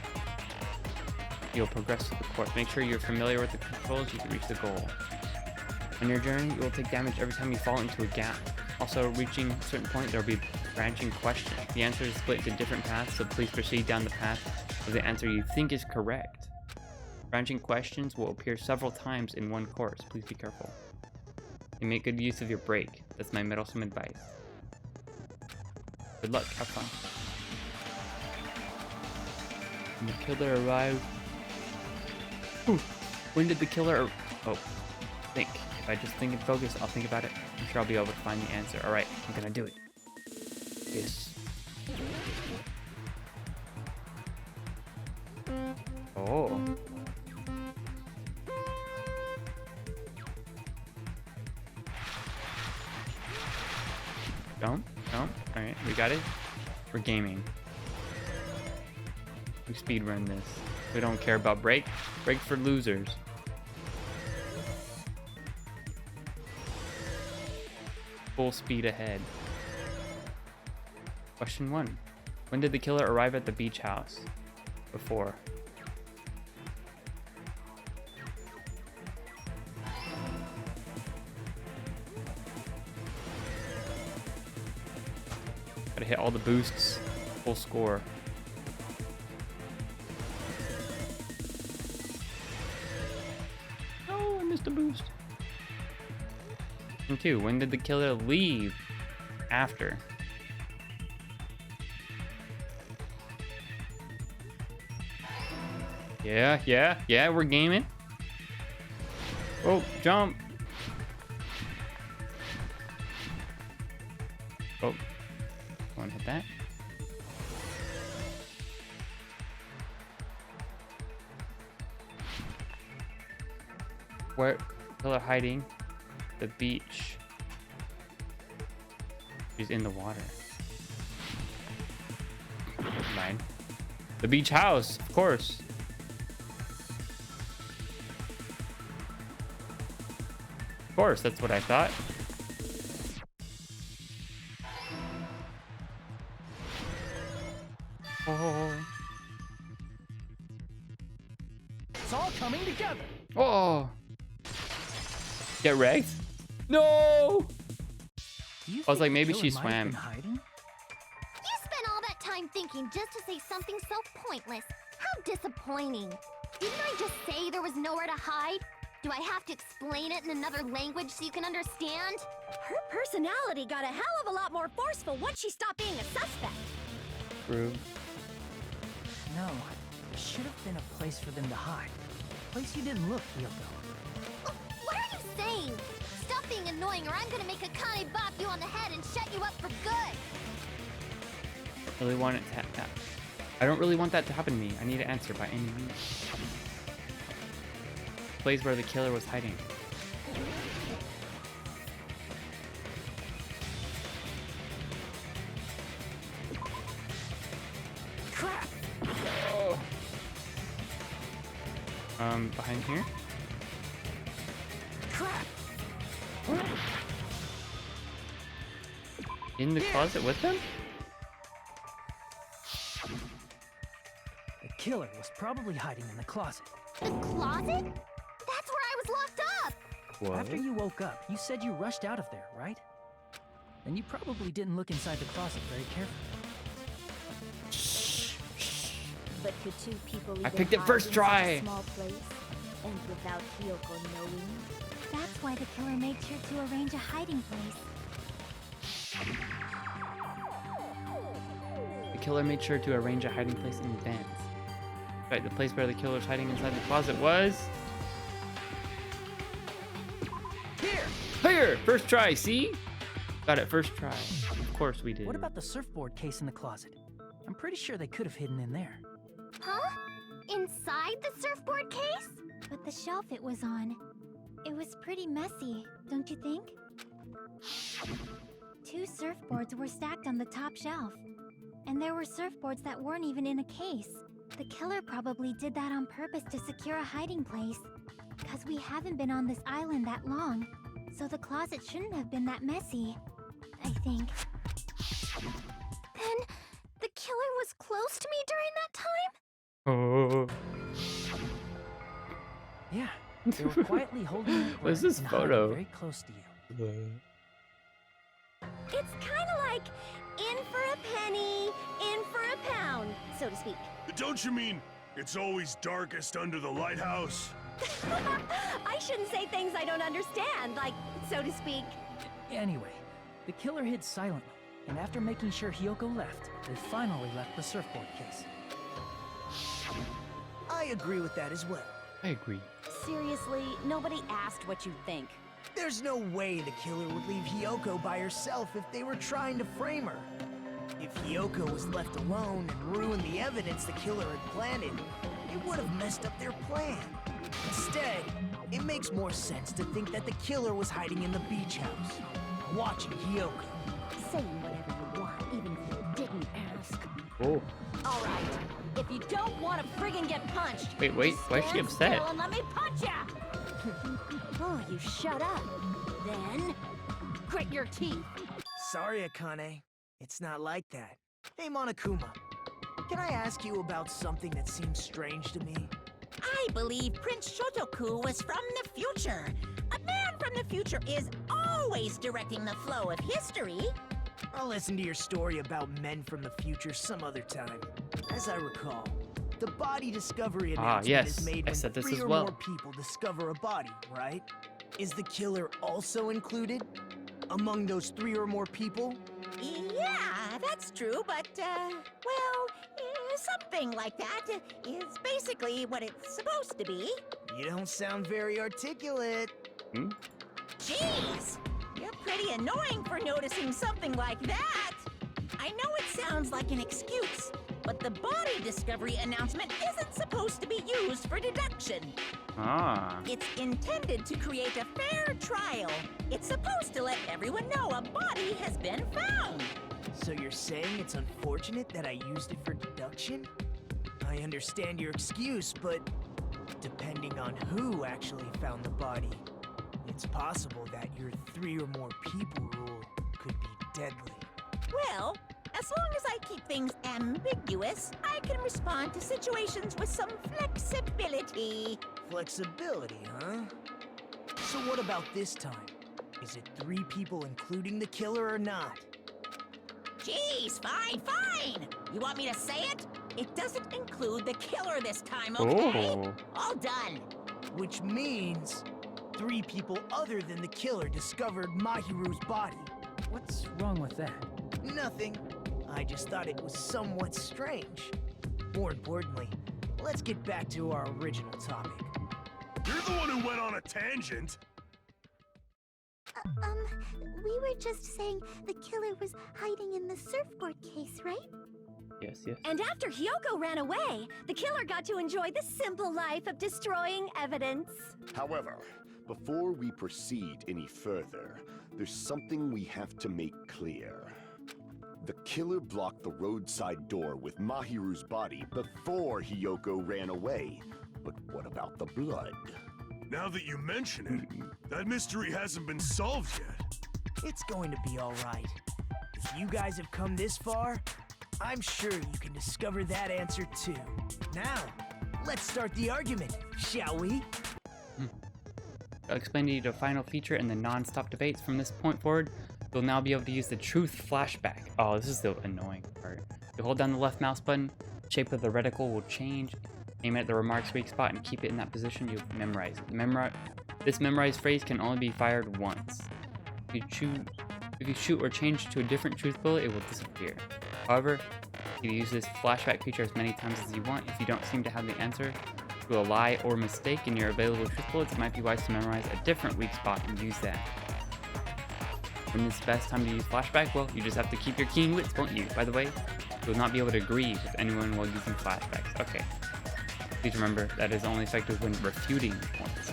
Speaker 2: You'll progress through the course. Make sure you're familiar with the controls you can reach the goal. On your journey, you will take damage every time you fall into a gap. Also, reaching a certain point, there will be branching questions. The answer is split into different paths, so please proceed down the path of the answer you think is correct. Branching questions will appear several times in one course. Please be careful. And make good use of your brake. That's my meddlesome advice. Good luck. Have fun. When the killer arrived... Ooh. When did the killer... Oh. Think. If I just think and focus, I'll think about it. I'm sure I'll be able to find the answer. Alright, I'm gonna do it. Yes. Oh. Jump. Alright, we got it. We're gaming. We speedrun this. We don't care about break. Break for losers. Full speed ahead. Question 1. When did the killer arrive at the beach house? Before. Gotta hit all the boosts. Full score. Oh, I missed a boost. And 2. When did the killer leave? After. Yeah, we're gaming. Oh, jump. Oh. Want to hit that? Where killer hiding? The beach. She's in the water. Mine. The beach house, of course. Of course, that's what I thought. Oh.
Speaker 10: It's all coming together.
Speaker 2: Oh. Get wrecked? No! I was like, maybe she swam.
Speaker 9: You spent all that time thinking just to say something so pointless. How disappointing. Didn't I just say there was nowhere to hide? Do I have to explain it in another language so you can understand?
Speaker 13: Her personality got a hell of a lot more forceful once she stopped being a suspect.
Speaker 2: True.
Speaker 4: No, there should have been a place for them to hide. A place you didn't look, Yoko.
Speaker 9: What are you saying? Stop being annoying or I'm gonna make Akane bop you on the head and shut you up for good.
Speaker 2: Really want it to happen. I don't really want that to happen to me. I need an answer by any means. Place where the killer was hiding.
Speaker 10: Crap!
Speaker 2: Oh. Behind here?
Speaker 10: Crap!
Speaker 2: In the closet with them?
Speaker 4: The killer was probably hiding in the closet.
Speaker 9: The closet? That's where I was locked up.
Speaker 2: What?
Speaker 4: After you woke up, you said you rushed out of there, right? Then you probably didn't look inside the closet very carefully.
Speaker 12: But could two people
Speaker 2: I
Speaker 12: even
Speaker 2: picked it
Speaker 12: hide
Speaker 2: first
Speaker 12: in
Speaker 2: try.
Speaker 12: such a small place and without Hiyoko knowing?
Speaker 9: That's why the killer made sure to arrange a hiding place.
Speaker 2: The killer made sure to arrange a hiding place in advance. Right, the place where the killer's hiding inside the closet was... Here! First try, see? Got it first try. Of course we did.
Speaker 4: What about the surfboard case in the closet? I'm pretty sure they could have hidden in there.
Speaker 9: Huh? Inside the surfboard case? But the shelf it was on. It was pretty messy, don't you think? 2 surfboards were stacked on the top shelf. And there were surfboards that weren't even in a case. The killer probably did that on purpose to secure a hiding place. Because we haven't been on this island that long. So the closet shouldn't have been that messy, I think. Then, the killer was close to me during that time?
Speaker 2: Oh.
Speaker 4: Yeah, they were quietly holding it.
Speaker 2: What's this
Speaker 4: and hiding
Speaker 2: photo?
Speaker 4: very close to you.
Speaker 8: It's kind of like in for a penny, in for a pound, so to speak.
Speaker 6: Don't you mean it's always darkest under the lighthouse?
Speaker 8: I shouldn't say things I don't understand, like, so to speak.
Speaker 4: Anyway, the killer hid silently, and after making sure Hiyoko left, they finally left the surfboard case.
Speaker 3: I agree with that as well.
Speaker 2: I agree.
Speaker 13: Seriously, nobody asked what you think.
Speaker 3: There's no way the killer would leave Hiyoko by herself if they were trying to frame her. If Hiyoko was left alone and ruined the evidence the killer had planted, it would have messed up their plan. Instead, it makes more sense to think that the killer was hiding in the beach house, watching Hiyoko.
Speaker 13: Say whatever you want, even if you didn't ask.
Speaker 2: Oh.
Speaker 13: All right, if you don't want to friggin' get punched,
Speaker 2: Wait, why is she
Speaker 13: stand
Speaker 2: upset?
Speaker 13: still and let me punch ya! Oh, you shut up. Then, grit your teeth.
Speaker 3: Sorry, Akane. It's not like that. Hey, Monokuma. Can I ask you about something that seems strange to me?
Speaker 7: I believe Prince Shotoku was from the future. A man from the future is always directing the flow of history.
Speaker 3: I'll listen to your story about men from the future some other time. As I recall, the body discovery announcement
Speaker 2: yes.
Speaker 3: is made
Speaker 2: I
Speaker 3: when
Speaker 2: said this
Speaker 3: 3
Speaker 2: as
Speaker 3: or
Speaker 2: well.
Speaker 3: more people discover a body, right? Is the killer also included among those 3 or more people?
Speaker 7: Yeah, that's true, but, well, something like that is basically what it's supposed to be.
Speaker 3: You don't sound very articulate.
Speaker 7: Jeez, you're pretty annoying for noticing something like that. I know it sounds like an excuse, but the body discovery announcement isn't supposed to be used for deduction.
Speaker 2: Ah.
Speaker 7: It's intended to create a fair trial. It's supposed to let everyone know a body has been found.
Speaker 3: So you're saying it's unfortunate that I used it for deduction? I understand your excuse, but depending on who actually found the body, it's possible that your 3 or more people rule could be deadly.
Speaker 7: Well, as long as I keep things ambiguous, I can respond to situations with some flexibility.
Speaker 3: Flexibility, huh? So what about this time? Is it 3 people including the killer or not?
Speaker 7: Jeez, fine. You want me to say it? It doesn't include the killer this time, okay?
Speaker 2: Oh.
Speaker 7: All done.
Speaker 3: Which means 3 people other than the killer discovered Mahiru's body.
Speaker 4: What's wrong with that?
Speaker 3: Nothing. I just thought it was somewhat strange. More importantly, let's get back to our original topic.
Speaker 6: You're the one who went on a tangent.
Speaker 9: We were just saying the killer was hiding in the surfboard case, right?
Speaker 2: Yes.
Speaker 8: And after Hiyoko ran away, the killer got to enjoy the simple life of destroying evidence.
Speaker 11: However, before we proceed any further, there's something we have to make clear. The killer blocked the roadside door with Mahiru's body before Hiyoko ran away. But what about the blood?
Speaker 6: Now that you mention it, that mystery hasn't been solved yet.
Speaker 3: It's going to be all right. If you guys have come this far, I'm sure you can discover that answer too. Now, let's start the argument, shall we?
Speaker 2: I'll explain to you the final feature and the non-stop debates. From this point forward, you'll now be able to use the truth flashback. Oh, this is the annoying part. You hold down the left mouse button, the shape of the reticle will change. Aim it at the remarks weak spot and keep it in that position. You'll memorize it. This memorized phrase can only be fired once. If you shoot or change to a different truth bullet, it will disappear. However, you can use this flashback feature as many times as you want. If you don't seem to have the answer to a lie or mistake in your available truth bullets, it might be wise to memorize a different weak spot and use that. When is the best time to use flashback? Well, you just have to keep your keen wits, won't you? By the way, you will not be able to agree with anyone while using flashbacks. Okay. Please remember, that is only effective when refuting points.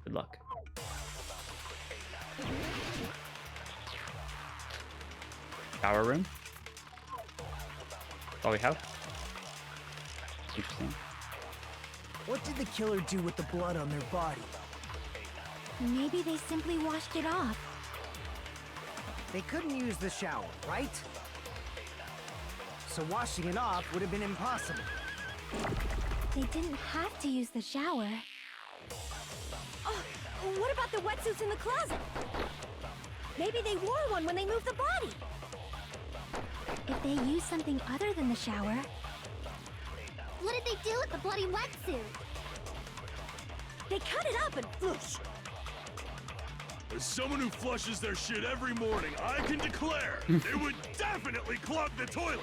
Speaker 2: Good luck. Shower room. That's all we have. Interesting.
Speaker 3: What did the killer do with the blood on their body?
Speaker 9: Maybe they simply washed it off.
Speaker 10: They couldn't use the shower, right? So washing it off would have been impossible.
Speaker 9: They didn't have to use the shower.
Speaker 8: Oh, what about the wetsuits in the closet? Maybe they wore one when they moved the body.
Speaker 9: If they used something other than the shower...
Speaker 8: What did they do with the bloody wetsuit? They cut it up and whoosh.
Speaker 6: As someone who flushes their shit every morning, I can declare it would definitely clog the toilet.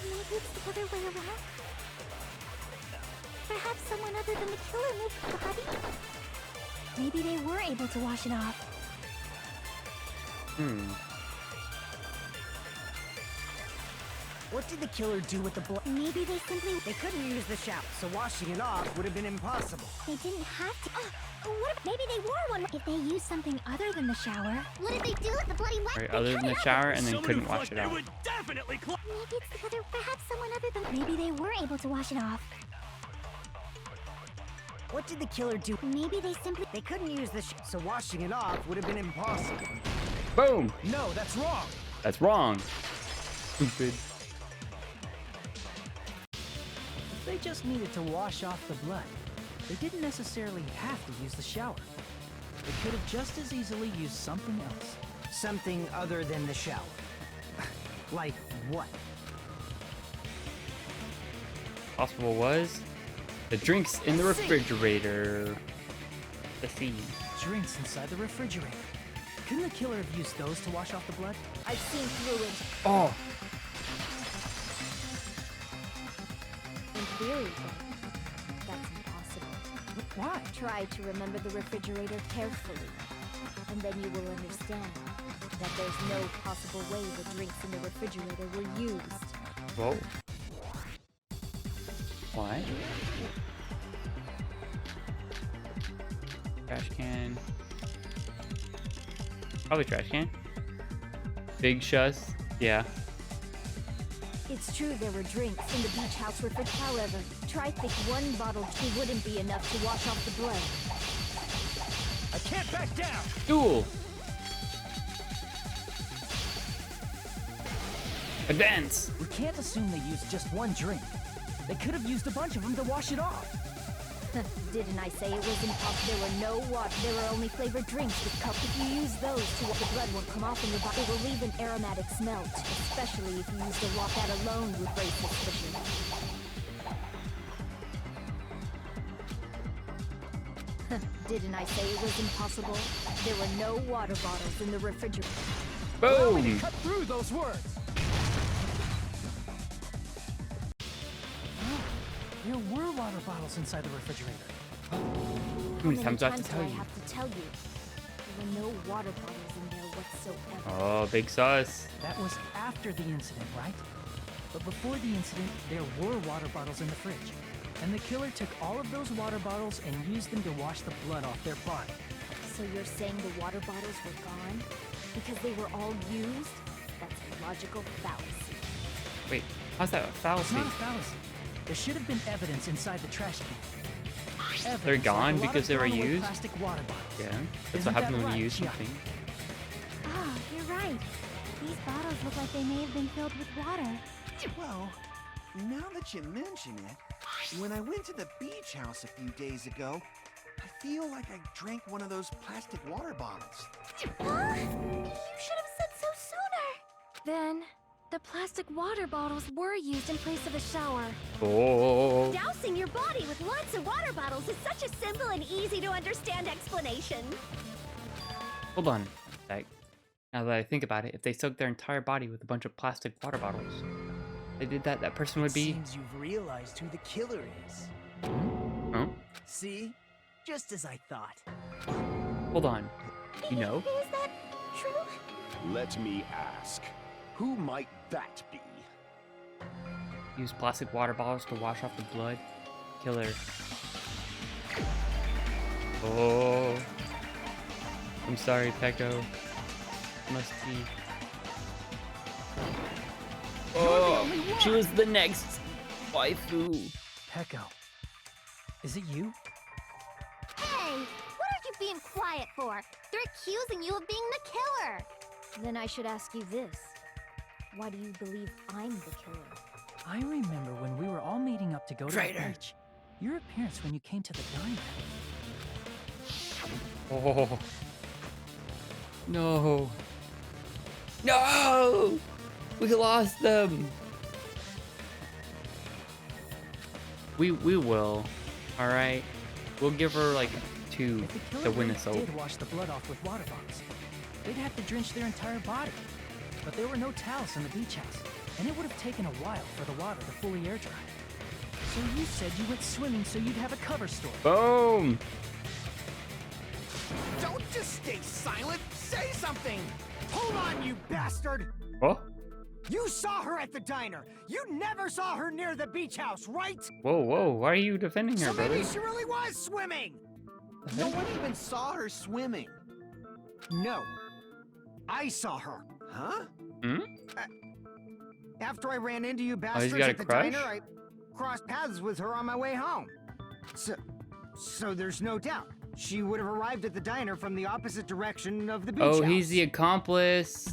Speaker 9: Maybe it's the other way around? Perhaps someone other than the killer moved the body? Maybe they were able to wash it off.
Speaker 10: What did the killer do with the blood?
Speaker 9: Maybe they simply...
Speaker 10: They couldn't use the shower, so washing it off would have been impossible.
Speaker 9: They didn't have to... maybe they wore one. If they used something other than the shower...
Speaker 8: What did they do with the bloody wetsuit?
Speaker 2: Right, other than the shower, and then couldn't wash it off.
Speaker 6: It would definitely clog.
Speaker 9: Maybe it's the other... Perhaps someone other than... Maybe they were able to wash it off.
Speaker 10: What did the killer do?
Speaker 9: Maybe they simply...
Speaker 10: They couldn't use the so washing it off would have been impossible.
Speaker 2: Boom!
Speaker 10: No, that's wrong.
Speaker 2: That's wrong. Stupid.
Speaker 4: They just needed to wash off the blood. They didn't necessarily have to use the shower. They could have just as easily used something else.
Speaker 10: Something other than the shower. Like what?
Speaker 2: Possible was the drinks in the refrigerator. Let's see.
Speaker 4: Drinks inside the refrigerator. Couldn't the killer have used those to wash off the blood?
Speaker 12: I've seen through it.
Speaker 2: Oh,
Speaker 12: In theory, but that's impossible.
Speaker 4: Why?
Speaker 12: Try to remember the refrigerator carefully, and then you will understand that there's no possible way the drinks in the refrigerator were used.
Speaker 2: whoa. Why? Trash can. Probably trash can. Big shuss. Yeah.
Speaker 12: It's true there were drinks in the beach house refrigerator. However, try think one bottle too wouldn't be enough to wash off the blood.
Speaker 10: I can't back down.
Speaker 2: Duel. A dance.
Speaker 4: We can't assume they used just one drink. They could have used a bunch of them to wash it off.
Speaker 12: Didn't I say it was impossible? There were no water. There were only flavored drinks with cups. If you use those to the blood won't come off in your body. It will leave an aromatic smell, especially if you use the walk that alone would raise suspicion. Didn't I say it was impossible? There were no water bottles in the refrigerator.
Speaker 10: Allow me
Speaker 2: Boom.
Speaker 10: to cut through those words.
Speaker 4: There were water bottles inside the refrigerator.
Speaker 2: How many times do I have to tell
Speaker 12: I
Speaker 2: you?
Speaker 12: have to tell you? There were no water bottles in there whatsoever.
Speaker 2: Oh, big sus.
Speaker 4: That was after the incident, right? But before the incident, there were water bottles in the fridge. And the killer took all of those water bottles and used them to wash the blood off their body.
Speaker 12: So you're saying the water bottles were gone? Because they were all used? That's a logical fallacy.
Speaker 2: Wait, how's that a
Speaker 4: It's
Speaker 2: fallacy?
Speaker 4: not a fallacy. There should have been evidence inside the trash can. Evidence
Speaker 2: They're gone
Speaker 4: like a lot
Speaker 2: because
Speaker 4: of
Speaker 2: they were
Speaker 4: thrown away
Speaker 2: used?
Speaker 4: Plastic water bottles.
Speaker 2: Yeah, that's
Speaker 4: Isn't
Speaker 2: what happens
Speaker 4: that
Speaker 2: when
Speaker 4: right,
Speaker 2: you use
Speaker 4: Jack?
Speaker 2: something.
Speaker 9: Ah, you're right. These bottles look like they may have been filled with water.
Speaker 14: Well, now that you mention it, when I went to the beach house a few days ago, I feel like I drank one of those plastic water bottles.
Speaker 9: Huh? You should have said so sooner.
Speaker 1: Then, The plastic water bottles were used in place of a shower.
Speaker 2: Oh.
Speaker 8: Dousing your body with lots of water bottles is such a simple and easy to understand explanation.
Speaker 2: Hold on. Like, now that I think about it, if they soaked their entire body with a bunch of plastic water bottles, they did that, that person would be...
Speaker 3: Seems you've realized who the killer is.
Speaker 2: Huh?
Speaker 3: See? Just as I thought.
Speaker 2: Hold on. You know?
Speaker 8: Is that true?
Speaker 11: Let me ask. Who might that be?
Speaker 2: Use plastic water bottles to wash off the blood. Killer. Oh. I'm sorry, Peko. Must be. Oh, she was the next waifu.
Speaker 4: Peko, is it you?
Speaker 9: Hey, what are you being quiet for? They're accusing you of being the killer.
Speaker 12: Then I should ask you this. Why do you believe I'm the killer?
Speaker 4: I remember when we were all meeting up to go to the
Speaker 2: Traitor.
Speaker 4: beach. Your appearance when you came to the diner.
Speaker 2: Oh. No. No! We lost them. We will. All right. We'll give her like 2
Speaker 4: If the killer
Speaker 2: to win
Speaker 4: really
Speaker 2: this over.
Speaker 4: did wash the blood off with water bottles, they'd have to drench their entire body. But there were no towels in the beach house, and it would have taken a while for the water to fully air dry. So you said you went swimming so you'd have a cover story.
Speaker 2: Boom!
Speaker 10: Don't just stay silent. Say something. Hold on, you bastard.
Speaker 2: Oh?
Speaker 10: You saw her at the diner. You never saw her near the beach house, right?
Speaker 2: Whoa, whoa! Why are you defending her,
Speaker 10: So maybe
Speaker 2: brother?
Speaker 10: she really was swimming.
Speaker 14: No one even saw her swimming.
Speaker 10: No. I saw her.
Speaker 14: Huh?
Speaker 2: Hmm?
Speaker 10: After I ran into you
Speaker 2: he's
Speaker 10: bastards
Speaker 2: got a
Speaker 10: at the
Speaker 2: crush?
Speaker 10: diner, I crossed paths with her on my way home. So there's no doubt. She would have arrived at the diner from the opposite direction of the beach
Speaker 2: Oh,
Speaker 10: house.
Speaker 2: he's the accomplice.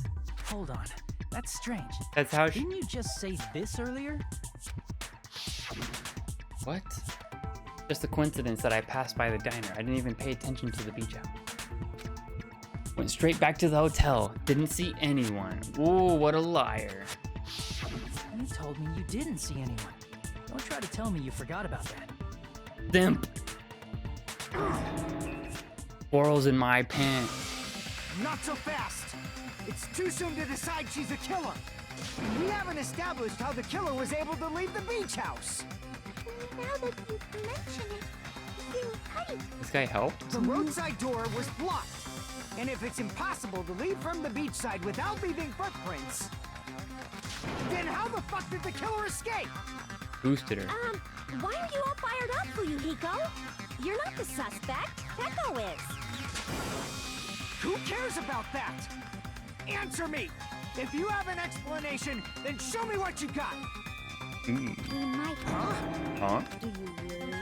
Speaker 4: Hold on, that's strange.
Speaker 2: That's how she.
Speaker 4: Didn't you just say this earlier?
Speaker 2: What? Just a coincidence that I passed by the diner. I didn't even pay attention to the beach house. Went straight back to the hotel. Didn't see anyone. Ooh, what a liar.
Speaker 4: You told me you didn't see anyone. Don't try to tell me you forgot about that.
Speaker 2: Simp. Quarrels in my pants.
Speaker 10: Not so fast. It's too soon to decide she's a killer. We haven't established how the killer was able to leave the beach house.
Speaker 9: Now that you mention it, you're right.
Speaker 2: This guy helped?
Speaker 10: The roadside door was blocked. And if it's impossible to leave from the beachside without leaving footprints, then how the fuck did the killer escape?
Speaker 2: Boosted her.
Speaker 8: Why are you all fired up, Fuyuhiko? You're not the suspect. Peko is.
Speaker 10: Who cares about that? Answer me. If you have an explanation, then show me what you got.
Speaker 9: We might.
Speaker 2: Huh?
Speaker 12: Do you really?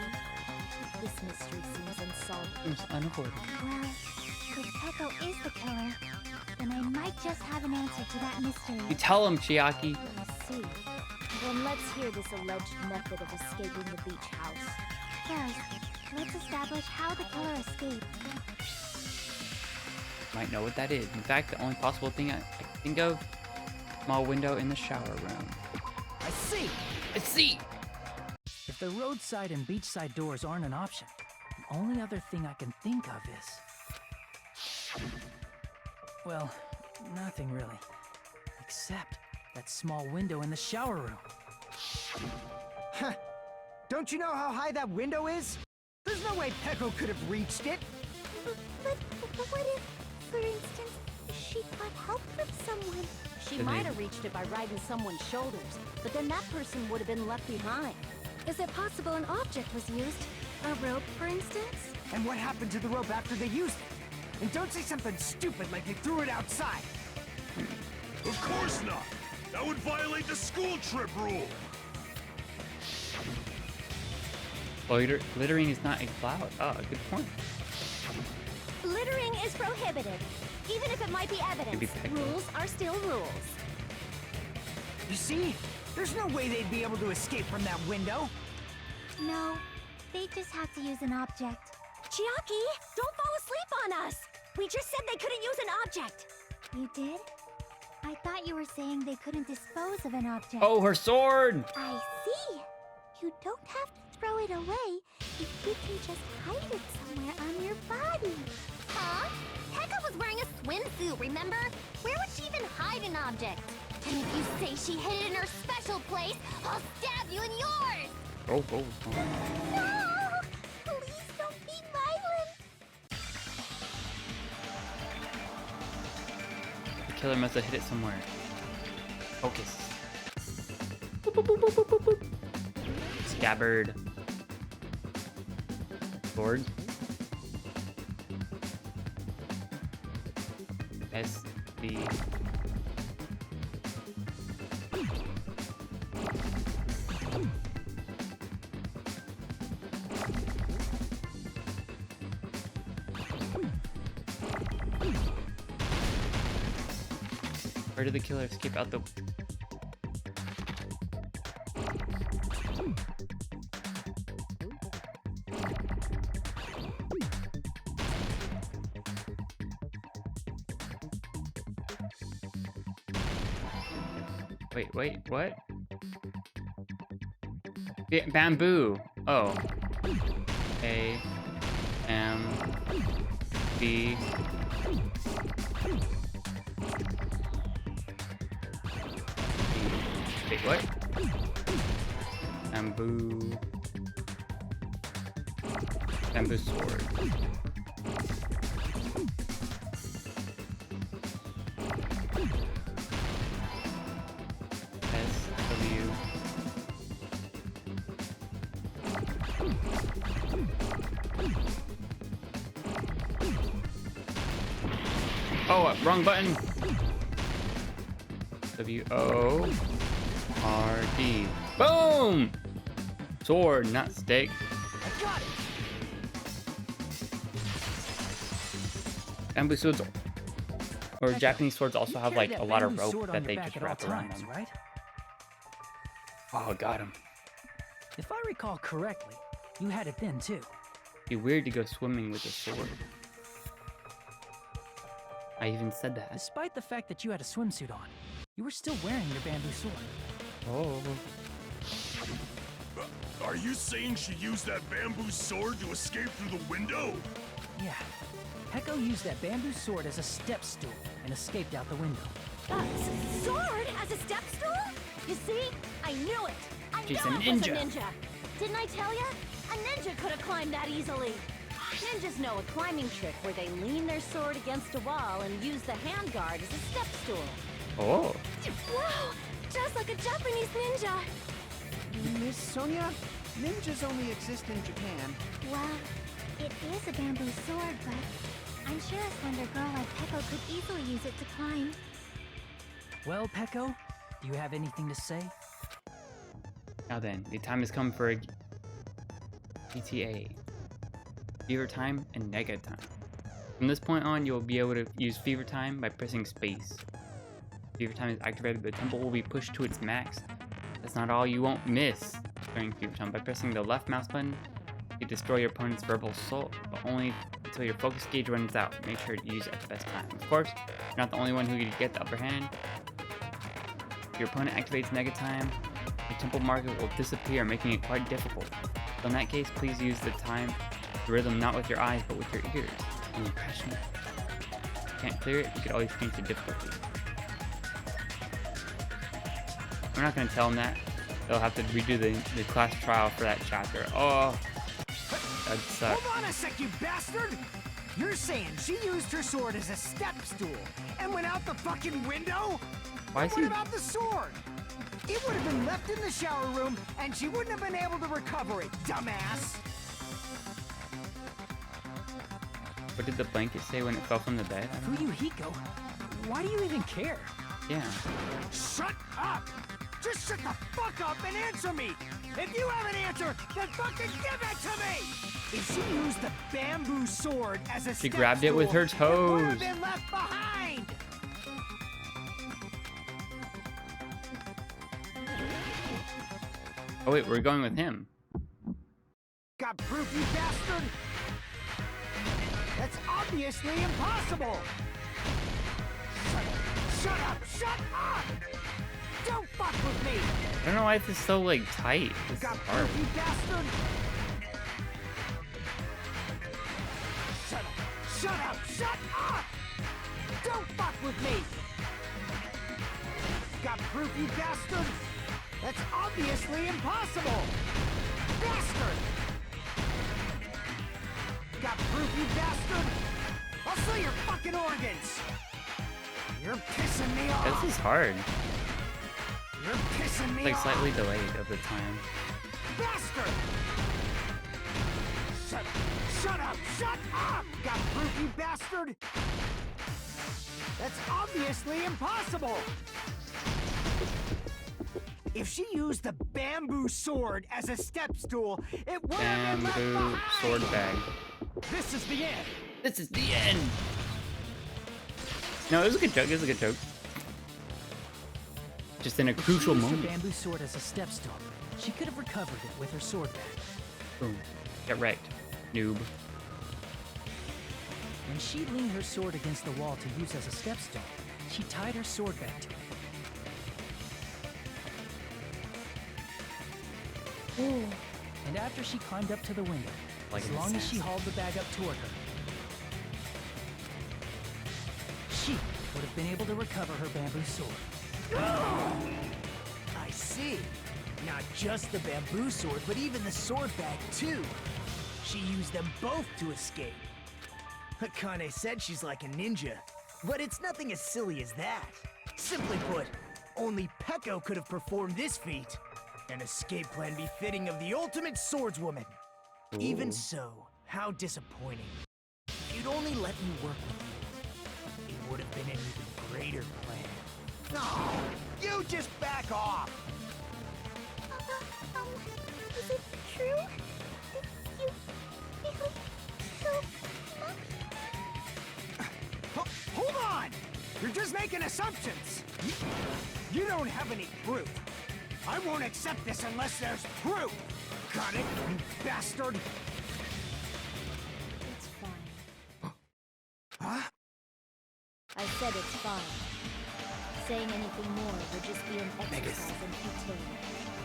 Speaker 12: This mystery seems unsolvable.
Speaker 2: Seems unavoidable.
Speaker 9: Well, if Peko is the killer, then I might just have an answer to that mystery.
Speaker 2: You tell him, Chiaki.
Speaker 12: I see. Then let's hear this alleged method of escaping the beach house.
Speaker 9: First, let's establish how the killer escaped.
Speaker 2: Might know what that is. In fact, the only possible thing I can think of, small window in the shower room.
Speaker 10: I see.
Speaker 2: I see.
Speaker 4: If the roadside and beachside doors aren't an option, the only other thing I can think of is... Well, nothing really. Except that small window in the shower room.
Speaker 10: Huh. Don't you know how high that window is? There's no way Peko could have reached it.
Speaker 9: But what if, for instance, she got help from someone?
Speaker 13: She
Speaker 2: Then
Speaker 13: might
Speaker 2: they-
Speaker 13: have reached it by riding someone's shoulders, but then that person would have been left behind.
Speaker 1: Is it possible an object was used? A rope, for instance?
Speaker 10: And what happened to the rope after they used it? And don't say something stupid like they threw it outside.
Speaker 6: Of course not! That would violate the school trip rule!
Speaker 2: Glittering is not a cloud. Oh, good point.
Speaker 8: Littering is prohibited. Even if it might be evidence,
Speaker 2: Maybe Peko.
Speaker 8: rules are still rules.
Speaker 10: You see? There's no way they'd be able to escape from that window.
Speaker 9: No, they just have to use an object.
Speaker 8: Chiaki, don't fall asleep on us. We just said they couldn't use an object.
Speaker 9: You did? I thought you were saying they couldn't dispose of an object.
Speaker 2: Oh, her sword!
Speaker 9: I see. You don't have to throw it away if you can just hide it somewhere on your body. Huh? Pekka was wearing a swimsuit, remember? Where would she even hide an object? And if you say she hid it in her special place, I'll stab you in yours!
Speaker 2: Oh, oh, oh.
Speaker 9: No! Please don't be violent!
Speaker 2: The killer must have hid it somewhere. Focus. Scabbard. Sword. S.B. Where did the killer escape out the... Wait, what? Bamboo. Oh. A. M. B. Wait, what? Bamboo. Bamboo sword. S.W. Oh, wrong button. W-O-R-D. Boom! Sword, not stick.
Speaker 10: I got it.
Speaker 2: Bamboo swords, or Japanese swords, also have like a lot of rope that they just wrap around them.
Speaker 4: Right?
Speaker 2: Oh, got him.
Speaker 4: If I recall correctly, you had it then too.
Speaker 2: Be weird to go swimming with a sword. I even said that.
Speaker 4: Despite the fact that you had a swimsuit on, you were still wearing your bamboo sword.
Speaker 2: Oh.
Speaker 6: Are you saying she used that bamboo sword to escape through the window?
Speaker 4: Yeah. Peko used that bamboo sword as a step stool and escaped out the window.
Speaker 13: Sword as a step stool? You see? I knew it! I
Speaker 2: She's
Speaker 13: know
Speaker 2: a
Speaker 13: it was a
Speaker 2: ninja.
Speaker 13: ninja! Didn't I tell ya? A ninja could have climbed that easily! Ninjas know a climbing trick where they lean their sword against a wall and use the handguard as a step stool.
Speaker 2: Oh.
Speaker 1: Wow! Just like a Japanese ninja!
Speaker 14: Miss Sonia, ninjas only exist in Japan.
Speaker 9: Well, it is a bamboo sword, but I'm sure a slender girl like Peko could easily use it to climb.
Speaker 4: Well, Peko, do you have anything to say?
Speaker 2: Now then, the time has come for a ETA. Fever time and nega time. From this point on, you will be able to use fever time by pressing space. Fever time is activated, the tempo will be pushed to its max. That's not all, you won't miss during fever time. By pressing the left mouse button, you destroy your opponent's verbal assault, but only until your focus gauge runs out. Make sure to use it at the best time. Of course, you're not the only one who can get the upper hand. If your opponent activates nega time, the tempo marker will disappear, making it quite difficult. So in that case, please use the rhythm not with your eyes, but with your ears. And your passion. If you can't clear it, you can always change the difficulty. I'm not going to tell them that. They'll have to redo the class trial for that chapter. Oh, that sucks.
Speaker 10: Hold on a sec, you bastard! You're saying she used her sword as a step stool and went out the fucking window?
Speaker 2: Why is
Speaker 10: What
Speaker 2: he...
Speaker 10: about the sword? It would have been left in the shower room and she wouldn't have been able to recover it, dumbass!
Speaker 2: What did the blanket say when it fell from the bed? I don't know.
Speaker 4: Fuyuhiko, why do you even care?
Speaker 2: Yeah.
Speaker 10: Shut up! Just shut the fuck up and answer me! If you have an answer, then fucking give it to me! If she used the bamboo sword as a
Speaker 2: She
Speaker 10: step
Speaker 2: grabbed it with her
Speaker 10: stool, it would have
Speaker 2: toes.
Speaker 10: been left behind!
Speaker 2: Oh wait, we're going with him.
Speaker 10: Got proof, you bastard? That's obviously impossible! Shut up! Shut up! Don't fuck with me!
Speaker 2: I don't know why this is so like tight. This is
Speaker 10: Got
Speaker 2: hard.
Speaker 10: proof, you bastard! Shut up! Shut up! Shut up! Don't fuck with me! Got proof, you bastard? That's obviously impossible! Bastard! Got proof, you bastard? I'll sell your fucking organs! You're pissing me off!
Speaker 2: This is hard.
Speaker 10: You're pissing me
Speaker 2: It's like
Speaker 10: off!
Speaker 2: slightly delayed of the time.
Speaker 10: Bastard! Shut up! Shut up! Shut up! Got proof, you bastard? That's obviously impossible! If she used the bamboo sword as a step stool, it would have been left
Speaker 2: Bamboo
Speaker 10: behind!
Speaker 2: sword bag.
Speaker 10: This is the end!
Speaker 2: This is the end. No, it was a good joke. It was a good joke. Just in a crucial
Speaker 4: If she used
Speaker 2: moment.
Speaker 4: her bamboo sword as a step stool, she could have recovered it with her sword bag.
Speaker 2: Boom. Get wrecked, noob.
Speaker 4: When she leaned her sword against the wall to use as a step stool, she tied her sword back to it. And after she climbed up to the window,
Speaker 2: Like
Speaker 4: as
Speaker 2: an
Speaker 4: long as she
Speaker 2: assassin.
Speaker 4: hauled the bag up toward her, she would have been able to recover her bamboo sword.
Speaker 3: I see. Not just the bamboo sword, but even the sword bag, too. She used them both to escape. Akane said she's like a ninja, but it's nothing as silly as that. Simply put, only Peko could have performed this feat. An escape plan befitting of the ultimate swordswoman. Even
Speaker 2: Ooh.
Speaker 3: so, how disappointing. If you'd only let me work with you, it would have been an even greater plan. No, you just back off!
Speaker 9: Is it true? Did you really kill
Speaker 3: Hold on! You're just making assumptions! You don't have any proof. I won't accept this unless there's proof! Got it, you bastard?
Speaker 12: It's fine.
Speaker 3: Huh?
Speaker 12: I said it's fine. Saying anything more would just be an exercise in futility.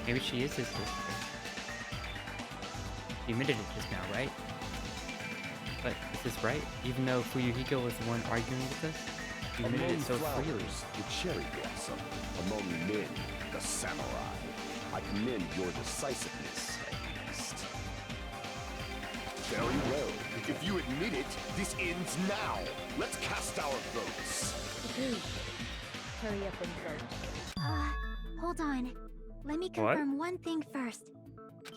Speaker 2: Maybe she is his sister. You admitted it just now, right? But is this right? Even though Fuyuhiko was the one arguing with us? You admitted
Speaker 11: Among
Speaker 2: it so freely.
Speaker 11: flowers, the cherry blossom. Among men, the samurai. I commend your decisiveness, at least. Very well. If you admit it, this ends now. Let's cast our votes.
Speaker 12: Agreed. Hurry up and vote.
Speaker 9: Hold on. Let me
Speaker 2: What?
Speaker 9: confirm one thing first.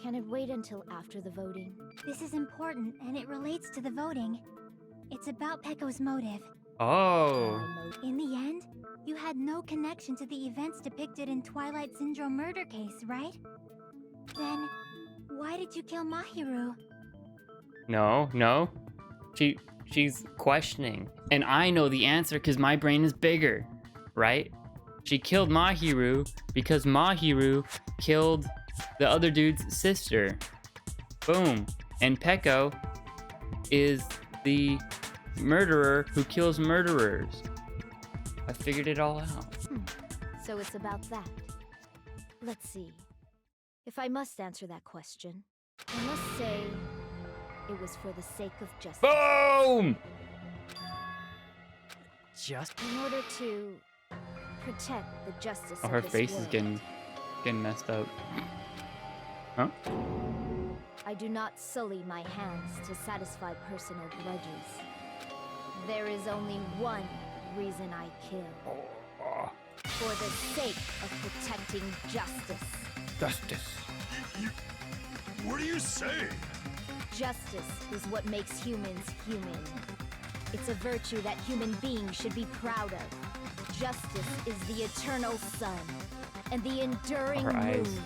Speaker 12: Can it wait until after the voting?
Speaker 9: This is important, and it relates to the voting. It's about Peko's motive.
Speaker 2: Oh.
Speaker 12: My motive.
Speaker 9: In the end, you had no connection to the events depicted in Twilight Syndrome murder case, right? Then, why did you kill Mahiru?
Speaker 2: No. She's questioning. And I know the answer because my brain is bigger, right? She killed Mahiru because Mahiru killed the other dude's sister. Boom. And Peko is the murderer who kills murderers. I figured it all out.
Speaker 12: So it's about that. Let's see. If I must answer that question, I must say it was for the sake of justice.
Speaker 2: Boom!
Speaker 4: Just
Speaker 12: In order to protect the justice
Speaker 2: Oh,
Speaker 12: of
Speaker 2: her
Speaker 12: this
Speaker 2: face is
Speaker 12: world.
Speaker 2: getting messed up. Huh?
Speaker 12: I do not sully my hands to satisfy personal grudges. There is only one reason I kill. For the sake of protecting justice.
Speaker 2: Justice.
Speaker 6: What are you saying?
Speaker 12: Justice is what makes humans human. It's a virtue that human beings should be proud of. Justice is the eternal sun and the enduring
Speaker 2: Her eyes.
Speaker 12: moon,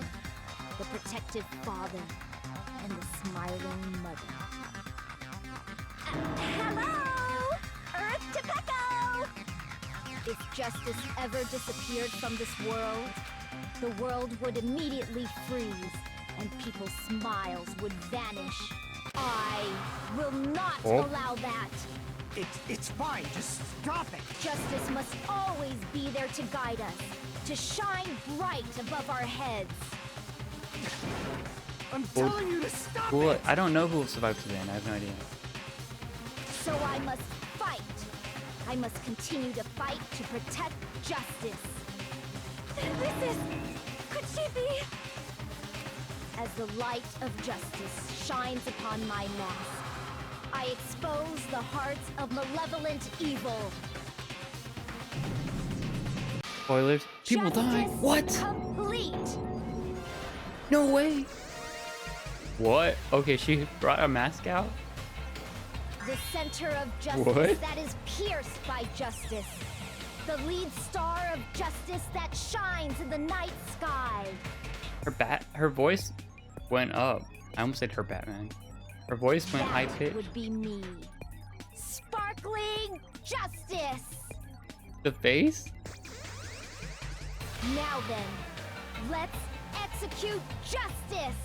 Speaker 12: the protective father and the smiling mother.
Speaker 8: Hello! Earth to Peko!
Speaker 12: If justice ever disappeared from this world, the world would immediately freeze and people's smiles would vanish. I will not
Speaker 2: Oh.
Speaker 12: allow that.
Speaker 10: It's fine. Just stop it.
Speaker 13: Justice must always be there to guide us, to shine bright above our heads.
Speaker 10: I'm telling you to stop
Speaker 2: Cool.
Speaker 10: it.
Speaker 2: I don't know who will survive to the end. I have no idea.
Speaker 13: So I must fight. I must continue to fight to protect justice.
Speaker 1: This is... Could she be...
Speaker 13: As the light of justice shines upon my mask, I expose the hearts of malevolent evil.
Speaker 2: Spoilers. People die.
Speaker 13: Justice
Speaker 2: What?
Speaker 13: Complete.
Speaker 2: No way. What? Okay, she brought a mask out?
Speaker 13: The center of justice
Speaker 2: What?
Speaker 13: that is pierced by justice. The lead star of justice that shines in the night sky.
Speaker 2: Her voice went up. I almost said her Batman. Her voice went high
Speaker 13: That
Speaker 2: pitched.
Speaker 13: would be me. Sparkling justice.
Speaker 2: The face?
Speaker 13: Now then, let's execute justice.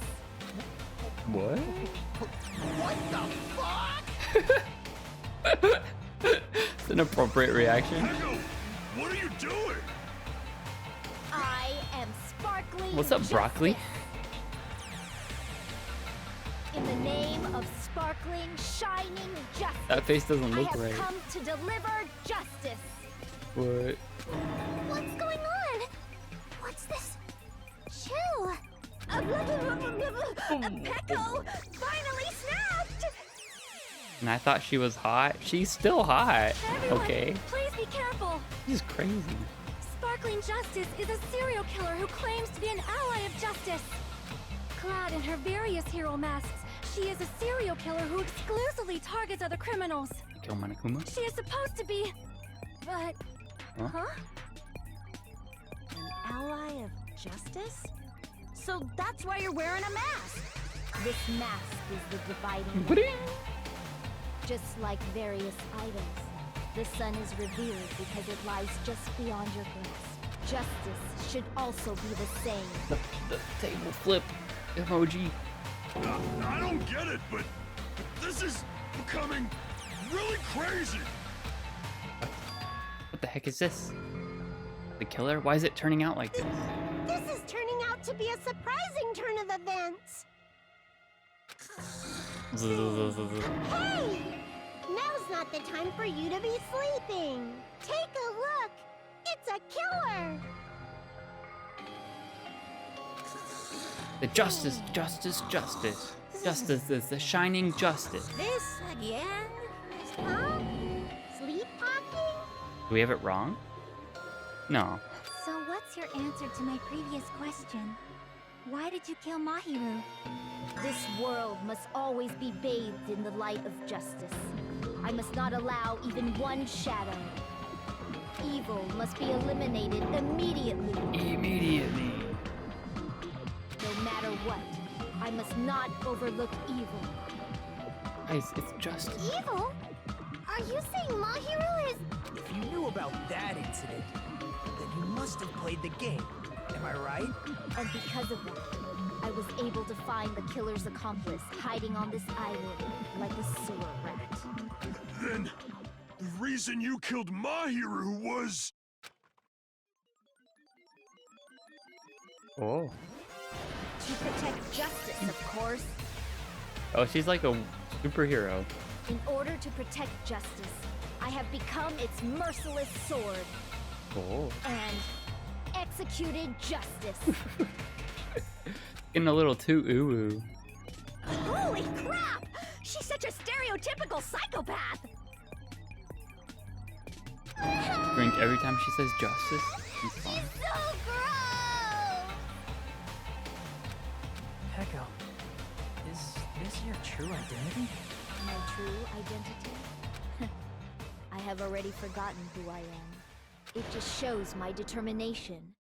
Speaker 2: What?
Speaker 11: What the fuck?
Speaker 2: It's an appropriate reaction.
Speaker 6: Echo, what are you doing?
Speaker 13: I am sparkling
Speaker 2: What's up, broccoli?
Speaker 13: justice. In the name of sparkling, shining justice.
Speaker 2: That face doesn't look
Speaker 13: I have
Speaker 2: right.
Speaker 13: come to deliver justice.
Speaker 2: What?
Speaker 9: What's going on? What's this? Chill.
Speaker 13: Pecco finally snapped.
Speaker 2: And I thought she was hot. She's still hot.
Speaker 1: Everyone,
Speaker 2: Okay.
Speaker 1: please be careful.
Speaker 2: This is crazy.
Speaker 1: Sparkling Justice is a serial killer who claims to be an ally of justice. Clad in her various hero masks, she is a serial killer who exclusively targets other criminals.
Speaker 2: Kill Monokuma?
Speaker 1: She is supposed to be... But...
Speaker 2: Huh?
Speaker 1: Huh?
Speaker 13: An ally of justice? So that's why you're wearing a mask. This mask is the dividing line. Just like various idols, the sun is revered because it lies just beyond your grasp. Justice should also be the same.
Speaker 2: The table flip emoji.
Speaker 6: I don't get it, but this is becoming really crazy.
Speaker 2: What the heck is this? The killer? Why is it turning out like this?
Speaker 8: This is turning out to be a surprising turn of events. Hey! Now's not the time for you to be sleeping. Take a look. It's a killer.
Speaker 2: The justice. Justice is the shining justice.
Speaker 8: This again? Huh? Sleepwalking?
Speaker 2: Do we have it wrong? No.
Speaker 9: So what's your answer to my previous question? Why did you kill Mahiru?
Speaker 13: This world must always be bathed in the light of justice. I must not allow even one shadow. Evil must be eliminated immediately.
Speaker 2: Immediately.
Speaker 13: No matter what, I must not overlook evil.
Speaker 2: Guys, it's justice.
Speaker 8: Evil? Are you saying Mahiru is...
Speaker 3: If you knew about that incident, then you must have played the game. Am I right?
Speaker 13: And because of that, I was able to find the killer's accomplice hiding on this island like a sewer rat.
Speaker 6: Then, the reason you killed Mahiru was...
Speaker 2: Oh.
Speaker 13: To protect justice, of course.
Speaker 2: Oh, she's like a superhero.
Speaker 13: In order to protect justice, I have become its merciless sword
Speaker 2: Oh.
Speaker 13: and executed justice.
Speaker 2: Getting a little too ooh.
Speaker 13: Holy crap! She's such a stereotypical psychopath!
Speaker 2: Drink every time she says justice. She's fine.
Speaker 8: So gross!
Speaker 4: Pecco, is this your true identity?
Speaker 13: My true identity? I have already forgotten who I am. It just shows my determination.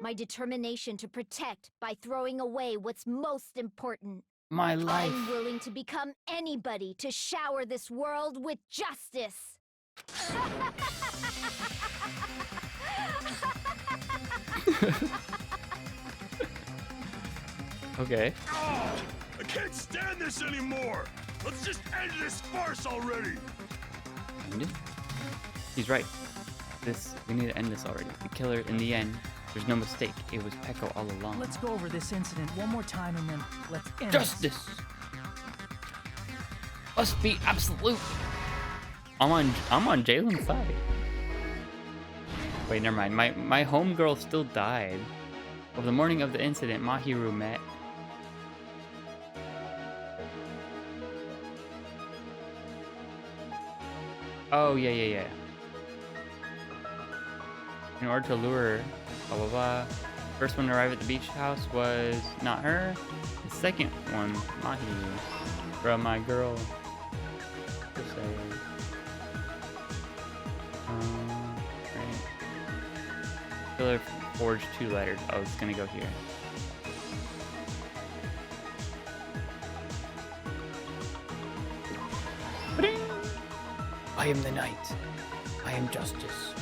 Speaker 13: My determination to protect by throwing away what's most important.
Speaker 2: My life.
Speaker 13: I'm willing to become anybody to shower this world with justice.
Speaker 2: Okay.
Speaker 6: Oh, I can't stand this anymore! Let's just end this farce already!
Speaker 2: mind. He's right. We need to end this already. The killer, in the end, there's no mistake. It was Peko all along.
Speaker 4: Let's go over this incident one more time and then let's end
Speaker 2: Justice must be absolute. I'm on Jalen's side. Wait, never mind. My homegirl still died. Over the morning of the incident, Mahiru met. Oh, yeah. In order to lure her, blah, blah, blah. First one to arrive at the beach house was not her. The second one, Mahiru. Bro, my girl. Just saying. Right. Killer forged 2 letters. Oh, it's gonna go here. I am the night. I am justice.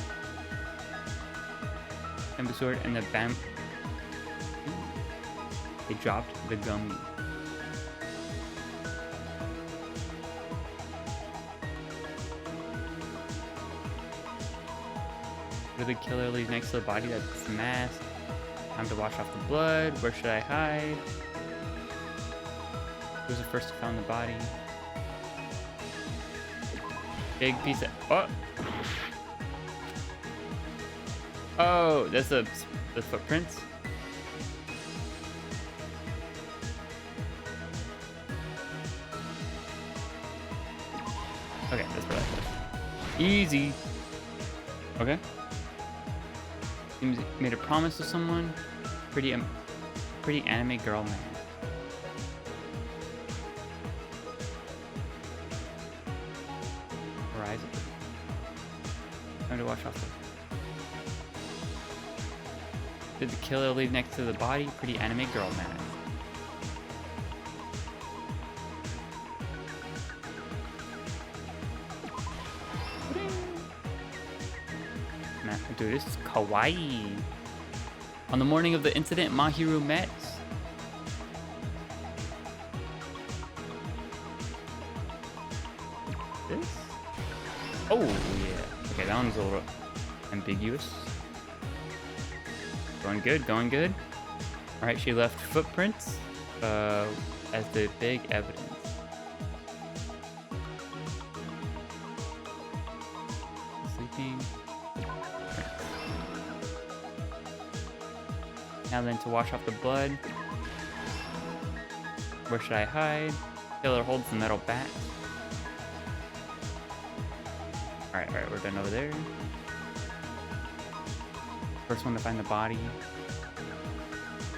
Speaker 2: And the sword and the bam. They dropped the gummy. Where the killer leaves next to the body that's masked. Time to wash off the blood. Where should I hide? Who's the first to find the body? Big piece of. Oh, that's the footprints. Okay, that's where that goes. Easy. Okay. Seems he made a promise to someone. Pretty anime girl man. Horizon. Time to wash off the. Did the killer leave next to the body? Pretty anime girl man. Man, dude, this is kawaii. On the morning of the incident, Mahiru met. This? Oh, yeah. Okay, that one's a little ambiguous. Going good, going good. Alright, she left footprints as the big evidence. Sleeping. Now then, to wash off the blood. Where should I hide? Killer holds the metal bat. Alright, we're done over there. First one to find the body.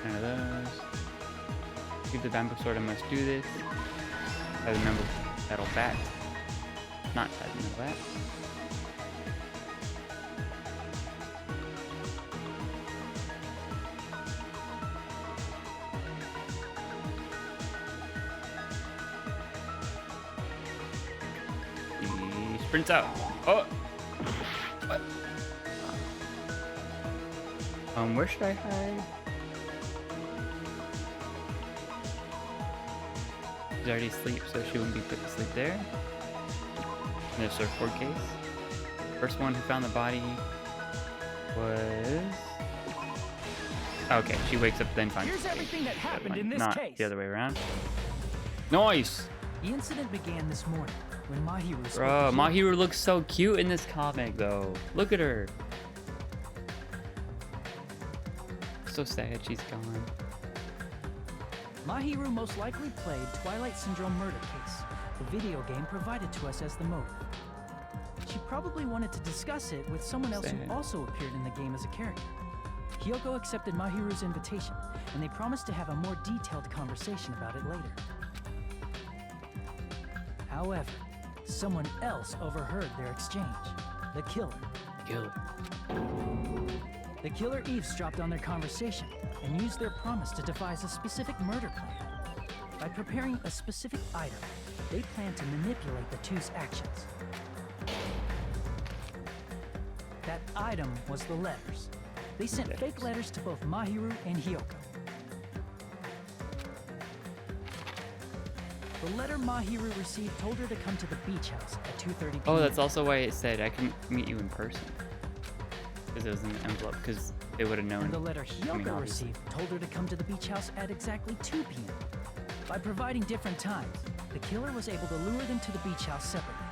Speaker 2: None of those. Keep the bamboo sword, I must do this. I remember metal bat. Not that metal bat. He sprints out. Oh! What? Where should I hide? She's already asleep, so she wouldn't be put to sleep there. In the surfboard case. First one who found the body was... Okay, she wakes up then finds
Speaker 4: Here's everything that happened in this
Speaker 2: not
Speaker 4: case.
Speaker 2: the other way around. Nice!
Speaker 4: The incident began this morning when Mahiru...
Speaker 2: Bro, Mahiru looks so cute in this comic, though. Look at her. So sad she's gone.
Speaker 4: Mahiru most likely played Twilight Syndrome Murder Case, the video game provided to us as the motive. She probably wanted to discuss it with someone else who also appeared in the game as a character. Hyoko accepted Mahiru's invitation, and they promised to have a more detailed conversation about it later. However, someone else overheard their exchange. The killer. The killer eavesdropped on their conversation and used their promise to devise a specific murder plan. By preparing a specific item, they planned to manipulate the two's actions. That item was the letters. They sent fake letters to both Mahiru and Hyoko. The letter Mahiru received told her to come to the beach house at 2:30 p.m.
Speaker 2: Oh, that's also why it said I can meet you in person. Because it was in the envelope, because they would have known.
Speaker 4: And the letter Hyoko
Speaker 2: obviously.
Speaker 4: received told her to come to the beach house at exactly 2 p.m. By providing different times, the killer was able to lure them to the beach house separately.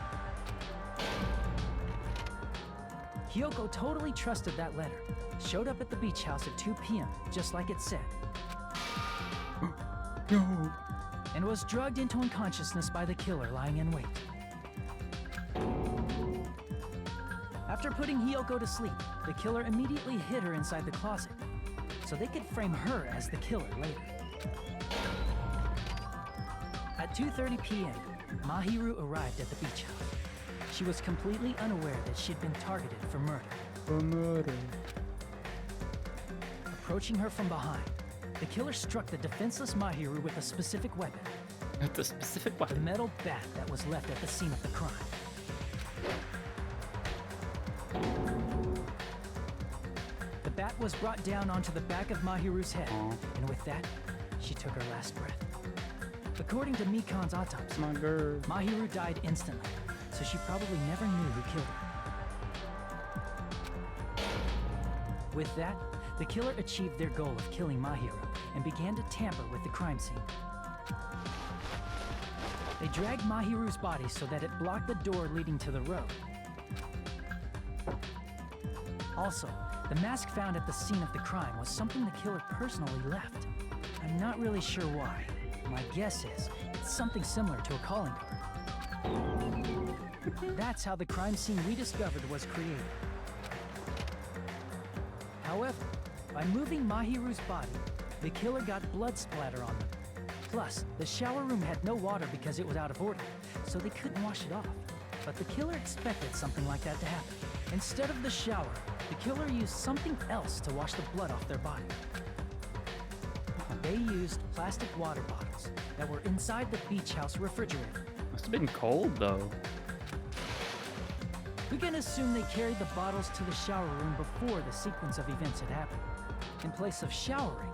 Speaker 4: Hyoko totally trusted that letter, showed up at the beach house at 2 p.m., just like it said.
Speaker 2: No.
Speaker 4: And was drugged into unconsciousness by the killer lying in wait. After putting Hyoko to sleep, the killer immediately hid her inside the closet, so they could frame her as the killer later. At 2:30 p.m., Mahiru arrived at the beach house. She was completely unaware that she'd been targeted for murder.
Speaker 2: For murder.
Speaker 4: Approaching her from behind, the killer struck the defenseless Mahiru with a specific weapon.
Speaker 2: With a specific
Speaker 4: The
Speaker 2: weapon.
Speaker 4: metal bat that was left at the scene of the crime. The bat was brought down onto the back of Mahiru's head, and with that, she took her last breath. According to Mikan's autopsy,
Speaker 2: My girl.
Speaker 4: Mahiru died instantly, so she probably never knew who killed her. With that, the killer achieved their goal of killing Mahiru and began to tamper with the crime scene. They dragged Mahiru's body so that it blocked the door leading to the road. Also, the mask found at the scene of the crime was something the killer personally left. I'm not really sure why. My guess is it's something similar to a calling card. That's how the crime scene we discovered was created. However, by moving Mahiru's body, the killer got blood splatter on them. Plus, the shower room had no water because it was out of order, so they couldn't wash it off. But the killer expected something like that to happen. Instead of the shower, the killer used something else to wash the blood off their body. They used plastic water bottles that were inside the beach house refrigerator.
Speaker 2: Must have been cold though.
Speaker 4: We can assume they carried the bottles to the shower room before the sequence of events had happened. In place of showering,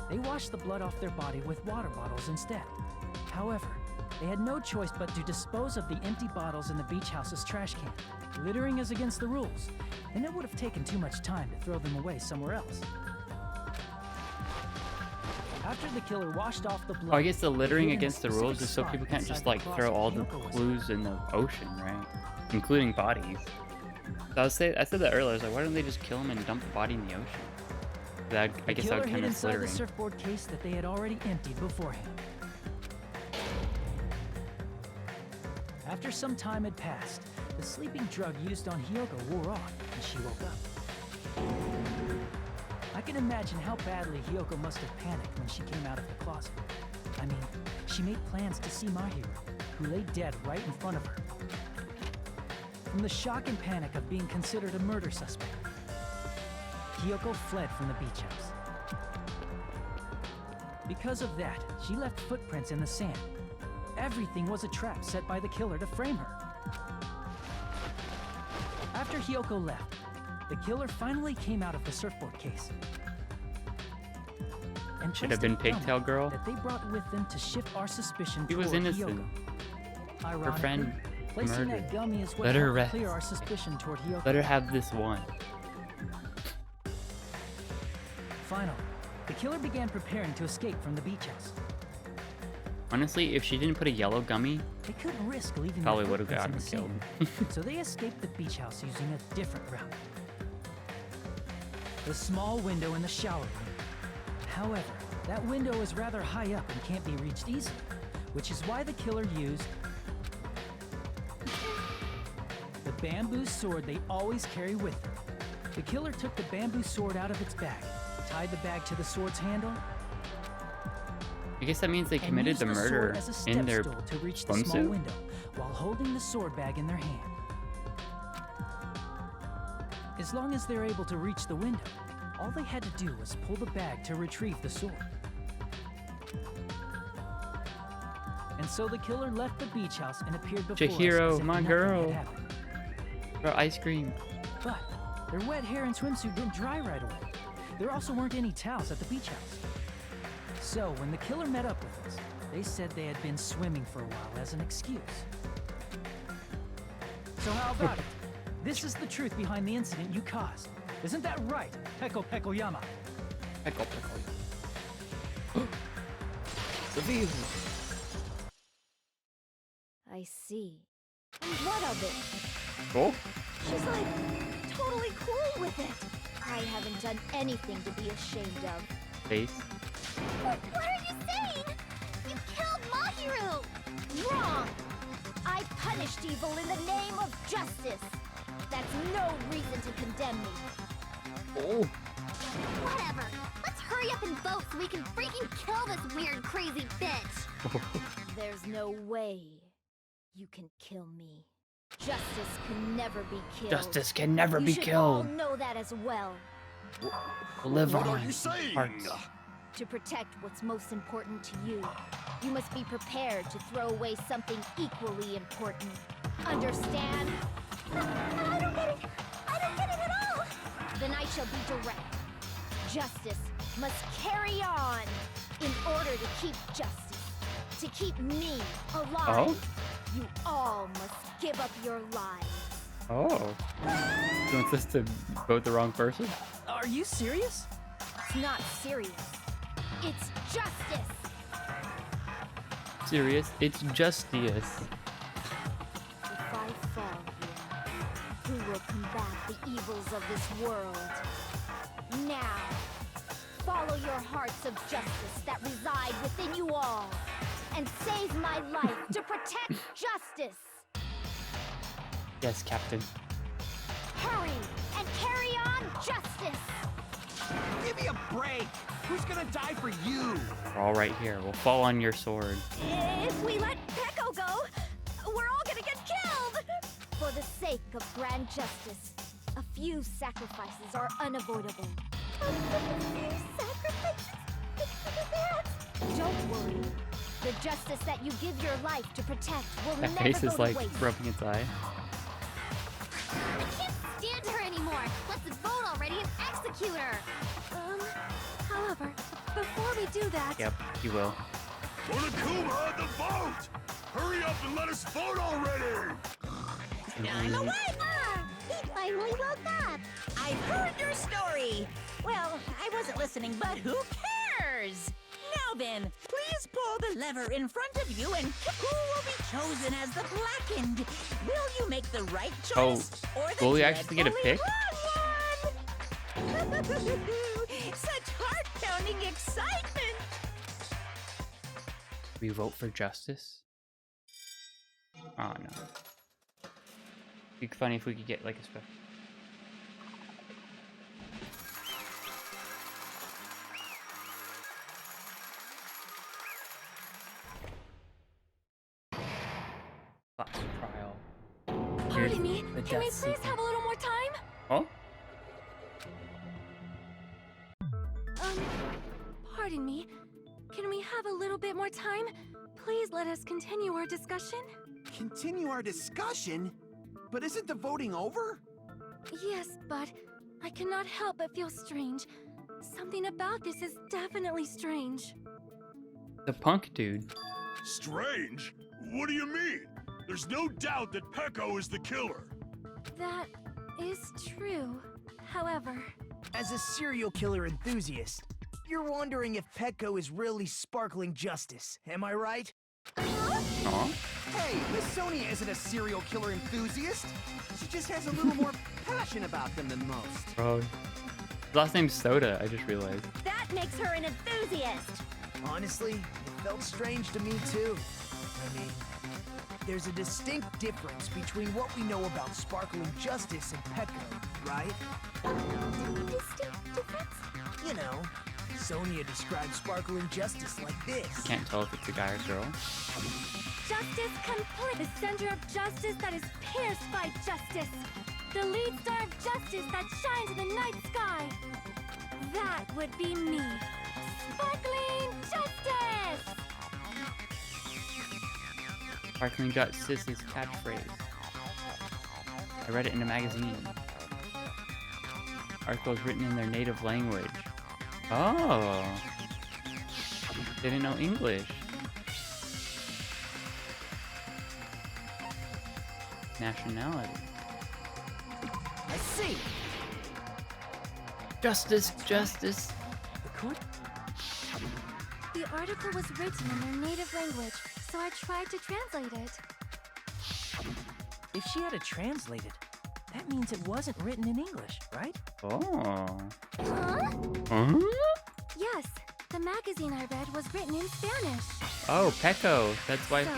Speaker 4: they washed the blood off their body with water bottles instead. However, they had no choice but to dispose of the empty bottles in the beach house's trash can. Littering is against the rules, and it would have taken too much time to throw them away somewhere else. After the killer washed off the blood,
Speaker 2: Oh, I guess the littering
Speaker 4: they hid in a
Speaker 2: against the rules is so
Speaker 4: specific
Speaker 2: people can't
Speaker 4: spot
Speaker 2: just like
Speaker 4: inside
Speaker 2: throw
Speaker 4: the
Speaker 2: all the
Speaker 4: closet Hyoko was
Speaker 2: clues in the ocean, right? Including bodies. So I said that earlier. I was like, why don't they just kill him and dump the body in the ocean? That I guess that would count as
Speaker 4: inside
Speaker 2: littering.
Speaker 4: the surfboard case that they had already emptied beforehand. After some time had passed, the sleeping drug used on Hyoko wore off, and she woke up. I can imagine how badly Hyoko must have panicked when she came out of the closet. I mean, she made plans to see Mahiru, who lay dead right in front of her. From the shock and panic of being considered a murder suspect, Hyoko fled from the beach house. Because of that, she left footprints in the sand. Everything was a trap set by the killer to frame her. After Hyoko left, the killer finally came out of the surfboard case. And
Speaker 2: Should have
Speaker 4: placed
Speaker 2: been
Speaker 4: a gummy
Speaker 2: Pigtail Girl.
Speaker 4: that they brought with them to shift our suspicion
Speaker 2: She was
Speaker 4: toward
Speaker 2: innocent.
Speaker 4: Hyoko.
Speaker 2: Her
Speaker 4: Ironically,
Speaker 2: friend
Speaker 4: placing
Speaker 2: murdered.
Speaker 4: that gummy is what
Speaker 2: Let her
Speaker 4: helped
Speaker 2: rest.
Speaker 4: clear our suspicion toward Hyoko.
Speaker 2: Let her have this one.
Speaker 4: Finally, the killer began preparing to escape from the beach house.
Speaker 2: Honestly, if she didn't put a yellow gummy,
Speaker 4: They couldn't risk leaving
Speaker 2: probably
Speaker 4: their
Speaker 2: would have
Speaker 4: footprints
Speaker 2: gotten
Speaker 4: in
Speaker 2: him
Speaker 4: the
Speaker 2: killed.
Speaker 4: sand. So they escaped the beach house using a different route. The small window in the shower room. However, that window is rather high up and can't be reached easily, which is why the killer used the bamboo sword they always carry with them. The killer took the bamboo sword out of its bag, tied the bag to the sword's handle,
Speaker 2: I guess that means they
Speaker 4: and
Speaker 2: committed
Speaker 4: used
Speaker 2: the
Speaker 4: sword
Speaker 2: murder
Speaker 4: as a
Speaker 2: in
Speaker 4: step
Speaker 2: their
Speaker 4: stool to reach the small
Speaker 2: swimsuit.
Speaker 4: window while holding the sword bag in their hand. As long as they're able to reach the window, all they had to do was pull the bag to retrieve the sword. And so the killer left the beach house and appeared before us
Speaker 2: Chihiro,
Speaker 4: as if
Speaker 2: my
Speaker 4: nothing
Speaker 2: girl.
Speaker 4: had happened.
Speaker 2: Bro, ice cream.
Speaker 4: But their wet hair and swimsuit didn't dry right away. There also weren't any towels at the beach house. So when the killer met up with us, They said they had been swimming for a while as an excuse. So how about it? This is the truth behind the incident you caused. Isn't that right, Peko Pekoyama?
Speaker 2: Peko Peko. Reveal.
Speaker 12: I see. And what of it?
Speaker 2: Cool.
Speaker 12: She's like totally cool with it. I haven't done anything to be ashamed of.
Speaker 2: Face.
Speaker 8: What are you saying? You killed Mahiru!
Speaker 12: Wrong! I punished evil in the name of justice. That's no reason to condemn me.
Speaker 2: Oh.
Speaker 8: Whatever. Let's hurry up and vote so we can freaking kill this weird, crazy bitch.
Speaker 12: There's no way you can kill me. Justice can never be killed.
Speaker 2: Justice can never
Speaker 12: You
Speaker 2: be
Speaker 12: should
Speaker 2: killed.
Speaker 12: all know that as well.
Speaker 2: Live
Speaker 11: What
Speaker 2: on.
Speaker 11: are you saying?
Speaker 2: Hearts.
Speaker 12: To protect what's most important to you, you must be prepared to throw away something equally important. Understand?
Speaker 8: I don't get it. I don't get it at all.
Speaker 12: Then I shall be direct. Justice must carry on in order to keep justice. To keep me alive,
Speaker 2: Oh?
Speaker 12: you all must give up your lives.
Speaker 2: Oh. You want us to vote the wrong person?
Speaker 4: Are you serious?
Speaker 12: It's not serious. It's justice.
Speaker 2: Serious? It's justice.
Speaker 12: If I fall here, who will combat the evils of this world? Now, follow your hearts of justice that reside within you all, and save my life to protect justice.
Speaker 2: Yes, Captain.
Speaker 12: Hurry and carry on justice.
Speaker 14: Give me a break! Who's gonna die for you?
Speaker 2: We're all right here. We'll fall on your sword.
Speaker 12: If we let Peko go, we're all gonna get killed! For the sake of grand justice, a few sacrifices are unavoidable. Don't worry. The justice that you give your life to protect will
Speaker 2: That
Speaker 12: never
Speaker 2: face
Speaker 12: go
Speaker 2: is
Speaker 12: to
Speaker 2: like
Speaker 12: waste.
Speaker 2: rubbing its eye.
Speaker 8: I can't stand her anymore. Let's vote already and execute her.
Speaker 1: However, before we do that,
Speaker 2: Yep, you will.
Speaker 6: Monokuma, the vote! Hurry up and let us vote already!
Speaker 7: I'm awake!
Speaker 8: He finally wrote that.
Speaker 7: I've heard your story. Well, I wasn't listening, but who cares? Now then, please pull the lever in front of you and who will be chosen as the blackened? Will you make the right choice or the
Speaker 2: will we actually get a
Speaker 7: dreadfully
Speaker 2: pick?
Speaker 7: wrong one? Such heart-pounding excitement!
Speaker 2: We vote for justice? Oh no. It'd be funny if we could get like a special. Class trial.
Speaker 1: pardon me,
Speaker 2: the
Speaker 1: can we
Speaker 2: death
Speaker 1: please
Speaker 2: sequence.
Speaker 1: have a little more time?
Speaker 2: Oh?
Speaker 1: Pardon me, can we have a little bit more time? Please let us continue our discussion.
Speaker 14: Continue our discussion? But isn't the voting over?
Speaker 1: Yes, but I cannot help but feel strange. Something about this is definitely strange.
Speaker 2: The punk dude.
Speaker 6: Strange? What do you mean? There's no doubt that Peko is the killer.
Speaker 1: That is true. However,
Speaker 3: As a serial killer enthusiast, you're wondering if Peko is really sparkling justice, am I right?
Speaker 2: Aw.
Speaker 14: Hey, Miss Sonia isn't a serial killer enthusiast. She just has a little more passion about them than most.
Speaker 2: Bro. His last name's Soda, I just realized.
Speaker 8: That makes her an enthusiast.
Speaker 3: Honestly, it felt strange to me too. I mean, there's a distinct difference between what we know about sparkling justice and Peko, right?
Speaker 8: Distinct difference?
Speaker 3: You know, Sonia describes sparkling justice like this.
Speaker 2: Can't tell if it's a guy or girl.
Speaker 1: justice complete. The center of justice that is pierced by justice. The lead star of justice that shines in the night sky. That would be me. Sparkling justice!
Speaker 2: Sparkling Justice is catchphrase. I read it in a magazine. Articles written in their native language. Oh. Didn't know English. nationality.
Speaker 10: I see.
Speaker 2: Justice, justice.
Speaker 10: The court?
Speaker 1: The article was written in their native language, so I tried to translate it.
Speaker 4: If she had it translated, that means it wasn't written in English, right?
Speaker 2: Oh.
Speaker 1: Huh?
Speaker 2: Huh?
Speaker 1: Yes, the magazine I read was written in Spanish.
Speaker 2: Oh, Pecco. That's why.
Speaker 1: So,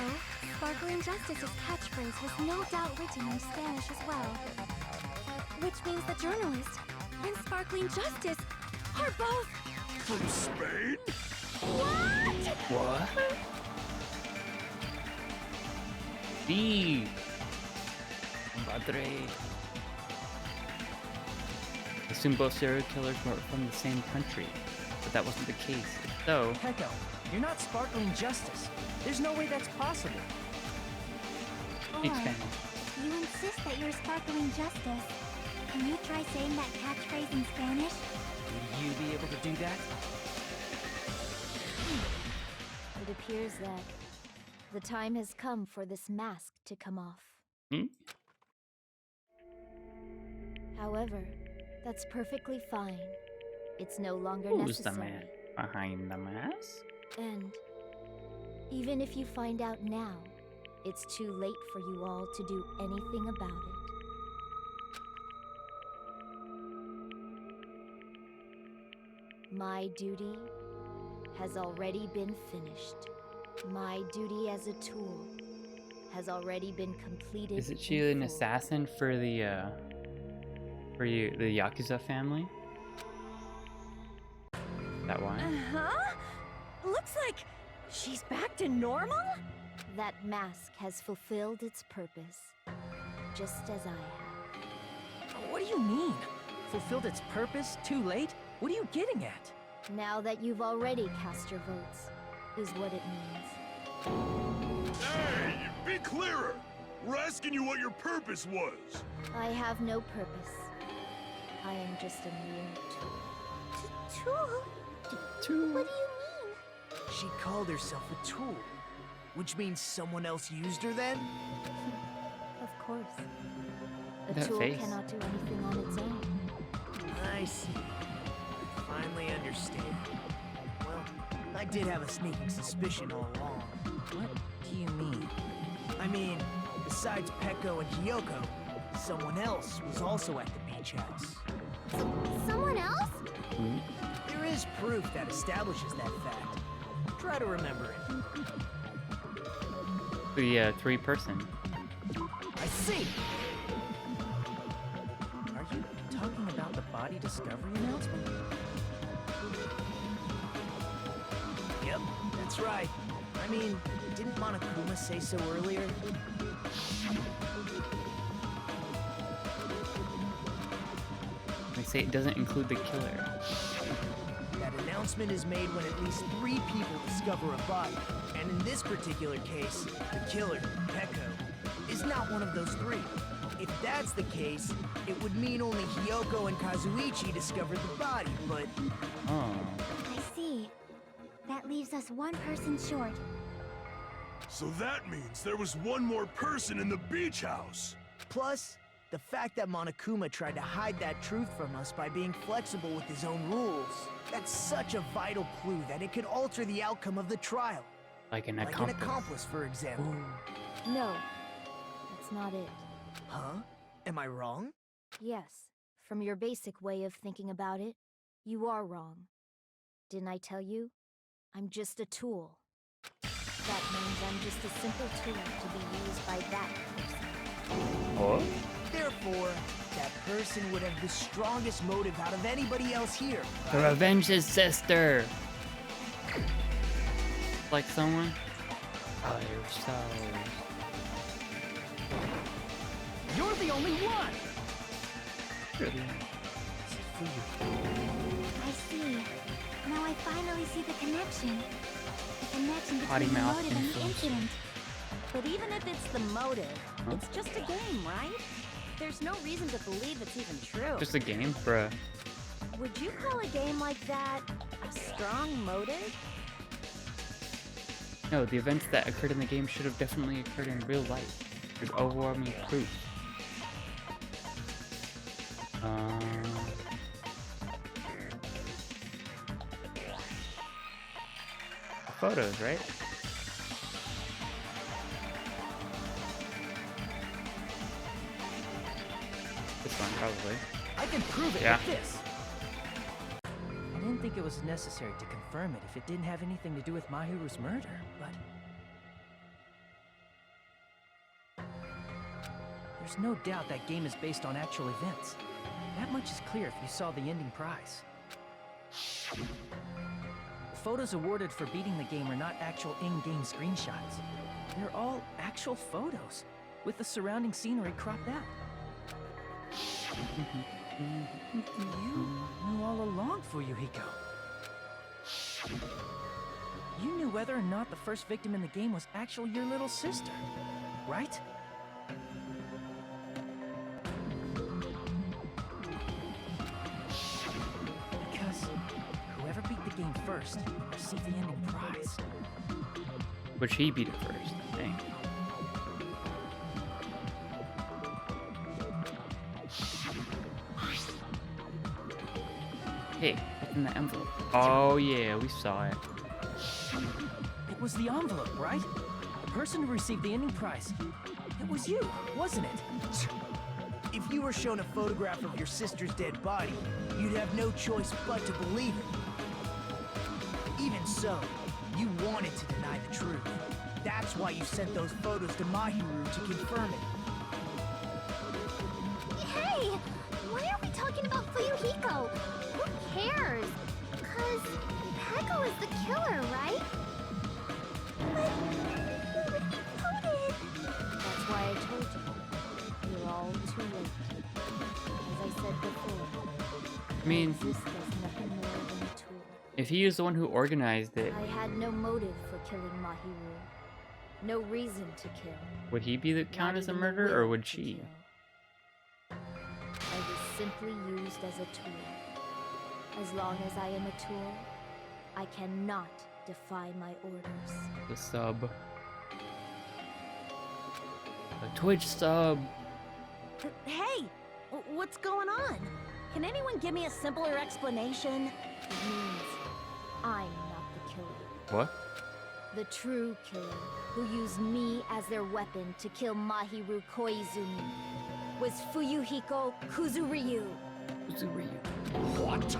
Speaker 1: Sparkling Justice's catchphrase was no doubt written in Spanish as well. Which means the journalist and Sparkling Justice are both...
Speaker 6: From Spain?
Speaker 2: What? Sí. Padre. Assume both serial killers were from the same country, but that wasn't the case. If so,
Speaker 4: Pecco, you're not Sparkling Justice. There's no way that's possible.
Speaker 2: speak
Speaker 9: Or,
Speaker 2: Spanish.
Speaker 9: you insist that you're Sparkling Justice. Can you try saying that catchphrase in Spanish?
Speaker 4: Would you be able to do that?
Speaker 12: It appears that the time has come for this mask to come off.
Speaker 2: Hmm?
Speaker 12: However, that's perfectly fine. It's no longer
Speaker 2: Who's the
Speaker 12: necessary.
Speaker 2: man behind the mask?
Speaker 12: And even if you find out now, it's too late for you all to do anything about it. My duty has already been finished. My duty as a tool has already been completed.
Speaker 2: Isn't she
Speaker 12: in
Speaker 2: an
Speaker 12: full.
Speaker 2: assassin for the Yakuza family? That one?
Speaker 13: Huh? Looks like she's back to normal?
Speaker 12: That mask has fulfilled its purpose, just as I have.
Speaker 4: What do you mean? Fulfilled its purpose? Too late? What are you getting at?
Speaker 12: Now that you've already cast your votes, is what it means.
Speaker 6: Hey, be clearer! We're asking you what your purpose was.
Speaker 12: I have no purpose. I am just a mere tool.
Speaker 9: Tool? What do you mean?
Speaker 3: She called herself a tool, which means someone else used her then?
Speaker 12: Of course. A
Speaker 2: That
Speaker 12: tool
Speaker 2: face.
Speaker 12: cannot do anything on its own.
Speaker 3: I see. Finally understand. Well, I did have a sneaking suspicion all along.
Speaker 4: What do you mean?
Speaker 3: I mean, besides Pecco and Hiyoko, someone else was also at the beach house.
Speaker 9: Someone else?
Speaker 2: Hmm?
Speaker 3: There is proof that establishes that fact. Try to remember it.
Speaker 2: The three-person.
Speaker 3: I see!
Speaker 4: Are you talking about the body discovery announcement?
Speaker 3: Yep, that's right. I mean, didn't Monokuma say so earlier?
Speaker 2: They say it doesn't include the killer.
Speaker 3: That announcement is made when at least 3 people discover a body. And in this particular case, the killer, Pecco, is not one of those 3. If that's the case, it would mean only Hiyoko and Kazuichi discovered the body, but...
Speaker 2: Oh.
Speaker 9: I see. That leaves us one person short.
Speaker 6: So that means there was one more person in the beach house.
Speaker 3: Plus, the fact that Monokuma tried to hide that truth from us by being flexible with his own rules. That's such a vital clue that it could alter the outcome of the trial.
Speaker 2: Like an
Speaker 3: Like an
Speaker 2: accomplice.
Speaker 3: accomplice, for example.
Speaker 12: No, that's not it.
Speaker 3: Huh? Am I wrong?
Speaker 12: Yes, from your basic way of thinking about it, you are wrong. Didn't I tell you? I'm just a tool. That means I'm just a simple tool to be used by that person.
Speaker 2: What?
Speaker 3: Therefore, that person would have the strongest motive out of anybody else here.
Speaker 2: To revenge his sister. Like someone? Oh, you're so...
Speaker 4: You're the only one!
Speaker 2: Really?
Speaker 9: I see. Now I finally see the connection. The connection
Speaker 2: Potty
Speaker 9: between the
Speaker 2: mouth
Speaker 9: motive and the
Speaker 2: influence.
Speaker 9: incident.
Speaker 13: But even if it's the motive,
Speaker 2: Huh?
Speaker 13: it's just a game, right? There's no reason to believe it's even true.
Speaker 2: Just a game, bruh.
Speaker 13: Would you call a game like that a strong motive?
Speaker 2: No, the events that occurred in the game should have definitely occurred in real life. There's overwhelming proof. Photos, right? This one, probably.
Speaker 4: I can prove it
Speaker 2: Yeah.
Speaker 4: with this. I didn't think it was necessary to confirm it if it didn't have anything to do with Mahiru's murder, but... There's no doubt that game is based on actual events. That much is clear if you saw the ending prize. The photos awarded for beating the game are not actual in-game screenshots. They're all actual photos, with the surrounding scenery cropped out. You knew all along, Fuyuhiko. You knew whether or not the first victim in the game was actually your little sister, right? Because whoever beat the game first received the ending prize.
Speaker 2: Which he beat it first, I think. Hey, what's in the envelope? Oh yeah, we saw it.
Speaker 4: It was the envelope, right? The person who received the ending prize. It was you, wasn't it?
Speaker 3: If you were shown a photograph of your sister's dead body, you'd have no choice but to believe it. Even so, you wanted to deny the truth. That's why you sent those photos to Mahiru to confirm it.
Speaker 9: Hey! Why are we talking about Fuyuhiko? Who cares? Cause Peko is the killer, right? But he voted.
Speaker 12: That's why I told you. You're all too late. As I said before,
Speaker 2: I mean,
Speaker 12: this does nothing more than a tool.
Speaker 2: if he is the one who organized it,
Speaker 12: I had no motive for killing Mahiru. No reason to kill.
Speaker 2: would he be the count
Speaker 12: Not
Speaker 2: as a
Speaker 12: even
Speaker 2: murderer,
Speaker 12: will
Speaker 2: or would
Speaker 12: to
Speaker 2: she?
Speaker 12: kill. I was simply used as a tool. As long as I am a tool, I cannot defy my orders.
Speaker 2: The sub. The Twitch sub.
Speaker 13: Hey! What's going on? Can anyone give me a simpler explanation?
Speaker 12: It means I'm not the killer.
Speaker 2: What?
Speaker 12: The true killer, who used me as their weapon to kill Mahiru Koizumi, was Fuyuhiko Kuzuryu.
Speaker 11: What?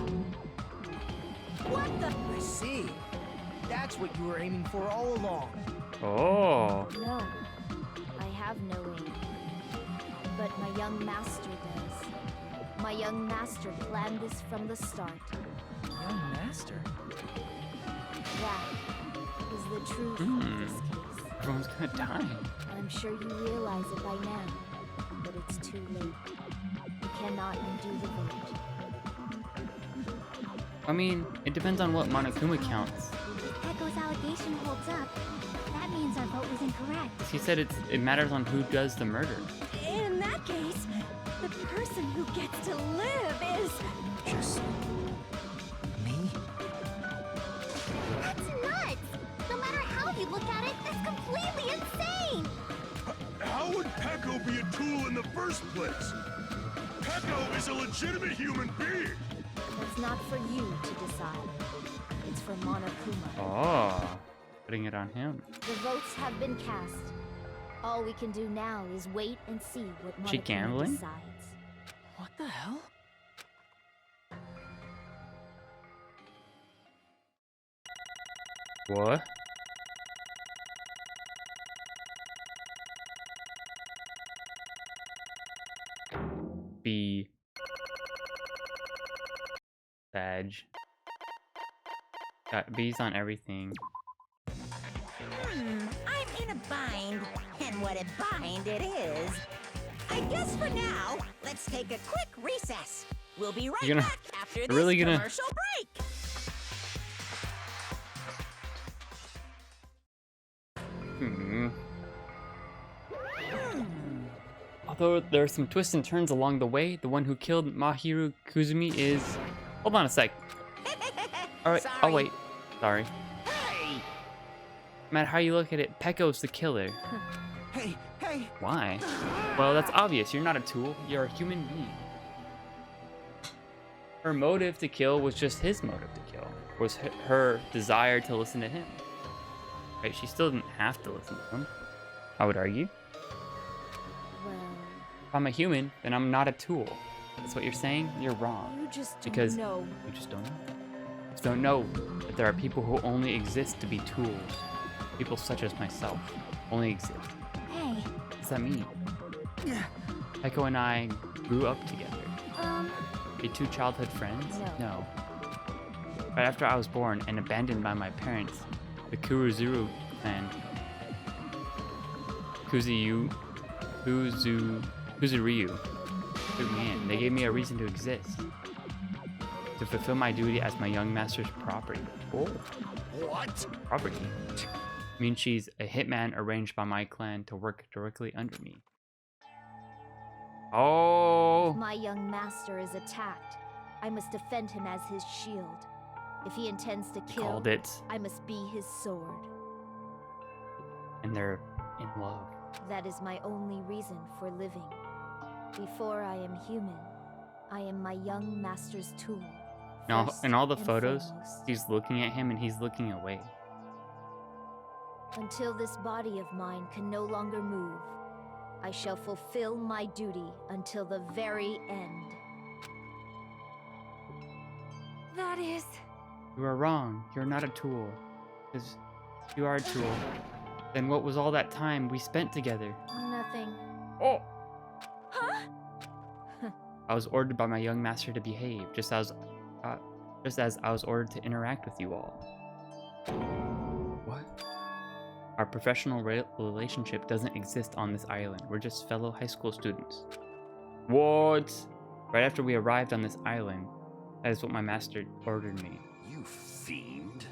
Speaker 3: What the? I see. That's what you were aiming for all along.
Speaker 2: Oh.
Speaker 12: No, I have no aim. But my young master does. My young master planned this from the start.
Speaker 4: Young master?
Speaker 12: That is the truth of this case.
Speaker 2: Everyone's gonna die.
Speaker 12: I'm sure you realize it by now, but it's too late. You cannot undo the vote.
Speaker 2: I mean, it depends on what Monokuma counts.
Speaker 9: If Peko's allegation holds up, that means our vote was incorrect.
Speaker 2: He said it matters on who does the murder.
Speaker 13: In that case, the person who gets to live is...
Speaker 3: Just me?
Speaker 9: That's nuts! No matter how you look at it, that's completely insane!
Speaker 6: How would Peko be a tool in the first place? Peko is a legitimate human being!
Speaker 12: That's not for you to decide. It's for Monokuma.
Speaker 2: Oh, putting it on him.
Speaker 12: The votes have been cast. All we can do now is wait and see what
Speaker 2: She
Speaker 12: Monokuma
Speaker 2: gambling?
Speaker 12: decides.
Speaker 4: What the hell?
Speaker 2: What? B. Badge. Got B's on everything.
Speaker 7: I'm in a bind, and what a bind it is. I guess for now, let's take a quick recess. We'll be right
Speaker 2: You're gonna-
Speaker 7: back after
Speaker 2: you're
Speaker 7: this
Speaker 2: really gonna-
Speaker 7: commercial break.
Speaker 2: Although there are some twists and turns along the way, the one who killed Mahiru Kuzumi is... Hold on a sec. Alright, I'll
Speaker 7: Sorry.
Speaker 2: wait. Sorry.
Speaker 7: Hey!
Speaker 2: No matter how you look at it, Peko's the killer.
Speaker 3: Hey,
Speaker 10: okay.
Speaker 2: Why? Well, that's obvious. You're not a tool. You're a human being. Her motive to kill was just his motive to kill. Was her desire to listen to him. Right? She still didn't have to listen to him, I would argue.
Speaker 12: Well,
Speaker 2: If I'm a human, then I'm not a tool. That's what you're saying? You're wrong.
Speaker 12: you just don't
Speaker 2: Because
Speaker 12: know.
Speaker 2: you just don't know. Just don't know that there are people who only exist to be tools. People such as myself only exist.
Speaker 9: Hey,
Speaker 2: What does that mean? Echo and I grew up together. Are two childhood friends?
Speaker 12: No.
Speaker 2: Right after I was born and abandoned by my parents, the Kuruzuru clan, Kuzuryu, took me in. They gave me a reason to exist. To fulfill my duty as my young master's property. Oh.
Speaker 11: What?
Speaker 2: Property? Means she's a hitman arranged by my clan to work directly under me. Oh!
Speaker 12: If my young master is attacked, I must defend him as his shield. If he intends to kill,
Speaker 2: Called it.
Speaker 12: I must be his sword.
Speaker 2: And they're in love.
Speaker 12: That is my only reason for living. Before I am human, I am my young master's tool.
Speaker 2: Now,
Speaker 12: First
Speaker 2: in all the
Speaker 12: and
Speaker 2: photos,
Speaker 12: foremost.
Speaker 2: he's looking at him and he's looking away.
Speaker 12: Until this body of mine can no longer move, I shall fulfill my duty until the very end.
Speaker 1: That is...
Speaker 2: You are wrong. You're not a tool. Because if you are a tool, then what was all that time we spent together?
Speaker 12: Nothing.
Speaker 2: Oh!
Speaker 1: Huh?
Speaker 2: I was ordered by my young master to behave, just as I was ordered to interact with you all. What? Our professional relationship doesn't exist on this island. We're just fellow high school students. What? Right after we arrived on this island, that is what my master ordered me.
Speaker 11: You fiend.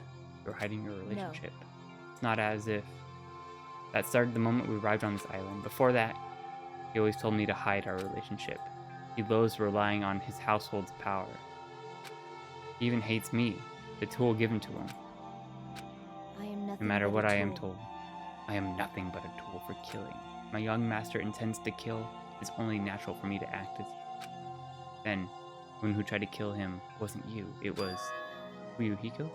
Speaker 2: You're hiding your relationship. It's not as if that started the moment we arrived on this island. Before that, he always told me to hide our relationship. He loathes relying on his household's power. He even hates me, the tool given to him.
Speaker 12: I am nothing
Speaker 2: No matter
Speaker 12: but
Speaker 2: what
Speaker 12: a
Speaker 2: I am
Speaker 12: tool.
Speaker 2: told, I am nothing but a tool for killing. My young master intends to kill. It's only natural for me to act as. Then, when who tried to kill him wasn't you, it was Fuyuhiko?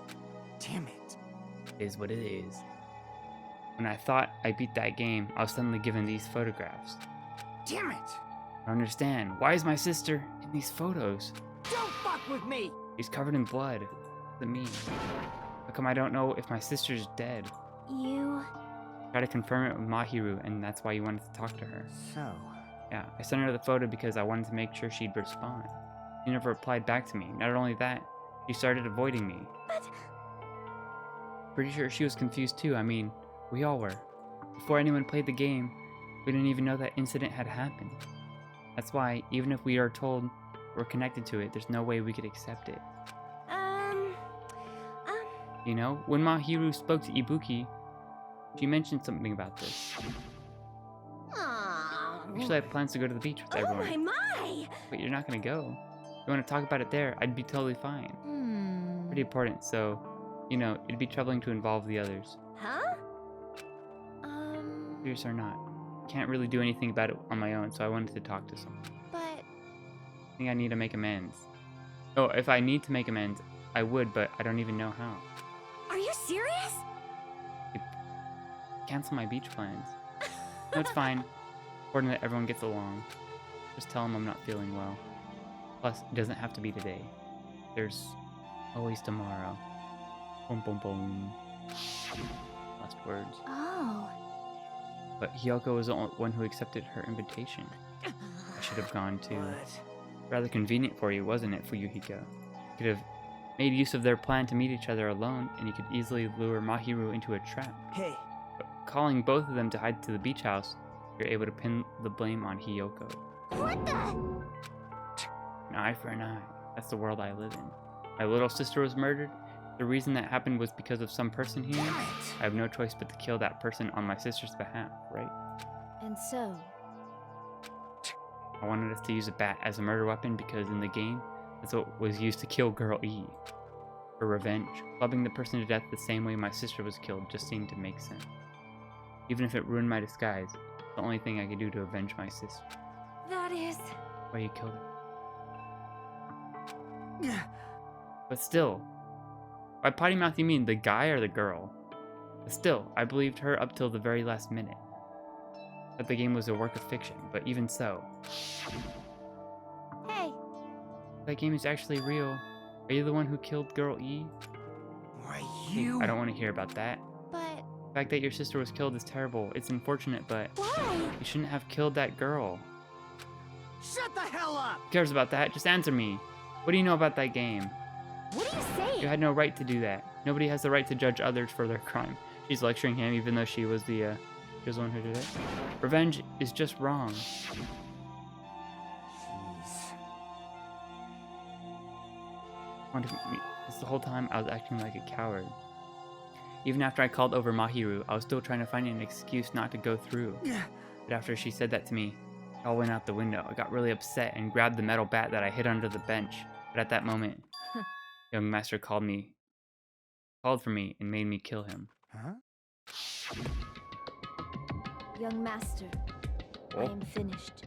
Speaker 10: Damn it.
Speaker 2: It is what it is. When I thought I beat that game, I was suddenly given these photographs.
Speaker 10: Damn it.
Speaker 2: I don't understand. Why is my sister in these photos?
Speaker 10: Don't fuck with me.
Speaker 2: She's covered in blood. What does it mean? How come I don't know if my sister's dead?
Speaker 9: you...
Speaker 2: Try to confirm it with Mahiru, and that's why you wanted to talk to her.
Speaker 10: So,
Speaker 2: Yeah, I sent her the photo because I wanted to make sure she'd respond. She never replied back to me. Not only that, she started avoiding me.
Speaker 9: But...
Speaker 2: Pretty sure she was confused too. I mean, we all were. Before anyone played the game, we didn't even know that incident had happened. That's why, even if we are told we're connected to it, there's no way we could accept it. You know, when Mahiru spoke to Ibuki, she mentioned something about this. Actually, I have plans to go to the beach with everyone.
Speaker 9: my!
Speaker 2: But you're not gonna go. If you want to talk about it there, I'd be totally fine. Pretty important, so, you know, it'd be troubling to involve the others.
Speaker 9: Huh?
Speaker 2: Serious or not. Can't really do anything about it on my own, so I wanted to talk to someone.
Speaker 9: But...
Speaker 2: I think I need to make amends. Oh, if I need to make amends, I would, but I don't even know how.
Speaker 9: Are you serious?
Speaker 2: Cancel my beach plans. No, it's fine. Important that everyone gets along. Just tell them I'm not feeling well. Plus, it doesn't have to be today. There's always tomorrow. Boom, boom, boom. Last words.
Speaker 9: Oh.
Speaker 2: But Hiyoko was the one who accepted her invitation. I should have gone too. Rather convenient for you, wasn't it, Fuyuhiko? Could have made use of their plan to meet each other alone, and you could easily lure Mahiru into a trap.
Speaker 10: hey,
Speaker 2: But calling both of them to hide to the beach house, you're able to pin the blame on Hiyoko.
Speaker 9: What the...
Speaker 2: An eye for an eye. That's the world I live in. My little sister was murdered. The reason that happened was because of some person here. I have no choice but to kill that person on my sister's behalf, right?
Speaker 12: And so,
Speaker 2: I wanted us to use a bat as a murder weapon because in the game, that's what was used to kill Girl E. For revenge, clubbing the person to death the same way my sister was killed just seemed to make sense. Even if it ruined my disguise, it's the only thing I could do to avenge my sister.
Speaker 1: That is...
Speaker 2: Why you killed her. But still, by potty mouth you mean the guy or the girl? But still, I believed her up till the very last minute. That the game was a work of fiction, but even so.
Speaker 8: Hey,
Speaker 2: That game is actually real. Are you the one who killed Girl E?
Speaker 3: Why,
Speaker 2: Hey,
Speaker 3: you...
Speaker 2: I don't want to hear about that.
Speaker 8: but
Speaker 2: The fact that your sister was killed is terrible. It's unfortunate, but
Speaker 8: why?
Speaker 2: you shouldn't have killed that girl.
Speaker 10: Shut the hell up!
Speaker 2: Who cares about that? Just answer me. What do you know about that game?
Speaker 8: What are you saying?
Speaker 2: You had no right to do that. Nobody has the right to judge others for their crime. She's lecturing him even though she was the one who did it. Revenge is just wrong. Wanted me. This the whole time I was acting like a coward. Even after I called over Mahiru, I was still trying to find an excuse not to go through. But after she said that to me, it all went out the window. I got really upset and grabbed the metal bat that I hid under the bench. But at that moment, young master called for me and made me kill him.
Speaker 3: Huh?
Speaker 12: Young master, I
Speaker 2: Oh.
Speaker 12: am finished.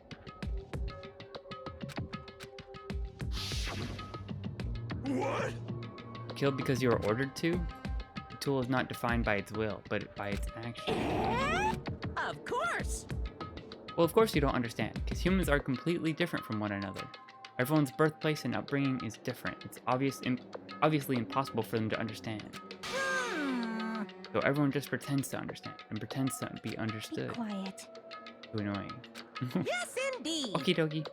Speaker 6: What?
Speaker 2: Killed because you were ordered to? The tool is not defined by its will, but by its action.
Speaker 7: Of course!
Speaker 2: Well, of course you don't understand, because humans are completely different from one another. Everyone's birthplace and upbringing is different. It's obviously impossible for them to understand. So everyone just pretends to understand, and pretends to be understood.
Speaker 8: Quiet.
Speaker 2: Too annoying.
Speaker 7: Yes, indeed!
Speaker 2: Okie dokie.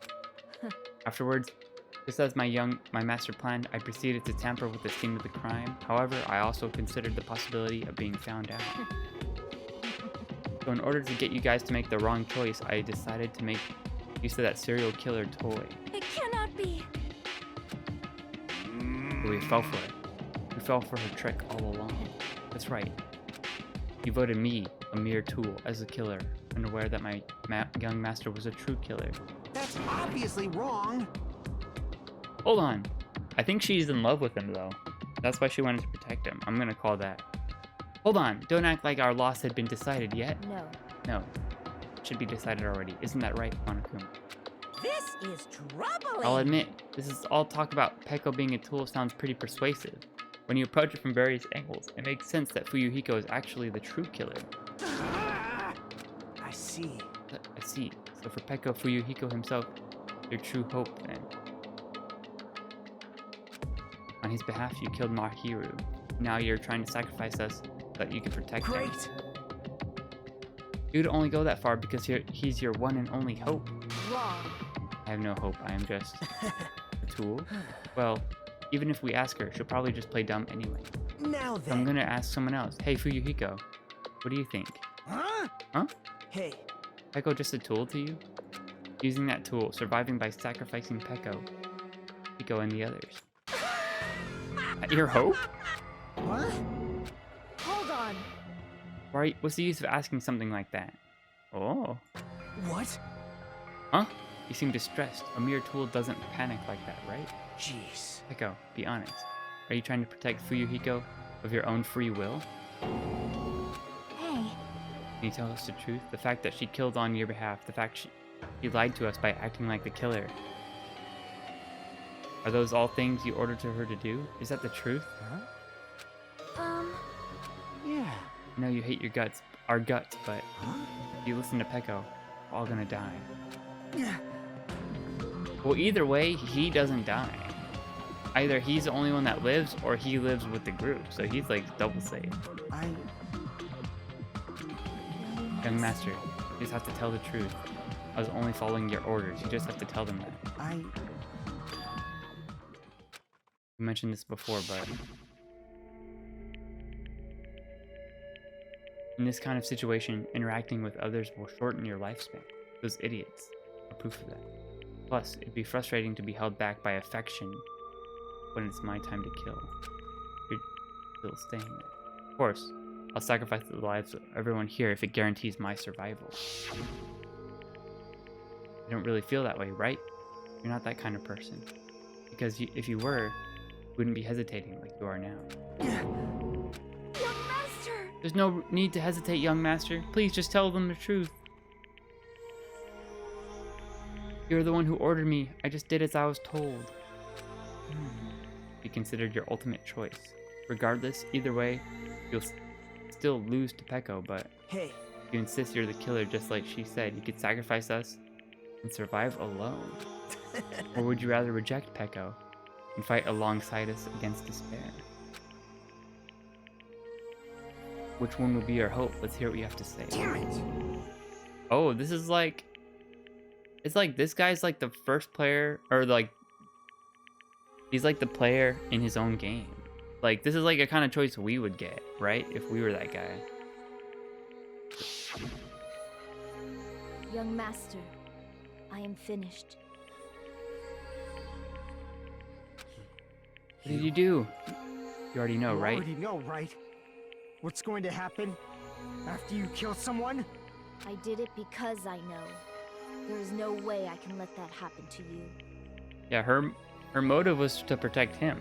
Speaker 2: Afterwards, just as my master planned, I proceeded to tamper with the scene of the crime. However, I also considered the possibility of being found out. So in order to get you guys to make the wrong choice, I decided to make use of that serial killer toy.
Speaker 1: It cannot be.
Speaker 2: But we fell for it. We fell for her trick all along. That's right. You voted me, a mere tool, as a killer, unaware that my young master was a true killer.
Speaker 3: That's obviously wrong.
Speaker 2: Hold on. I think she's in love with him, though. That's why she wanted to protect him. I'm gonna call that. Hold on. Don't act like our loss had been decided yet.
Speaker 12: No.
Speaker 2: No. It should be decided already. Isn't that right, Monokuma?
Speaker 7: This is troubling!
Speaker 2: I'll admit, this is all talk about Peko being a tool sounds pretty persuasive. When you approach it from various angles, it makes sense that Fuyuhiko is actually the true killer.
Speaker 3: I see.
Speaker 2: I see. So for Peko, Fuyuhiko himself, your true hope, then. On his behalf, you killed Mahiru. Now you're trying to sacrifice us so that you can protect him.
Speaker 3: Great.
Speaker 2: You'd only go that far because he's your one and only hope.
Speaker 12: Wrong.
Speaker 2: I have no hope. I am just a tool. Well, even if we ask her, she'll probably just play dumb anyway.
Speaker 3: Now
Speaker 2: So
Speaker 3: then.
Speaker 2: I'm gonna ask someone else. Hey, Fuyuhiko, what do you think?
Speaker 3: Huh?
Speaker 2: Huh?
Speaker 3: Hey,
Speaker 2: Peko just a tool to you? Using that tool, surviving by sacrificing Peko, and the others. Your hope?
Speaker 3: what?
Speaker 12: Hold on.
Speaker 2: Right? What's the use of asking something like that? Oh.
Speaker 3: What?
Speaker 2: Huh? You seem distressed. A mere tool doesn't panic like that, right?
Speaker 3: Jeez.
Speaker 2: Peko, be honest. Are you trying to protect Fuyuhiko of your own free will?
Speaker 9: Hey,
Speaker 2: Can you tell us the truth? The fact that she killed on your behalf, the fact she lied to us by acting like the killer. Are those all things you ordered to her to do? Is that the truth?
Speaker 3: Yeah.
Speaker 2: I know you hate our guts, but if you listen to Peko, we're all gonna die. Well, either way, he doesn't die. Either he's the only one that lives, or he lives with the group, so he's like double safe. Young master, you just have to tell the truth. I was only following your orders. You just have to tell them that. We mentioned this before, but in this kind of situation, interacting with others will shorten your lifespan. Those idiots are proof of that. Plus, it'd be frustrating to be held back by affection when it's my time to kill. You're still staying there. Of course, I'll sacrifice the lives of everyone here if it guarantees my survival. You don't really feel that way, right? You're not that kind of person. Because if you were, you wouldn't be hesitating like you are now.
Speaker 1: Young master!
Speaker 2: There's no need to hesitate, young master. Please just tell them the truth. You're the one who ordered me. I just did as I was told. Be considered your ultimate choice. Regardless, either way, you'll still lose to Peko, but
Speaker 3: Hey,
Speaker 2: if you insist you're the killer just like she said, you could sacrifice us and survive alone. Or would you rather reject Peko and fight alongside us against despair? Which one would be your hope? Let's hear what you have to say.
Speaker 3: damn it!
Speaker 2: Oh, this is like... It's like this guy's like the first player, or like... He's like the player in his own game. Like, this is like a kind of choice we would get, right? If we were that guy.
Speaker 12: Young master, I am finished.
Speaker 2: What did you do? You already know,
Speaker 10: You
Speaker 2: right?
Speaker 10: already know, right? What's going to happen after you kill someone?
Speaker 12: I did it because I know. There is no way I can let that happen to you.
Speaker 2: Yeah, her motive was to protect him.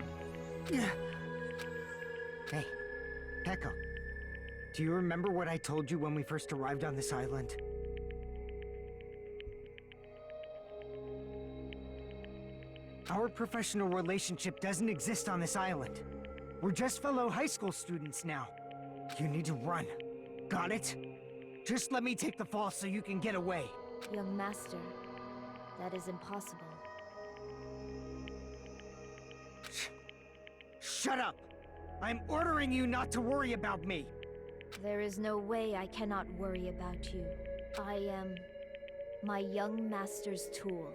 Speaker 10: Hey, Peko. Do you remember what I told you when we first arrived on this island? Our professional relationship doesn't exist on this island. We're just fellow high school students now. You need to run. Got it? Just let me take the fall so you can get away.
Speaker 12: Young master, that is impossible.
Speaker 10: Shut up! I'm ordering you not to worry about me.
Speaker 12: There is no way I cannot worry about you. I am my young master's tool.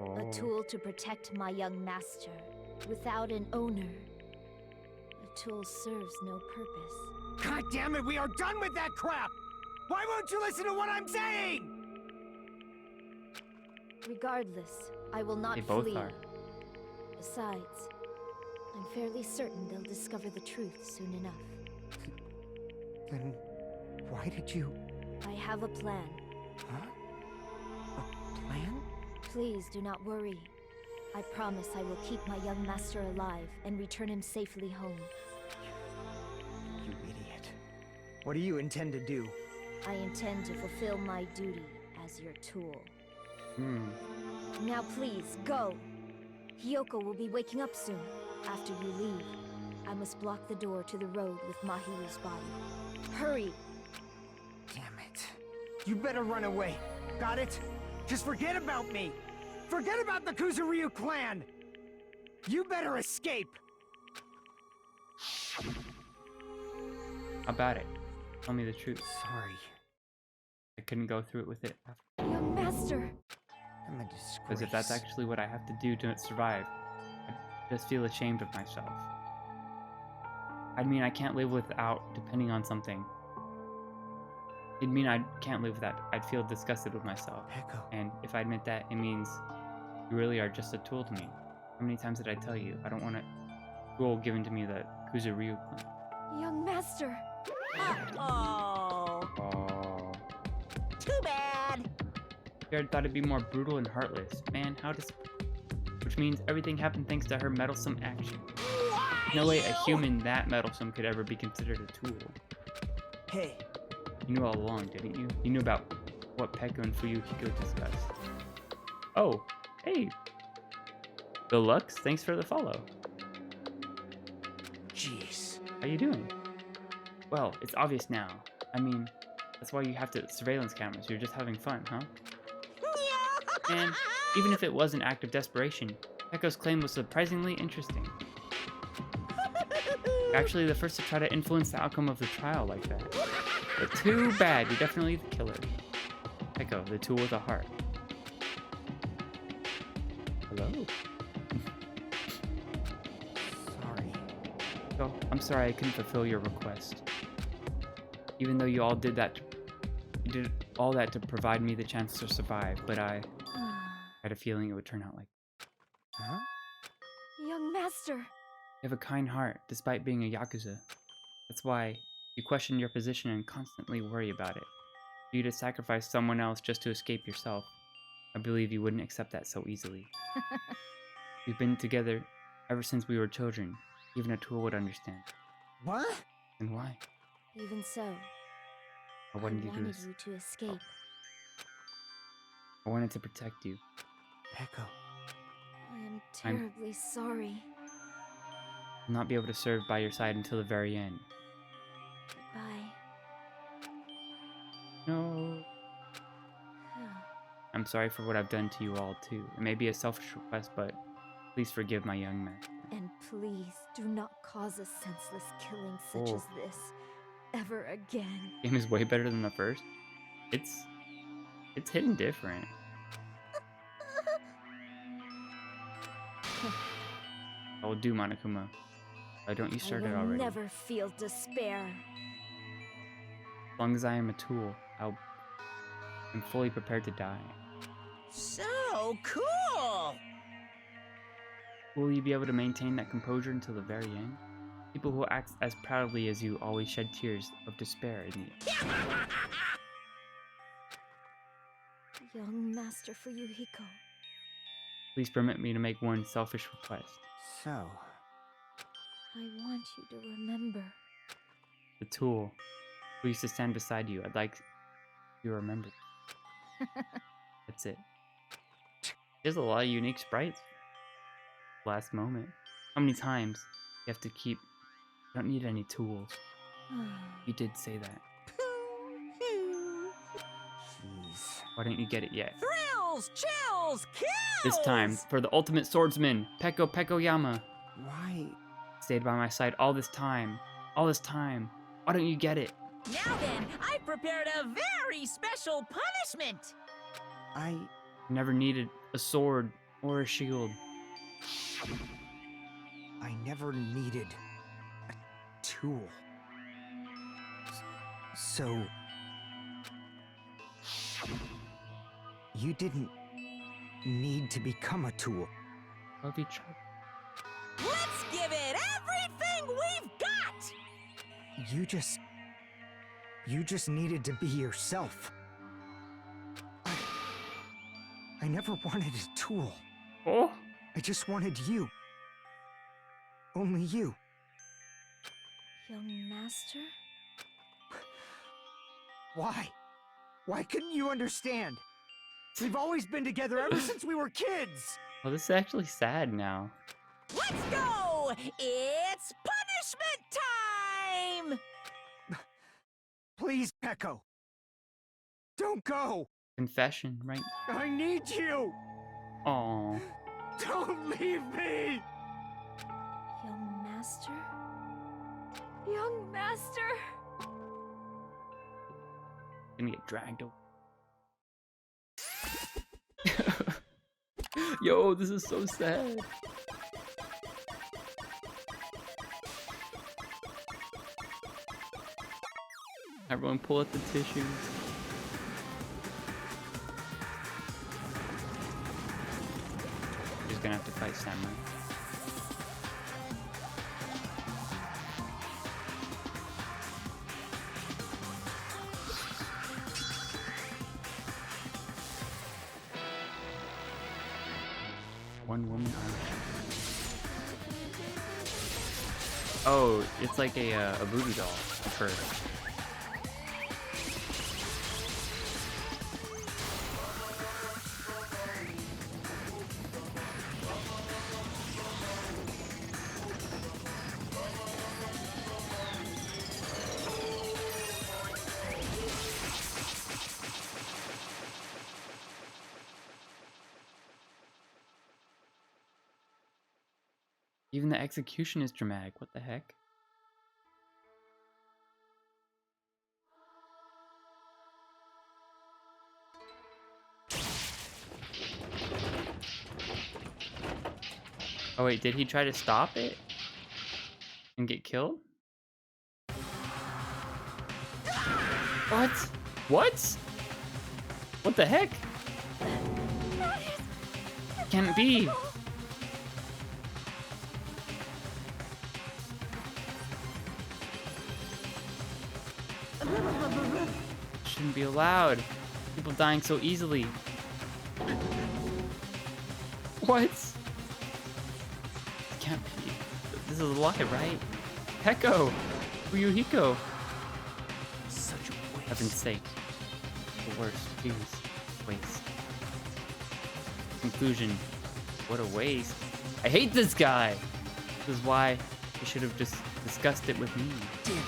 Speaker 12: A tool to protect my young master. Without an owner, the tool serves no purpose.
Speaker 10: God damn it, we are done with that crap! Why won't you listen to what I'm saying?
Speaker 12: Regardless, I will not
Speaker 2: They both
Speaker 12: flee.
Speaker 2: are.
Speaker 12: Besides, I'm fairly certain they'll discover the truth soon enough.
Speaker 10: Then why did you...
Speaker 12: I have a plan.
Speaker 10: Huh? A plan?
Speaker 12: Please do not worry. I promise I will keep my young master alive and return him safely home.
Speaker 10: You idiot. What do you intend to do?
Speaker 12: I intend to fulfill my duty as your tool. Now please, go! Hiyoko will be waking up soon. After you leave, I must block the door to the road with Mahiru's body. Hurry!
Speaker 10: Damn it. You better run away. Got it? Just forget about me! Forget about the Kuzuryu clan! You better escape!
Speaker 2: How about it? Tell me the truth.
Speaker 10: Sorry.
Speaker 2: I couldn't go through it with it after.
Speaker 12: Young master!
Speaker 10: I'm a disgrace.
Speaker 2: Because if that's actually what I have to do to survive, I just feel ashamed of myself. I mean, I can't live without depending on something. It'd mean I can't live without. I'd feel disgusted with myself.
Speaker 10: Peko.
Speaker 2: And if I admit that, it means you really are just a tool to me. How many times did I tell you I don't want a tool given to me the Kuzuryu clan?
Speaker 12: Young master!
Speaker 7: Oh,
Speaker 2: Oh.
Speaker 7: too bad.
Speaker 2: I thought it'd be more brutal and heartless. Man, how does... Which means everything happened thanks to her meddlesome action. No way a human that meddlesome could ever be considered a tool.
Speaker 3: Hey,
Speaker 2: You knew all along, didn't you? You knew about what Peko and Fuyuhiko discussed. Oh, hey. Deluxe, thanks for the follow.
Speaker 3: jeez.
Speaker 2: How you doing? Well, it's obvious now. I mean, that's why you have to surveillance cameras. You're just having fun, huh? And even if it was an act of desperation, Peko's claim was surprisingly interesting. You're actually the first to try to influence the outcome of the trial like that. But too bad, you're definitely the killer. Peko, the tool with a heart. Hello?
Speaker 10: Sorry.
Speaker 2: Oh, I'm sorry I couldn't fulfill your request. Even though you all did that, you did all that to provide me the chance to survive, but I had a feeling it would turn out like.
Speaker 10: Huh?
Speaker 12: Young master!
Speaker 2: You have a kind heart, despite being a Yakuza. That's why you question your position and constantly worry about it. For you to sacrifice someone else just to escape yourself, I believe you wouldn't accept that so easily. We've been together ever since we were children. Even a tool would understand.
Speaker 10: What?
Speaker 2: And why?
Speaker 12: Even so,
Speaker 2: I wanted you to
Speaker 12: wanted you to escape.
Speaker 2: I wanted to protect you.
Speaker 3: Peko.
Speaker 13: I am terribly sorry.
Speaker 2: I'll not be able to serve by your side until the very end.
Speaker 13: Goodbye.
Speaker 2: No. I'm sorry for what I've done to you all, too. It may be a selfish request, but please forgive my young man.
Speaker 12: And please do not cause a senseless killing such as this ever again.
Speaker 2: The game is way better than the first. It's hitting different. I will do, Monokuma. Why don't you start it
Speaker 12: I will
Speaker 2: already?
Speaker 12: never feel despair.
Speaker 2: As long as I am a tool, I'm fully prepared to die.
Speaker 7: So cool!
Speaker 2: Will you be able to maintain that composure until the very end? People who act as proudly as you always shed tears of despair in the end.
Speaker 12: Young Master Fuyuhiko.
Speaker 2: Please permit me to make one selfish request.
Speaker 3: So,
Speaker 12: I want you to remember.
Speaker 2: The tool who used to stand beside you, I'd like you to remember. That's it. There's a lot of unique sprites. Last moment. How many times you have to keep... I don't need any tools. You did say that.
Speaker 3: jeez.
Speaker 2: Why don't you get it yet?
Speaker 7: Thrills, chills, kills!
Speaker 2: This time, for the ultimate swordsman, Peko Pekoyama.
Speaker 3: Why?
Speaker 2: Stayed by my side all this time. All this time. Why don't you get it?
Speaker 7: Now then, I prepared a very special punishment!
Speaker 3: I
Speaker 2: Never needed a sword or a shield.
Speaker 3: never needed a tool. So... you didn't need to become a tool.
Speaker 2: Love each other.
Speaker 7: Let's give it everything we've got!
Speaker 3: You just needed to be yourself. I never wanted a tool.
Speaker 2: Oh?
Speaker 3: I just wanted you. Only you.
Speaker 12: Young Master?
Speaker 3: Why? Why couldn't you understand? We've always been together ever since we were kids!
Speaker 2: Well, this is actually sad now.
Speaker 7: Let's go! It's punishment time!
Speaker 3: Please, Peko. Don't go!
Speaker 2: Confession, right?
Speaker 3: I need you!
Speaker 2: Aww.
Speaker 3: Don't leave me!
Speaker 12: Young Master? Young Master!
Speaker 2: Gonna get dragged away. Yo, this is so sad. Everyone pull out the tissues. He's gonna have to fight Samurai. One woman arm. Oh, it's like a voodoo doll. I've heard. Even the execution is dramatic. What the heck? Oh wait, did he try to stop it and get killed? What? What? What the heck? Can it be? Shouldn't be allowed. People dying so easily. What? Can't be. This is a lie, right? Peko! Fuyuhiko!
Speaker 3: Such a waste.
Speaker 2: Heaven's sake. The worst. Please. Waste. conclusion. What a waste. I hate this guy. This is why you should have just discussed it with me.
Speaker 3: Damn it.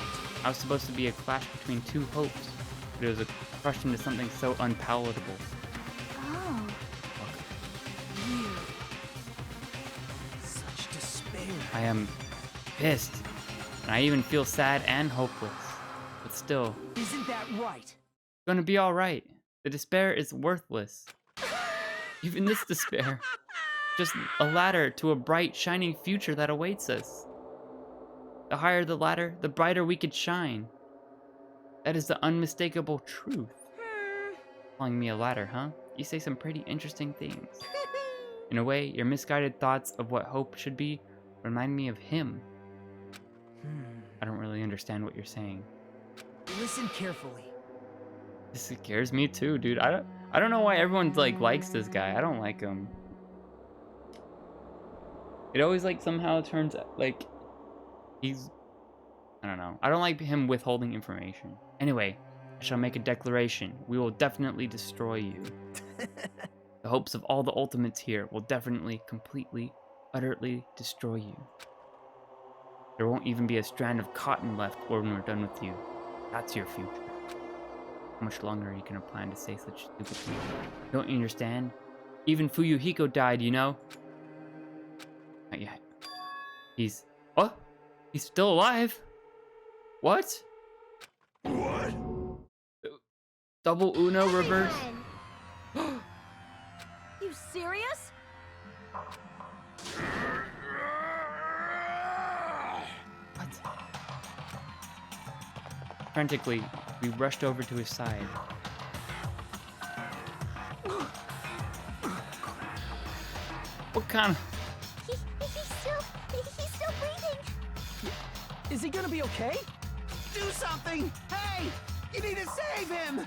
Speaker 2: I was supposed to be a clash between two hopes, but it was a crush into something so unpalatable.
Speaker 9: Oh.
Speaker 3: Weird. Such despair.
Speaker 2: I am pissed, and I even feel sad and hopeless. But still,
Speaker 10: Isn't that right?
Speaker 2: it's gonna be alright. The despair is worthless. Even this despair. Just a ladder to a bright, shining future that awaits us. The higher the ladder, the brighter we could shine. That is the unmistakable truth. Calling me a ladder, huh? You say some pretty interesting things. In a way, your misguided thoughts of what hope should be remind me of him. I don't really understand what you're saying.
Speaker 10: Listen carefully.
Speaker 2: This scares me too, dude. I don't know why everyone likes this guy. I don't like him. It always somehow turns like he's, I don't know. I don't like him withholding information. Anyway, I shall make a declaration. We will definitely destroy you. The hopes of all the ultimates here will definitely, completely, utterly destroy you. There won't even be a strand of cotton left when we're done with you. That's your future. How much longer are you gonna plan to say such stupid things? Don't you understand? Even Fuyuhiko died, you know? Not yet. What? He's still alive? What?
Speaker 6: What?
Speaker 2: Double Uno reverse?
Speaker 13: You serious?
Speaker 2: What? Frantically, we rushed over to his side. What kind of...
Speaker 8: He's still breathing.
Speaker 10: Is he gonna be okay?
Speaker 14: Do something! Hey! You need to save him!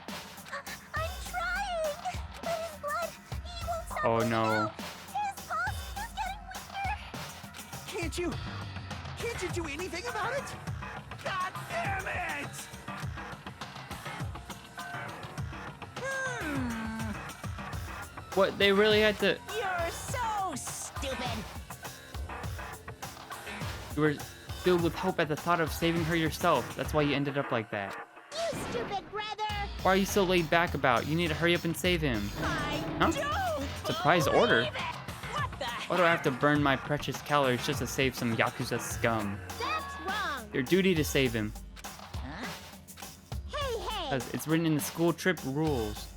Speaker 8: I'm trying. But his blood, he won't stop.
Speaker 2: Oh no.
Speaker 8: His pulse is getting weaker.
Speaker 14: Can't you do anything about it? God damn it!
Speaker 2: What, they really had to...
Speaker 7: You're so stupid.
Speaker 2: You were filled with hope at the thought of saving her yourself. That's why you ended up like that.
Speaker 8: You stupid brother.
Speaker 2: Why are you so laid back about? You need to hurry up and save him.
Speaker 7: I
Speaker 2: Huh?
Speaker 7: don't
Speaker 2: Surprise order?
Speaker 7: believe it. What the
Speaker 2: Why do I have to burn my precious calories just to save some Yakuza scum?
Speaker 8: That's wrong.
Speaker 2: Your duty to save him.
Speaker 8: Hey, hey.
Speaker 2: Because it's written in the school trip rules.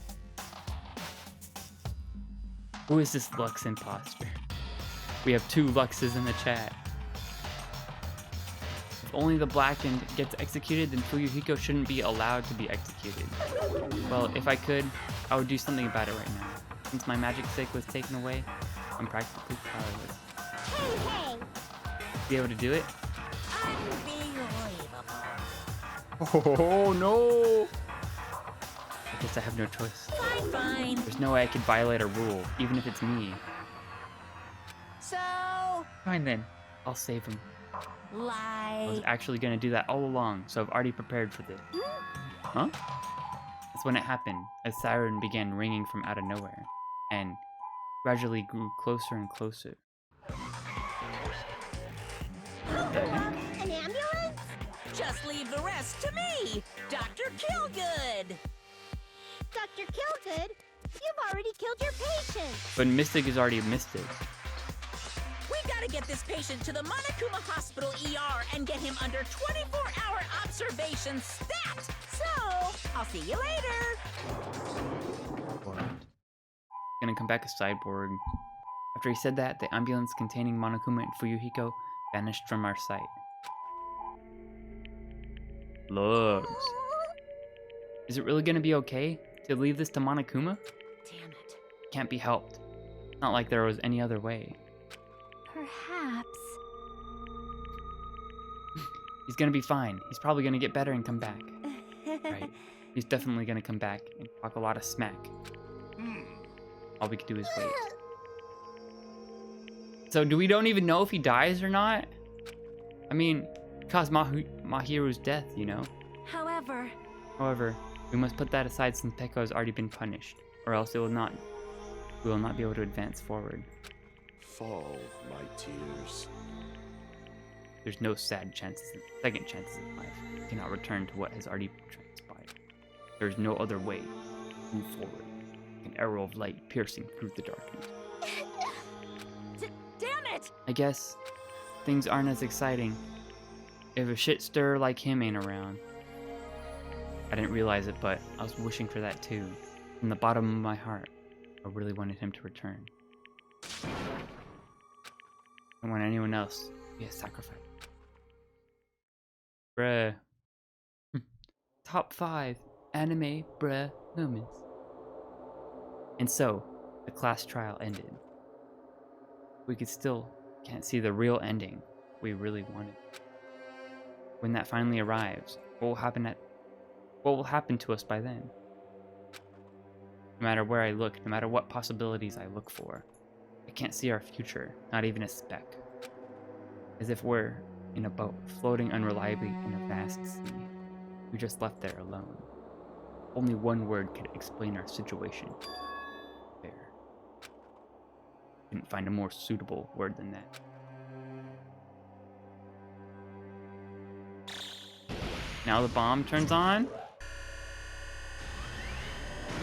Speaker 2: Who is this Lux imposter? We have 2 Luxes in the chat. If only the Blackened gets executed, then Fuyuhiko shouldn't be allowed to be executed. Well, if I could, I would do something about it right now. Since my magic stick was taken away, I'm practically powerless.
Speaker 8: Hey, hey.
Speaker 2: Be able to do it?
Speaker 7: Unbelievable.
Speaker 2: Oh no! I guess I have no choice.
Speaker 7: Fine.
Speaker 2: There's no way I could violate a rule, even if it's me.
Speaker 7: So,
Speaker 2: Fine then, I'll save him. I was
Speaker 7: like,
Speaker 2: actually gonna do that all along, so I've already prepared for this. Huh? That's when it happened. A siren began ringing from out of nowhere, and gradually grew closer and closer.
Speaker 8: An ambulance?
Speaker 7: just leave the rest to me, Dr. Killgood.
Speaker 8: Dr. Killgood, you've already killed your patient.
Speaker 2: But Mystic is already Mystic.
Speaker 7: We gotta get this patient to the Monokuma Hospital ER and get him under 24-hour observation stat. So, I'll see you later.
Speaker 2: Gonna come back a cyborg. After he said that, the ambulance containing Monokuma and Fuyuhiko vanished from our sight. Lugs. Is it really gonna be okay to leave this to Monokuma?
Speaker 12: Damn it.
Speaker 2: Can't be helped. Not like there was any other way.
Speaker 9: Perhaps.
Speaker 2: He's gonna be fine. He's probably gonna get better and come back. Right. He's definitely gonna come back and talk a lot of smack. All we can do is wait. So do we don't even know if he dies or not? I mean, it caused Mahiru's death, you know?
Speaker 1: However,
Speaker 2: However, we must put that aside since Peko has already been punished, or else it will not we will not be able to advance forward.
Speaker 11: Fall, my tears.
Speaker 2: There's no second chances in life. We cannot return to what has already transpired. There is no other way to move forward. An arrow of light piercing through the darkness.
Speaker 13: Damn it!
Speaker 2: I guess things aren't as exciting if a shit stirrer like him ain't around. I didn't realize it, but I was wishing for that too. From the bottom of my heart, I really wanted him to return. I don't want anyone else to be a sacrifice. Bruh. Top 5 anime bruh moments. And so, the class trial ended. We can't see the real ending we really wanted. When that finally arrives, what will happen to us by then? No matter where I look, no matter what possibilities I look for, I can't see our future, not even a speck. As if we're in a boat, floating unreliably in a vast sea. We just left there alone. Only one word could explain our situation. There. Couldn't find a more suitable word than that. Now the bomb turns on.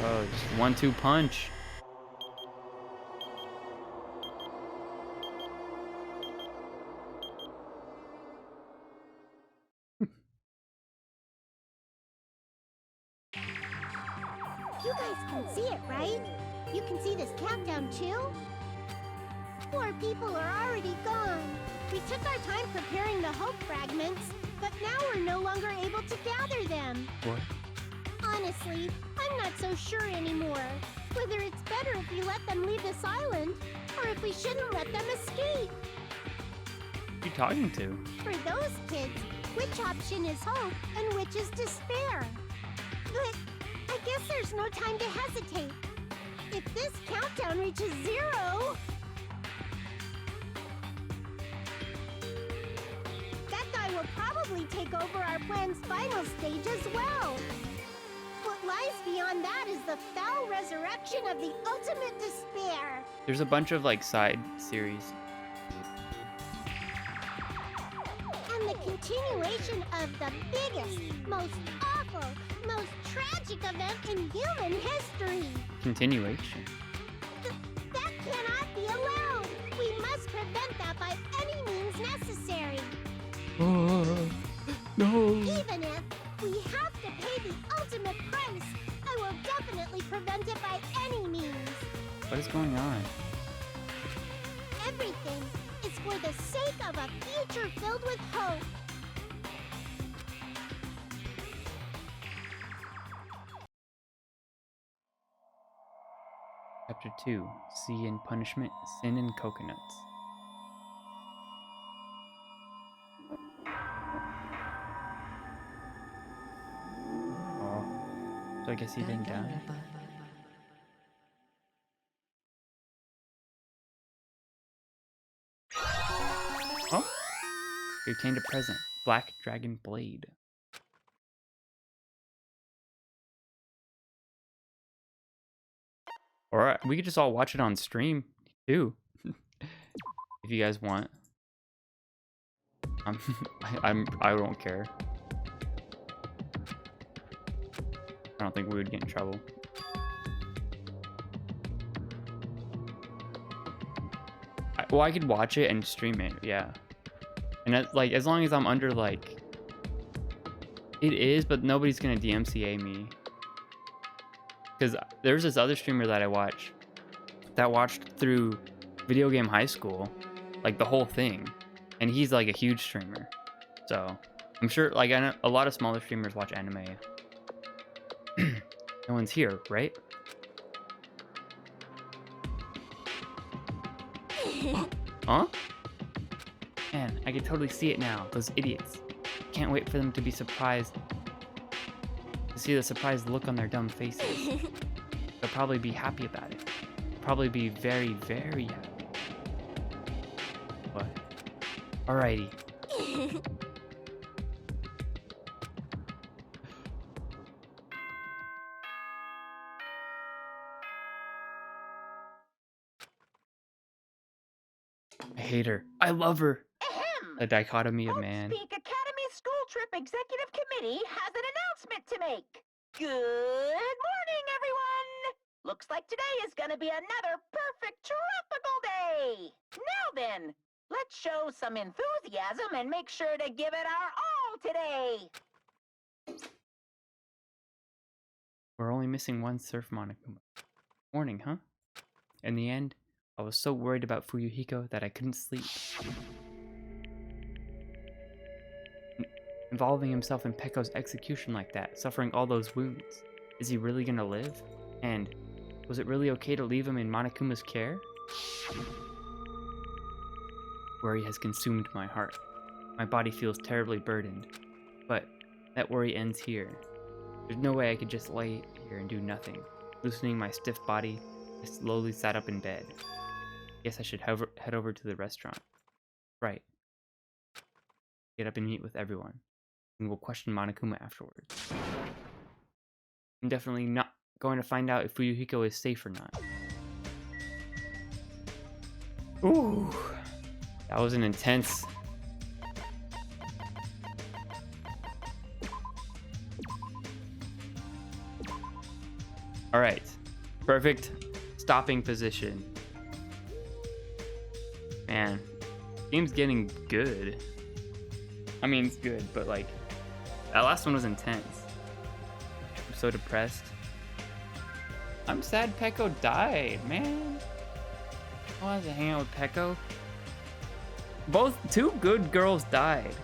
Speaker 2: Oh, just 1-2 punch.
Speaker 8: You guys can see it, right? You can see this countdown too? Poor people are already gone. We took our time preparing the hope fragments, but now we're no longer able to gather them.
Speaker 2: What?
Speaker 8: Honestly, I'm not so sure anymore. Whether it's better if we let them leave this island, or if we shouldn't let them escape.
Speaker 2: Who are you talking to?
Speaker 8: For those kids, which option is hope and which is despair? But I guess there's no time to hesitate. If this countdown reaches 0... that guy will probably take over our plan's final stage as well. What lies beyond that is the foul resurrection of the ultimate despair.
Speaker 2: There's a bunch of like side series.
Speaker 8: And the continuation of the biggest, most awful, most tragic event in human history.
Speaker 2: Continuation.
Speaker 8: That cannot be allowed. We must prevent that by any means necessary.
Speaker 2: No.
Speaker 8: Even if we have to pay the ultimate price, I will definitely prevent it by any means.
Speaker 2: What is going on?
Speaker 8: Everything is for the sake of a future filled with hope.
Speaker 2: Chapter 2. Sea and Punishment, Sin and Coconuts. Oh. So I guess he didn't die? Oh! We obtained a present. Black Dragon Blade. Or we could just all watch it on stream too, if you guys want. I don't care. I don't think we would get in trouble. Well, I could watch it and stream it, yeah. And that, like, as long as I'm under like, it is, but nobody's gonna DMCA me. Because there's this other streamer that I watch that watched through Video Game High School, like the whole thing, and he's like a huge streamer. So I'm sure, like, I know a lot of smaller streamers watch anime. No one's here, right? Huh? Man, I can totally see it now. Those idiots. Can't wait for them to be surprised. To see the surprised look on their dumb faces. They'll probably be happy about it. Probably be very, very happy. But, alrighty. hate her. I love her.
Speaker 5: Ahem!
Speaker 2: The dichotomy of man.
Speaker 5: Speak Academy School Trip Executive Committee has an announcement to make. Good morning, everyone! Looks like today is gonna be another perfect tropical day! Now then, let's show some enthusiasm and make sure to give it our all today!
Speaker 2: We're only missing one surf Monokuma. Morning, huh? In the end, I was so worried about Fuyuhiko that I couldn't sleep. Involving himself in Pekko's execution like that, suffering all those wounds. Is he really gonna live? And was it really okay to leave him in Monokuma's care? Worry has consumed my heart. My body feels terribly burdened. But that worry ends here. There's no way I could just lay here and do nothing. Loosening my stiff body, I slowly sat up in bed. Guess I should head over to the restaurant. Right. Get up and meet with everyone. And we'll question Monokuma afterwards. I'm definitely not going to find out if Fuyuhiko is safe or not. Ooh. That was an intense... Alright. Perfect stopping position. Man. Game's getting good. I mean, it's good, but like... That last one was intense. I'm so depressed. I'm sad Pekko died, man. I wanted to hang out with Pekko. Two good girls died.